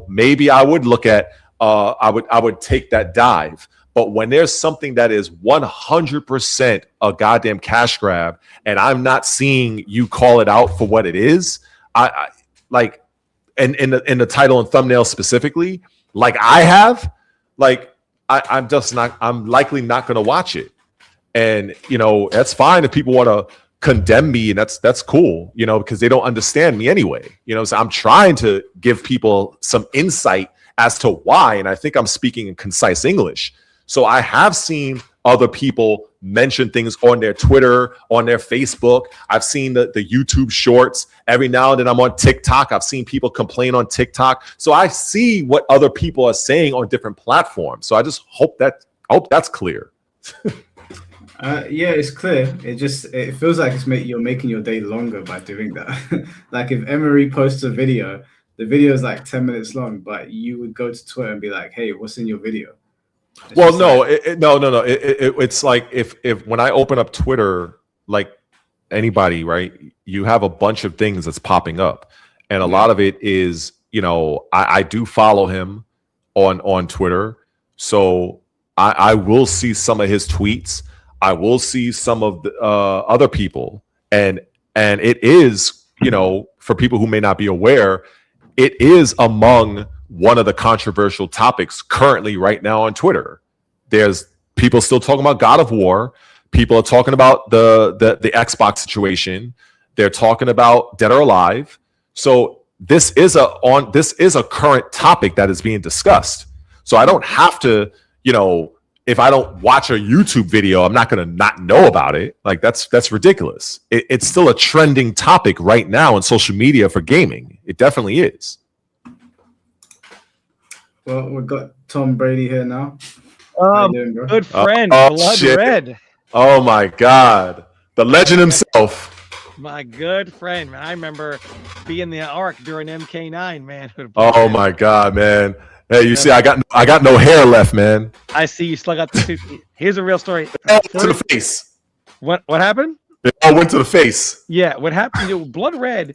maybe I would look at, I would take that dive. But when there's something that is 100% a goddamn cash grab, and I'm not seeing you call it out for what it is, I like, and in the title and thumbnail specifically, like I have, like I'm likely not going to watch it. And that's fine if people want to condemn me, and that's cool, because they don't understand me anyway. So I'm trying to give people some insight as to why. And I think I'm speaking in concise English. So I have seen other people mention things on their Twitter, on their Facebook. I've seen the YouTube shorts. Every now and then I'm on TikTok. I've seen people complain on TikTok. So I see what other people are saying on different platforms. So I just hope that's clear. Yeah, it's clear. It feels like you're making your day longer by doing that. Like if Emery posts a video, the video is like 10 minutes long, but you would go to Twitter and be like, "Hey, what's in your video?" Well, no, no. It's like if when I open up Twitter, like anybody, right, you have a bunch of things that's popping up, and a lot of it is, I do follow him on Twitter, so I will see some of his tweets. I will see some of the other people, and it is, for people who may not be aware, it is among one of the controversial topics currently right now on Twitter. There's people still talking about God of War. People are talking about the Xbox situation. They're talking about Dead or Alive. So this is a current topic that is being discussed. So I don't have to, if I don't watch a YouTube video, I'm not going to not know about it. Like that's ridiculous. It's still a trending topic right now on social media for gaming. It definitely is. Well, we've got Tom Brady here now. Good friend, Blood shit. Red. Oh my God, the legend himself. My good friend, man. I remember being the Ark during MK9, man. Oh my God, man. Hey, you see, I got no hair left, man. I see you still got the tooth. Here's a real story. To the face. What happened? It all went to the face. Yeah, what happened to Blood Red,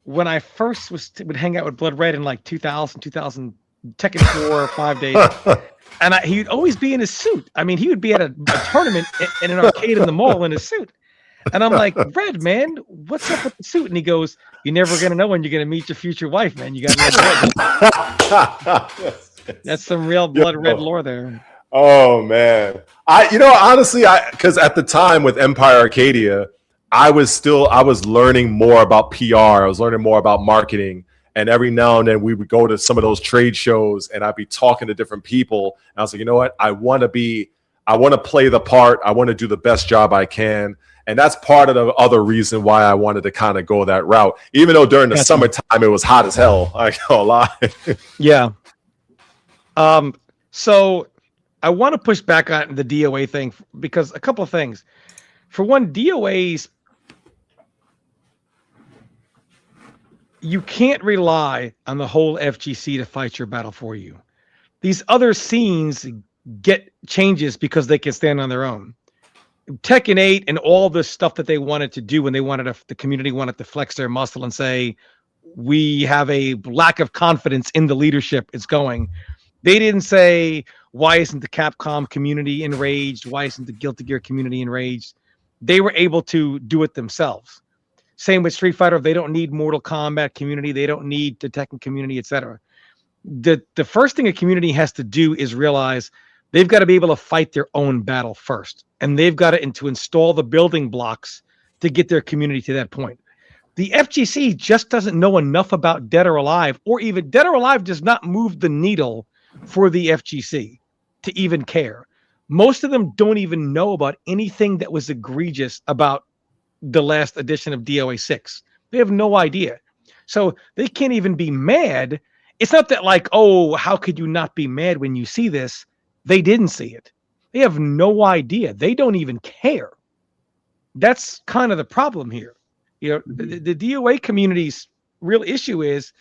when I first would hang out with Blood Red in like 2000, Tekken 4 or 5 days. And he'd always be in his suit. I mean, he would be at a tournament in an arcade in the mall in his suit. And I'm like, Red, man, what's up with the suit? And he goes, "You're never going to know when you're going to meet your future wife, man. You got to That's some real Blood Red lore there. Oh, man. Honestly, because at the time with Empire Arcadia, I was learning more about PR. I was learning more about marketing. And every now and then we would go to some of those trade shows and I'd be talking to different people. And I was like, you know what? I want to play the part. I want to do the best job I can. And that's part of the other reason why I wanted to kind of go that route. Even though during the summertime, it was hot as hell. I can't lie. Yeah. So I want to push back on the DOA thing because a couple of things. For one, DOA's, you can't rely on the whole FGC to fight your battle for you. These other scenes get changes because they can stand on their own. Tekken 8 and all the stuff that they wanted to do when the community wanted to flex their muscle and say, we have a lack of confidence in the leadership it's going. They didn't say, why isn't the Capcom community enraged? Why isn't the Guilty Gear community enraged? They were able to do it themselves. Same with Street Fighter. They don't need Mortal Kombat community. They don't need the Tekken community, etc. The first thing a community has to do is realize they've got to be able to fight their own battle first. And they've got to install the building blocks to get their community to that point. The FGC just doesn't know enough about Dead or Alive, or even Dead or Alive does not move the needle for the FGC to even care. Most of them don't even know about anything that was egregious about the last edition of DOA 6. They have no idea. So they can't even be mad. It's not that like, oh, how could you not be mad when you see this? They didn't see it. They have no idea. They don't even care. That's kind of the problem here. The DOA community's real issue is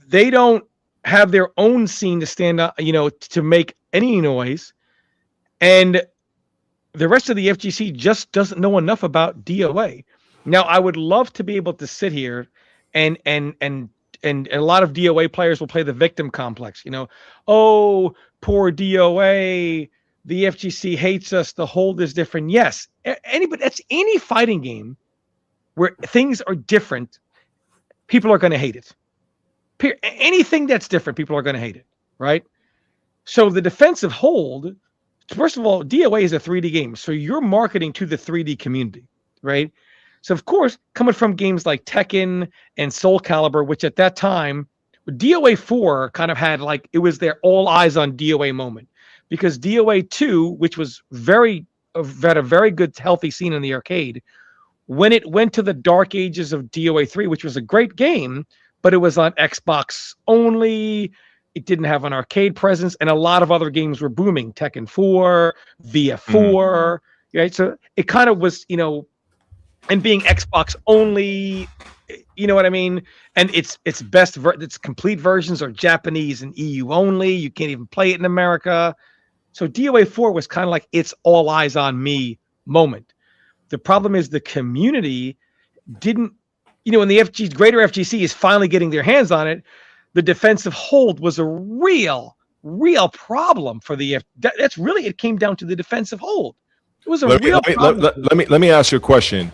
they don't have their own scene to stand up, to make any noise. And the rest of the FGC just doesn't know enough about DOA. Now, I would love to be able to sit here and a lot of DOA players will play the victim complex. Oh, poor DOA, the FGC hates us, the hold is different. Yes, that's any fighting game where things are different, people are going to hate it. Anything that's different, people are going to hate it, right? So the defensive hold, first of all, DOA is a 3D game, so you're marketing to the 3D community, right? So of course, coming from games like Tekken and Soul Calibur, which at that time DOA 4 kind of had like, it was their all eyes on DOA moment, because DOA 2, which was had a very good healthy scene in the arcade, when it went to the dark ages of DOA 3, which was a great game, but it was on Xbox only. It didn't have an arcade presence, and a lot of other games were booming. Tekken 4, VF4, right? So it kind of was, and being Xbox only, you know what I mean? And its complete versions are Japanese and EU only. You can't even play it in America. So DOA 4 was kind of like its all eyes on me moment. The problem is the community didn't, when the greater FGC is finally getting their hands on it, the defensive hold was a real problem for the that's really, it came down to the defensive hold. It was a real problem. Let me ask you a question.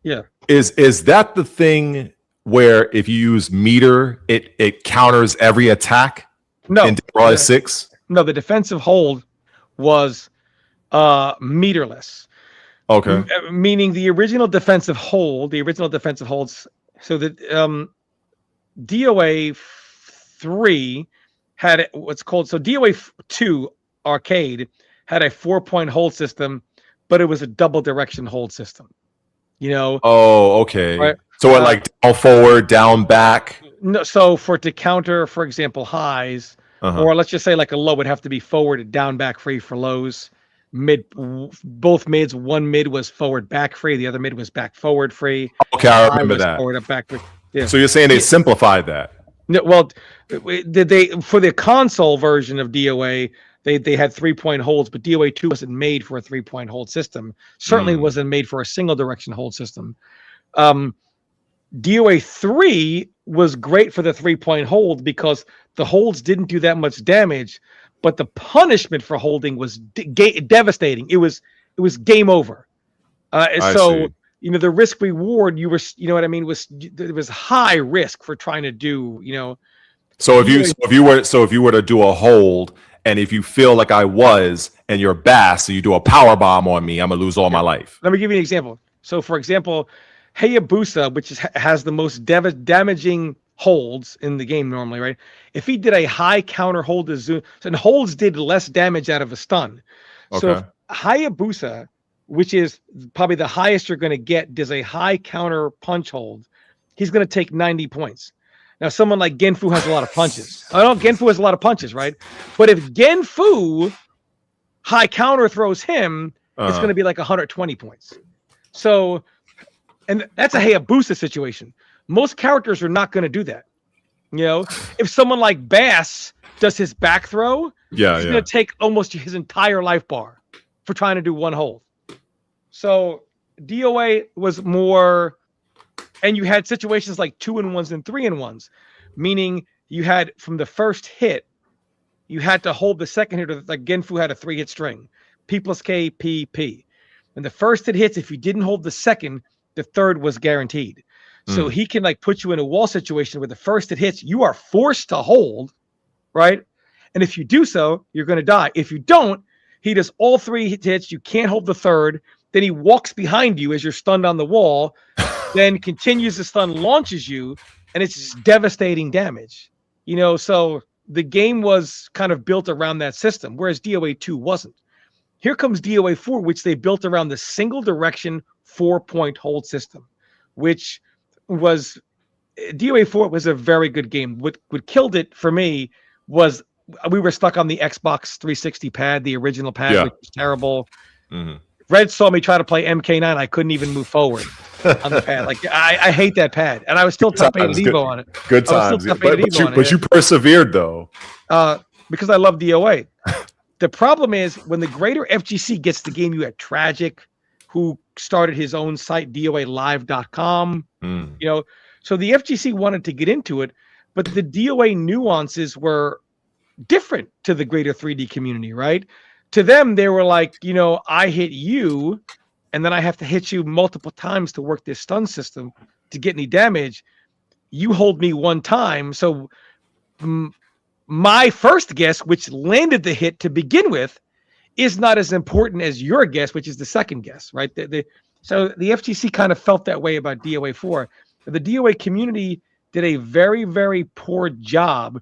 Yeah. Is that the thing where if you use meter, it counters every attack? No. In Dead or Alive 6? No, the defensive hold was meterless. Okay. Meaning the original defensive holds. So that DOA 3 had what's called, so DOA 2 arcade had a 4-point hold system, but it was a double direction hold system. Oh, okay. Right? So it like down forward, down back. No, so to counter, for example, highs, or let's just say like a low would have to be forward and down back free for lows. Both mids, one mid was forward back free, the other mid was back forward free. Okay, I remember that. Forward up back free. Yeah. So you're saying they simplified that? No, well, did they for the console version of DOA? They had 3-point holds, but DOA 2 wasn't made for a 3-point hold system. Certainly wasn't made for a single direction hold system. DOA 3 was great for the 3-point hold because the holds didn't do that much damage, but the punishment for holding was devastating. It was game over. So the risk reward, you know what I mean, there was high risk for trying to do, So if you were to do a hold, and if you feel like I was, and you're Bass, so you do a power bomb on me, I'm gonna lose all my life. Let me give you an example. So, for example, Hayabusa, which has the most damaging holds in the game normally, right? If he did a high counter hold to Zoom, and holds did less damage out of a stun. Okay. So if Hayabusa, which is probably the highest you're going to get, does a high counter punch hold, he's going to take 90 points. Now, someone like Genfu has a lot of punches. I know Genfu has a lot of punches, right? But if Genfu high counter throws him, it's going to be like 120 points. So, and that's a Hayabusa situation. Most characters are not going to do that. If someone like Bass does his back throw, he's going to take almost his entire life bar for trying to do one hold. So DOA was more, and you had situations like 2-in-1s and 3-in-1s, meaning you had from the first hit, you had to hold the second hit, like Genfu had a 3-hit string, P plus K, P, P. When the first hit hits, if you didn't hold the second, the third was guaranteed. So he can like put you in a wall situation where the first hit hits, you are forced to hold, right? And if you do so, you're going to die. If you don't, he does all 3 hits, you can't hold the third, then he walks behind you as you're stunned on the wall, then continues the stun, launches you, and it's just devastating damage. So the game was kind of built around that system, whereas DOA 2 wasn't. Here comes DOA 4, which they built around the single direction 4-point hold system, which was DOA 4 was a very good game. What killed it for me was we were stuck on the Xbox 360 pad, the original pad, which was terrible. Red saw me try to play MK9. I couldn't even move forward on the pad. Like I hate that pad, and I was still top 8 Evo on it. Good times, but you persevered though. Because I love DOA. The problem is when the greater FGC gets the game, you had Tragic, who started his own site, DOAlive.com. So the FGC wanted to get into it, but the DOA nuances were different to the greater 3D community, right? To them, they were like, I hit you, and then I have to hit you multiple times to work this stun system to get any damage. You hold me one time. So my first guess, which landed the hit to begin with, is not as important as your guess, which is the second guess, right? So the FGC kind of felt that way about DOA 4. The DOA community did a very, very poor job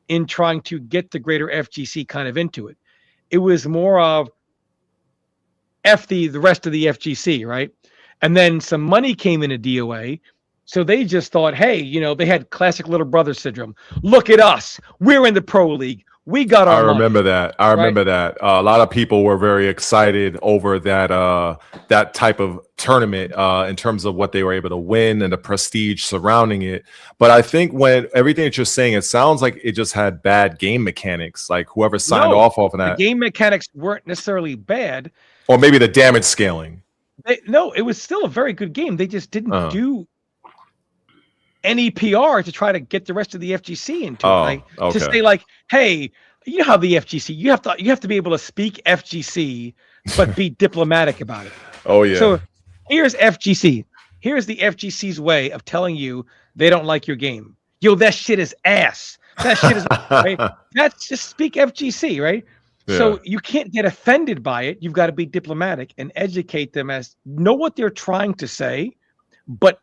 in trying to get the greater FGC kind of into it. It was more of the rest of the FGC, right? And then some money came into DOA. So they just thought, hey, you know, they had classic little brother syndrome. Look at us. We're in the pro league. We got our remember money. that. I remember that. A lot of people were very excited over that that type of tournament in terms of what they were able to win and the prestige surrounding it. But I think when everything that you're saying, it sounds like it just had bad game mechanics. Like whoever signed off of that. The game mechanics weren't necessarily bad. Or maybe the damage scaling. No, it was still a very good game. They just didn't do any PR to try to get the rest of the FGC into it. Like, to say like, hey, you know how the FGC, you have to be able to speak FGC, but be diplomatic about it. Oh yeah. So here's FGC. Here's the FGC's way of telling you they don't like your game. Yo, that shit is ass. That shit is right? That's just speak FGC, right? Yeah. So you can't get offended by it. You've got to be diplomatic and educate them as know what they're trying to say, but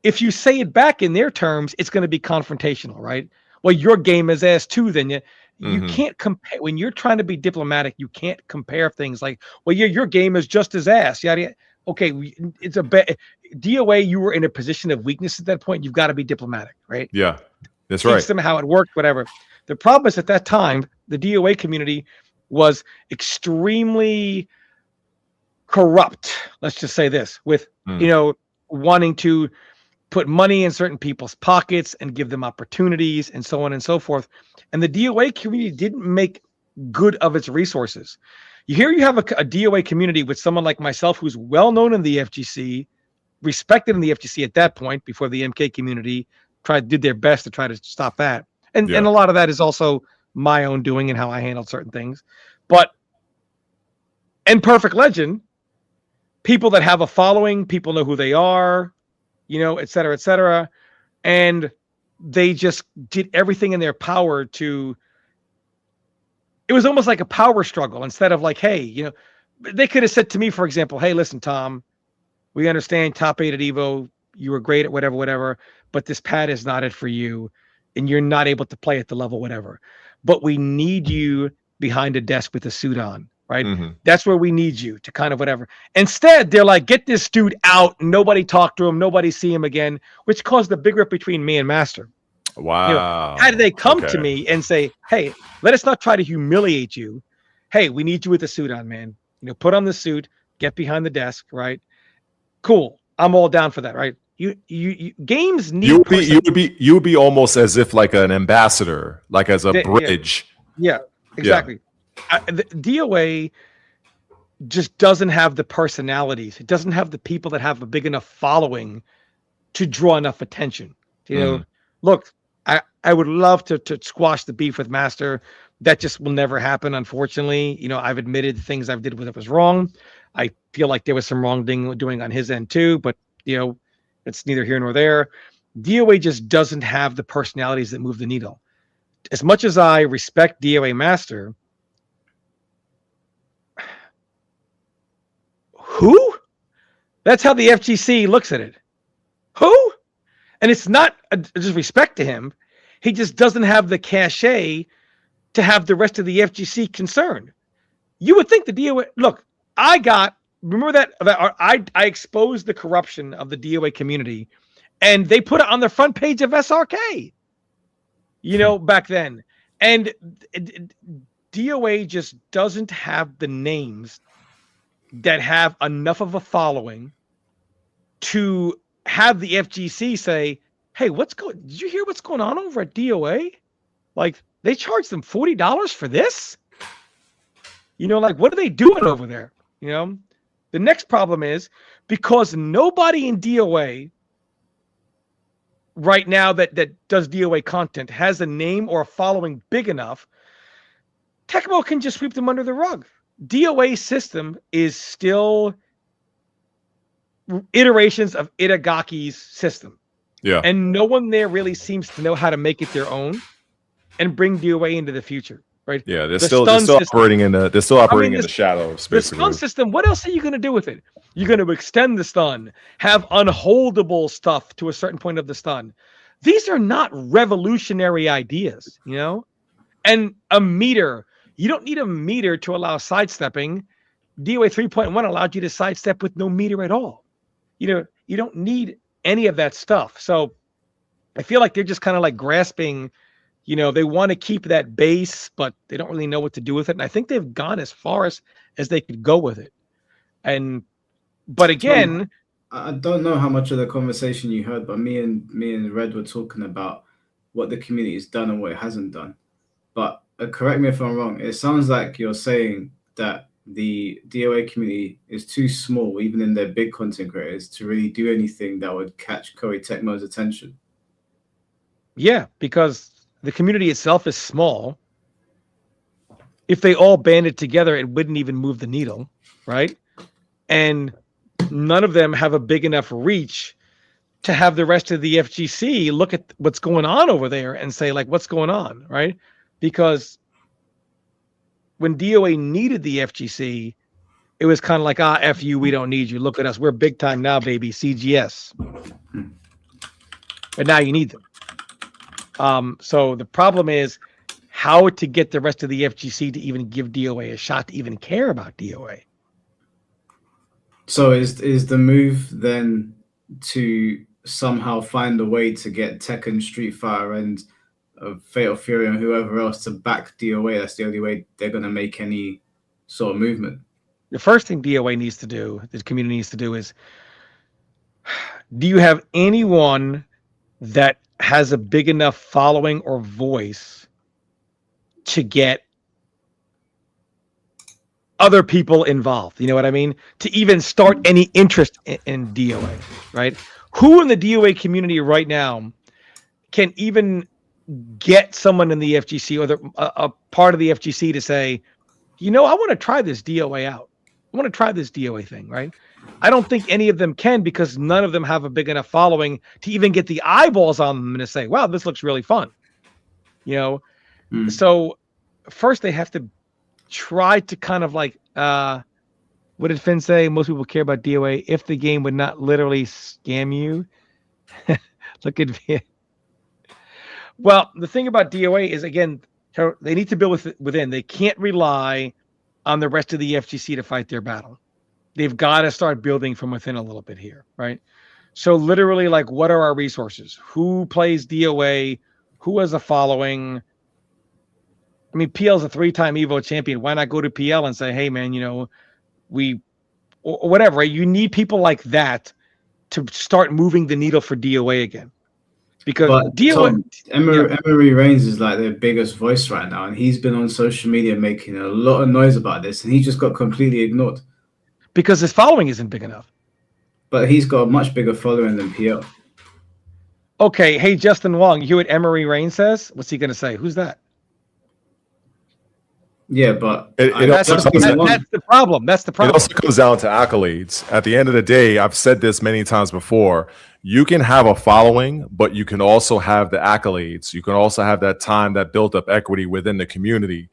if you say it back in their terms, it's going to be confrontational, right? Well, your game is ass too. Then you can't compare when you're trying to be diplomatic. You can't compare things like, well, your game is just as ass. Yada. Okay, it's a bad DOA. You were in a position of weakness at that point. You've got to be diplomatic, right? Yeah, that's right. Teach them how it worked, whatever. The problem is at that time, the DOA community was extremely corrupt. Let's just say this with wanting to put money in certain people's pockets and give them opportunities and so on and so forth. And the DOA community didn't make good of its resources. You have a DOA community with someone like myself who's well known in the FGC, respected in the FGC at that point before the MK community did their best to try to stop that. And a lot of that is also my own doing and how I handled certain things. But in Perfect Legend, people that have a following, people know who they are, et cetera, et cetera. And they just did everything in their power to, it was almost like a power struggle instead of like, hey, they could have said to me, for example, hey, listen, Tom, we understand top 8 at Evo. You were great at whatever, but this pad is not it for you. And you're not able to play at the level, whatever. But we need you behind a desk with a suit on. Right. That's where we need you to kind of whatever. Instead, they're like, get this dude out. Nobody talk to him. Nobody see him again, which caused the big rip between me and Master. Wow. How did they come to me and say, hey, let us not try to humiliate you. Hey, we need you with a suit on, man. Put on the suit, get behind the desk. Right. Cool. I'm all down for that. Right. You games need you would be almost as if like an ambassador, like as a bridge. Yeah, exactly. The DOA just doesn't have the personalities. It doesn't have the people that have a big enough following to draw enough attention. Look, I would love to squash the beef with Master. That just will never happen, unfortunately. I've admitted things I've did that was wrong. I feel like there was some wrongdoing on his end too, but it's neither here nor there. DOA just doesn't have the personalities that move the needle. As much as I respect DOA Master, who? That's how the FGC looks at it. Who? And it's not just respect to him. He just doesn't have the cachet to have the rest of the FGC concerned. You would think the DOA, look, remember that I exposed the corruption of the DOA community and they put it on the front page of SRK, back then. And DOA just doesn't have the names that have enough of a following to have the FGC say, hey, did you hear what's going on over at DOA? Like, they charged them $40 for this? Like, what are they doing over there? The next problem is because nobody in DOA right now that does DOA content has a name or a following big enough, Tecmo can just sweep them under the rug. DOA system is still iterations of Itagaki's system. Yeah. And no one there really seems to know how to make it their own and bring DOA into the future. Right. Yeah, they're still operating in the the shadows. Basically. The stun system. What else are you going to do with it? You're going to extend the stun, have unholdable stuff to a certain point of the stun. these are not revolutionary ideas, you know? And a meter, you don't need a meter to allow sidestepping. DOA 3.1 allowed you to sidestep with no meter at all. You know, you don't need any of that stuff. So I feel like they're just kind of like grasping, you know, they want to keep that base, but they don't really know what to do with it. And I think they've gone as far as they could go with it. But again, I don't know how much of the conversation you heard, but me and Red were talking about what the community has done and what it hasn't done. But correct me if I'm wrong. It sounds like you're saying that the DOA community is too small, even in their big content creators, to really do anything that would catch Koei Tecmo's attention. Yeah, because the community itself is small. If they all banded together, it wouldn't even move the needle, right? And none of them have a big enough reach to have the rest of the FGC look at what's going on over there and say, like, what's going on, right? Because when DOA needed the FGC, it was kind of like, F you, we don't need you. Look at us. We're big time now, baby. CGS. But now you need them. So the problem is how to get the rest of the FGC to even give DOA a shot to even care about DOA. So is the move then to somehow find a way to get Tekken, Street Fighter, and Fatal Fury and whoever else to back DOA? That's the only way they're going to make any sort of movement. The first thing DOA needs to do, the community needs to do, is, do you have anyone that has a big enough following or voice to get other people involved? You know what I mean? To even start any interest in DOA, right? Who in the DOA community right now can even get someone in the FGC or a part of the FGC to say, you know, I want to try this DOA out. I want to try this DOA thing, right? I don't think any of them can, because none of them have a big enough following to even get the eyeballs on them and to say, wow, this looks really fun. You know? So first they have to try to kind of like, what did Finn say? Most people care about DOA if the game would not literally scam you. Look at me. Well, the thing about DOA is, again, they need to build within. They can't rely on the rest of the FGC to fight their battle. They've got to start building from within a little bit here, right? So literally, like, what are our resources? Who plays DOA? Who has a following? I mean, PL's a 3-time Evo champion. Why not go to PL and say, hey, man, you know, or whatever, right? You need people like that to start moving the needle for DOA again. Because DOA... Emery Reigns is like their biggest voice right now, and he's been on social media making a lot of noise about this, and he just got completely ignored. Because his following isn't big enough. But he's got a much bigger following than PL. Okay, hey, Justin Wong, you hear what Emery Reigns says? What's he going to say? Who's that? Yeah, but that's the problem. That's the problem. It also comes down to accolades. At the end of the day, I've said this many times before, you can have a following, but you can also have the accolades. You can also have that time, that built up equity within the community.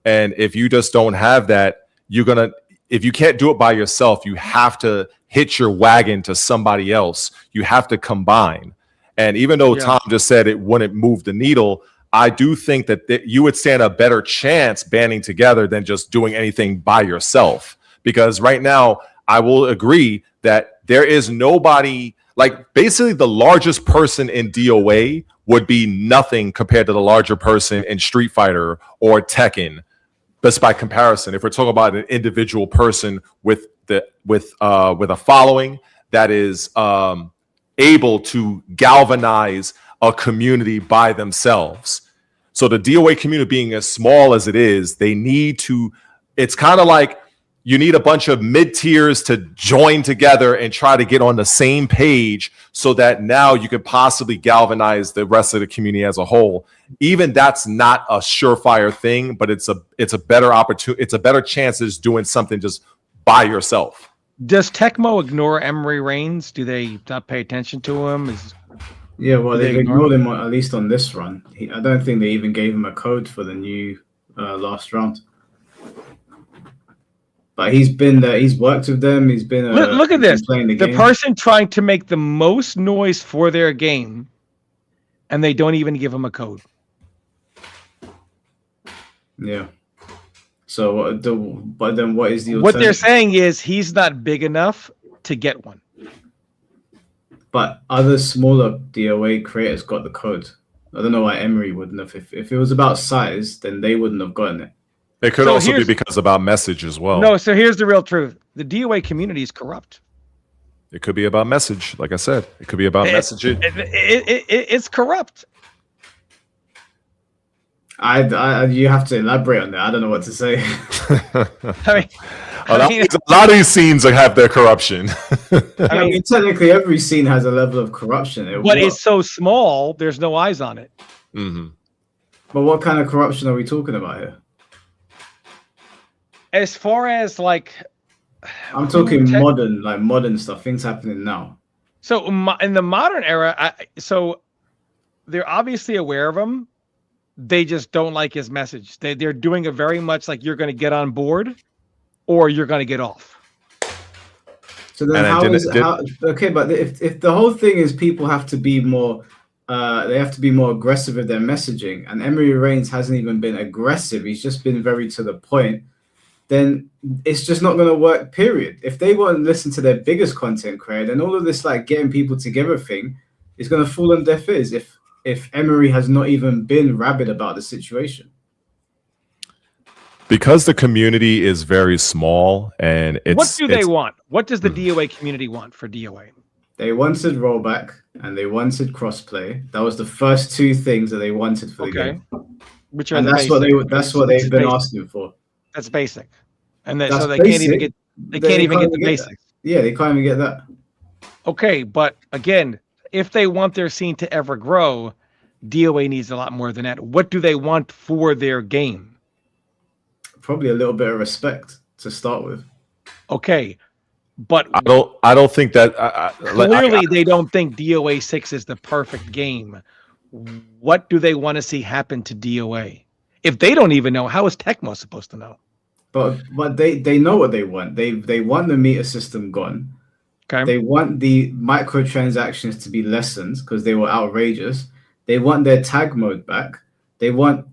And if you just don't have that, if you can't do it by yourself, you have to hitch your wagon to somebody else. You have to combine. And even though Tom just said it wouldn't move the needle, I do think that you would stand a better chance banding together than just doing anything by yourself. Because right now, I will agree that there is nobody, like, basically the largest person in DOA would be nothing compared to the larger person in Street Fighter or Tekken. Just by comparison, if we're talking about an individual person with a following that is able to galvanize a community by themselves. So the DOA community being as small as it is, they need to, it's kind of like you need a bunch of mid-tiers to join together and try to get on the same page so that now you could possibly galvanize the rest of the community as a whole. Even that's not a surefire thing, but it's a better opportunity. It's a better chance of just doing something just by yourself. Does Tecmo ignore Emery Reigns? Do they not pay attention to him? Yeah, well, they've ignored him at least on this run. I don't think they even gave him a code for the new last round. But he's been there. He's worked with them. He's been look at this. Playing the person trying to make the most noise for their game and they don't even give him a code. Yeah. So, but then what is the What they're alternative? saying is he's not big enough to get one. But other smaller DOA creators got the code. I don't know why Emery wouldn't have. If it was about size, then they wouldn't have gotten it. It could So also be here's- because about message as well. No, so here's the real truth. The DOA community is corrupt. It could be about message. Like I said, it could be about messaging. It's corrupt. You have to elaborate on that. I don't know what to say. I mean, A lot of these scenes have their corruption. I mean, technically, every scene has a level of corruption. But it's so small, there's no eyes on it. Mm-hmm. But what kind of corruption are we talking about here? As far as like, I'm talking modern stuff, things happening now. so in the modern era, so they're obviously aware of him. They just don't like his message. They're doing it very much like you're going to get on board or you're going to get off. So then okay, but if the whole thing is people have to be more, they have to be more aggressive with their messaging, and Emery Reigns hasn't even been aggressive, he's just been very to the point, then it's just not going to work, period. If they won't listen to their biggest content creator, then all of this like getting people together thing is going to fall on deaf ears if Emery has not even been rabid about the situation. Because the community is very small and it's... What do they want? What does the DOA community want for DOA? They wanted rollback and they wanted crossplay. That was the first two things that they wanted for the game. Which are and that's what they've been asking for. That's basic. And That's so they basic. can't even get they can't even get the basics. Yeah, they can't even get that. Okay, but again, if they want their scene to ever grow, DOA needs a lot more than that. What do they want for their game? Probably a little bit of respect to start with. Okay, but I don't think that clearly they don't think DOA 6 is the perfect game. What do they want to see happen to DOA? If they don't even know, how is Tecmo supposed to know? But they know what they want. They want the meter system gone. Okay. They want the microtransactions to be lessened because they were outrageous. They want their tag mode back. They want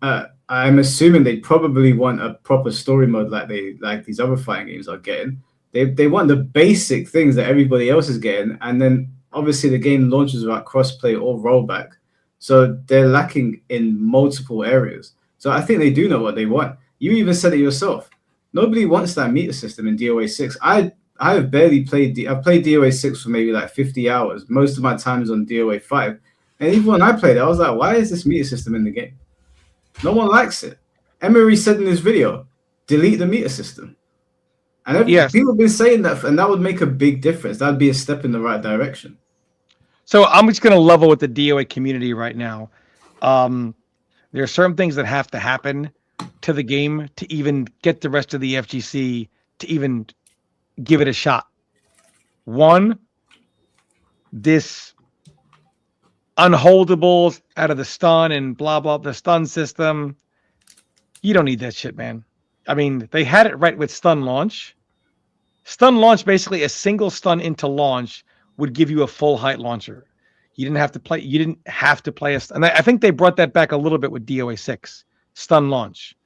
I'm assuming they probably want a proper story mode like these other fighting games are getting. They want the basic things that everybody else is getting, and then obviously the game launches without crossplay or rollback. So they're lacking in multiple areas. So I think they do know what they want. You even said it yourself. Nobody wants that meter system in DOA 6. I have barely played. I've played DOA 6 for maybe like 50 hours. Most of my time is on DOA 5. And even when I played it, I was like, why is this meter system in the game? No one likes it. Emery said in his video, delete the meter system. And people have been saying that, and that would make a big difference. That would be a step in the right direction. So I'm just going to level with the DOA community right now. There are certain things that have to happen to the game to even get the rest of the FGC to even give it a shot. One, this unholdables out of the stun and blah, blah, the stun system. You don't need that shit, man. I mean, they had it right with stun launch. Stun launch, basically a single stun into launch would give you a full height launcher. You didn't have to play a stun. And I think they brought that back a little bit with DOA 6, stun launch.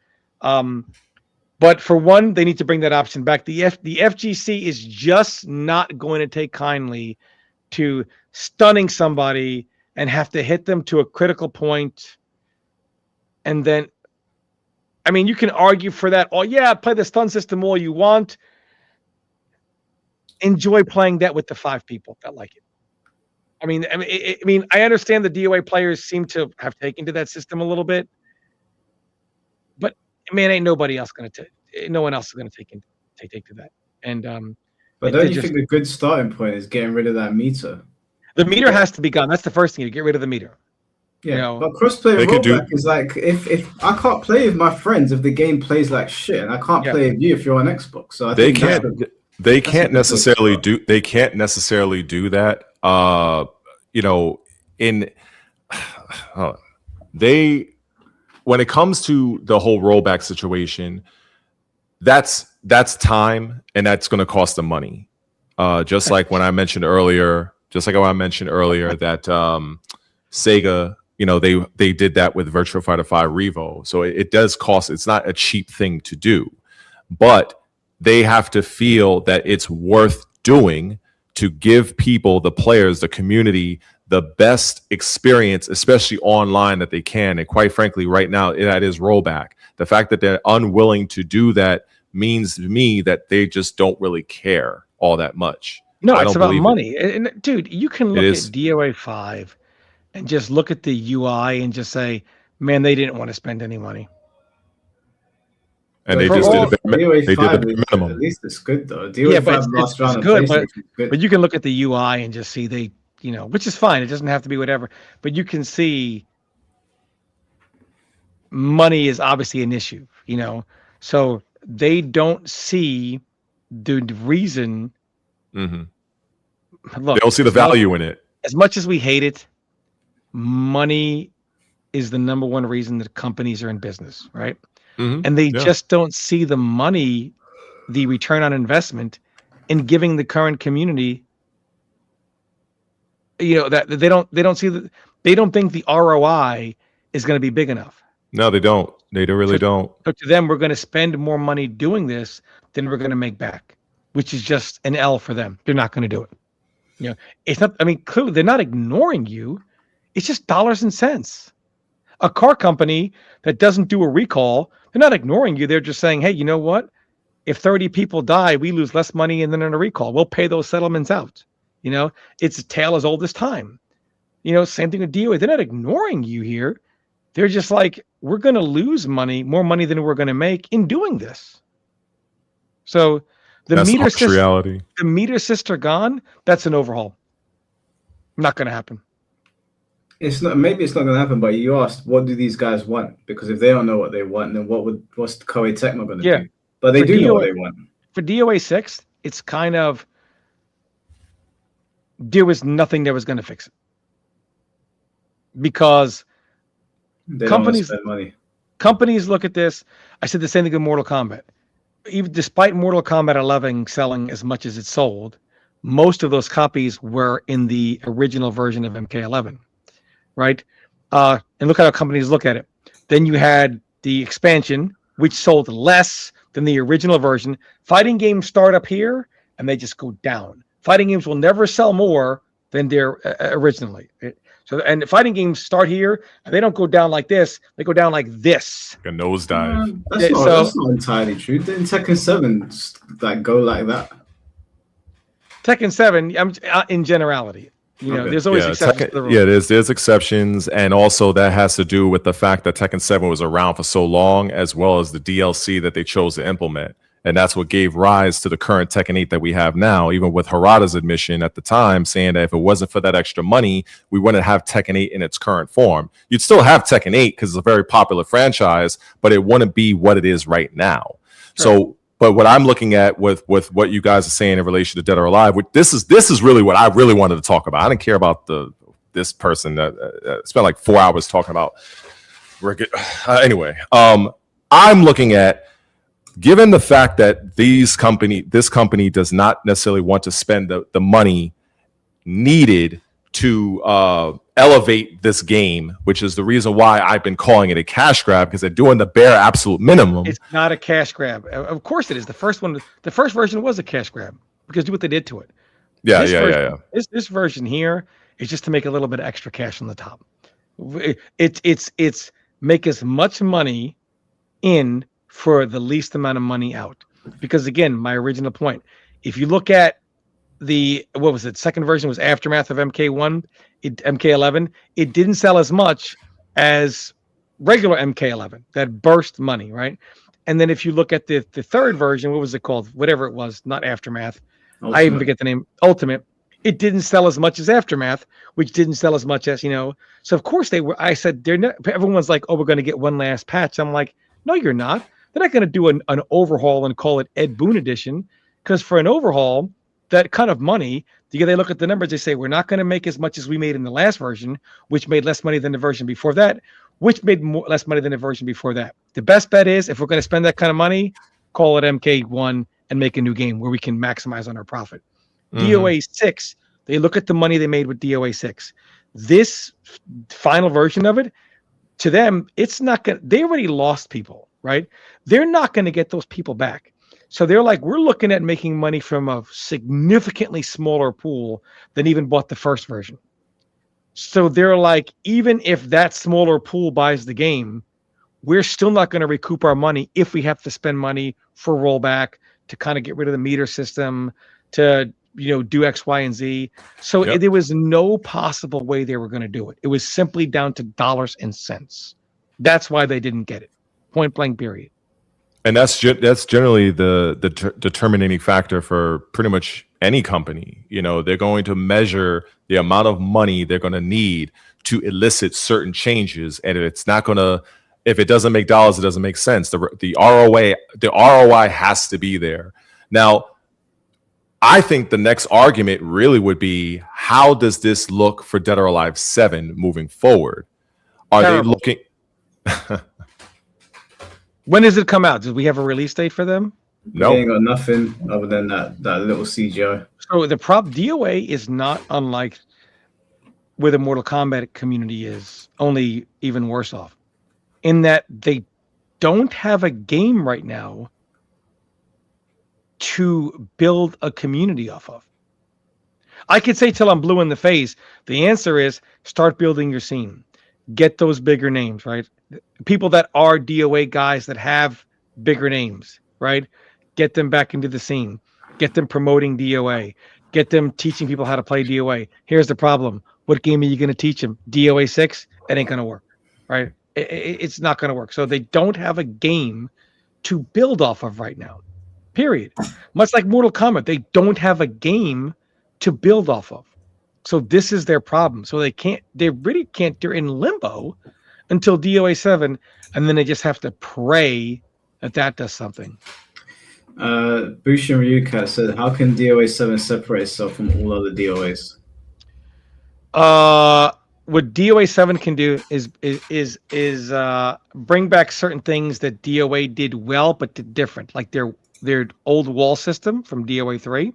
But for one, they need to bring that option back. The FGC is just not going to take kindly to stunning somebody and have to hit them to a critical point. And then, I mean, you can argue for that. Oh, yeah, play the stun system all you want. Enjoy playing that with the 5 people that like it. I mean, I understand the DOA players seem to have taken to that system a little bit, but man, ain't nobody else going to take. No one else is going to take to that. And but don't you think the good starting point is getting rid of that meter? The meter has to be gone. That's the first thing, to get rid of the meter. Yeah, you know, but crossplay and rollback is like if I can't play with my friends if the game plays like shit, and I can't play with you if you're on Xbox. So they can't necessarily do that. You know, when it comes to the whole rollback situation, that's time, and that's going to cost them money. Just like when I mentioned earlier that Sega You know, they did that with Virtua Fighter 5 Revo. So it does cost. It's not a cheap thing to do, but they have to feel that it's worth doing to give people, the players, the community, the best experience, especially online, that they can. And quite frankly, right now, that is rollback. The fact that they're unwilling to do that means to me that they just don't really care all that much. No, I it's don't about believe money. And dude, you can look is. at DOA 5 and just look at the UI and just say, man, they didn't want to spend any money. And they For just all- did DOA the 5 bare is, minimum. at least it's good though. DOA Yeah, 5 but last it's round on good, PlayStation is good. but you can look at the UI and just see they, you know, which is fine. It doesn't have to be whatever, but you can see money is obviously an issue, you know, so they don't see the reason. Mm-hmm. Look, They don't see the value in it. As much as we hate it, money is the number one reason that companies are in business, right? Mm-hmm. And they Yeah. just don't see the money, the return on investment in giving the current community, you know, that they don't see that, they don't think the ROI is going to be big enough. No, they don't. They really don't. So to them, we're going to spend more money doing this than we're going to make back, which is just an L for them. They're not going to do it. You know, it's not, I mean, clearly they're not ignoring you. It's just dollars and cents. A car company that doesn't do a recall, they're not ignoring you. They're just saying, hey, you know what? If 30 people die, we lose less money than in a recall. We'll pay those settlements out. You know, it's a tale as old as time. You know, same thing with DOA. They're not ignoring you here. They're just like, we're going to lose money, more money than we're going to make in doing this. So That's harsh reality. the meter sister gone, that's an overhaul. Not going to happen. It's not. Maybe it's not going to happen. But you asked, what do these guys want? Because if they don't know what they want, then what's Koei Tecmo going to do? But they do know what they want. For DOA 6, it's kind of, there was nothing that was going to fix it, because They don't want to spend money. companies look at this. I said the same thing with Mortal Kombat. Even despite Mortal Kombat 11 selling as much as it sold, most of those copies were in the original version of MK11, right? And look how companies look at it. Then you had the expansion, which sold less than the original version. Fighting games start up here and they just go down. Fighting games will never sell more than they're originally. So, and fighting games start here and they don't go down like this. They go down like this. Like a nosedive. That's not entirely true. Didn't Tekken 7 like go like that? Tekken 7, in generality, you know, Okay. there's always exceptions to the rule. There's exceptions, and also that has to do with the fact that Tekken 7 was around for so long, as well as the DLC that they chose to implement. And that's what gave rise to the current Tekken 8 that we have now, even with Harada's admission at the time saying that if it wasn't for that extra money, we wouldn't have Tekken 8 in its current form. You'd still have Tekken 8 because it's a very popular franchise, but it wouldn't be what it is right now. Sure. So, but what I'm looking at with what you guys are saying in relation to Dead or Alive, this is really what I really wanted to talk about. I didn't care about this person that spent like 4 hours talking about. Anyway, I'm looking at, given the fact that this company does not necessarily want to spend the money needed to elevate this game, which is the reason why I've been calling it a cash grab, because they're doing the bare absolute minimum. It's not a cash grab. Of course it is. The first version was a cash grab because do what they did to it. Yeah. This version here is just to make a little bit of extra cash on the top. It's make as much money in for the least amount of money out. Because again, my original point, if you look at second version was Aftermath of MK1, MK11, it didn't sell as much as regular MK11 that burst money, right? And then if you look at the third version, what was it called? Whatever it was, not Aftermath. Ultimate. I even forget the name. Ultimate. It didn't sell as much as Aftermath, which didn't sell as much as, you know. So of course I said, everyone's like, oh, we're going to get one last patch. I'm like, no, you're not. They're not going to do an overhaul and call it Ed Boon Edition, because for an overhaul, that kind of money, they look at the numbers, they say, we're not going to make as much as we made in the last version, which made less money than the version before that, which made less money than the version before that. The best bet is, if we're going to spend that kind of money, call it MK1 and make a new game where we can maximize on our profit. DOA 6, they look at the money they made with DOA 6. this final version of it, to them, it's not going to, they already lost people, right? They're not going to get those people back. So they're like, we're looking at making money from a significantly smaller pool than even bought the first version. So they're like, even if that smaller pool buys the game, we're still not going to recoup our money if we have to spend money for rollback to kind of get rid of the meter system, to do X, Y, and Z. So there was no possible way they were going to do it. It was simply down to dollars and cents. That's why they didn't get it. Point blank, period. And that's generally the determining factor for pretty much any company. They're going to measure the amount of money they're going to need to elicit certain changes, and if it doesn't make dollars, it doesn't make sense. The ROI has to be there. Now, I think the next argument really would be, how does this look for Dead or Alive 7 moving forward? Are Terrible. they looking? When does it come out? Did we have a release date for them? No. They ain't got nothing other than that little CGI. So the DOA is not unlike where the Mortal Kombat community is, only even worse off, in that they don't have a game right now to build a community off of. I could say till I'm blue in the face. The answer is start building your scene. Get those bigger names, right? People that are DOA guys that have bigger names, right? Get them back into the scene. Get them promoting DOA. Get them teaching people how to play DOA. Here's the problem. What game are you going to teach them? DOA 6? It ain't going to work, right? It's not going to work. So they don't have a game to build off of right now, period. Much like Mortal Kombat, they don't have a game to build off of. So this is their problem. So they really can't, they're in limbo until DOA 7, and then they just have to pray that does something. Bush and Re1ated said, how can DOA 7 separate itself from all other DOAs? What DOA 7 can do is bring back certain things that DOA did well but did different, like their old wall system from DOA 3.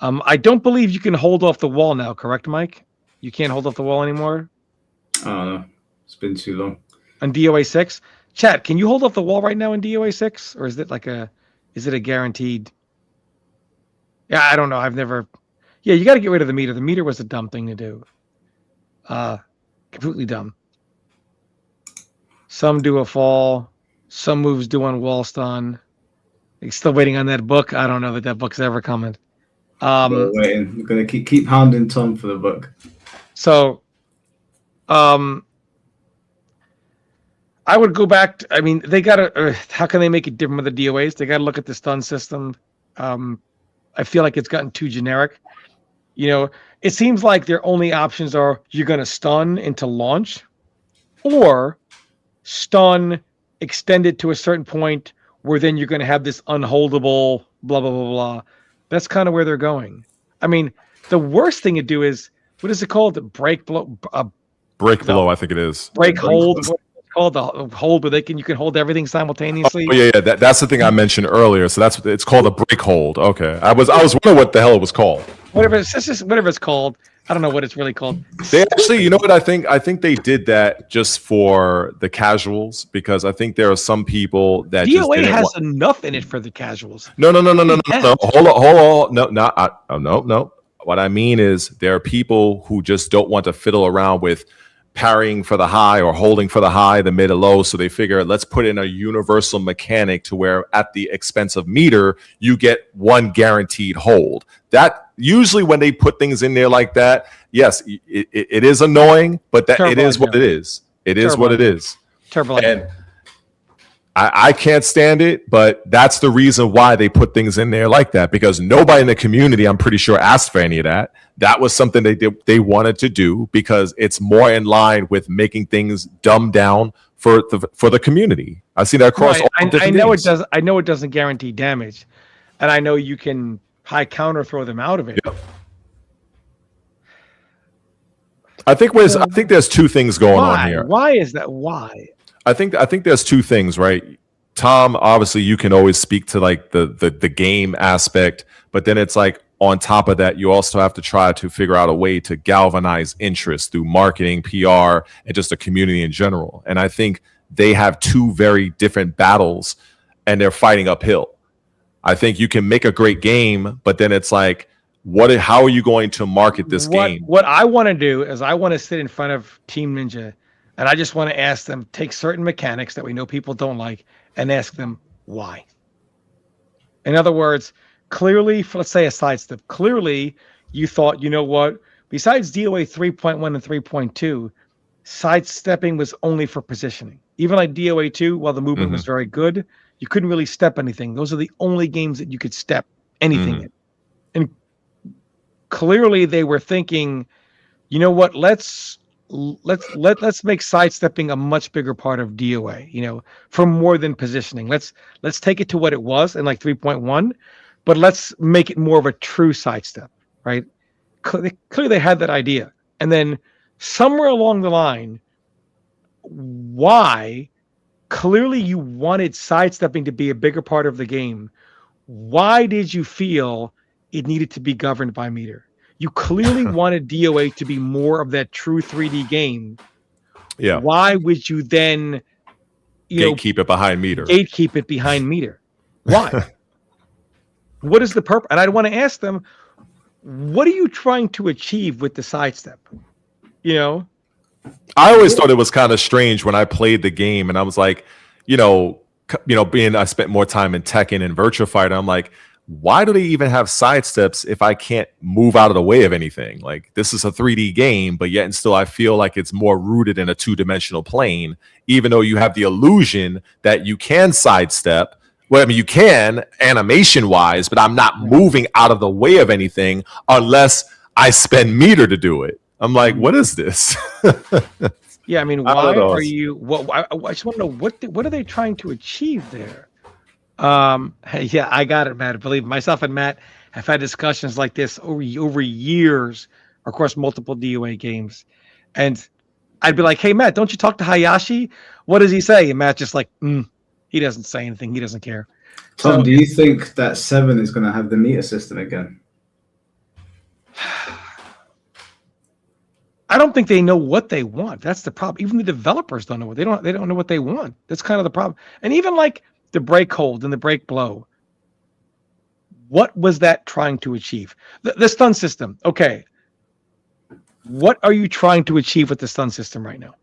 I don't believe you can hold off the wall now, correct, Mike? You can't hold off the wall anymore? I don't know. It's been too long. On DOA 6? Chat, can you hold off the wall right now in DOA 6? Or is it a guaranteed? Yeah, I don't know. I've never. Yeah, you got to get rid of the meter. The meter was a dumb thing to do. Completely dumb. Some do a fall. Some moves do on wall stun. He's still waiting on that book. I don't know that book's ever coming. We're waiting. We're gonna keep hounding Tom for the book. So, I would go back. I mean, they gotta. How can they make it different with the DOAs? They gotta look at the stun system. I feel like it's gotten too generic. It seems like their only options are you're gonna stun into launch, or stun extended to a certain point where then you're gonna have this unholdable blah blah blah blah. That's kind of where they're going. I mean, the worst thing to do is, what is it called? Break blow. Break below, I think it is. Break hold. What's it called? The hold where you can hold everything simultaneously. Oh, yeah. That's the thing I mentioned earlier. So it's called a break hold. Okay, I was wondering what the hell it was called. Whatever it's called. I don't know what it's really called. They actually, you know what I think? I think they did that just for the casuals, because I think there are some people that DOA has enough in it for the casuals. No. Hold on. No. What I mean is there are people who just don't want to fiddle around with parrying for the high or holding for the high, the mid, and low. So they figure, let's put in a universal mechanic to where at the expense of meter, you get one guaranteed hold. That usually when they put things in there like that, yes, it is annoying, but it is what it is. It is what it is. And I can't stand it, but that's the reason why they put things in there like that, because nobody in the community, I'm pretty sure, asked for any of that. That was something they wanted to do because it's more in line with making things dumbed down for the community. I see that across all different things. I know it doesn't guarantee damage, and I know you can high counter throw them out of it. Yep. I think there's two things going on here. Why is that? Why? I think there's two things, right? Tom, obviously you can always speak to like the game aspect, but then it's like, on top of that, you also have to try to figure out a way to galvanize interest through marketing, PR, and just the community in general. And I think they have two very different battles, and they're fighting uphill. I think you can make a great game, but then it's like, how are you going to market this game? What I want to do is I want to sit in front of Team Ninja, and I just want to ask them, take certain mechanics that we know people don't like and ask them why. In other words, clearly, let's say a sidestep, clearly you thought, you know what, besides DOA 3.1 and 3.2, sidestepping was only for positioning. Even like DOA 2, while the movement was very good, you couldn't really step anything. Those are the only games that you could step anything in. And clearly they were thinking, you know what, let's make sidestepping a much bigger part of DOA, you know, for more than positioning. Let's take it to what it was in like 3.1, but let's make it more of a true sidestep, right? Clearly they had that idea. And then somewhere along the line, why clearly you wanted sidestepping to be a bigger part of the game. Why did you feel it needed to be governed by meter? You clearly wanted DOA to be more of that true 3D game. Yeah. Why would you then gatekeep it behind meter? Gatekeep it behind meter. Why? What is the purpose? And I'd want to ask them, what are you trying to achieve with the sidestep? You know? I always thought it was kind of strange when I played the game, and I was like, being I spent more time in Tekken and Virtua Fighter, I'm like, why do they even have sidesteps if I can't move out of the way of anything? Like, this is a 3D game, but yet and still I feel like it's more rooted in a two-dimensional plane, even though you have the illusion that you can sidestep. Well, I mean, you can animation-wise, but I'm not moving out of the way of anything unless I spend meter to do it. I'm like, what is this? Yeah, I mean, why are you? I just want to know what are they trying to achieve there? Yeah, I got it, Matt. Believe me, myself and Matt have had discussions like this over years across multiple DOA games, and I'd be like, "Hey, Matt, don't you talk to Hayashi? What does he say?" And Matt just like, he doesn't say anything. He doesn't care. Tom, do you think that 7 is going to have the meter system again? I don't think they know what they want. That's the problem. Even the developers don't know what they don't know what they want. That's kind of the problem. And even like the break hold and the break blow, what was that trying to achieve? The stun system. Okay. What are you trying to achieve with the stun system right now?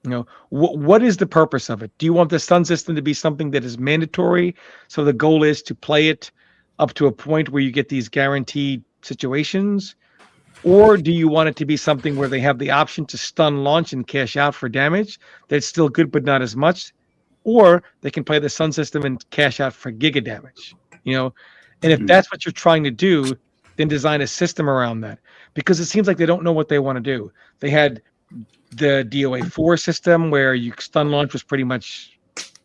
You know, what is the purpose of it? Do you want the stun system to be something that is mandatory? So the goal is to play it up to a point where you get these guaranteed situations? Or do you want it to be something where they have the option to stun launch and cash out for damage that's still good but not as much? Or they can play the stun system and cash out for giga damage, you know? And if that's what you're trying to do, then design a system around that. Because it seems like they don't know what they want to do. They had the DOA 4 system where you stun launch was pretty much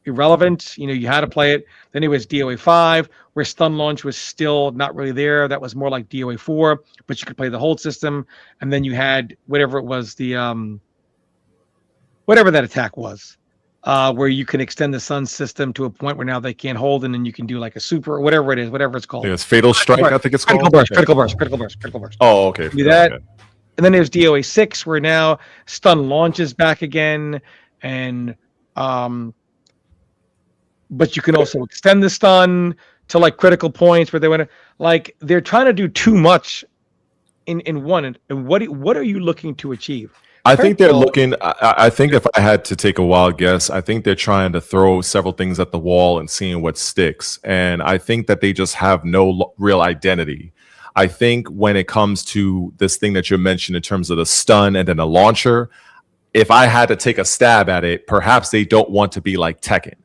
irrelevant. You know, you had to play it. Then it was DOA 5 where stun launch was still not really there. That was more like DOA 4, but you could play the hold system. And then you had whatever it was, the whatever that attack was, where you can extend the sun system to a point where now they can't hold, and then you can do like a super or whatever it is, whatever it's called. Yeah, it's Fatal Strike, I think it's called. Critical burst. Oh, okay. Do that. Okay. And then there's DOA 6 where now stun launch is back again, and but you can also extend the stun to like critical points where they want to, like, they're trying to do too much in one. And what are you looking to achieve? I think they're looking, I think if I had to take a wild guess, I think they're trying to throw several things at the wall and seeing what sticks. And I think that they just have no real identity. I think when it comes to this thing that you mentioned in terms of the stun and then the launcher, if I had to take a stab at it, perhaps they don't want to be like Tekken.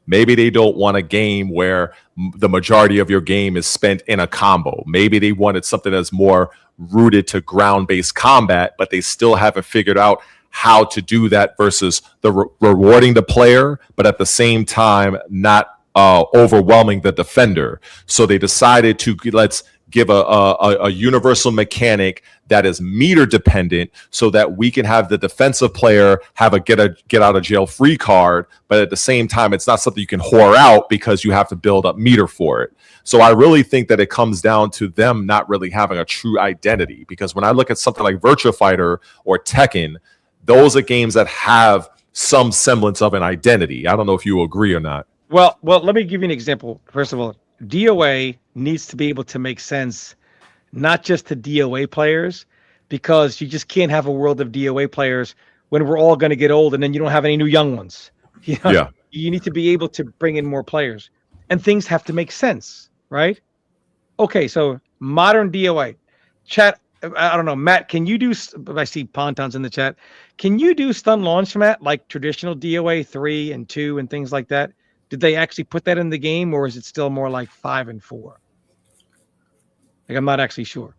Maybe they don't want a game where the majority of your game is spent in a combo. Maybe they wanted something that's more rooted to ground-based combat, but they still haven't figured out how to do that versus the rewarding the player, but at the same time not overwhelming the defender. So they decided to let's give a universal mechanic that is meter dependent, so that we can have the defensive player have a get out of jail free card, but at the same time, it's not something you can whore out because you have to build up meter for it. So I really think that it comes down to them not really having a true identity, because when I look at something like Virtua Fighter or Tekken, those are games that have some semblance of an identity. I don't know if you agree or not. Well, let me give you an example. First of all, DOA needs to be able to make sense, not just to DOA players, because you just can't have a world of DOA players when we're all going to get old and then you don't have any new young ones. You know? Yeah. You need to be able to bring in more players, and things have to make sense, right? Okay, so modern DOA. Chat, I don't know, Matt, can you do, I see Pontons in the chat. Can you do stun launch, Matt, like traditional DOA 3 and 2 and things like that? Did they actually put that in the game, or is it still more like 5 and 4? Like, I'm not actually sure.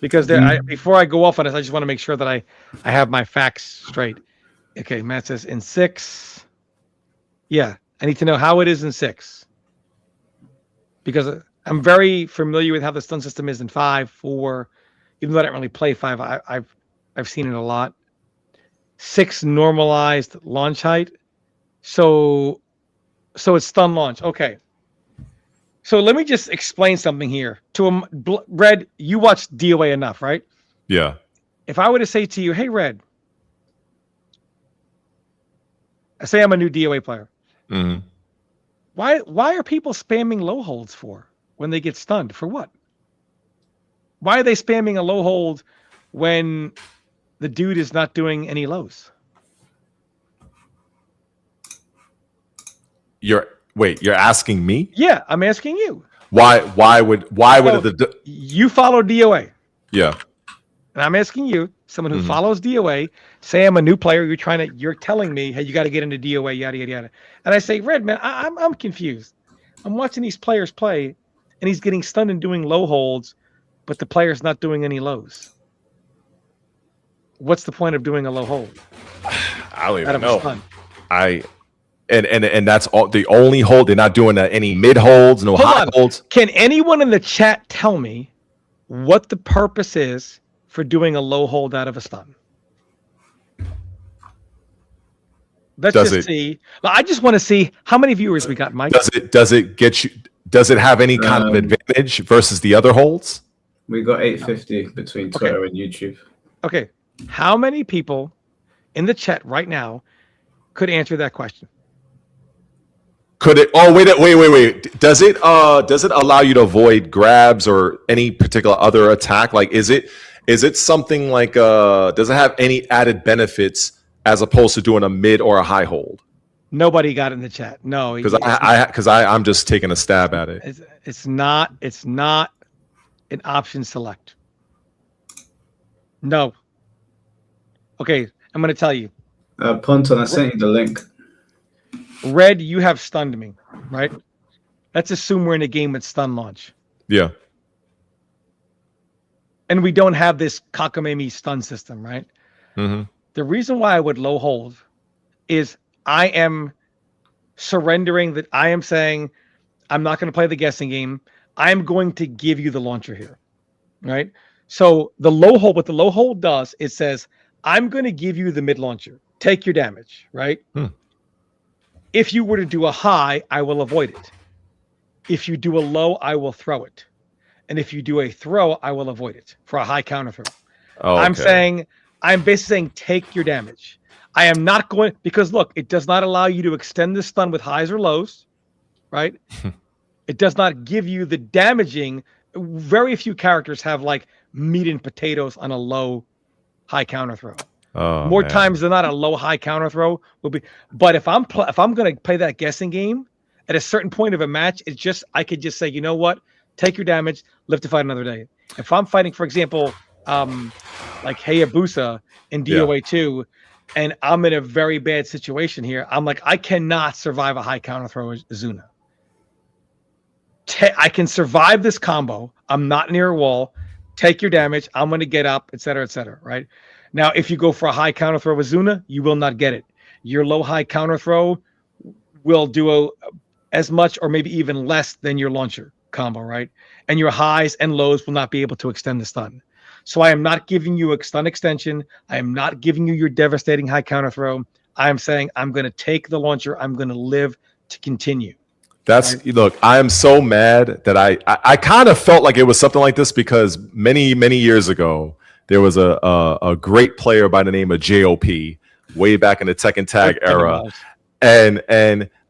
Because before I go off on this, I just want to make sure that I have my facts straight. Okay, Matt says in 6. Yeah, I need to know how it is in 6. Because I'm very familiar with how the stun system is in 5, 4. Even though I don't really play 5, I've seen it a lot. 6 normalized launch height. So it's stun launch. Okay. So let me just explain something here. Red, you watched DOA enough, right? Yeah. If I were to say to you, hey, Red, I say I'm a new DOA player. Mm-hmm. Why are people spamming low holds for when they get stunned? For what? Why are they spamming a low hold when the dude is not doing any lows? You're asking me? Yeah, I'm asking you. Why would you follow DOA? Yeah. And I'm asking you, someone who follows DOA, say I'm a new player, you're telling me, hey, you got to get into DOA, yada yada yada. And I say, Red, man, I'm confused. I'm watching these players play, and he's getting stunned and doing low holds, but the player's not doing any lows. What's the point of doing a low hold? I don't even know. And that's all, the only hold. They're not doing any mid holds, no high holds. Can anyone in the chat tell me what the purpose is for doing a low hold out of a stun? Let's see. I just want to see how many viewers we got, Mike. Does it have any kind of advantage versus the other holds? We got 850 between Twitter and YouTube. Okay. How many people in the chat right now could answer that question? Could it? Oh, wait. Does it allow you to avoid grabs or any particular other attack? Like, is it something like does it have any added benefits as opposed to doing a mid or a high hold? Nobody got in the chat. No, because I'm just taking a stab at it. It's not an option select. No. Okay, I'm going to tell you. Ponton, I sent you the link. Red, you have stunned me, right? Let's assume we're in a game with stun launch. Yeah. And we don't have this cockamamie stun system, right? Mm-hmm. The reason why I would low hold is I am surrendering that I am saying I'm not going to play the guessing game. I'm going to give you the launcher here, right? So the low hold, what the low hold does, it says, I'm going to give you the mid launcher. Take your damage, right? If you were to do a high, I will avoid it. If you do a low, I will throw it. And if you do a throw, I will avoid it for a high counter throw. Oh, okay. I'm basically saying, take your damage. I am not going, because look, it does not allow you to extend the stun with highs or lows, right? It does not give you the damaging. Very few characters have like meat and potatoes on a low high counter throw. More times than not, a low high counter throw will be. But if I'm going to play that guessing game at a certain point of a match, I could just say, you know what, take your damage, live to fight another day. If I'm fighting, for example, like Hayabusa in DOA 2, and I'm in a very bad situation here, I'm like, I cannot survive a high counter throw as Azuna. I can survive this combo. I'm not near a wall. Take your damage. I'm going to get up, et cetera, right? Now, if you go for a high counter throw with Azuna, you will not get it. Your low high counter throw will do as much or maybe even less than your launcher combo, right? And your highs and lows will not be able to extend the stun. So I am not giving you a stun extension. I am not giving you your devastating high counter throw. I am saying I'm going to take the launcher. I'm going to live to continue. Look, I am so mad that I kind of felt like it was something like this because many years ago there was a great player by the name of JOP way back in the Tekken Tag era, and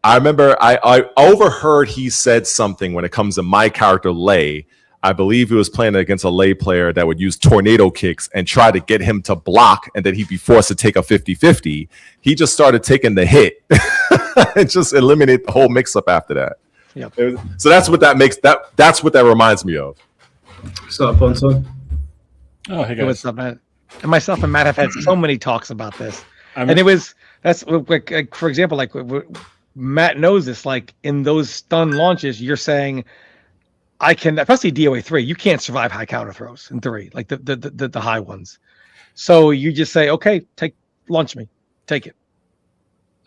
I remember I overheard he said something when it comes to my character Lei. I believe he was playing against a Lei player that would use tornado kicks and try to get him to block, and then he'd be forced to take a 50-50. He just started taking the hit and just eliminate the whole mix-up after that. Yep. So that's what that's what that reminds me of. What's up, Bonzo? Oh, hey guys. What's up, Matt? And myself and Matt have had so many talks about this. That's like, for example, like Matt knows this, like in those stun launches, you're saying I can, especially DOA 3, you can't survive high counter throws in 3, like the high ones. So you just say, okay, launch me, take it.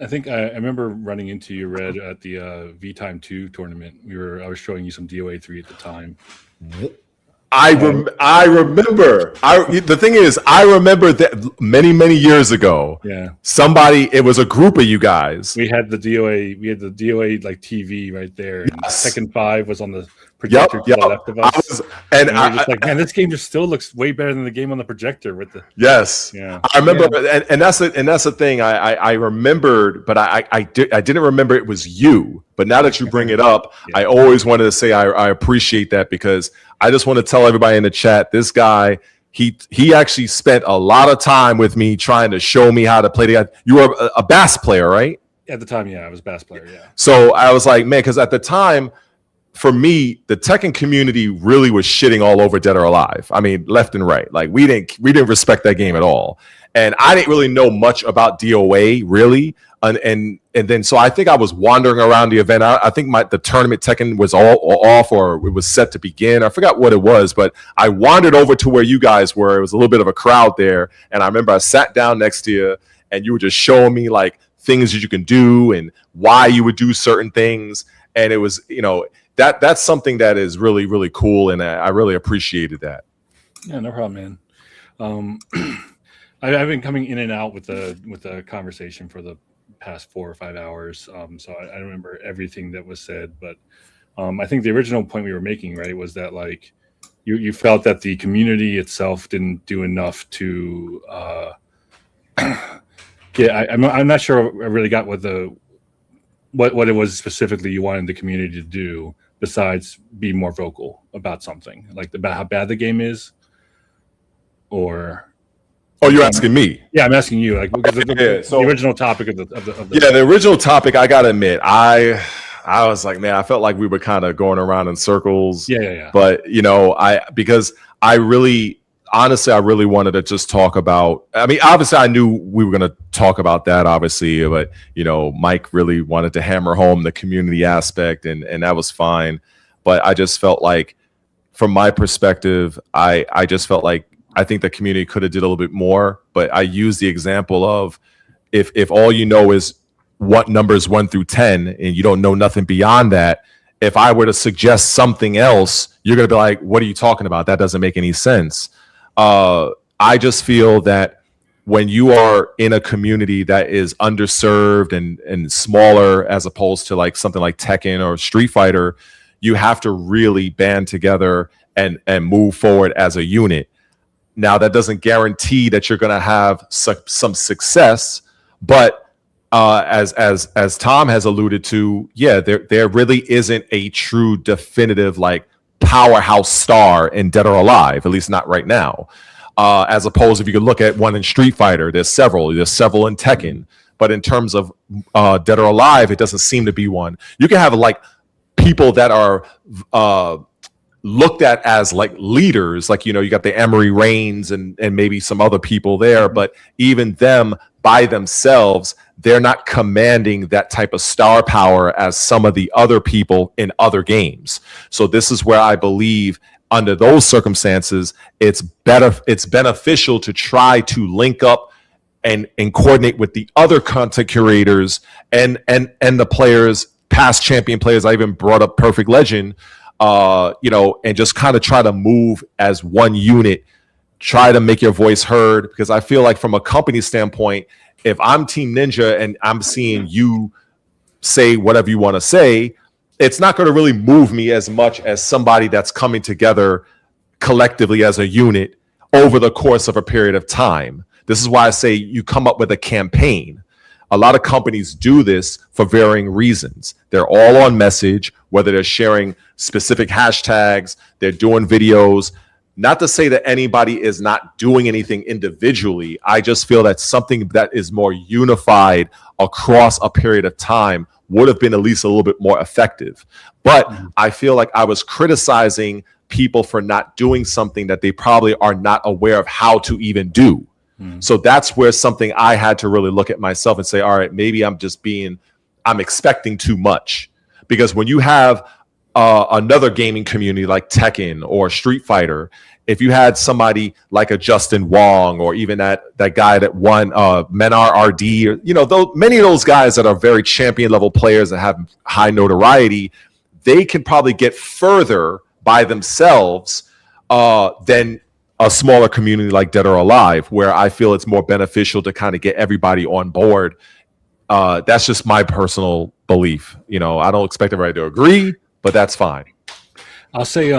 I think I remember running into you, Red, at the V Time 2 tournament. I was showing you some DOA 3 at the time. I remember. The thing is, I remember that many years ago. Yeah. It was a group of you guys. We had the DOA like TV right there. And Tekken 5 was on the projector to the left of us. And I was just like, man, this game just still looks way better than the game on the projector with the. Yes. Yeah. I remember, and that's the thing. I remembered, but I didn't remember it was you. But now that you bring it up, I always wanted to say I appreciate that because I just want to tell everybody in the chat, this guy, he actually spent a lot of time with me trying to show me how to play the game. You were a bass player, right? At the time, yeah, I was a bass player, yeah. So I was like, man, because at the time, for me, the Tekken community really was shitting all over Dead or Alive. I mean, left and right. Like we didn't respect that game at all. And I didn't really know much about DOA, really. And then so I think I was wandering around the event. I think the tournament Tekken was all off, or it was set to begin. I forgot what it was, but I wandered over to where you guys were. It was a little bit of a crowd there, and I remember I sat down next to you, and you were just showing me like things that you can do and why you would do certain things. And it was, that's something that is really, really cool, and I really appreciated that. Yeah, no problem, man. I've been coming in and out with the conversation for the past 4 or 5 hours, so I don't remember everything that was said, but I think the original point we were making, right, was that like you felt that the community itself didn't do enough to I'm not sure I really got what it was specifically you wanted the community to do besides be more vocal about something, like about how bad the game is, or. Oh, you're asking me? Yeah, I'm asking you. Like, because the original topic of the the original topic. I gotta admit, I was like, man, I felt like we were kind of going around in circles. Yeah. But because I really, honestly, I really wanted to just talk about. I mean, obviously, I knew we were gonna talk about that, obviously, but Mike really wanted to hammer home the community aspect, and that was fine. But I just felt like, from my perspective, I just felt like. I think the community could have did a little bit more, but I use the example of if all you know is what numbers 1 through 10 and you don't know nothing beyond that, if I were to suggest something else, you're going to be like, what are you talking about? That doesn't make any sense. I just feel that when you are in a community that is underserved and smaller, as opposed to like something like Tekken or Street Fighter, you have to really band together and move forward as a unit. Now, that doesn't guarantee that you're going to have some success, but as Tom has alluded to, there really isn't a true definitive like powerhouse star in Dead or Alive, at least not right now. As opposed, if you could look at one in Street Fighter, there's several in Tekken, but in terms of Dead or Alive, it doesn't seem to be one. You can have like people that are looked at as like leaders, like you got the Emery Reigns and maybe some other people there, but even them by themselves, they're not commanding that type of star power as some of the other people in other games. So this is where I believe under those circumstances, it's beneficial to try to link up and coordinate with the other content curators and the players past champion players. I even brought up Perfect Legend, and just kind of try to move as one unit, try to make your voice heard, because I feel like from a company standpoint, if I'm Team Ninja and I'm seeing you say whatever you want to say, it's not going to really move me as much as somebody that's coming together collectively as a unit over the course of a period of time. This is why I say you come up with a campaign. A lot of companies do this for varying reasons. They're all on message, whether they're sharing specific hashtags, they're doing videos. Not to say that anybody is not doing anything individually. I just feel that something that is more unified across a period of time would have been at least a little bit more effective. But I feel like I was criticizing people for not doing something that they probably are not aware of how to even do. So that's where something I had to really look at myself and say, all right, maybe I'm expecting too much. Because when you have another gaming community like Tekken or Street Fighter, if you had somebody like a Justin Wong, or even that guy that won Menar RD, or many of those guys that are very champion level players that have high notoriety, they can probably get further by themselves than a smaller community like Dead or Alive, where I feel it's more beneficial to kind of get everybody on board. That's just my personal belief. I don't expect everybody to agree, but that's fine. I'll say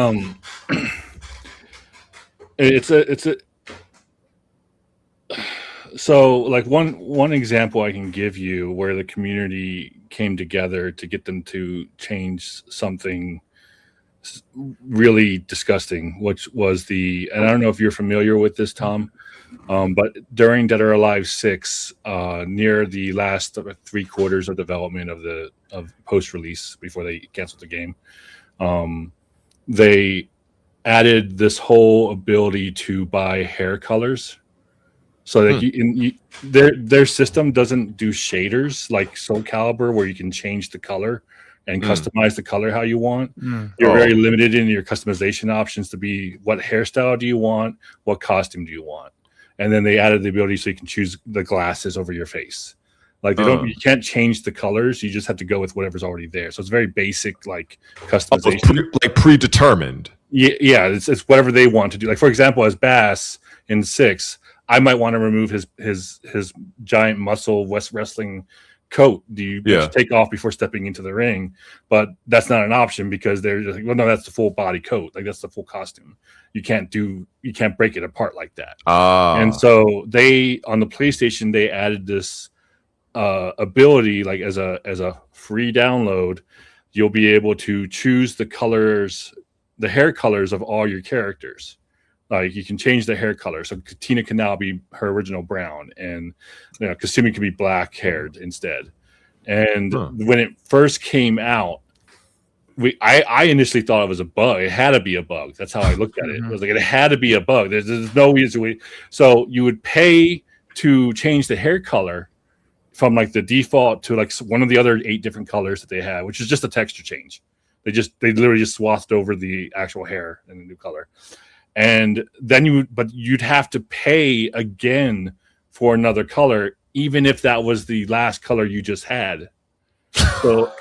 so like one example I can give you where the community came together to get them to change something really disgusting, which was and I don't know if you're familiar with this, Tom, but during Dead or Alive 6, near the last 3 quarters of development of post-release before they canceled the game, they added this whole ability to buy hair colors. So that their system doesn't do shaders like Soul Calibur, where you can change the color and customize the color how you want. You're very limited in your customization options to be what hairstyle do you want, what costume do you want. And then they added the ability so you can choose the glasses over your face. Like you can't change the colors, you just have to go with whatever's already there. So it's very basic, like customization. Like predetermined. Yeah, it's whatever they want to do. Like, for example, as Bass in 6, I might want to remove his giant muscle West wrestling coat you take off before stepping into the ring, but that's not an option because they're just like, well, no, that's the full body coat, like that's the full costume. You can't break it apart like that. And so they, on the PlayStation, they added this ability, like as a free download, you'll be able to choose the hair colors of all your characters. Like you can change the hair color. So Tina can now be her original brown, and Kasumi can be black haired instead. And when it first came out, I initially thought it was a bug. It had to be a bug. That's how I looked at it. It was like it had to be a bug. There's no easy way. So you would pay to change the hair color from like the default to like one of the other 8 different colors that they had, which is just a texture change. They literally just swathed over the actual hair in a new color. And then you'd have to pay again for another color, even if that was the last color you just had. So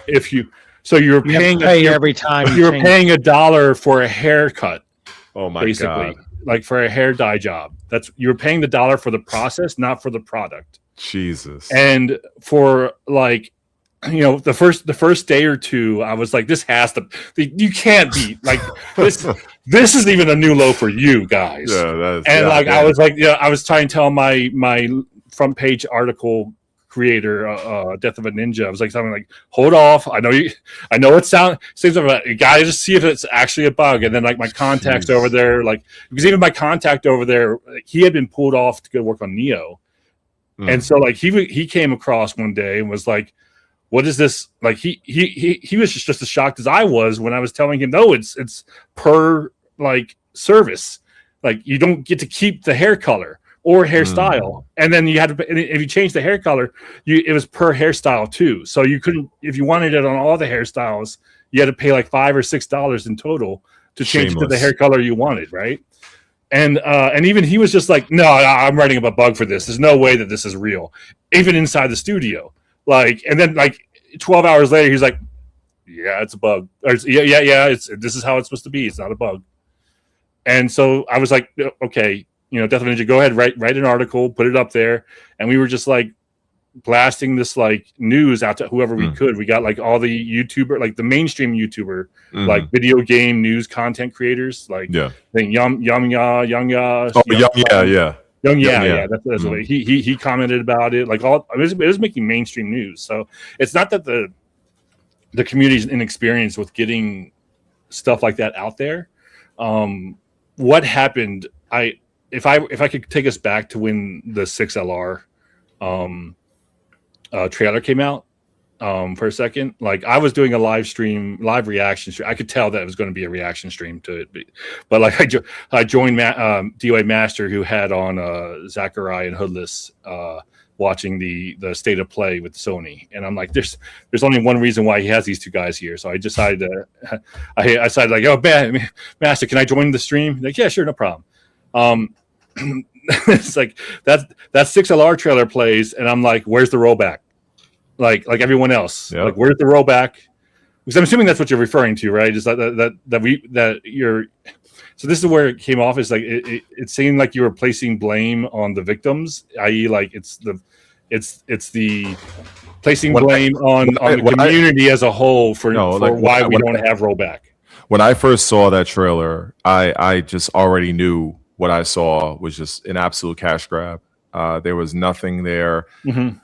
you're paying every time you're paying $1 for a haircut. Oh my basically, God. Like for a hair dye job. You're paying the $1 for the process, not for the product. Jesus. And for like, the first day or two, I was like, this has to, you can't be like this. This is even a new low for you guys. Yeah, I was like, I was trying to tell my front page article creator, Death of a Ninja. I was like, something like, hold off. I know it seems like you gotta just see if it's actually a bug. And then like my contacts over there, like, because even my contact over there, he had been pulled off to go work on Neo. And so like he came across one day and was like, what is this? Like he was just as shocked as I was when I was telling him, no, it's per like service. Like you don't get to keep the hair color or hairstyle. And then you had to, if you change the hair color, it was per hairstyle too. So you couldn't, if you wanted it on all the hairstyles, you had to pay like $5 or $6 in total to change it to the hair color you wanted. Right. And even he was just like, no, I'm writing up a bug for this. There's no way that this is real, even inside the studio. Like, and then like 12 hours later, he's like, yeah, it's a bug. Or yeah. This is how it's supposed to be. It's not a bug. And so I was like, okay, Death Ninja, go ahead, write an article, put it up there. And we were just like blasting this like news out to whoever we could. We got like all the YouTuber, like the mainstream YouTuber, like video game news content creators, like I think Young Ya. Oh, yeah. That's what he commented about it. Like it was making mainstream news. So it's not that the community is inexperienced with getting stuff like that out there. What happened? If I could take us back to when the 6LR trailer came out for a second, like I was doing a live reaction stream. I could tell that it was going to be a reaction stream to it, but like I joined DOA Master, who had on Zachariah and Hoodless watching the state of play with Sony, and I'm like, there's only one reason why he has these two guys here. So I decided I decided like, oh man, Master, can I join the stream? Like, yeah, sure, no problem. It's like that 6LR trailer plays, and I'm like, where's the rollback? Like everyone else, like where's the rollback? Because I'm assuming that's what you're referring to, right? Is that you're. So this is where it came off. Is like it seemed like you were placing blame on the victims, i.e., like it's the placing blame on the community as a whole for why we don't have rollback. When I first saw that trailer, I just already knew what I saw was just an absolute cash grab. There was nothing there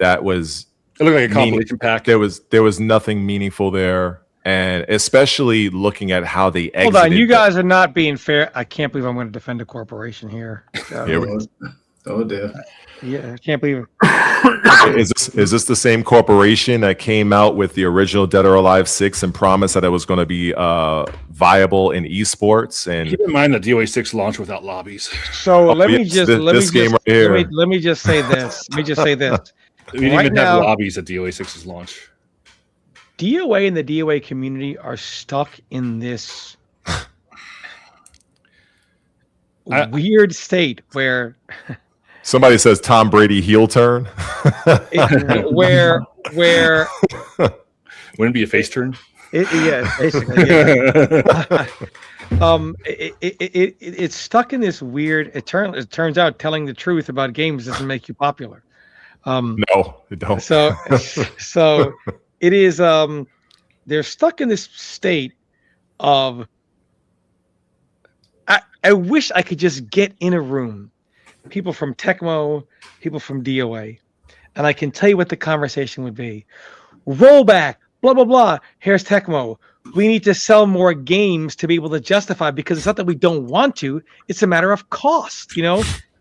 that was. It looked like a compilation pack. There was nothing meaningful there, and especially looking at how they exited. Hold on, you guys are not being fair. I can't believe I'm going to defend a corporation here. Oh dear. Yeah, I can't believe it. Is this the same corporation that came out with the original Dead or Alive 6 and promised that it was going to be viable in esports? And keep in mind that DOA 6 launched without lobbies. So let me just say this. We didn't even have lobbies at DOA 6's launch. DOA and the DOA community are stuck in this weird state where somebody says Tom Brady heel turn. where wouldn't it be a face turn? Basically. Yeah. It's stuck in this weird. It turns out telling the truth about games doesn't make you popular. No, it don't. So it is. They're stuck in this state of. I wish I could just get in a room, people from Tecmo, people from DOA, and I can tell you what the conversation would be. Rollback, blah blah blah. Here's Tecmo. We need to sell more games to be able to justify, because it's not that we don't want to. It's a matter of cost.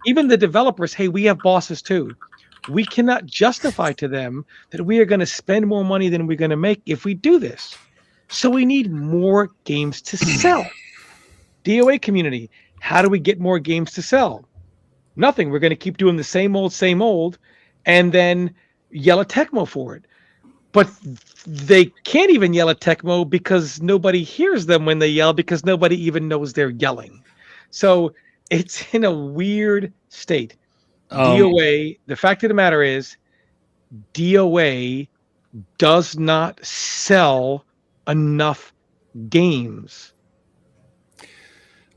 Even the developers. Hey, we have bosses too. We cannot justify to them that we are going to spend more money than we're going to make if we do this. So we need more games to sell. DOA community, how do we get more games to sell? Nothing. We're going to keep doing the same old, and then yell at Tecmo for it. But they can't even yell at Tecmo because nobody hears them when they yell, because nobody even knows they're yelling. So it's in a weird state. DOA, the fact of the matter is, DOA does not sell enough games.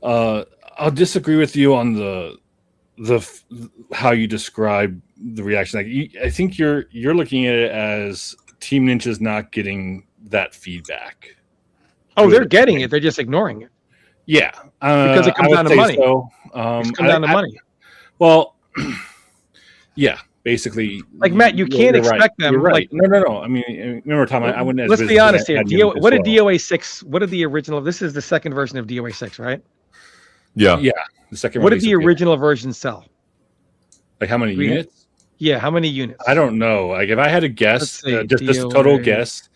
I'll disagree with you on the how you describe the reaction. Like, I think you're looking at it as Team Ninja's not getting that feedback. Oh, they're getting it. They're just ignoring it. Yeah, because it comes down to money. So. It comes down to money. Well, yeah, basically. Like, Matt, you can't expect them. You're right. Like, no. I mean, remember, Tom, I wouldn't. Let's be honest here. What did DOA 6? What did the original? This is the second version of DOA 6, right? Yeah. The second. What did the original version sell? Like how many units? Yeah, how many units? I don't know. Like, if I had to guess, just a total guess,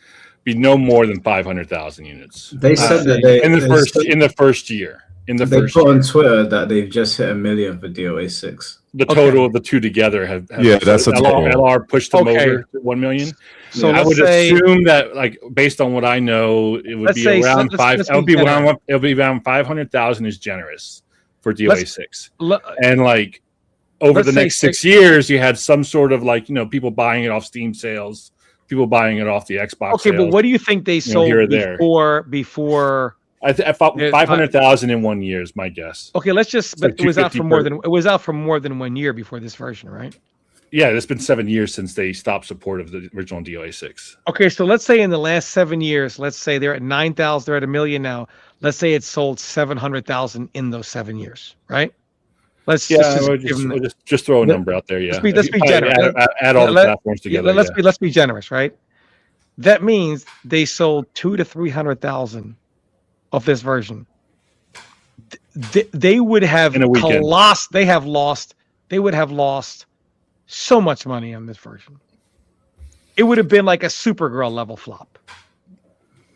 be no more than 500,000 units. They said that they in the first year. They put on Twitter that they've just hit 1 million for DOA 6. The total of the two together have that's a total. LR pushed them over to 1 million. So I would assume that, like, based on what I know, it would be around it'll be around 500,000 is generous for DOA 6. And like over the next 6 years, you had some sort of, like, people buying it off Steam sales, people buying it off the Xbox. Okay, but sales, what do you think they sold here or there. before? I thought 500,000 in 1 year is my guess. Okay, let's just. But like it was out 250 for more than 1 year before this version, right? Yeah, it's been 7 years since they stopped support of the original DOA 6. Okay, so let's say in the last 7 years, let's say they're at 9,000, they're at 1 million now. Let's say it's sold 700,000 in those 7 years, right? Let's just throw a number out there. Yeah, let's be generous. Add all the platforms together. Let's be generous, right? That means they sold 200,000 to 300,000 of this version. They would have in a weekend. They would have lost so much money on this version. It would have been like a Supergirl level flop.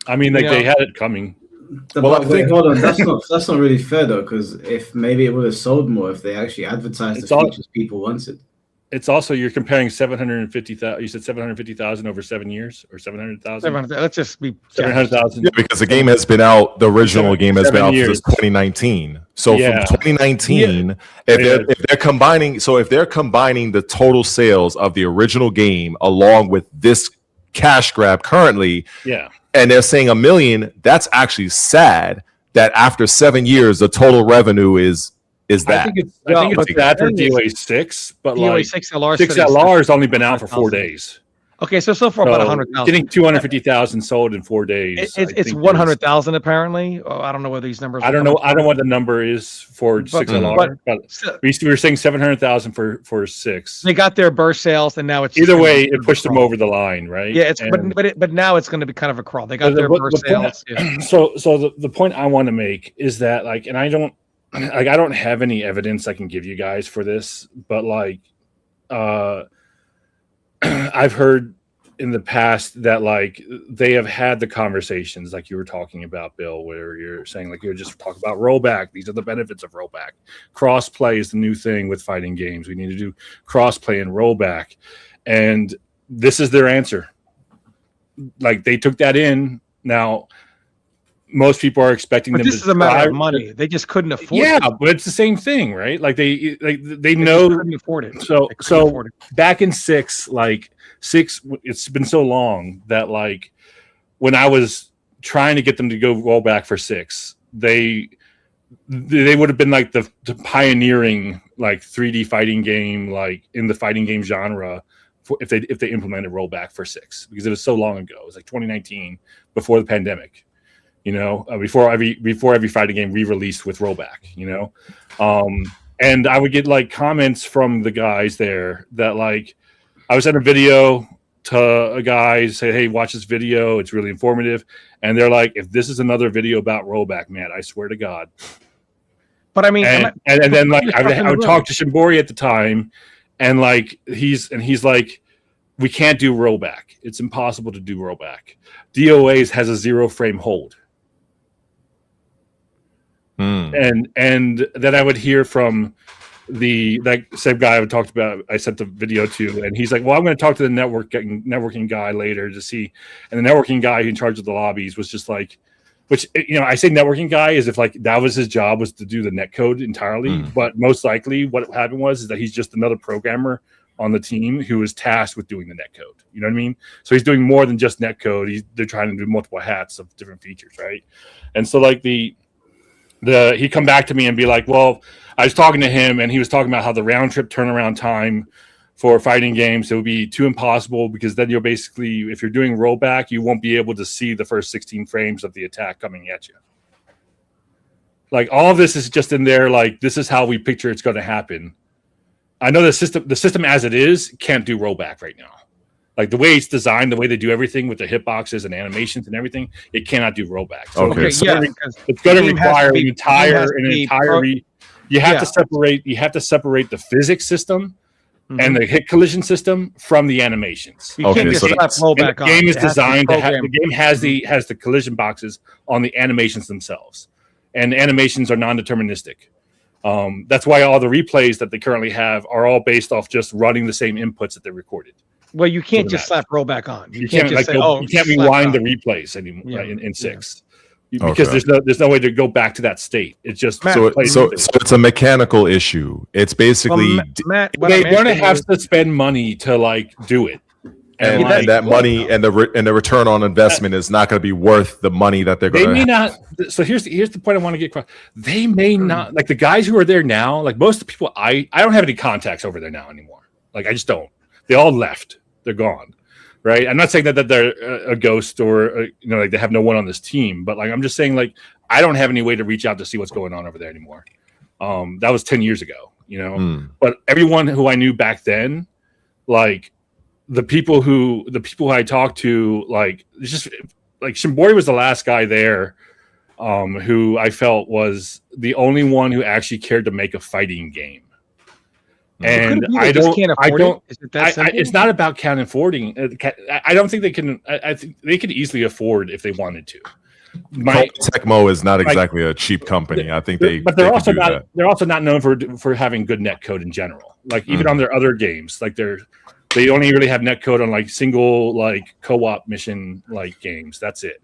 I mean, they had it coming. Hold on, that's not really fair though, because if maybe it would have sold more if they actually advertised the features people wanted. It's also you're comparing 750,000. You said 750,000 over 7 years, or 700,000. Let's just be 700,000. Yeah, because the game has been out. The original game has been out since 2019. So from 2019, if they're combining the total sales of the original game along with this cash grab currently, and they're saying 1 million, that's actually sad. That after 7 years, the total revenue is that. I think it's bad for DOA 6, but DOA like 6 LR 6 LR has only been out for 4 days. Okay, so far about 100,000. Getting 250,000 sold in 4 days. It's 100,000 apparently. Oh, I don't know whether these numbers. I don't know what the number is for 6 LR. But we were saying 700,000 for 6. They got their burst sales, and now it's either way. It pushed them over the line, right? Yeah, but now it's going to be kind of a crawl. They got their burst sales. So the point I want to make is that and I don't have any evidence I can give you guys for this, but I've heard in the past that they have had the conversations like you were talking about, Bill, where you're saying you're just talking about rollback. These are the benefits of rollback. Crossplay is the new thing with fighting games. We need to do crossplay and rollback, and this is their answer. They took that in. Now, most people are expecting them. This is a matter of money. They just couldn't afford it. Yeah, but it's the same thing, right? They know couldn't afford it. So back in 6, 6, it's been so long that when I was trying to get them to go roll back for 6, they would have been the pioneering 3D fighting game in the fighting game genre if they implemented rollback for 6, because it was so long ago. It was 2019, before the pandemic. Before every fighting game re-released with rollback, and I would get comments from the guys there that I would send a video to a guy, say, hey, watch this video, it's really informative, and they're like, if this is another video about rollback, man, I swear to God. But I mean, and then I would talk to Shimbori at the time, and he's like, we can't do rollback, it's impossible to do rollback. DOAs has a 0 frame hold. And then I would hear from the same guy I talked about. I sent the video to, and he's like, "Well, I'm going to talk to the networking guy later to see." And the networking guy in charge of the lobbies was just which I say networking guy is if that was his job, was to do the netcode entirely. But most likely, what happened is that he's just another programmer on the team who is tasked with doing the netcode. You know what I mean? So he's doing more than just netcode. They're trying to do multiple hats of different features, right? And so he'd come back to me and be like, well, I was talking to him and he was talking about how the round trip turnaround time for fighting games, it would be too impossible, because then you're basically, if you're doing rollback, you won't be able to see the first 16 frames of the attack coming at you. All of this is just in there. This is how we picture it's going to happen. I know the system as it is can't do rollback right now. The way it's designed, the way they do everything with the hitboxes and animations and everything, it cannot do rollback. So it's going to require an entire. You have to separate. You have to separate the physics system and the hit collision system from the animations. You can't just slap rollback on. The game is designed to have. The game has the collision boxes on the animations themselves, and the animations are non-deterministic. That's why all the replays that they currently have are all based off just running the same inputs that they recorded. Well, you can't just slap rollback on. You can't just say, you can't rewind the replays anymore in 6, because there's no way to go back to that state. It's just so it's a mechanical issue. It's basically they're going to have to spend money to do it. And that money and the return on investment is not going to be worth the money that they're going to. They may not. So here's the point I want to get across. They may not, like the guys who are there now. Like most of the people, I don't have any contacts over there now anymore. Like I just don't. They all left. They're gone. Right. I'm not saying that they're a ghost or like they have no one on this team, but like I'm just saying like I don't have any way to reach out to see what's going on over there anymore. That was 10 years ago. But everyone who I knew back then, like. The people who I talked to, like it's just like Shimbori was the last guy there, who I felt was the only one who actually cared to make a fighting game. And it's not about can't affording. I don't think they can. I think they could easily afford if they wanted to. Tecmo is not exactly a cheap company. I think but they're also not. They're also not known for having good netcode in general. Like even on their other games, like they only really have netcode on like single like co-op mission like games. That's it.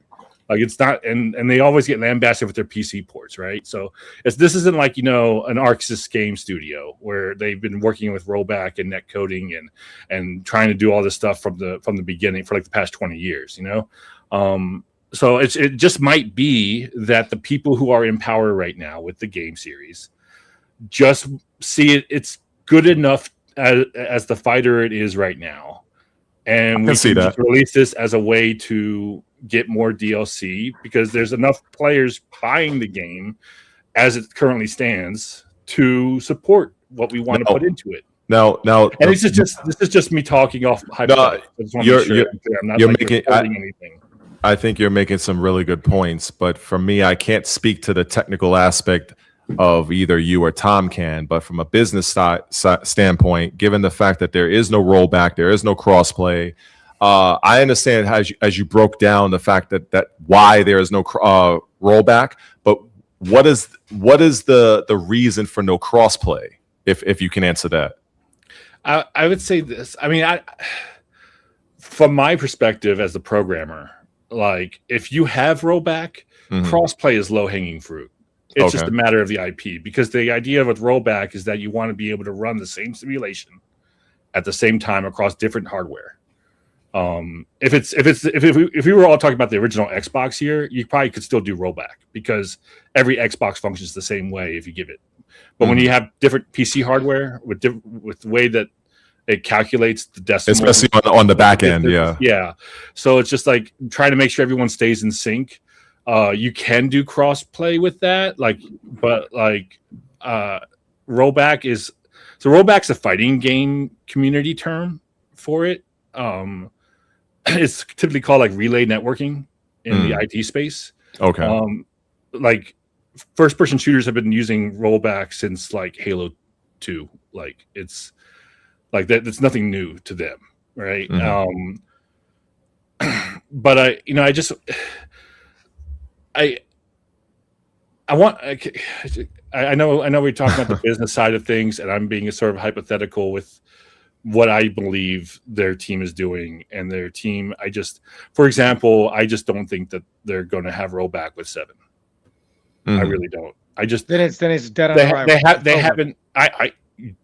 Like it's not, and they always get lambasted with their PC ports, right? So this isn't like an Arxis game studio where they've been working with rollback and netcoding and trying to do all this stuff from the beginning for like the past 20 years. So it just might be that the people who are in power right now with the game series just see it's good enough as the fighter it is right now, and we can just release this as a way to get more DLC because there's enough players buying the game as it currently stands to support what we want to put into it. Now, and this is just me talking off hypotheticals. You're making anything. I think you're making some really good points, but for me, I can't speak to the technical aspect of either you or Tom can, but from a business standpoint, given the fact that there is no rollback, there is no crossplay, I understand as you broke down the fact that why there is no rollback, but what is the reason for no crossplay? If you can answer that, I would say this. I mean, from my perspective as the programmer, like if you have rollback, crossplay is low hanging fruit. It's just a matter of the IP, because the idea with rollback is that you want to be able to run the same simulation at the same time across different hardware. If we were all talking about the original Xbox here, you probably could still do rollback because every Xbox functions the same way if you give it. But when you have different PC hardware with the way that it calculates the decimal, especially on the back end, yeah. So it's just like trying to make sure everyone stays in sync. You can do cross-play with that, but rollback's a fighting game community term for it. It's typically called like relay networking in the IT space. Okay. Like first-person shooters have been using rollback since like Halo 2. Like it's like that. It's nothing new to them, right? But I know we're talking about the business side of things, and I'm being sort of hypothetical with what I believe their team is doing and their team. For example, I just don't think that they're going to have rollback with 7. I really don't. Then it's dead on arrival. They haven't. I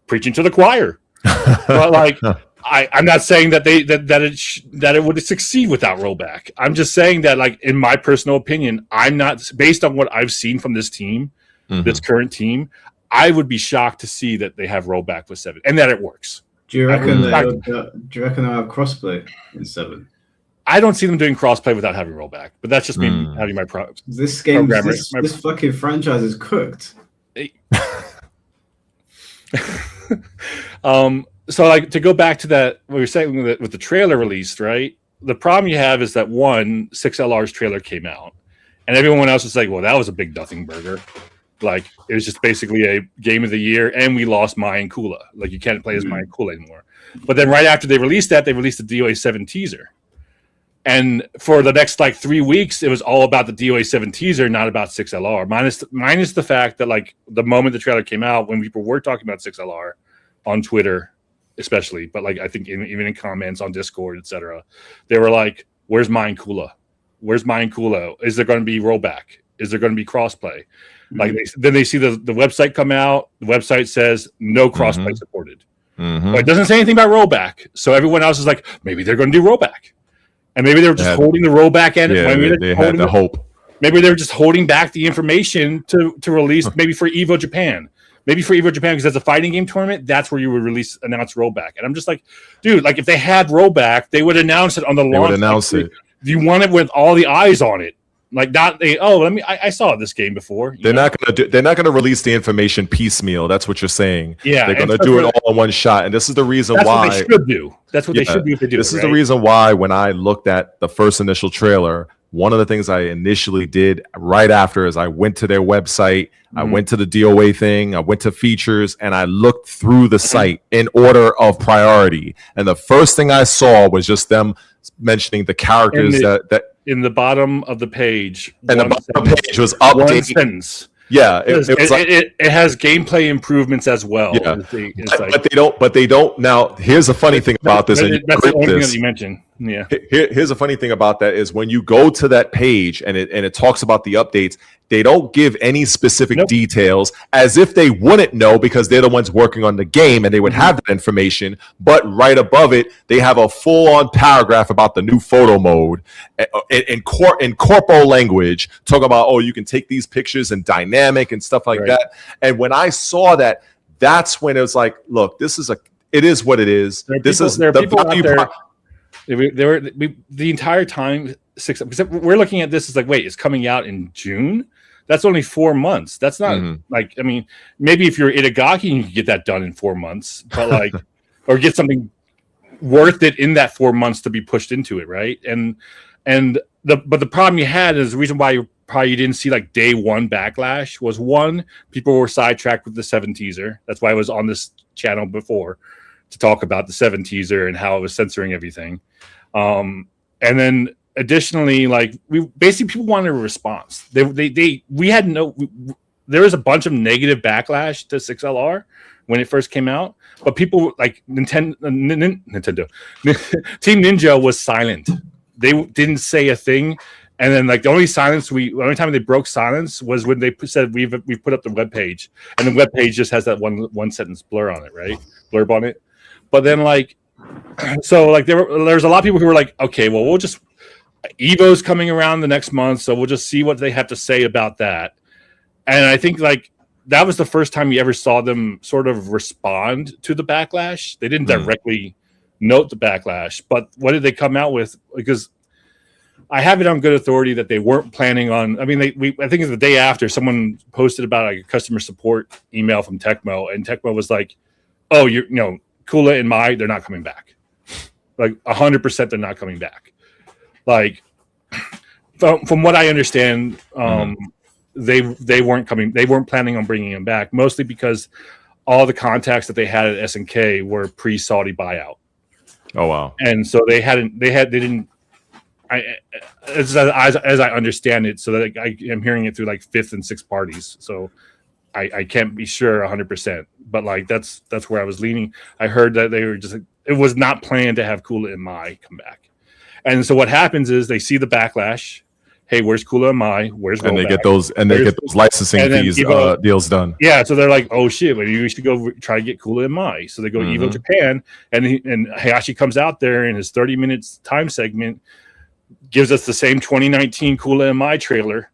preaching to the choir, but like. I'm not saying that it would succeed without rollback. I'm just saying that, like, in my personal opinion, I'm not, based on what I've seen from this team, this current team, I would be shocked to see that they have rollback with 7 and that it works. Do you reckon they'll have crossplay in 7? I don't see them doing crossplay without having rollback, but that's just me having my This game, this fucking franchise is cooked. So, like, to go back to that, what we were saying with the trailer released, right? The problem you have is that 6LR's trailer came out, and everyone else was like, well, that was a big nothing burger. Like, it was just basically a game of the year, and we lost Mayan Kula. Like, you can't play as Mayan Kula anymore. But then right after they released that, they released the DOA 7 teaser. And for the next, 3 weeks, it was all about the DOA 7 teaser, not about 6LR. Minus the fact that, the moment the trailer came out, when people were talking about 6LR on Twitter, especially, but I think even in comments on Discord, etc., they were like, "Where's Mayan Kula? Where's Mayan Kula? Is there going to be rollback? Is there going to be crossplay?" Then they see the website come out. The website says no crossplay supported. Mhm. But it doesn't say anything about rollback. So everyone else is like, maybe they're going to do rollback. And maybe they were just holding the rollback end. Yeah, they had the hope. Maybe they were just holding back the information to release maybe for Evo Japan. Maybe for Evo Japan, because that's a fighting game tournament, that's where you would announce rollback. And I'm just like, dude, like if they had rollback, they would announce it on the launch. They would announce it. You want it with all the eyes on it. Like not I saw this game before. They're not gonna release the information piecemeal. That's what you're saying. Yeah, they're gonna do it all in one shot. And this is the reason why what they should do. That's what they should do if they do. This is the reason why when I looked at the first initial trailer, one of the things I initially did right after is I went to their website, I went to the DOA thing, I went to features, and I looked through the site in order of priority. And the first thing I saw was just them mentioning the characters that in the bottom of the page. And the bottom page was updated. One sentence. Yeah, it has gameplay improvements as well. Yeah, but they don't. Now, here's a funny thing about this. That's the only thing that you mentioned. Yeah. Here's a funny thing about that is when you go to that page and it talks about the updates, they don't give any specific details, as if they wouldn't know because they're the ones working on the game and they would have that information. But right above it, they have a full-on paragraph about the new photo mode in corpo language, talking about, you can take these pictures in dynamic and stuff like that. And when I saw that, that's when it was like, look, it is what it is. The entire time, because we're looking at this as like, wait, it's coming out in June. That's only 4 months. That's not like, I mean, maybe if you're Itagaki, you can get that done in 4 months, but like, or get something worth it in that 4 months to be pushed into it, right? But the problem you had is the reason why you didn't see like day one backlash was, one, people were sidetracked with the 7 teaser. That's why I was on this channel before to talk about the 7 teaser and how it was censoring everything. And then additionally, like people wanted a response. There was a bunch of negative backlash to 6LR when it first came out, but people like Nintendo Team Ninja was silent. They didn't say a thing. And then like the only time they broke silence was when they said we put up the webpage, and the webpage just has that one sentence blurb on it. But then like, so like there's a lot of people who were like, okay, well, we'll just, Evo's coming around the next month, so we'll just see what they have to say about that. And I think like that was the first time you ever saw them sort of respond to the backlash. They didn't directly note the backlash, but what did they come out with? Because I have it on good authority that they weren't planning on. I mean, I think it's the day after someone posted about like a customer support email from Tecmo, and Tecmo was like, "Oh, Kula and Mai, they're not coming back. Like 100%, they're not coming back." Like from what I understand, they weren't coming. They weren't planning on bringing him back, mostly because all the contacts that they had at SNK were pre-Saudi buyout. Oh wow! And so they didn't. As I understand it, so that I am hearing it through like 5th and 6th parties. So I can't be sure 100%, but like that's where I was leaning. I heard that they were just, it was not planned to have Kula and Mai come back. And so what happens is they see the backlash. Hey, where's Kula and Mai? Where's and they get those licensing fees deals done. Yeah, so they're like, oh shit, maybe we should go try to get Kula and Mai. So they go to Evo Japan, and Hayashi comes out there in his 30 minutes time segment, gives us the same 2019 Kula and Mai trailer.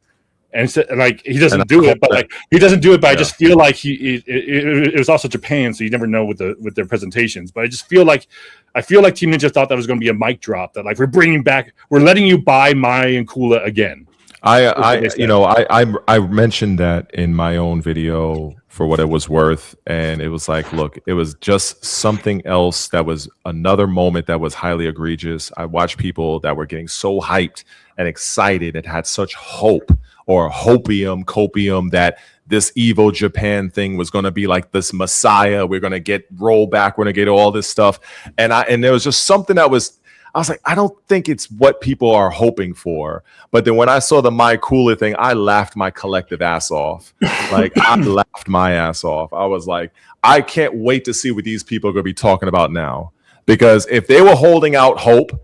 And so, like, he doesn't do it, but like he doesn't do it. But I just feel like it was also Japan, so you never know with their presentations. But I just feel like Team Ninja thought that was going to be a mic drop, that like we're letting you buy Mai and Kula again. I mentioned that in my own video for what it was worth, and it was like, look, it was just something else that was another moment that was highly egregious. I watched people that were getting so hyped and excited and had such hope or copium that this Evo Japan thing was going to be like this messiah. We're going to get rollback. We're going to get all this stuff. And there was just something I was like, I don't think it's what people are hoping for. But then when I saw the My Cooler thing, I laughed my collective ass off. Like, I laughed my ass off. I was like, I can't wait to see what these people are going to be talking about now. Because if they were holding out hope,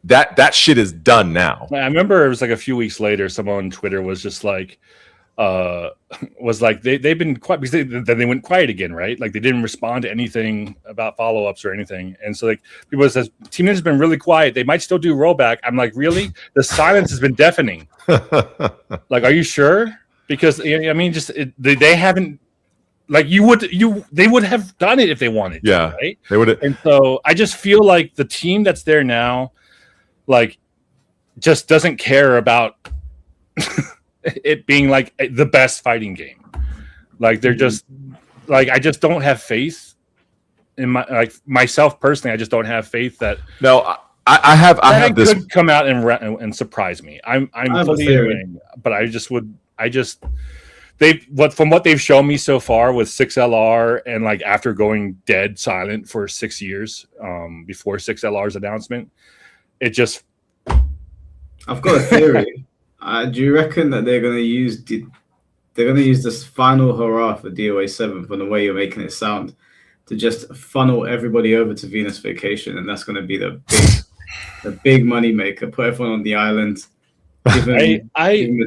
that shit is done now. I remember it was like a few weeks later, someone on Twitter was just like, was like they've been quiet because then they went quiet again, right? Like they didn't respond to anything about follow-ups or anything. And so like people says Team Ninja's been really quiet. They might still do rollback. I'm like, really? The silence has been deafening. Like, are you sure? Because I mean, they haven't. Like they would have done it if they wanted to, right? They would have. And so I just feel like the team that's there now, like, just doesn't care about it being like the best fighting game. Like they're just like, I just don't have faith in myself personally. I just don't have faith that I have this could come out and surprise me. I'm fully agreeing, but from what they've shown me so far with 6LR and like after going dead silent for 6 years before 6LR's announcement, it just. I've got a theory. Do you reckon that they're going to use this final hurrah for DOA 7 from the way you're making it sound to just funnel everybody over to Venus Vacation, and that's going to be the big money maker. Put everyone on the island. Give them the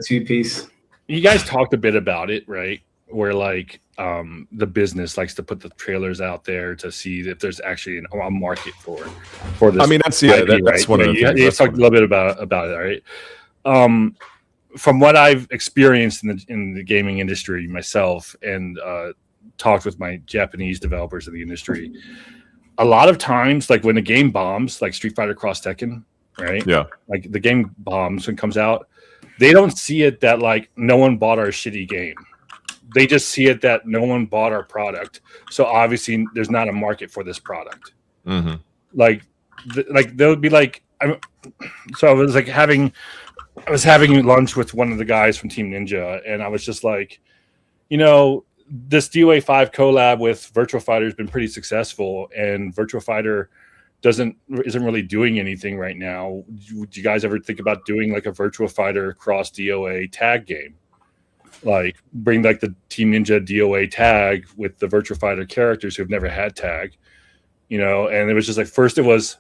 2-piece. You guys talked a bit about it, right? Where like the business likes to put the trailers out there to see if there's actually a market for this. I mean, that's one of the things. You talked a little bit about it, right? From what I've experienced in the gaming industry myself, and talked with my Japanese developers in the industry, a lot of times, like when a game bombs, like Street Fighter Cross Tekken, right? Yeah, like the game bombs when it comes out. They don't see it that like no one bought our shitty game. They just see it that no one bought our product. So obviously there's not a market for this product. Mm-hmm. Like they would be like, so I was having lunch with one of the guys from Team Ninja, and I was just like, this DOA 5 collab with Virtua Fighter has been pretty successful, and Virtua Fighter isn't really doing anything right now. Would you guys ever think about doing like a Virtua Fighter cross DOA tag game? Like bring like the Team Ninja DOA tag with the Virtua Fighter characters who've never had tag, and it was just like, first it was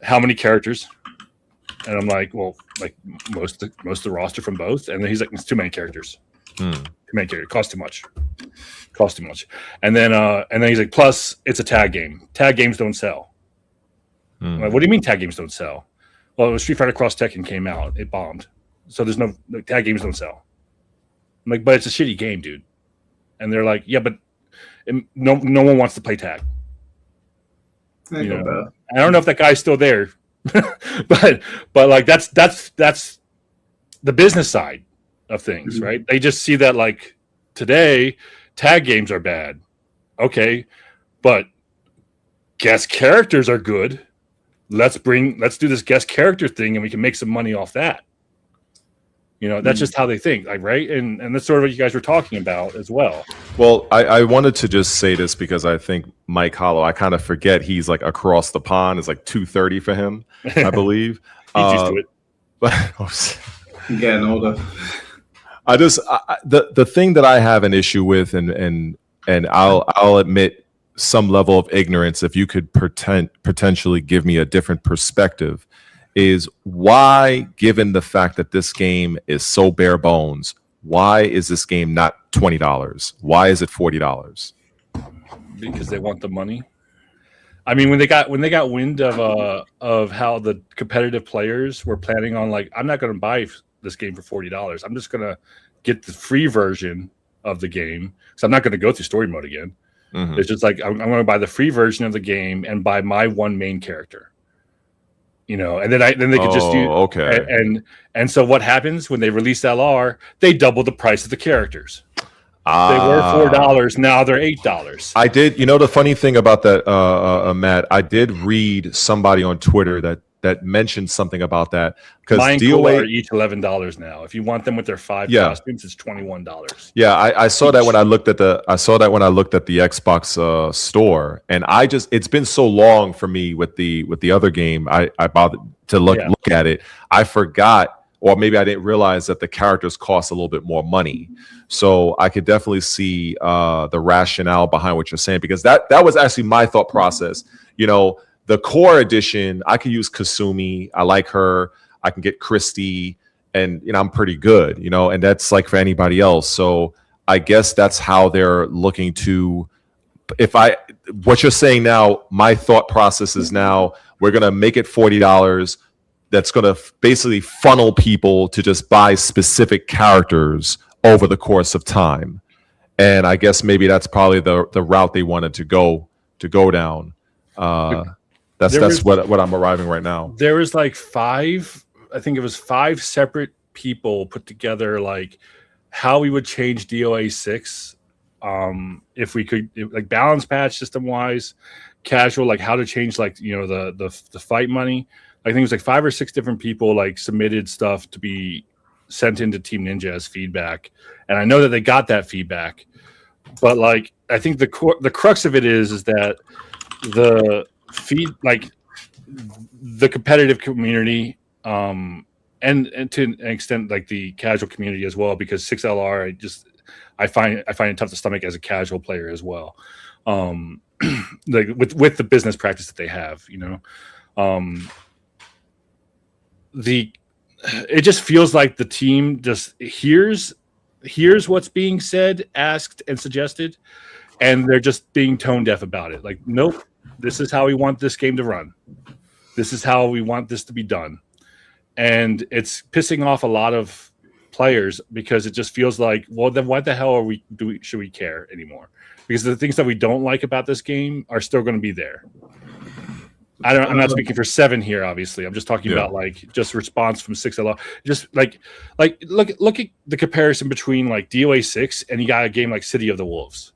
how many characters? And I'm like, well, like most of the roster from both. And then he's like, it's too many characters. Too many characters. Cost too much. And then he's like, plus it's a tag game. Tag games don't sell. I'm like, what do you mean tag games don't sell? Well, Street Fighter Cross Tekken came out. It bombed. So there's no tag games don't sell. I'm like, but it's a shitty game, dude. And they're like, yeah, but no one wants to play tag. I don't know if that guy's still there, but like that's the business side of things, right? They just see that like today tag games are bad. Okay, but guest characters are good. Let's do this guest character thing, and we can make some money off that. That's just how they think, like, right? And that's sort of what you guys were talking about as well. Well, I wanted to just say this because I think Mike Hollow, I kind of forget he's like across the pond. It's like 2:30 for him, I believe. He's used to it. But I'm getting older. The thing that I have an issue with, and I'll admit some level of ignorance, if you could potentially give me a different perspective, is why, given the fact that this game is so bare bones, why is this game not $20? Why is it $40? Because they want the money. I mean, when they got wind of how the competitive players were planning on, like, I'm not going to buy this game for $40. I'm just going to get the free version of the game. So I'm not going to go through story mode again. Mm-hmm. It's just like, I'm going to buy the free version of the game and buy my one main character. And then they could just do okay. And so what happens when they release LR? They double the price of the characters. They were $4, now they're $8. I did. The funny thing about that, Matt, I did read somebody on Twitter that mentioned something about that, because DOA are each $11 now. If you want them with their 5 costumes, it's $21. Yeah, I saw that when I looked at the Xbox store, and it's been so long for me with the other game. I bothered to look at it. I forgot, or maybe I didn't realize that the characters cost a little bit more money. So I could definitely see the rationale behind what you're saying, because that was actually my thought process. The core edition, I could use Kasumi. I like her. I can get Christy, and I'm pretty good, and that's like for anybody else. So I guess that's how they're looking to. What you're saying now, my thought process is now we're gonna make it $40. That's gonna basically funnel people to just buy specific characters over the course of time. And I guess maybe that's probably the route they wanted to go down. That's what I'm arriving right now. There was like five separate people put together like how we would change DOA 6 if we could, like balance patch system wise, casual, like how to change like the fight money. I think it was like 5 or 6 different people like submitted stuff to be sent into Team Ninja as feedback, and I know that they got that feedback. But like I think the crux of it is that the competitive community and to an extent like the casual community as well, because 6LR I find it tough to stomach as a casual player as well, like with the business practice that they have, it just feels like the team just hears what's being said, asked, and suggested, and they're just being tone deaf about it. Like, nope, this is how we want this game to run. This is how we want this to be done. And it's pissing off a lot of players because it just feels like, well, then what the hell should we care anymore? Because the things that we don't like about this game are still going to be there. I'm not speaking for 7 here, obviously. I'm just talking about like just response from 6LR. Just like look at the comparison between like DOA 6 and you got a game like City of the Wolves.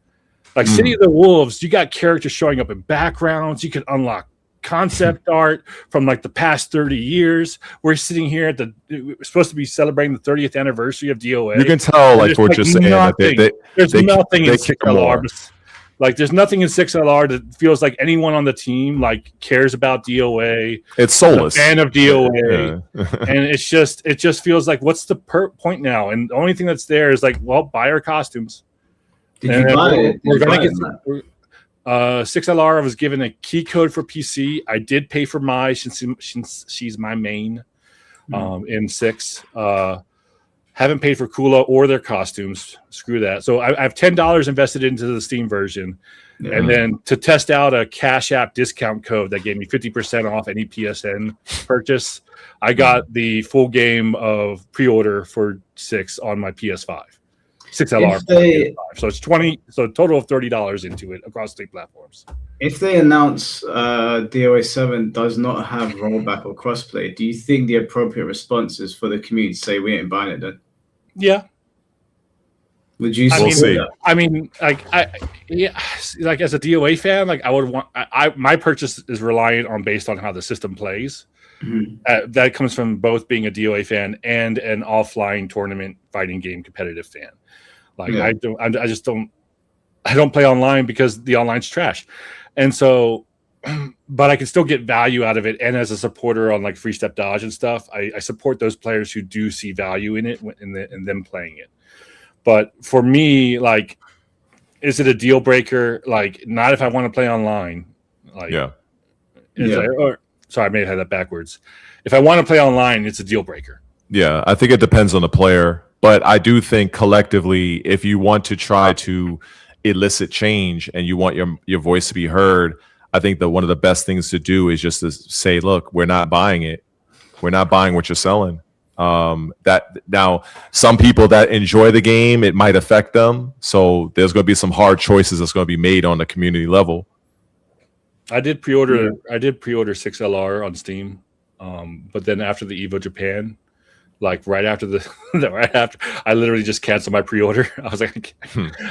Like City of the Wolves, you got characters showing up in backgrounds. You can unlock concept art from like the past 30 years. We're sitting here we're supposed to be celebrating the 30th anniversary of DOA. You can tell like what you're saying. There's nothing in 6LR. Like there's nothing in 6LR that feels like anyone on the team like cares about DOA. It's soulless. A fan of DOA, and it just feels like what's the point now? And the only thing that's there is like, well, buy our costumes. Did you buy it? We're gonna get 6LR was given a key code for PC. I did pay for my since she's my main in 6. Haven't paid for Kula or their costumes. Screw that. So I have $10 invested into the Steam version. Yeah. And then to test out a Cash App discount code that gave me 50% off any PSN purchase, I got the full game of pre-order for 6 on my PS5. 6LR. So it's 20. So a total of $30 into it across 3 platforms. If they announce DOA 7 does not have rollback or crossplay, do you think the appropriate response is for the community to say we ain't buying it then? Yeah. Would you? I mean, like like as a DOA fan, like I would want. My purchase is reliant on based on how the system plays. Mm-hmm. That comes from both being a DOA fan and an offline tournament fighting game competitive fan. Like I don't play online because the online's trash, and so. But I can still get value out of it, and as a supporter on like Free Step Dodge and stuff, I support those players who do see value in it in them playing it. But for me, like, is it a deal breaker? Like, not if I want to play online. Like, sorry, I may have had that backwards. If I want to play online, it's a deal breaker. Yeah, I think it depends on the player, but I do think collectively, if you want to try to elicit change and you want your voice to be heard, I think that one of the best things to do is just to say, look, we're not buying it. We're not buying what you're selling. That now some people that enjoy the game, it might affect them. So there's going to be some hard choices that's going to be made on the community level. I did pre-order 6LR on Steam. But then after the Evo Japan, like right after I literally just canceled my pre-order. I was like,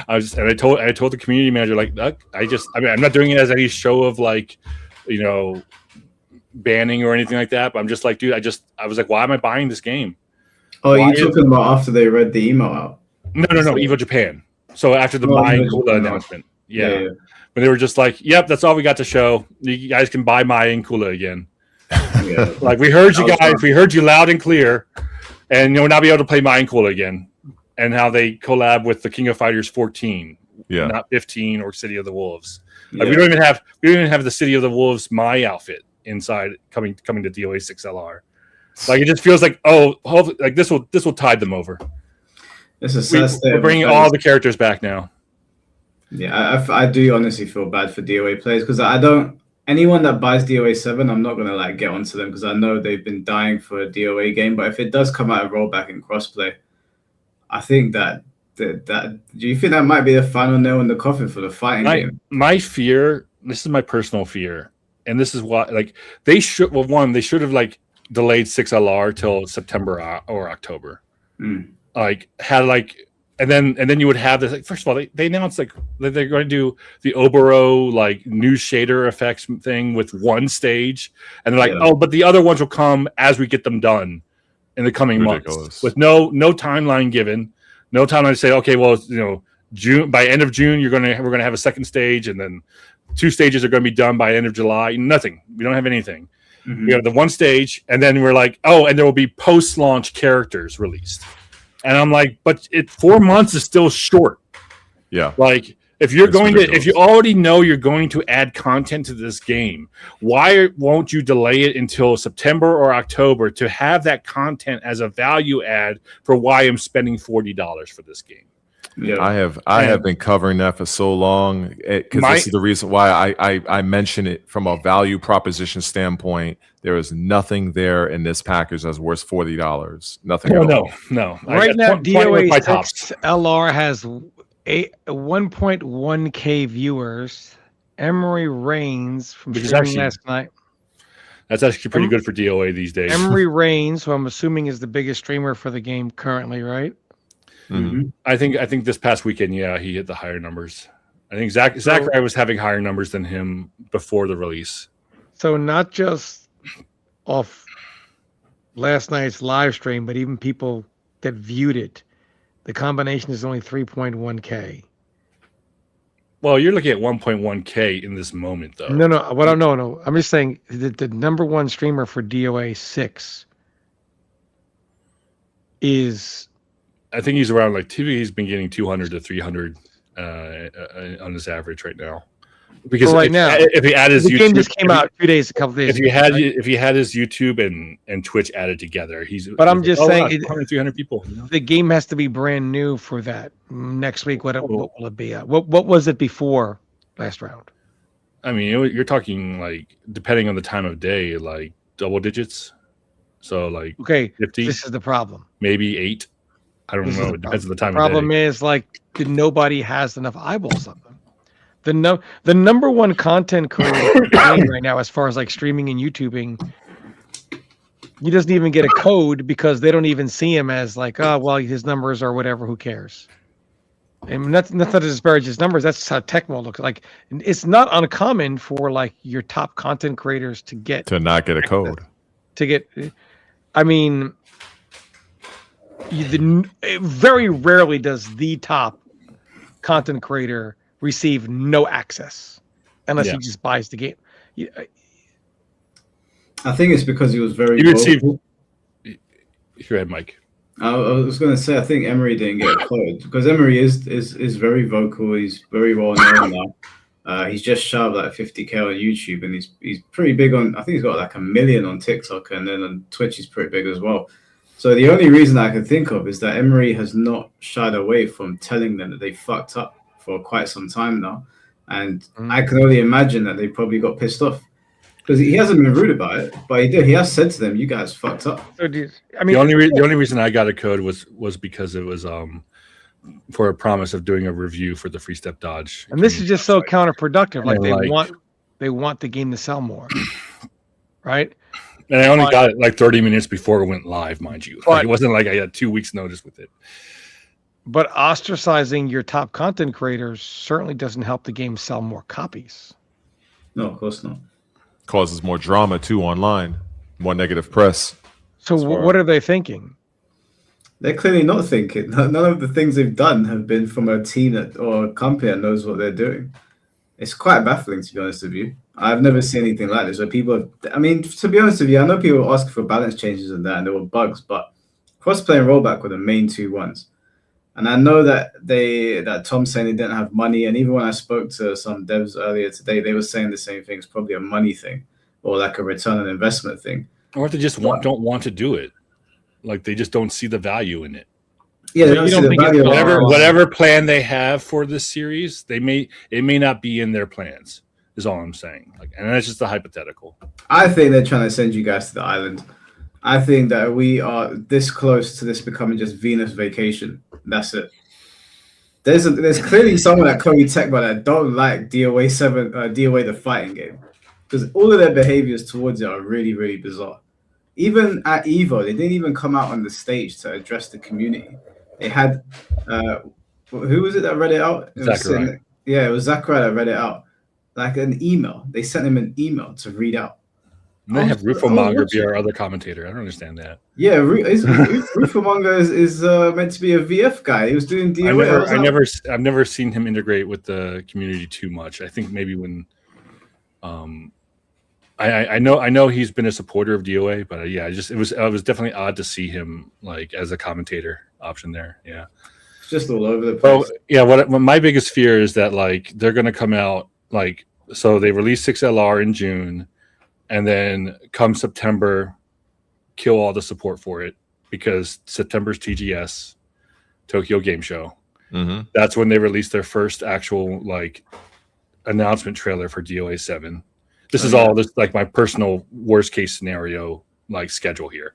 I told the community manager, like, I'm not doing it as any show of like, banning or anything like that. But I'm just like, dude, I was like, why am I buying this game? Oh, you're talking about after they read the email out? No, Evo Japan. So after the My Inkula announcement. Yeah. But they were just like, yep, that's all we got to show. You guys can buy My Inkula again. Yeah. Like, we heard you guys. We heard you loud and clear. And you'll now be able to play My Inkula again. And how they collab with the King of Fighters 14, not 15 or City of the Wolves. Like, we don't even have the City of the Wolves My outfit inside coming to DOA 6LR. Like it just feels like, oh, hopefully, like this will tide them over. It's a sad state. We're bringing all the characters back now. Yeah, I do honestly feel bad for DOA players because I don't. Anyone that buys DOA 7, I'm not gonna like get onto them because I know they've been dying for a DOA game. But if it does come out of rollback and crossplay, I think that do you think that might be the final nail in the coffin for the fighting game? My fear, this is my personal fear, and this is why like they should have like delayed 6LR till September or October. Like had like and then you would have this like, first of all they announced like that they're going to do the Obero like new shader effects thing with one stage, and they're like, oh, but the other ones will come as we get them done in the coming months with no timeline given, no timeline to say, okay, well, you know, June, by end of June we're gonna have a second stage, and then 2 stages are going to be done by end of July. Nothing. We don't have anything. We have the one stage, and then we're like, oh, and there will be post-launch characters released. And I'm like, but 4 months is still short. Yeah. Like if you're if you already know you're going to add content to this game, why won't you delay it until September or October to have that content as a value add for why I'm spending $40 for this game? Yeah, I have been covering that for so long because this is the reason why I mention it from a value proposition standpoint. There is nothing there in this package that's worth $40. Nothing. No. Right now, DOA 6 LR has 1.1K viewers. Emery Reigns from streaming last night. That's actually pretty good for DOA these days. Emery Reigns, who I'm assuming is the biggest streamer for the game currently, right? I think this past weekend, yeah, he hit the higher numbers. I think Zachary was having higher numbers than him before the release. So not just off last night's live stream, but even people that viewed it, the combination is only 3.1K. Well, you're looking at 1.1K in this moment, though. No. I'm just saying the number one streamer for DOA 6 is. I think he's around like he's been getting 200 to 300 on his average right now. Because if he added his the YouTube, game just came out a couple days. If he had his YouTube and Twitch added together, I'm just saying, 200, 300 people. You know? The game has to be brand new for that next week. What will it be? What was it before last round? I mean, you're talking like depending on the time of day, like double digits. So like 50. This is the problem. Maybe 8. I don't know. It depends on the time of day. The problem is like nobody has enough eyeballs on them. The number one content creator right now, as far as like streaming and YouTubing, he doesn't even get a code because they don't even see him as like, oh well, his numbers are whatever. Who cares? And that's not to disparage his numbers. That's how Tecmo looks like. It's not uncommon for like your top content creators to not get a code. I mean, very rarely does the top content creator receive no access unless he just buys the game. I think it's because he was very vocal. Go ahead, Mike. I was going to say, I think Emery didn't get a code because Emery is very vocal. He's very well known now. He's just shy of like 50K on YouTube, and he's pretty big on. I think he's got like 1 million on TikTok, and then on Twitch he's pretty big as well. So the only reason I can think of is that Emery has not shied away from telling them that they fucked up for quite some time now, and I can only imagine that they probably got pissed off because he hasn't been rude about it, but he has said to them, "You guys fucked up." So the only reason I got a code was because it was for a promise of doing a review for the Free Step Dodge, and this is just so counterproductive. Like they want the game to sell more, right? And I only got it like 30 minutes before it went live, mind you. Like, it wasn't like I had 2 weeks notice with it. But ostracizing your top content creators certainly doesn't help the game sell more copies. No, of course not. Causes more drama too online, more negative press. So what are they thinking? They're clearly not thinking. None of the things they've done have been from a team or a company that knows what they're doing. It's quite baffling, to be honest with you. I've never seen anything like this where people to be honest with you, I know people were asking for balance changes and that, and there were bugs, but crossplay and rollback were the main 2 ones. And I know that Tom's saying they didn't have money, and even when I spoke to some devs earlier today, they were saying the same thing. It's probably a money thing or like a return on investment thing. Or if they just don't want to do it, like they just don't see the value in it. Yeah, they So don't you see don't the think value it's- of Whatever plan they have for this series, it may not be in their plans. Is all I'm saying. Like, and that's just a hypothetical. I think they're trying to send you guys to the island. I think that we are this close to this becoming just Venus Vacation. That's it. There's clearly someone at Koei Tecmo that don't like DOA 7, DOA the fighting game, because all of their behaviors towards it are really, really bizarre. Even at Evo, they didn't even come out on the stage to address the community. They had, who was it that read it out? It was Sakurai. it was Sakurai that read it out, like an email. They sent him an email to read out. And they have Re1ated be our other commentator. I don't understand that. Yeah, Re1ated is meant to be a VF guy. He was doing DOA. I've never seen him integrate with the community too much. I think maybe when, I know he's been a supporter of DOA, but yeah, it was definitely odd to see him like as a commentator option there. Yeah, it's just all over the place. So yeah, what my biggest fear is that like they're gonna come out like, so they released 6LR in June, and then come September, kill all the support for it because September's TGS, Tokyo Game Show. Mm-hmm. That's when they released their first actual like announcement trailer for DOA 7. This is all this like my personal worst case scenario like schedule here.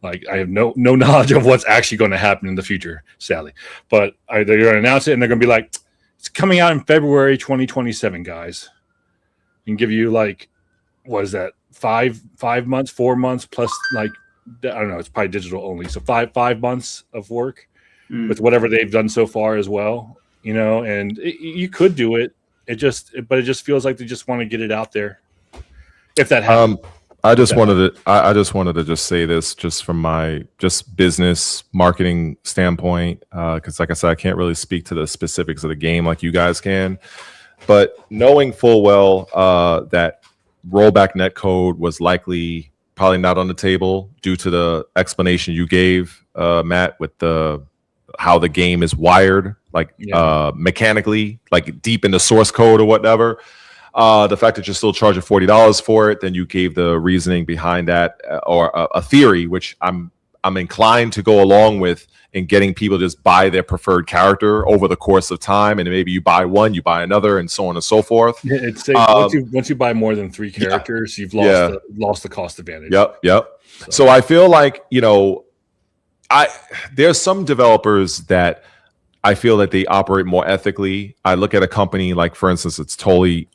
Like I have no knowledge of what's actually going to happen in the future, sadly. But they're going to announce it and they're going to be like, it's coming out in February 2027, guys. And give you like, what is that? 5 months, 4 months plus like, I don't know. It's probably digital only. So 5 months of work with whatever they've done so far as well, you know, and you could do it. It just feels like they just want to get it out there. If that happens. I just wanted to just say this just from my business marketing standpoint, because like I said, I can't really speak to the specifics of the game like you guys can, but knowing full well that rollback netcode was probably not on the table due to the explanation you gave, Matt, with how the game is wired, like mechanically, like deep in the source code or whatever. The fact that you're still charging $40 for it, then you gave the reasoning behind that, or a theory, which I'm inclined to go along with, in getting people to just buy their preferred character over the course of time, and maybe you buy one, you buy another, and so on and so forth. Yeah, it's once you buy more than 3 characters, you've lost the cost advantage. Yep. So I feel like, you know, there's some developers that I feel that they operate more ethically. I look at a company like, for instance, it's totally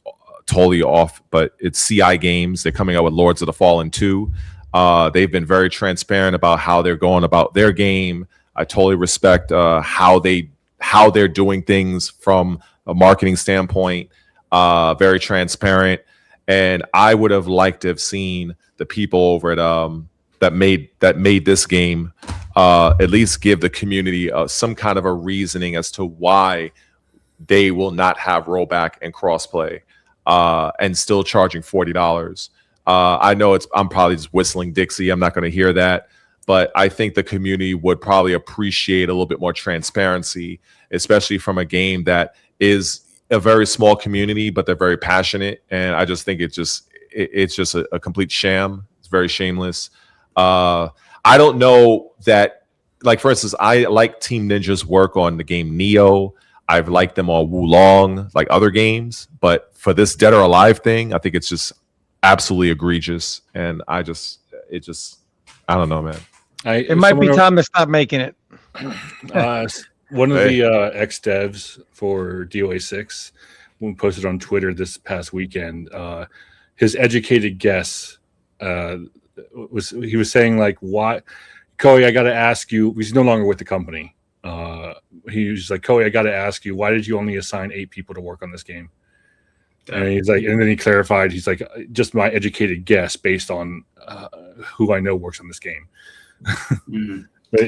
off, but it's CI Games. They're coming out with Lords of the Fallen 2. They've been very transparent about how they're going about their game. I totally respect how they're doing things from a marketing standpoint. Very transparent, and I would have liked to have seen the people over at that made this game at least give the community some kind of a reasoning as to why they will not have rollback and crossplay, and still charging $40. I know I'm probably just whistling Dixie. I'm not going to hear that. But I think the community would probably appreciate a little bit more transparency, especially from a game that is a very small community, but they're very passionate. And I just think it's just a complete sham. It's very shameless. I don't know that, like, for instance, I like Team Ninja's work on the game Neo. I've liked them on Wulong, like other games. But for this Dead or Alive thing, I think it's just absolutely egregious. And I don't know, man. It might be time to stop making it. One of the ex-devs for DOA 6 posted on Twitter this past weekend, his educated guess he was saying, like, why, Koei, I got to ask you, he's no longer with the company. He was like, Koei, I got to ask you, why did you only assign 8 people to work on this game? And he's like, and then he clarified, he's like, just my educated guess based on who I know works on this game.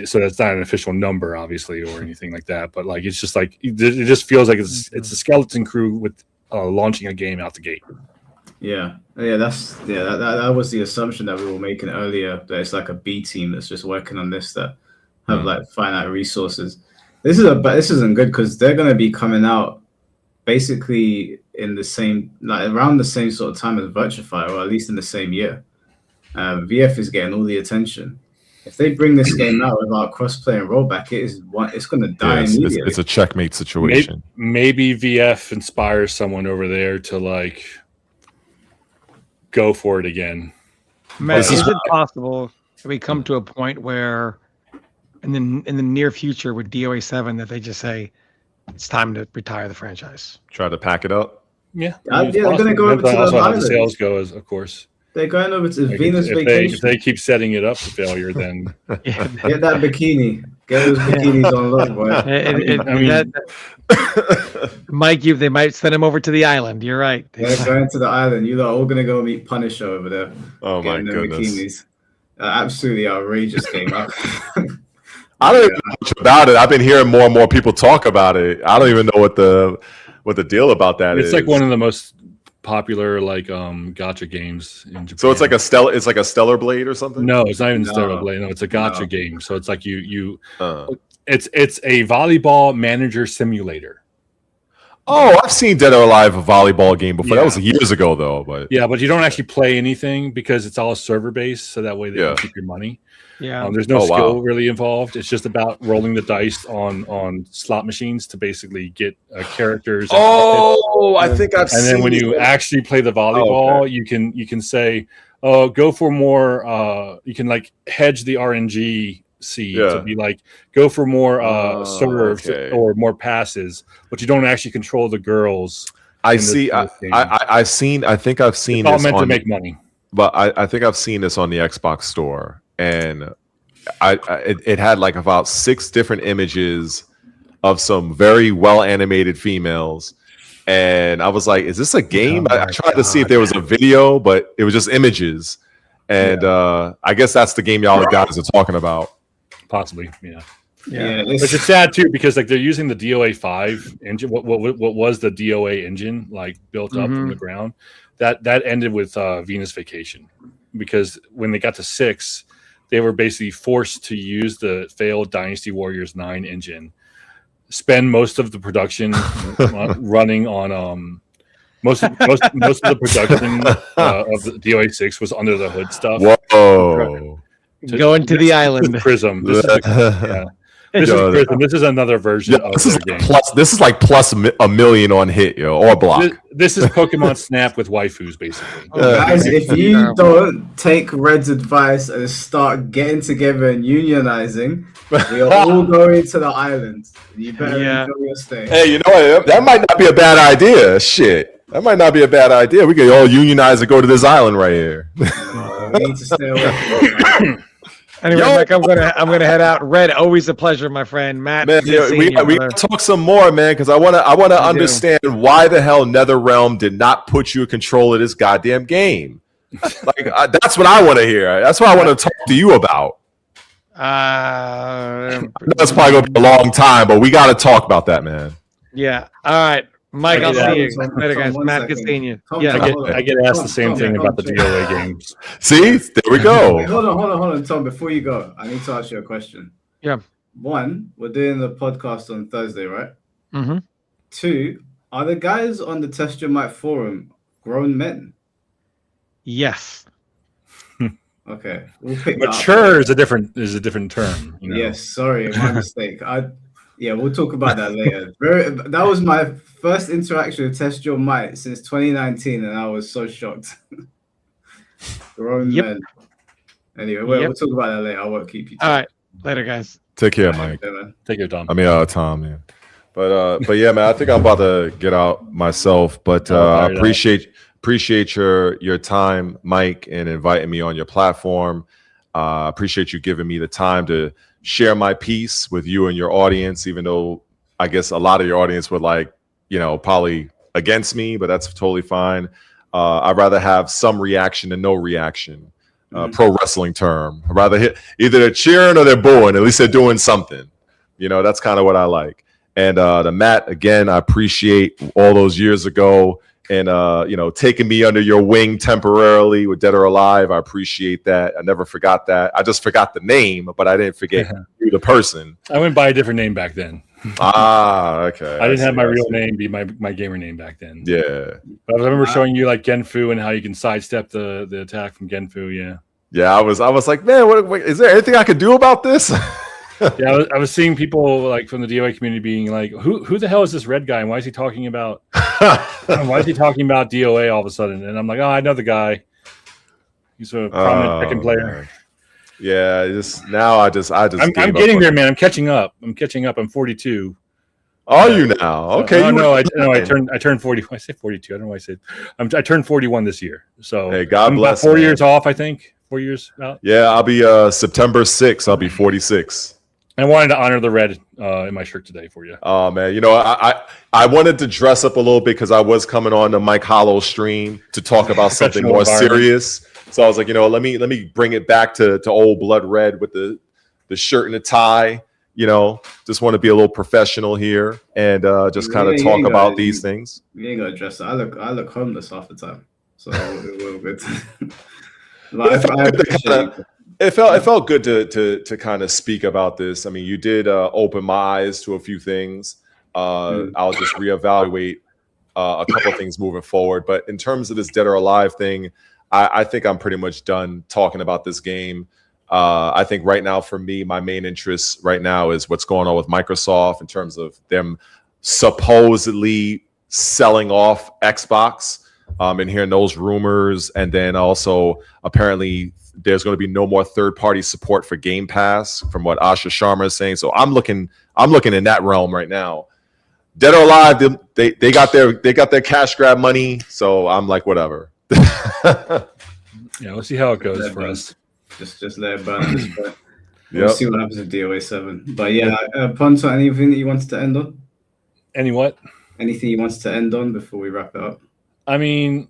So that's not an official number, obviously, or anything like that. But like, it's just like, it just feels like it's a skeleton crew with launching a game out the gate. That was the assumption that we were making earlier, that it's like a B team that's just working on this, that have like finite resources. This isn't good, because they're going to be coming out basically in the same, like around the same sort of time as Virtuify, or at least in the same year. VF is getting all the attention. If they bring this game out without crossplay and rollback, it's going to die immediately. It's a checkmate situation. Maybe VF inspires someone over there to like go for it again. Matt, is it possible that we come to a point where in the near future with DOA 7 that they just say it's time to retire the franchise? Try to pack it up. Yeah, they're going to go over to the also how the islands. sales go, of course. They're going over to Like Venus if vacation. if they keep setting it up for failure, then Get that bikini. Get those bikinis on look, boy. Mike, they might send him over to the island. You're right. They're going to the island. You lot are all going to go meet Punisher over there. Oh my getting them goodness. bikinis. Absolutely outrageous game. I don't even know much about it. I've been hearing more and more people talk about it. I don't even know what the deal about that is. it's like one of the most popular like gacha games in Japan. So it's like a stellar blade or something? No, it's not even No. Stellar Blade. No, it's a gacha No. game. So it's like Uh. it's a volleyball manager simulator. Oh, I've seen Dead or Alive a volleyball game before. Yeah. That was years ago though, but Yeah, but you don't actually play anything because it's all server based, so that way they Yeah. can keep your money. Yeah. There's no Oh, skill wow. really involved. It's just about rolling the dice on slot machines to basically get characters. and Oh, I think I've and seen then when it. you actually play the volleyball, you can say, "Oh, go for more." You can like hedge the RNG seed to be like, go for more serves okay. or more passes, but you don't actually control the girls. I in this- see. in this game. I think I've seen It's all this meant to on, make money. but I think I've seen this on the Xbox store, and it had like about 6 different images of some very well animated females. And I was like, is this a game? I tried to see if there was a video, but it was just images. And I guess that's the game y'all guys are talking about. Possibly, yeah. Yeah, Which is sad too, because like they're using the DOA 5 engine. What was the DOA engine like built up from the ground? That ended with Venus Vacation, because when they got to 6, they were basically forced to use the failed Dynasty Warriors 9 engine, spend most of the production running on most of the production of the DOA 6 was under the hood stuff. Whoa. Going to the island. Prism. This is Prism. This is another version of this their is game. this is like plus $1 million on hit, or block. This is Pokemon Snap with waifus, basically. Guys, if you don't take Red's advice and start getting together and unionizing, we are all going to the island. You better enjoy your stay. Hey, you know what? That might not be a bad idea. Shit. That might not be a bad idea. We could all unionize and go to this island right here. We need to stay away. Anyway, Mike, I'm gonna head out. Red, always a pleasure, my friend. Matt, Man, we gotta talk some more, man, because I wanna understand why the hell NetherRealm did not put you in control of this goddamn game. Like that's what I want to hear. That's what I want to talk to you about. That's probably gonna be a long time, but we got to talk about that, man. Yeah. All right, Mike. I'll see you later, guys. Tom, Matt, one good second. seeing you. Tom, Yeah. I get asked the same thing about the DOA games. See, there we go. Wait, hold on, Tom. Before you go, I need to ask you a question. Yeah. 1, we're doing the podcast on Thursday, right? Mm-hmm. 2, are the guys on the Test Your Might forum grown men? Yes. Okay, we'll pick that up. Mature is a different term. You know? Yes, sorry, my mistake. We'll talk about that later. That was my first interaction with Test Your Might since 2019, and I was so shocked. Grown men. Anyway, we'll talk about that later. I won't keep you. All right, later, guys. Take care, Mike. Take your Tom. I mean, Tom, yeah. But yeah, man, I think I'm about to get out myself. But I appreciate your time, Mike, and inviting me on your platform. Appreciate you giving me the time to share my piece with you and your audience, even though I guess a lot of your audience would probably against me, but that's totally fine. I'd rather have some reaction than no reaction. Pro wrestling term. I'd rather hit either they're cheering or they're booing. At least they're doing something. That's kind of what I like. And the Matt, again, I appreciate all those years ago and taking me under your wing temporarily with Dead or Alive. I appreciate that. I never forgot that. I just forgot the name, but I didn't forget you, the person. I went by a different name back then. Okay. I didn't have my real name be my gamer name back then. Yeah. But I remember showing you like Genfu and how you can sidestep the attack from Genfu. Yeah. Yeah, I was like, man, what is there anything I could do about this? Yeah, I was seeing people like from the DOA community being like, who the hell is this red guy and why is he talking about DOA all of a sudden? And I'm like, oh, I know the guy. He's a prominent Tekken player. Man. Yeah, I just I'm getting there, man. I'm catching up. I'm 42. Are you now? Okay. I turned 40. I say 42. I don't know why I said. I turned 41 this year. So hey, God bless. About 4 years off, I think. 4 years out. Yeah, I'll be September 6th. I'll be 46. I wanted to honor the red in my shirt today for you. Oh man, I wanted to dress up a little bit because I was coming on the Mike Hollow stream to talk about something more serious. So I was like, let me bring it back to old blood red with the shirt and the tie. Just want to be a little professional here and just kind of talk about these things. You ain't gotta dress up. I look homeless half the time, so we're good. It felt good to kind of speak about this. I mean, you did open my eyes to a few things. I'll just reevaluate a couple of things moving forward. But in terms of this Dead or Alive thing, I think I'm pretty much done talking about this game. I think right now for me, my main interest right now is what's going on with Microsoft in terms of them supposedly selling off Xbox and hearing those rumors. And then also apparently there's going to be no more third-party support for Game Pass from what Asha Sharma is saying. So I'm looking in that realm right now. Dead or Alive, they got their cash grab money. So I'm like, whatever. Yeah, we'll see how it goes for us. Just let it burn at this point. We'll see what happens with DOA 7. But yeah, Ponto, anything that you wanted to end on? Any what? Anything you wanted to end on before we wrap it up? I mean,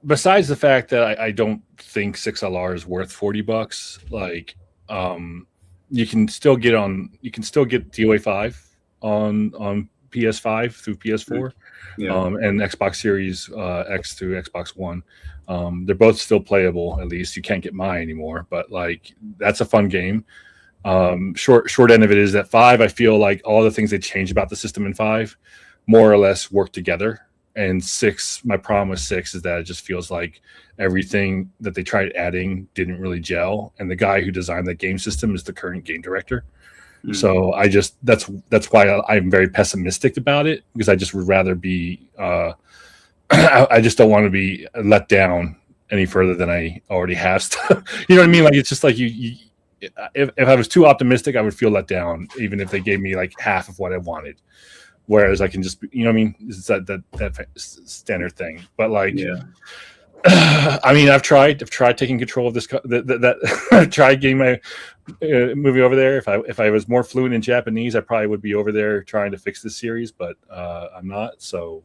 besides the fact that I don't think 6LR is worth $40, like you can still get DOA 5 on PS5 through PS4. Yeah. And Xbox Series X through Xbox One. They're both still playable. At least you can't get mine anymore, but like that's a fun game. Short end of it is that 5, I feel like all the things they changed about the system in 5 more or less work together. And 6, my problem with 6 is that it just feels like everything that they tried adding didn't really gel. And the guy who designed that game system is the current game director. Mm-hmm. So that's why I'm very pessimistic about it, because I just would rather be I just don't want to be let down any further than I already have stuff. You know what I mean? Like it's just like if I was too optimistic, I would feel let down, even if they gave me like half of what I wanted. Whereas I can just, you know what I mean? It's that standard thing. But like, yeah. I mean, I've tried taking control of this. I've tried getting my movie over there. If I was more fluent in Japanese, I probably would be over there trying to fix this series. But I'm not. So,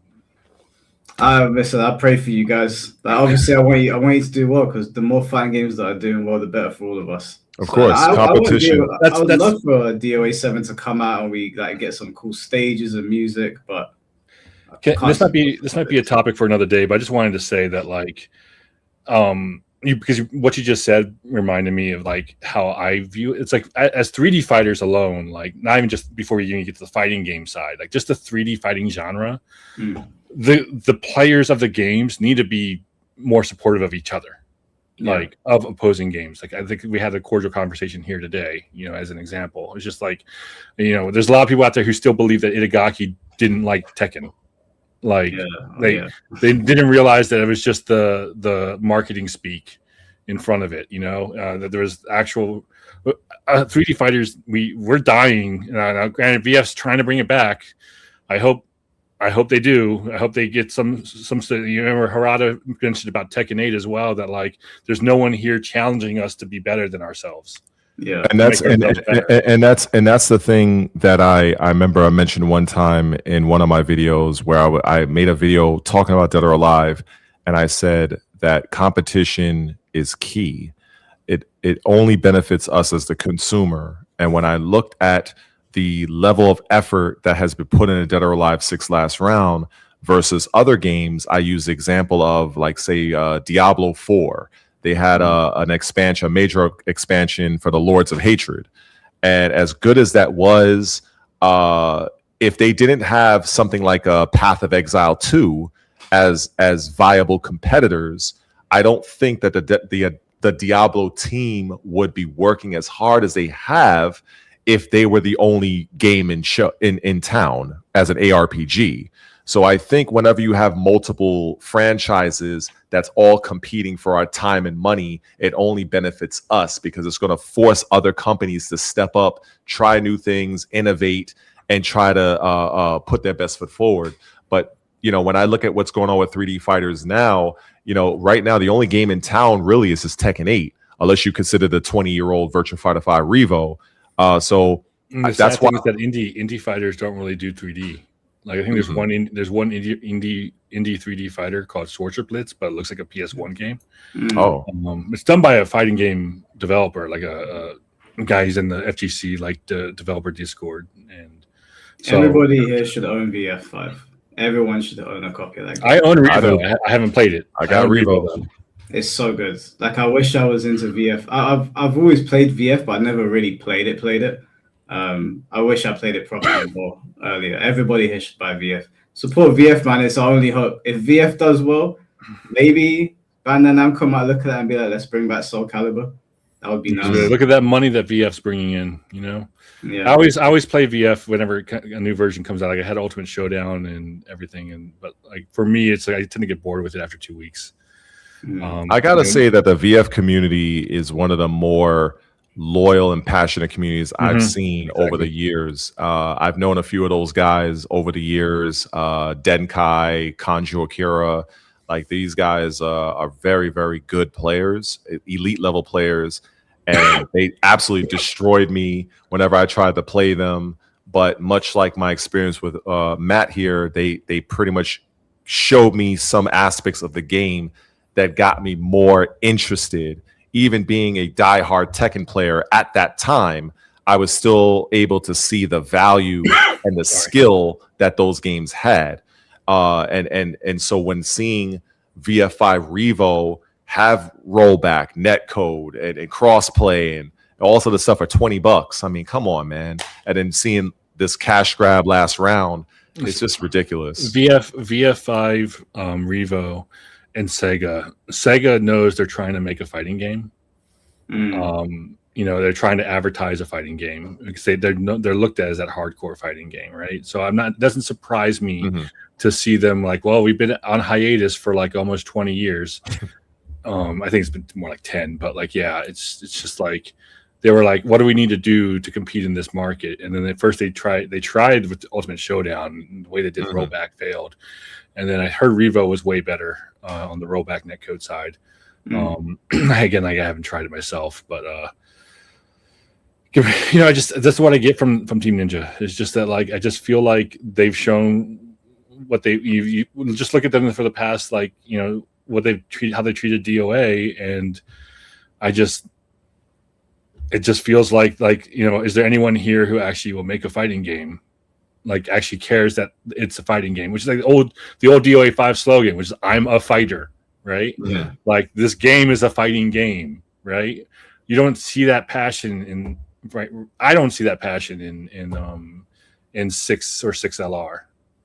listen, I pray for you guys. Like, obviously, I want you to do well, because the more fighting games that are doing well, the better for all of us. Of course, competition. I would love for DOA 7 to come out and we like get some cool stages and music, but this might be a topic for another day. But I just wanted to say that like, because what you just said reminded me of like how I view it. It's like as 3D fighters alone, like not even just before you even get to the fighting game side, like just the 3D fighting genre, the players of the games need to be more supportive of each other. Like of opposing games. Like I think we had a cordial conversation here today, as an example. It's just like, there's a lot of people out there who still believe that Itagaki didn't like Tekken. Like they didn't realize that it was just the marketing speak in front of it, that there was actual 3D fighters. We're dying. Now, granted, VF's trying to bring it back. I hope they do. I hope they get some. You remember Harada mentioned about Tekken 8 as well. That like, there's no one here challenging us to be better than ourselves. Yeah, and that's the thing that I remember I mentioned one time in one of my videos where I made a video talking about Dead or Alive, and I said that competition is key. It only benefits us as the consumer. And when I looked at the level of effort that has been put into Dead or Alive 6 last round versus other games, I use the example of like say Diablo 4. They had a major expansion for the Lords of Hatred, and as good as that was, if they didn't have something like a Path of Exile 2 as viable competitors, I don't think that the Diablo team would be working as hard as they have if they were the only game in town as an ARPG. So I think whenever you have multiple franchises that's all competing for our time and money, it only benefits us because it's going to force other companies to step up, try new things, innovate, and try to put their best foot forward. But, when I look at what's going on with 3D fighters now, right now, the only game in town really is just Tekken 8, unless you consider the 20-year-old Virtua Fighter 5 Revo. That's why that indie fighters don't really do 3D. Like I think there's one indie 3D fighter called Sorcerer Blitz, but it looks like a PS1 game. Oh, it's done by a fighting game developer, like a guy who's in the FGC, like the developer Discord. And so everybody here should own VF5. Everyone should own a copy of that game. I own Revo. I haven't played it. I got Revo though. It's so good. Like I wish I was into VF. I've always played VF, but I never really played it. I wish I played it properly more earlier. Everybody here should buy VF. Support VF, man. It's our only hope. If VF does well, maybe Bandai Namco might look at that and be like, let's bring back Soul Calibur. That would be nice. Look at that money that VF's bringing in, Yeah. I always play VF whenever a new version comes out. Like I had Ultimate Showdown and everything, but like for me, it's like I tend to get bored with it after 2 weeks. I gotta say that the VF community is one of the more loyal and passionate communities I've seen over the years. I've known a few of those guys over the years. Denkai, Kanjo Akira, like these guys are very, very good players, elite level players, and they absolutely destroyed me whenever I tried to play them. But much like my experience with Matt here, they pretty much showed me some aspects of the game that got me more interested. Even being a diehard Tekken player at that time, I was still able to see the value and the skill that those games had. And so when seeing VF5 Revo have rollback, netcode, and crossplay, and also the stuff for $20, I mean, come on, man. And then seeing this cash grab last round, it's just ridiculous. VF5 Revo. And Sega knows they're trying to make a fighting game. They're trying to advertise a fighting game because they're looked at as that hardcore fighting game, right? So it doesn't surprise me to see them like, well, we've been on hiatus for like almost 20 years. I think it's been more like 10, but like, yeah, it's just like they were like, what do we need to do to compete in this market? And then at first they tried with the Ultimate Showdown, and the way they did rollback failed. And then I heard Revo was way better on the rollback netcode side. Again, like I haven't tried it myself, but that's what I get from Team Ninja. It's just that like I just feel like they've shown what you just look at them for the past, like what how they treated DOA, and it just feels like is there anyone here who actually will make a fighting game? Like actually cares that it's a fighting game, which is like the old DOA 5 slogan, which is "I'm a fighter," right? Yeah. Like this game is a fighting game, right? You don't see that passion right. I don't see that passion in 6 or 6LR.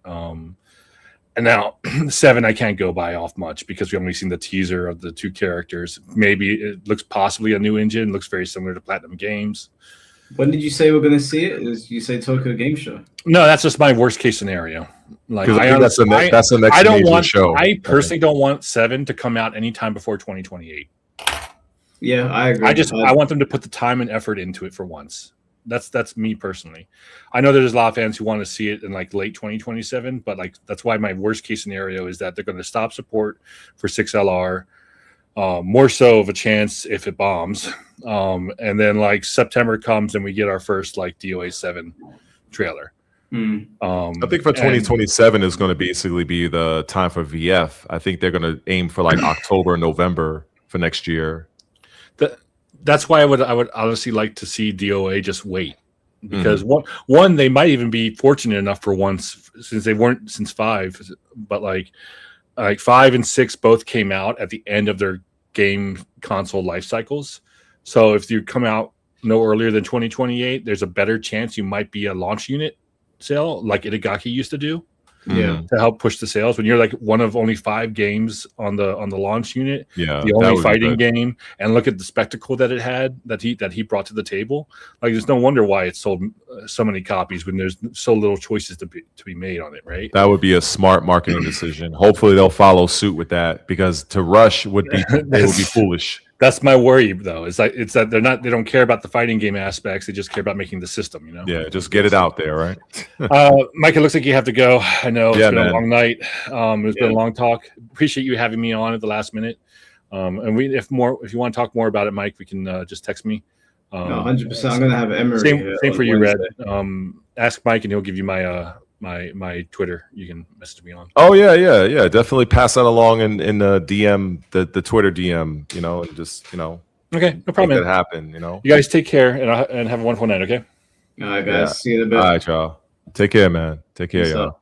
And now 7 I can't go by off much because we've only seen the teaser of the 2 characters. Maybe it looks possibly a new engine, looks very similar to Platinum Games. When did you say we're going to see it? Did you say Tokyo Game Show? No, that's just my worst case scenario. Like that's the next I don't want show. I personally don't want 7 to come out anytime before 2028. Yeah, I agree. I want them to put the time and effort into it for once. That's me personally. I know there's a lot of fans who want to see it in like late 2027, but like that's why my worst case scenario is that they're going to stop support for 6LR. More so of a chance if it bombs. And then like September comes and we get our first like DOA 7 trailer. I think for 2027 is going to basically be the time for VF. I think they're going to aim for like October, November for next year. That's why I would honestly like to see DOA just wait, because one they might even be fortunate enough for once, since they weren't since 5, but like 5 and 6 both came out at the end of their game console life cycles. So if you come out no earlier than 2028, there's a better chance you might be a launch unit sale like Itagaki used to do. Yeah. to help push the sales. When you're like one of only 5 games on the launch unit, Yeah, the that only would be fighting good. game, and look at the spectacle that it had, that he brought to the table. Like, there's no wonder why it sold so many copies when there's so little choices to be made on it, right? That would be a smart marketing decision. Hopefully, they'll follow suit with that, because to rush would be foolish. That's my worry, though. It's that they don't care about the fighting game aspects. They just care about making the system. You know. Yeah, just get it out there, right? Mike, it looks like you have to go. I know it's Yeah, been man. a long night. It's been a long talk. Appreciate you having me on at the last minute. And if you want to talk more about it, Mike, we can just text me. No, 100%. I'm gonna have Emery. Same for you, Wednesday. Red. Ask Mike, and he'll give you my my Twitter. You can message me on. Oh yeah. Definitely pass that along in the DM, the Twitter DM. And just Okay, no make problem. that Man. happen. You guys take care and have a wonderful night. Okay. All right, guys. Yeah. See you in a bit. All right, y'all. Take care, man. Take care, Peace y'all. out.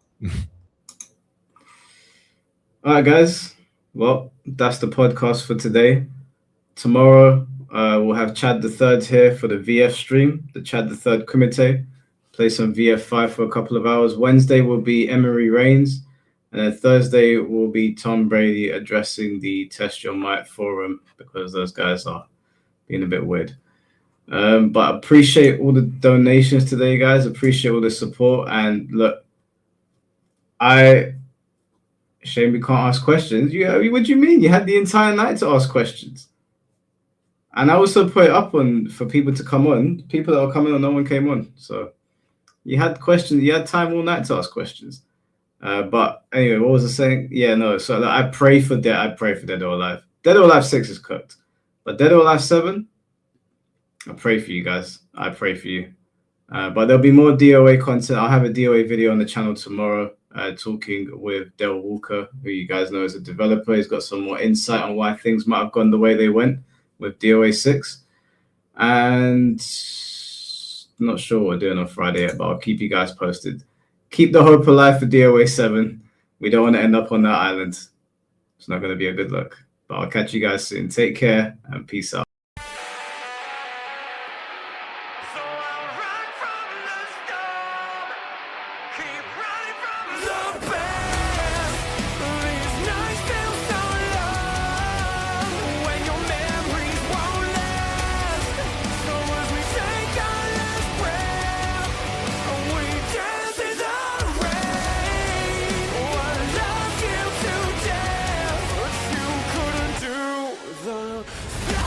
All right, guys. Well, that's the podcast for today. Tomorrow, we'll have Chad the Third here for the VF stream, the Chad the Third Kumite. Play some VF5 for a couple of hours. Wednesday will be Emery Reigns. And then Thursday will be Tom Brady addressing the Test Your Might forum, because those guys are being a bit weird. But appreciate all the donations today, guys. Appreciate all the support. And look, shame we can't ask questions. What do you mean? You had the entire night to ask questions. And I also put it up for people to come on. People that were coming on, no one came on. So you had questions. You had time all night to ask questions. But anyway, what was I saying? Yeah, no. So I pray for Dead. I pray for Dead or Alive. Dead or Alive 6 is cooked. But Dead or Alive 7, I pray for you guys. I pray for you. But there'll be more DOA content. I'll have a DOA video on the channel tomorrow, talking with Del Walker, who you guys know is a developer. He's got some more insight on why things might have gone the way they went with DOA 6. And I'm not sure what we're doing on Friday yet, but I'll keep you guys posted. Keep the hope alive for DOA 7. We don't want to end up on that island. It's not going to be a good look. But I'll catch you guys soon. Take care and peace out. The